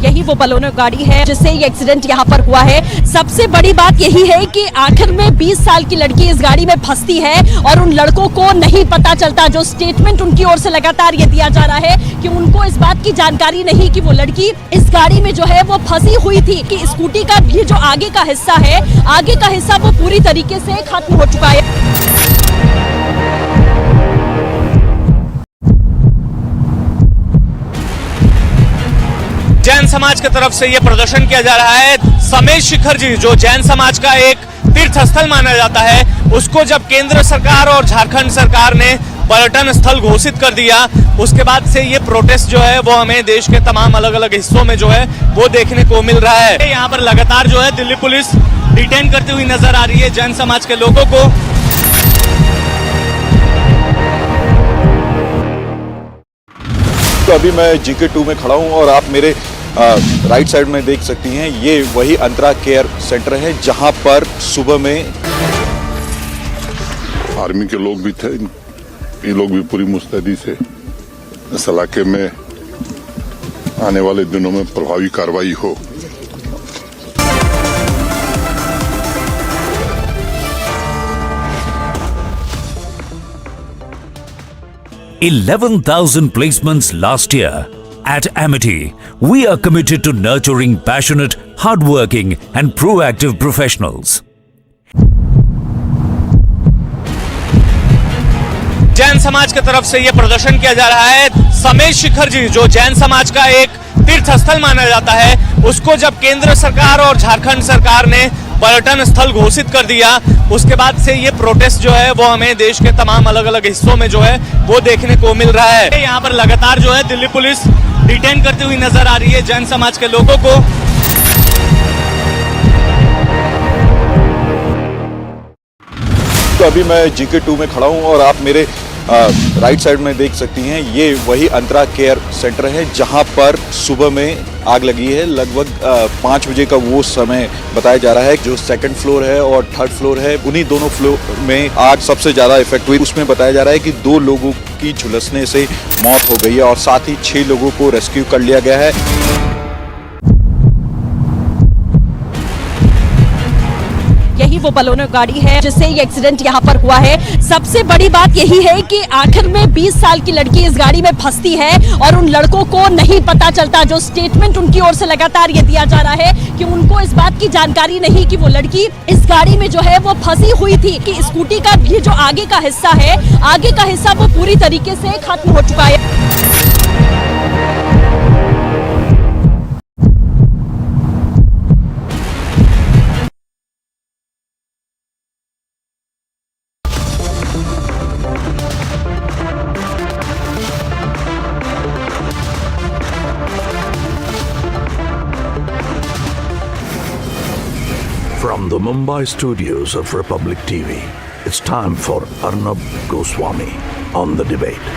यही वो बलोनो गाड़ी है जिससे ये एक्सीडेंट यहाँ पर हुआ है। सबसे बड़ी बात यही है कि आखिर में 20 साल की लड़की इस गाड़ी में फंसती है और उन लड़कों को नहीं पता चलता। जो स्टेटमेंट उनकी ओर से लगातार ये दिया जा रहा है कि उनको इस बात की जानकारी नहीं कि वो लड़की इस गाड़ी में जो है वो फंसी हुई थी, कि स्कूटी का ये जो आगे का हिस्सा है, आगे का हिस्सा वो पूरी तरीके से खत्म हो चुका है। जैन समाज की तरफ से यह प्रदर्शन किया जा रहा है। समेश शिखर जी, जो जैन समाज का एक तीर्थ स्थल माना जाता है, उसको जब केंद्र सरकार और झारखंड सरकार ने पर्यटन स्थल घोषित कर दिया, उसके बाद से ये प्रोटेस्ट जो है वो हमें देश के तमाम अलग अलग हिस्सों में जो है वो देखने को मिल रहा है। यहाँ पर लगातार जो है दिल्ली पुलिस डिटेन करती हुई नजर आ रही है जैन समाज के लोगों को। तो अभी मैं GK2 में खड़ा हूं और आप मेरे राइट साइड में देख सकती हैं, ये वही अंतरा केयर सेंटर है जहां पर सुबह में आर्मी के लोग भी थे। ये लोग भी पूरी मुस्तैदी से इस इलाके में आने वाले दिनों में प्रभावी कार्रवाई हो। 11,000 placements last year. At Amity, we are committed to nurturing passionate, hardworking and proactive professionals. Jain समाज की तरफ से यह प्रदर्शन किया जा रहा है। समेश शिखर जी, जो जैन समाज का एक तीर्थ स्थल माना जाता है, उसको जब केंद्र सरकार और झारखंड सरकार ने पर्यटन स्थल घोषित कर दिया, उसके बाद से ये प्रोटेस्ट जो है वो हमें देश के तमाम अलग अलग हिस्सों में जो है वो देखने को मिल रहा है। यहाँ पर लगातार जो है दिल्ली पुलिस डिटेन करती हुई नजर आ रही है जैन समाज के लोगों को। तो अभी मैं GK2 में खड़ा हूं और आप मेरे राइट साइड में देख सकती हैं, ये वही अंतरा केयर सेंटर है जहां पर सुबह में आग लगी है। लगभग 5 बजे का वो समय बताया जा रहा है। जो सेकंड फ्लोर है और थर्ड फ्लोर है, उन्हीं दोनों फ्लोर में आग सबसे ज्यादा इफेक्ट हुई। उसमें बताया जा रहा है कि 2 लोगों की झुलसने से मौत हो गई है और साथ ही 6 लोगों को रेस्क्यू कर लिया गया है। यही वो बलोनो गाड़ी है जिससे ये एक्सीडेंट यहाँ पर हुआ है। सबसे बड़ी बात यही है कि आखिर में 20 साल की लड़की इस गाड़ी में फंसती है और उन लड़कों को नहीं पता चलता। जो स्टेटमेंट उनकी ओर से लगातार ये दिया जा रहा है कि उनको इस बात की जानकारी नहीं कि वो लड़की इस गाड़ी में जो है वो फंसी हुई थी, कि स्कूटी का ये जो आगे का हिस्सा है, आगे का हिस्सा वो पूरी तरीके से खत्म हो चुका है। From the Mumbai studios of Republic TV, it's time for Arnab Goswami on The Debate.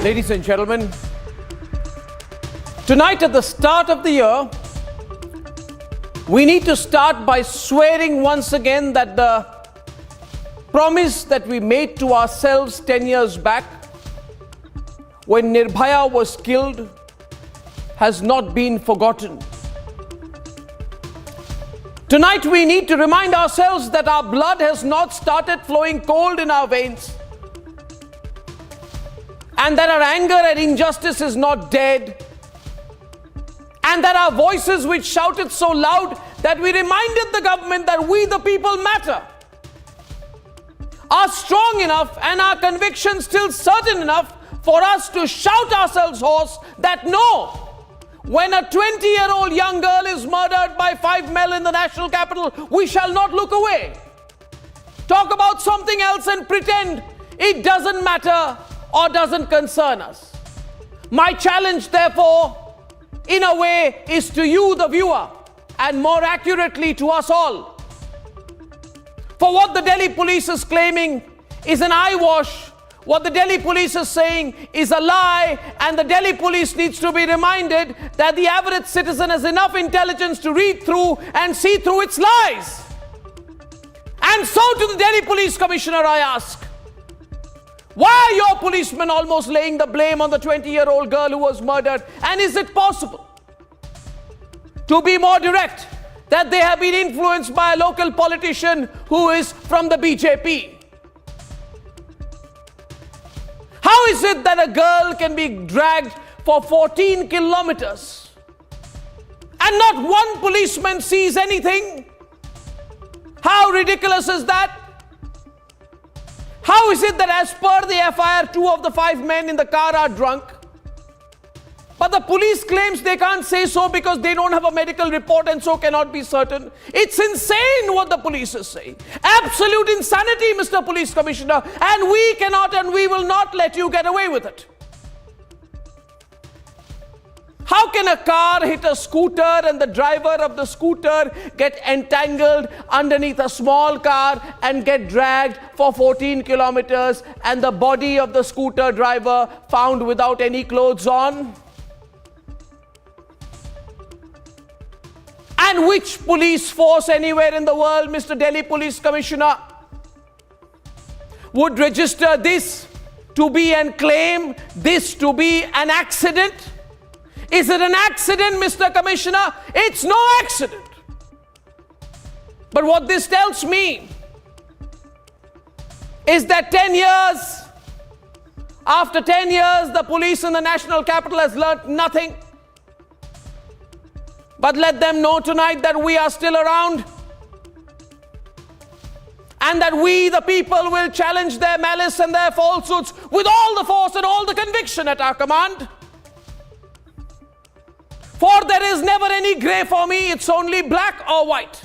Ladies and gentlemen, tonight at the start of the year, we need to start by swearing once again that the promise that we made to ourselves 10 years back when Nirbhaya was killed, has not been forgotten. Tonight we need to remind ourselves that our blood has not started flowing cold in our veins, and that our anger at injustice is not dead, and that our voices, which shouted so loud that we reminded the government that we the people matter, are strong enough and our convictions still certain enough for us to shout ourselves hoarse that no, when a 20-year-old young girl is murdered by 5 men in the national capital, we shall not look away. Talk about something else and pretend it doesn't matter or doesn't concern us. My challenge, therefore, in a way, is to you, the viewer, and more accurately to us all. For what the Delhi police is claiming is an eyewash. What the Delhi police is saying is a lie, and the Delhi police needs to be reminded that the average citizen has enough intelligence to read through and see through its lies. And so to the Delhi Police Commissioner I ask, why are your policemen almost laying the blame on the 20-year-old girl who was murdered? And is it possible to be more direct that they have been influenced by a local politician who is from the BJP? How is it that a girl can be dragged for 14 kilometers and not one policeman sees anything? How ridiculous is that? How is it that as per the FIR, 2 of the 5 men in the car are drunk? But the police claims they can't say so because they don't have a medical report and so cannot be certain. It's insane what the police is saying. Absolute insanity, Mr. Police Commissioner. And we cannot and we will not let you get away with it. How can a car hit a scooter and the driver of the scooter get entangled underneath a small car and get dragged for 14 kilometers and the body of the scooter driver found without any clothes on? And which police force anywhere in the world, Mr. Delhi Police Commissioner, would register this to be and claim this to be an accident? Is it an accident, Mr. Commissioner? It's no accident. But what this tells me is that 10 years, after 10 years, the police in the national capital has learnt nothing. But let them know tonight that we are still around and that we, the people, will challenge their malice and their falsehoods with all the force and all the conviction at our command. For there is never any grey for me, it's only black or white,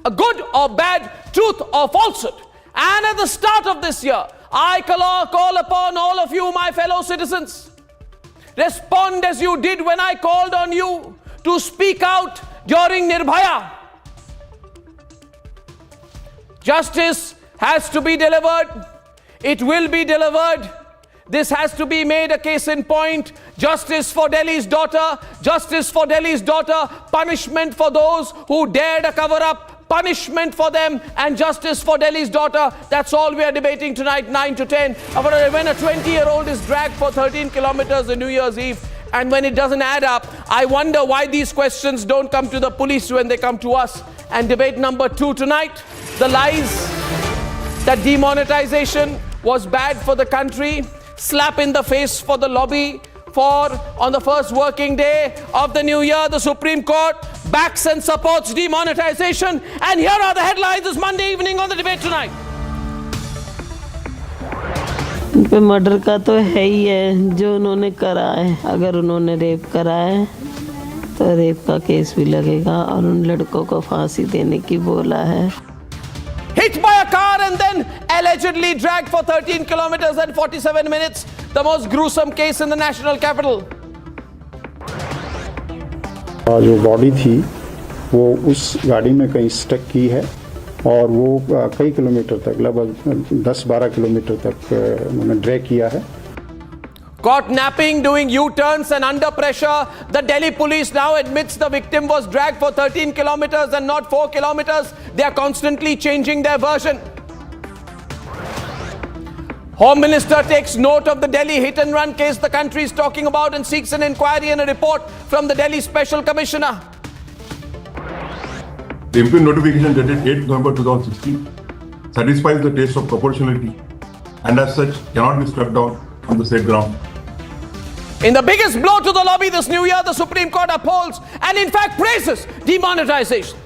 a good or bad, truth or falsehood. And at the start of this year, I call upon all of you, my fellow citizens, respond as you did when I called on you to speak out during Nirbhaya. Justice has to be delivered. It will be delivered. This has to be made a case in point. Justice for Delhi's daughter. Justice for Delhi's daughter. Punishment for those who dare to cover up. Punishment for them and justice for Delhi's daughter. That's all we are debating tonight, 9 to 10. When a 20-year-old is dragged for 13 kilometers on New Year's Eve, and when it doesn't add up, I wonder why these questions don't come to the police when they come to us. And debate number 2 tonight, the lies that demonetization was bad for the country, slap in the face for the lobby, for on the first working day of the new year, the Supreme Court backs and supports demonetization. And here are the headlines this Monday evening on the debate tonight. पे murder का तो है ही है जो उन्होंने करा है। अगर उन्होंने रेप करा है तो रेप का केस भी लगेगा और उन लड़कों को फांसी देने की बोला है। Hit by a car and then allegedly dragged for 13 kilometers and 47 minutes. The most gruesome case in the national capital. जो बॉडी थी वो उस गाड़ी में कहीं स्टक की है और वो कई किलोमीटर तक, लगभग 10-12 किलोमीटर तक उन्होंने ड्रैग किया है। Caught napping, doing U-turns and under pressure, the Delhi police now admits the victim was dragged for 13 kilometers and not 4 kilometers. They are constantly changing their version. Home Minister takes note of the Delhi hit and run case the country is talking about and seeks an inquiry and a report from the Delhi Special Commissioner. The MP notification dated 8 November 2016 satisfies the test of proportionality and as such cannot be struck down on the said ground. In the biggest blow to the lobby this new year, the Supreme Court upholds and in fact praises demonetization.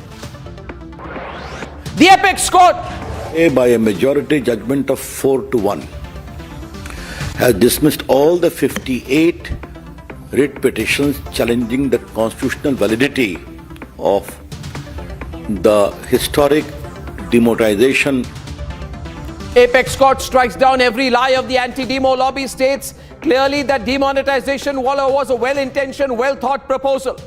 The apex court, by a majority judgment of 4-1, has dismissed all the 58 writ petitions challenging the constitutional validity of the historic demonetization. Apex Court strikes down every lie of the anti-demo lobby, states clearly that demonetization was a well-intentioned, well-thought proposal.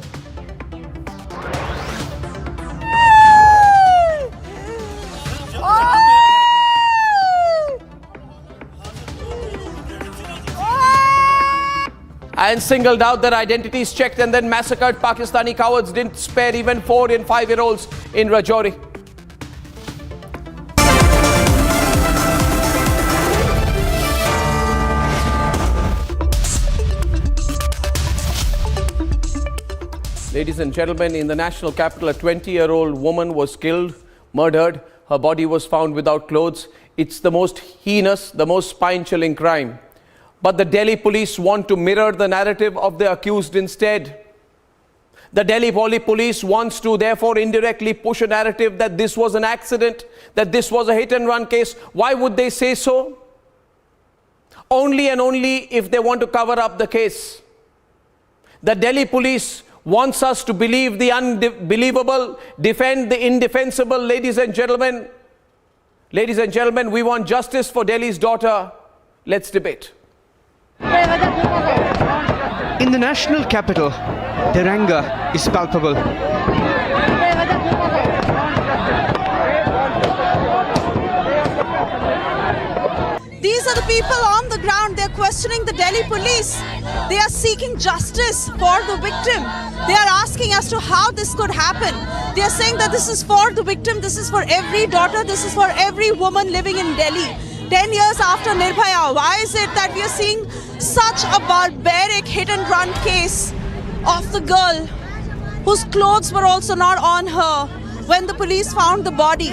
And singled out their identities checked and then massacred. Pakistani cowards didn't spare even 4 and 5-year-olds in Rajouri. Ladies and gentlemen, in the national capital, a 20-year-old woman was killed, murdered. Her body was found without clothes. It's the most heinous, the most spine-chilling crime. But the Delhi police want to mirror the narrative of the accused instead. The Delhi police wants to therefore indirectly push a narrative that this was an accident, that this was a hit-and-run case. Why would they say so? Only and only if they want to cover up the case. The Delhi police wants us to believe the unbelievable, defend the indefensible. Ladies and gentlemen, we want justice for Delhi's daughter. Let's debate. In the national capital, their anger is palpable. These are the people on the ground. They're questioning the Delhi police. They are seeking justice for the victim. They are asking as to how this could happen. They are saying that this is for the victim, this is for every daughter, this is for every woman living in Delhi. 10 years after Nirbhaya, why is it that we are seeing such a barbaric hit-and-run case of the girl whose clothes were also not on her when the police found the body?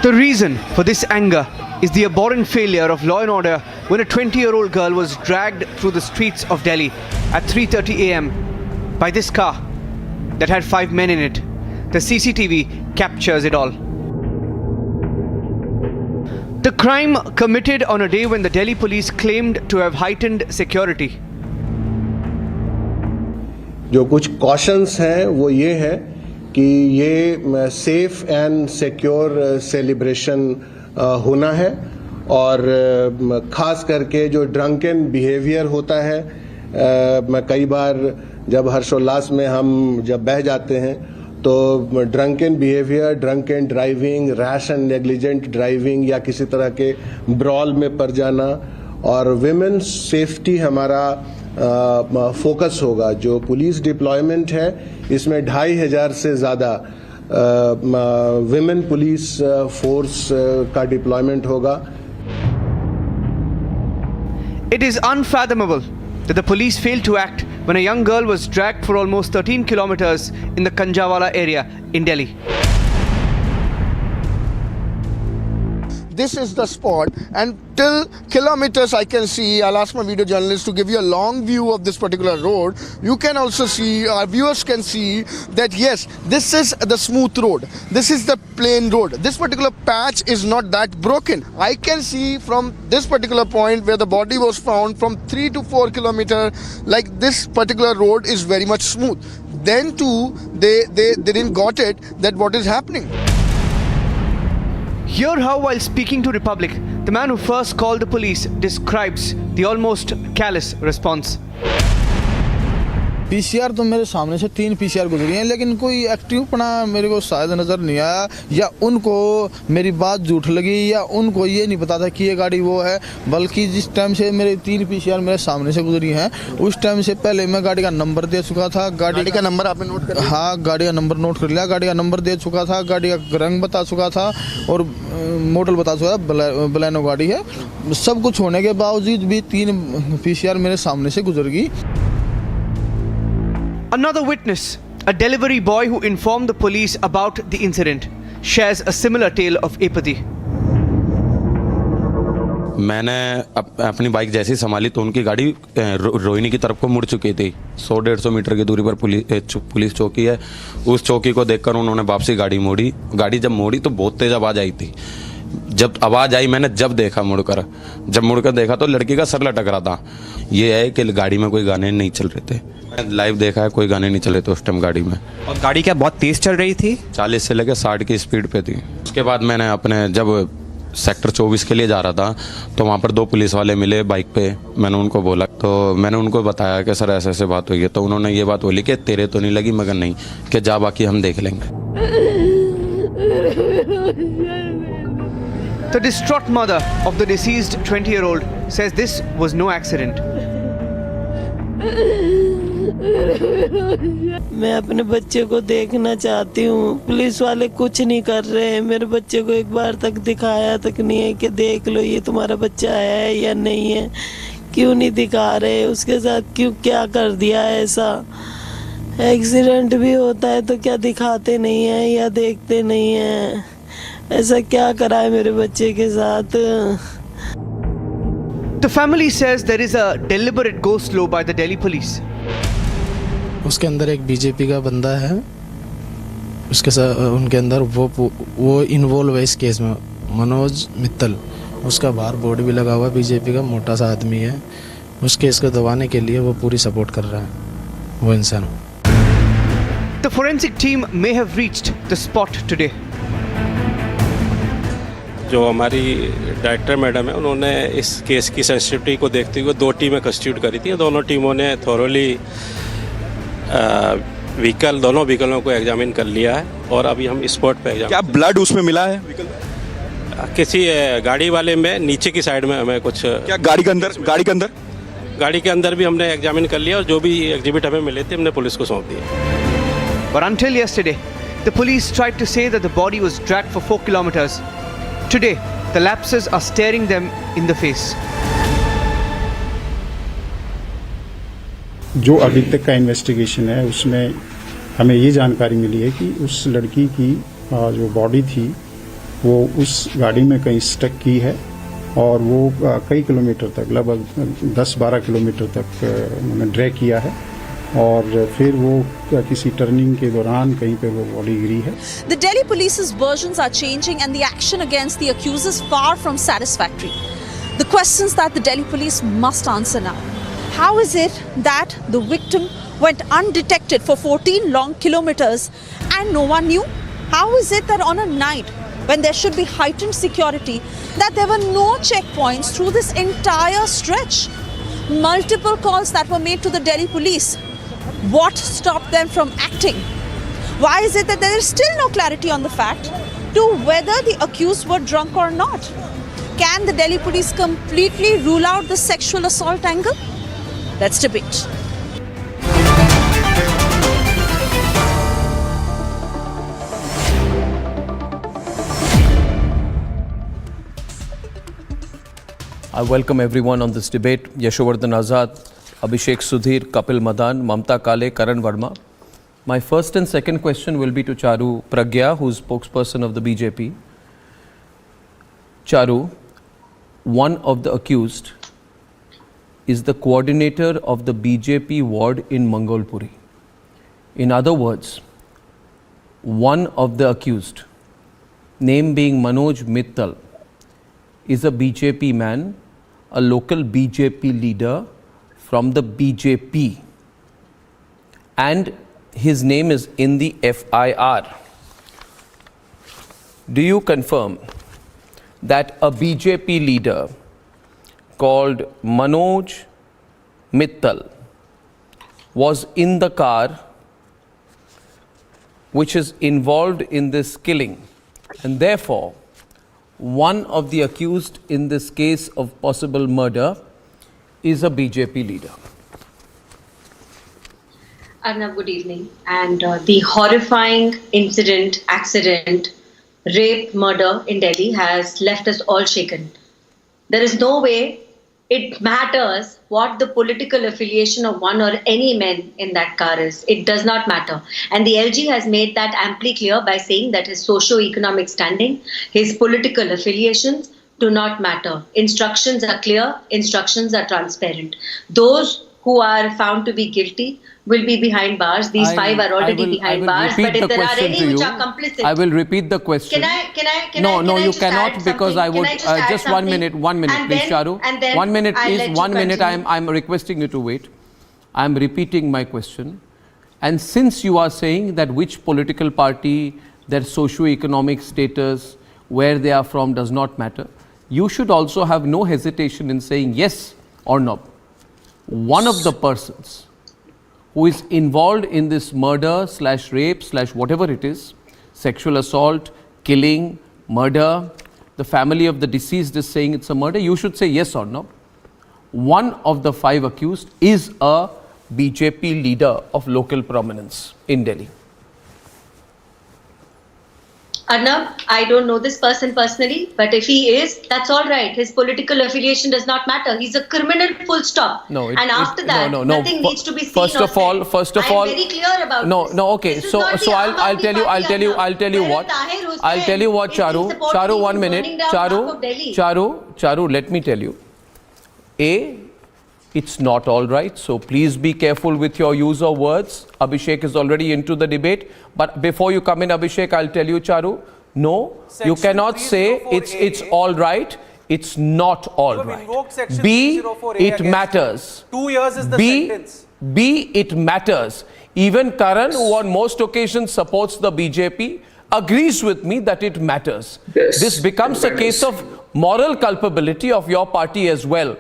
The reason for this anger is the abhorrent failure of law and order when a 20-year-old girl was dragged through the streets of Delhi at 3:30 a.m. by this car that had 5 men in it. The CCTV captures it all. The crime committed on a day when the Delhi police claimed to have heightened security. जो कुछ cautions हैं वो ये है कि ये safe and secure celebration होना है और खास करके जो ड्रंकन बिहेवियर होता है कई बार जब हर्षोल्लास में हम जब बह जाते हैं तो drunken behaviour, drunken driving, rash and negligent driving या किसी तरह के ब्रॉल में पड़ जाना और विमेन सेफ्टी हमारा फोकस होगा। जो पुलिस डिप्लॉयमेंट है इसमें 2500 से ज़्यादा विमेन पुलिस फोर्स का डिप्लॉयमेंट होगा। It is unfathomable that the police failed to act when a young girl was dragged for almost 13 kilometers in the Kanjawala area in Delhi. This is the spot, and till kilometers I can see. I'll ask my video journalist to give you a long view of this particular road. You can also see, our viewers can see that yes, this is the smooth road. This is the plain road. This particular patch is not that broken. I can see from this particular point where the body was found from 3 to 4 kilometers, like this particular road is very much smooth. Then too, they didn't got it that what is happening. Hear how, while speaking to Republic, the man who first called the police describes the almost callous response. PCR तो मेरे सामने से 3 PCR गुजरी हैं, लेकिन कोई एक्टिवपना मेरे को शायद नज़र नहीं आया, या उनको मेरी बात झूठ लगी, या उनको ये नहीं पता था कि ये गाड़ी वो है। बल्कि जिस टाइम से मेरे 3 पीसीआर मेरे सामने से गुजरी हैं, उस टाइम से पहले मैं गाड़ी का नंबर दे चुका था। गाड़ी का नंबर आपने नोट कर लिया? हाँ, गाड़ी का नंबर नोट कर लिया, गाड़ी का नंबर दे चुका था, गाड़ी का रंग बता चुका था और मॉडल बता चुका था, बलेनो गाड़ी है। सब कुछ होने के बावजूद भी 3 पीसीआर मेरे सामने से गुजर गई। Another witness, a delivery boy who informed the police about the incident, shares a similar tale of apathy. मैंने अपनी बाइक जैसे ही संभाली तो उनकी गाड़ी रोहिणी की तरफ को मुड़ चुकी थी। 100-150 मीटर की दूरी पर पुलिस चौकी है। उस चौकी को देखकर उन्होंने वापसी गाड़ी मोड़ी। गाड़ी जब मोड़ी तो बहुत तेज आवाज़ आई थी। जब आवाज़ आई मैंने जब देखा जब मुड़कर देखा तो लड़की का सर लटक रहा था। ये है कि गाड़ी में कोई गाने नहीं चल रहे थे। लाइव देखा है, कोई गाने नहीं चल रहे थे उस टाइम गाड़ी में। और गाड़ी क्या बहुत तेज चल रही थी? 40 से लेकर 60 की स्पीड पे थी। उसके बाद मैंने अपने जब सेक्टर 24 के लिए जा रहा था तो वहाँ पर 2 पुलिस वाले मिले बाइक पे। मैंने उनको बोला, तो मैंने उनको बताया कि सर ऐसे ऐसे बात हुई है। तो उन्होंने ये बात बोली कि तेरे तो नहीं लगी, मगर नहीं कि जा बाकी हम देख लेंगे। The distraught mother of the deceased 20-year-old says this was no accident. मैं अपने बच्चे को देखना चाहती हूँ, पुलिस वाले कुछ नहीं कर रहे हैं। मेरे बच्चे को एक बार तक दिखाया तक नहीं है कि देख लो ये तुम्हारा बच्चा है या नहीं है। क्यों नहीं दिखा रहे? उसके साथ क्यों क्या कर दिया ऐसा? एक्सीडेंट भी होता है तो क्या दिखाते नहीं है या देखते नहीं है? ऐसा क्या करा है मेरे बच्चे के साथ? The family says there is a deliberate go slow by the Delhi police. उसके अंदर एक बीजेपी का बंदा है, उसके साथ उनके अंदर वो इन्वॉल्व है इस केस में, मनोज मित्तल। उसका बाहर बोर्ड भी लगा हुआ बीजेपी का, मोटा सा आदमी है। उस केस को दबाने के लिए वो पूरी सपोर्ट कर रहा है वो इंसान। The forensic team may have reached the spot today. जो हमारी डायरेक्टर मैडम है, उन्होंने इस केस की सेंसिटिविटी को देखते हुए 2 टीमें कंस्टिट्यूट करी थी। दोनों टीमों ने थॉरोली दोनों व्हीकलों को एग्जामिन कर लिया है और अभी हम स्पॉट पे एग्जामिन। क्या ब्लड उसमें मिला है? किसी गाड़ी वाले में नीचे की साइड में हमें कुछ। क्या गाड़ी के अंदर? गाड़ी के अंदर भी हमने एग्जामिन कर लिया और जो भी एग्जिबिट हमें मिले थे हमने पुलिस को सौंप दिए। But until yesterday, the police tried to say that the body was dragged for 4 kilometers. Today, the lapses are staring them in the face. जो अभी तक का इन्वेस्टिगेशन है उसमें हमें ये जानकारी मिली है कि उस लड़की की जो बॉडी थी वो उस गाड़ी में कहीं स्टक की है और वो कई किलोमीटर तक, लगभग 10-12 किलोमीटर तक उन्होंने ड्रैग किया है और फिर वो किसी टर्निंग के दौरान कहीं पे वो बॉडी गिरी है। The Delhi police's versions are changing and the action against the accused is far from satisfactory. The questions that the Delhi police must answer now. How is it that the victim went undetected for 14 long kilometers and no one knew? How is it that on a night when there should be heightened security that there were no checkpoints through this entire stretch? Multiple calls that were made to the Delhi police. What stopped them from acting? Why is it that there is still no clarity on the fact to whether the accused were drunk or not? Can the Delhi police completely rule out the sexual assault angle? Let's debate. I welcome everyone on this debate. Yashovardhan Azad, Abhishek Sudhir, Kapil Madan, Mamta Kale, Karan Verma. My first and second question will be to Charu Pragya, who is spokesperson of the BJP. Charu, one of the accused is the coordinator of the BJP ward in Mangalpuri. In other words, one of the accused, name being Manoj Mittal, is a BJP man, a local BJP leader from the BJP, and his name is in the FIR. Do you confirm that a BJP leader called Manoj Mittal was in the car which is involved in this killing, and therefore one of the accused in this case of possible murder is a BJP leader. Arnab, good evening. And the horrifying accident, rape, murder in Delhi has left us all shaken. There is no way it matters what the political affiliation of one or any men in that car is. It does not matter. And the LG has made that amply clear by saying that his socio-economic standing, his political affiliations do not matter. Instructions are clear, instructions are transparent. Those who are found to be guilty will be behind bars. These five are already behind bars. But if there are any which are complicit, I will repeat the question. No, you cannot, because I would just 1 minute, please, Charu. 1 minute, please. 1 minute. I'm requesting you to wait. I'm repeating my question. And since you are saying that which political party, their socio-economic status, where they are from does not matter, you should also have no hesitation in saying yes or no. One of the persons who is involved in this murder / rape / whatever it is, sexual assault, killing, murder, the family of the deceased is saying it's a murder, you should say yes or no. One of the 5 accused is a BJP leader of local prominence in Delhi. Arnab, I don't know this person personally, but if he is, that's all right. His political affiliation does not matter. He's a criminal, full stop. No, after that, nothing needs to be seen. First of all, I'm very clear about this. No, okay. So I'll tell you what, Charu. Charu, 1 minute. Charu, let me tell you. It's not all right, so please be careful with your use of words. Abhishek is already into the debate. But before you come in, Abhishek, I'll tell you, Charu, no, you cannot say it's all right. It's not all right. B, it matters. 2 years is the sentence. B, it matters. Even Karan, who on most occasions supports the BJP, agrees with me that it matters. Yes, this becomes a case of moral culpability of your party as well.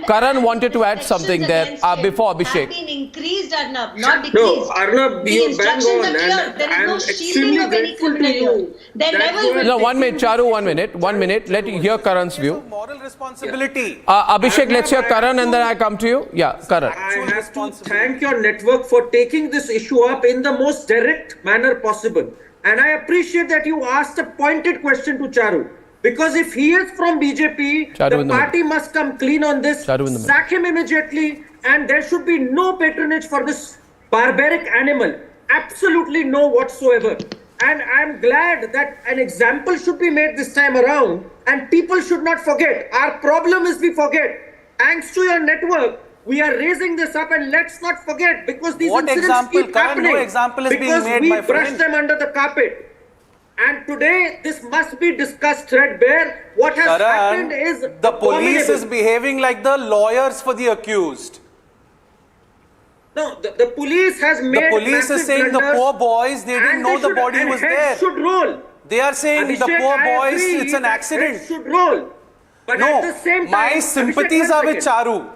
Karan wanted to add something there before Abhishek. Have been increased, Arnab, not decreased. No, Arnab, the you instructions bang are on, clear. and There is no I'm shielding of any extremely criminal grateful to here. you. There never will No, be. 1 minute, Charu, 1 minute. 1 minute. Let you hear Karan's view. Moral responsibility. Abhishek, let's hear Karan and then I come to you. Yeah, Karan. I have to thank your network for taking this issue up in the most direct manner possible. And I appreciate that you asked a pointed question to Charu. Because if he is from BJP, the party must come clean on this, sack him immediately, and there should be no patronage for this barbaric animal. Absolutely no whatsoever. And I'm glad that an example should be made this time around, and people should not forget. Our problem is we forget. Thanks to your network, we are raising this up, and let's not forget, because these incidents keep happening. No example is being made, we my brush friend. them under the carpet. And today, this must be discussed threadbare. What has happened is the police is behaving like the lawyers for the accused. No, the police has made. The police is saying the poor boys, they didn't know the body was there. Should roll. They are saying the poor boys, it's an accident. Should roll. But at the same time, my sympathies are with Charu.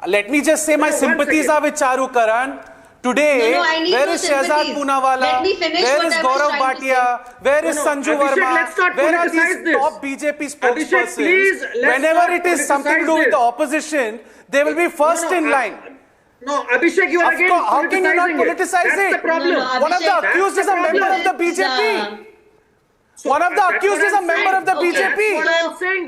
Let me just say my sympathies are with Charu, Karan. Today, where is Shehzad Poonawala? Where is Gaurav Bhatia? Where is Sanju Verma? Where are these top BJP spokespersons? Whenever it is something to do with the opposition, they will be first in line. No, Abhishek, you are again how can you not politicize it? That's the problem. One of the accused is a member of the BJP. One of the accused is a member of the BJP.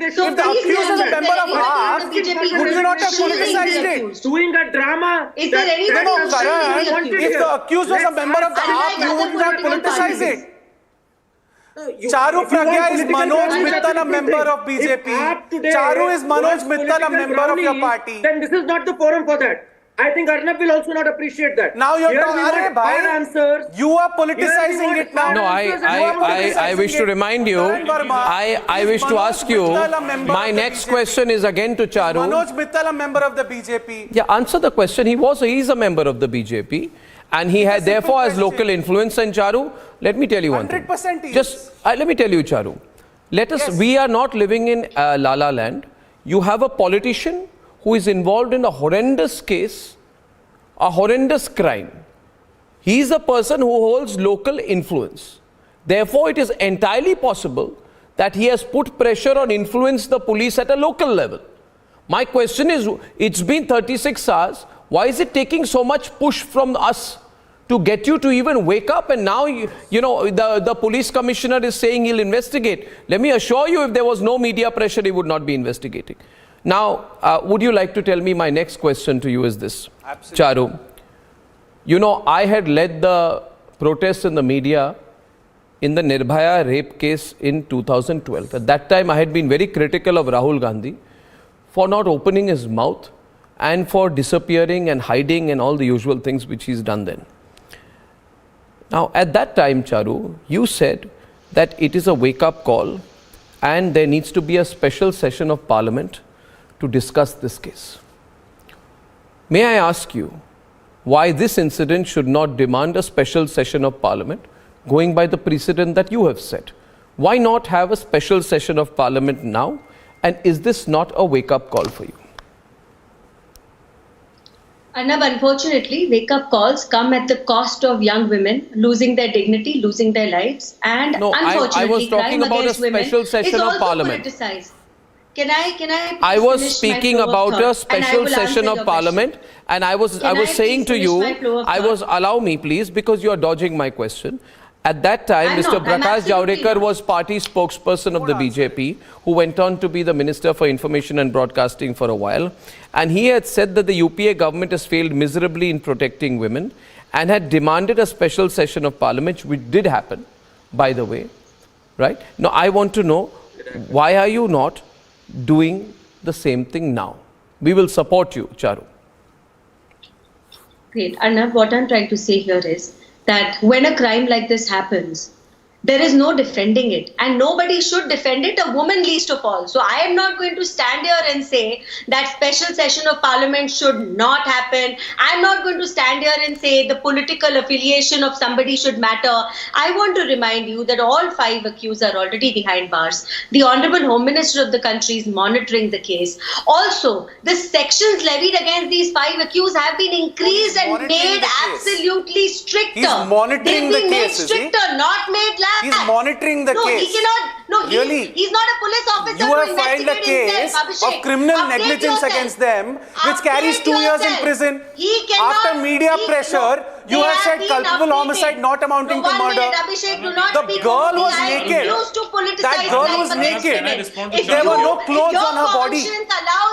If the accused is a member of HAF, would you not have politicized it? Doing a drama. Is there any Karan, if the accused was a member of the HAF, you would not politicize it. Charu Pragya is Manoj Mittal, a member of BJP. Charu is Manoj Mittal, a member of your party. Then this is not the forum for that. I think Arnab will also not appreciate that. Now you're talking, you are politicizing it now. No, I wish to remind you, I wish to ask you, my next question is again to Charu. Manoj Mittal, a member of the BJP. Yeah, answer the question. He's a member of the BJP and he had therefore has local influence. And Charu, let me tell you one thing. 100% Just, let me tell you, Charu. We are not living in La La Land. You have a politician who is involved in a horrendous case a horrendous crime. He is a person who holds local influence. Therefore, it is entirely possible that he has put pressure or influenced the police at a local level. My question is, it's been 36 hours. Why is it taking so much push from us to get you to even wake up? And now, the police commissioner is saying he'll investigate. Let me assure you, if there was no media pressure, he would not be investigating. Now, would you like to tell me, my next question to you is this. Absolutely. Charu, I had led the protests in the media in the Nirbhaya rape case in 2012. At that time, I had been very critical of Rahul Gandhi for not opening his mouth and for disappearing and hiding and all the usual things which he's done then. Now, at that time, Charu, you said that it is a wake-up call and there needs to be a special session of Parliament to discuss this case. May I ask you why this incident should not demand a special session of Parliament, going by the precedent that you have set? Why not have a special session of Parliament now? And is this not a wake-up call for you? Arnab, unfortunately, wake-up calls come at the cost of young women losing their dignity, losing their lives, and unfortunately, I was talking about a special session of Parliament. Politicized. Can I I was speaking about a special session of Parliament, and I was saying to you, allow me please, because you are dodging my question. At that time, Mr. Prakash Javadekar was party spokesperson of the BJP, who went on to be the Minister for Information and Broadcasting for a while. And he had said that the UPA government has failed miserably in protecting women and had demanded a special session of Parliament, which did happen, by the way. Right? Now, I want to know, why are you not doing the same thing now? We will support you, Charu. Great. Arnab, what I'm trying to say here is that when a crime like this happens, there is no defending it, and nobody should defend it, a woman least of all. So I am not going to stand here and say that special session of Parliament should not happen. I'm not going to stand here and say the political affiliation of somebody should matter. I want to remind you that all 5 accused are already behind bars. The Honorable Home Minister of the country is monitoring the case. Also, the sections levied against these 5 accused have been increased and made absolutely stricter. He's monitoring the case, is he? Not made less. He's monitoring the case. He cannot. Really? He's not a police officer. You have filed a case of criminal negligence against them, which carries 2 years in prison. After media pressure, you have said culpable homicide not amounting to murder. The girl was naked. That girl was naked. There were no clothes on her body.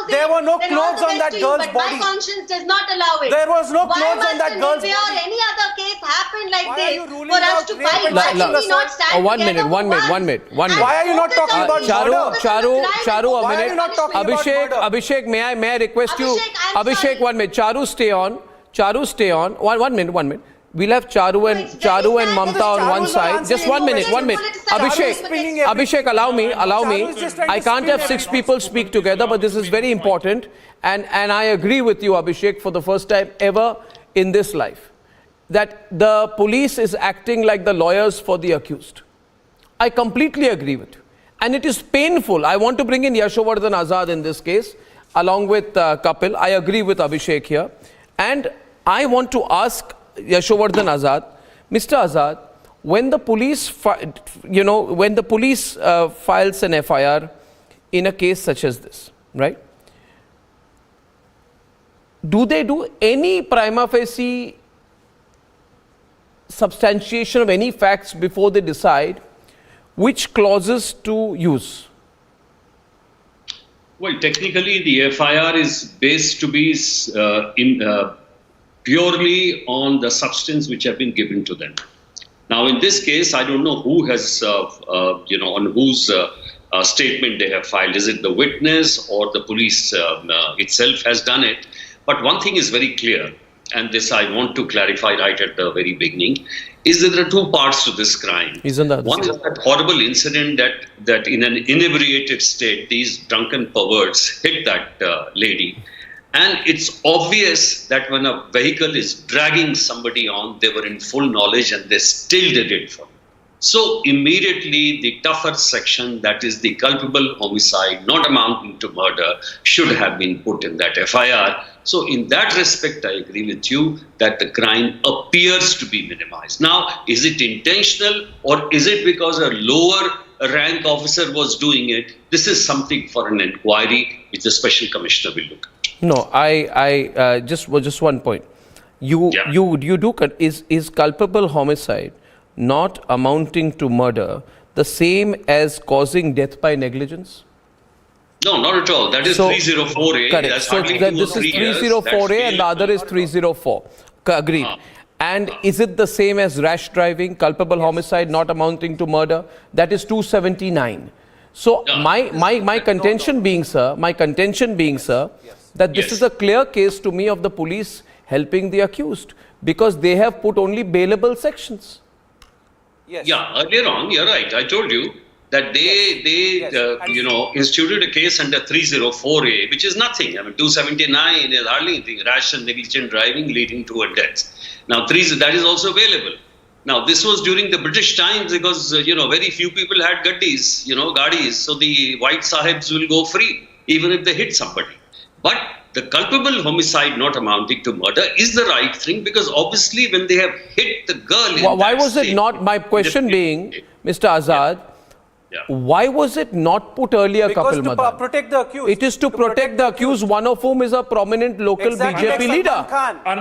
There were no clothes on that girl's body. My conscience does not allow it. There was no clothes on that girl's body. Why must any other case happen like this for us to fight? Why should we not stand One minute. Why are you not talking about murder? Charu, a Why are minute. you not talking about murder? Abhishek, may I request you? Abhishek, 1 minute. Charu, stay on. One minute. We'll have Charu and Mamta on one side. Just 1 minute. Abhishek, allow me. I can't have 6 people speak together, but this is very important. And I agree with you, Abhishek, for the first time ever in this life, that the police is acting like the lawyers for the accused. I completely agree with you. And it is painful. I want to bring in Yashovardhan Azad in this case, along with Kapil. I agree with Abhishek here. And I want to ask Yashovardhan Azad, Mr. Azad, when the police, files an FIR in a case such as this, right? Do they do any prima facie substantiation of any facts before they decide which clauses to use? Well, technically, the FIR is based to be purely on the substance which have been given to them. Now, in this case, I don't know who has, on whose statement they have filed. Is it the witness or the police itself has done it? But one thing is very clear, and this I want to clarify right at the very beginning, is that there are 2 parts to this crime. One is that horrible incident that in an inebriated state, these drunken perverts hit that lady. And it's obvious that when a vehicle is dragging somebody on, they were in full knowledge and they still did it for them. So immediately the tougher section, that is the culpable homicide not amounting to murder, should have been put in that FIR So in that respect, I agree with you that the crime appears to be minimized. Now, is it intentional or is it because a lower rank officer was doing it? This is something for an inquiry which the special commissioner will look at. No, I just one point. You do is culpable homicide not amounting to murder the same as causing death by negligence? No, not at all. That is 304A. Correct. That's So hardly this is 304A and the other is 304. Agreed. And is it the same as rash driving, culpable homicide not amounting to murder? That is 279. So my contention being, sir, that this is a clear case to me of the police helping the accused because they have put only bailable sections. Yes. Yeah, earlier on, you're right. I told you that they instituted a case under 304A, which is nothing. I mean, 279 is hardly anything. Rash and negligent driving leading to a death. Now, that is also available. Now, this was during the British times because, very few people had gadis. So the white sahibs will go free, even if they hit somebody. But the culpable homicide not amounting to murder is the right thing because obviously when they have hit the girl... Why was it not, my question being, Mr. Azad, why was it not put earlier, because Kapil to Madan? protect the accused. It is to protect the accused, one of whom is a prominent local BJP leader.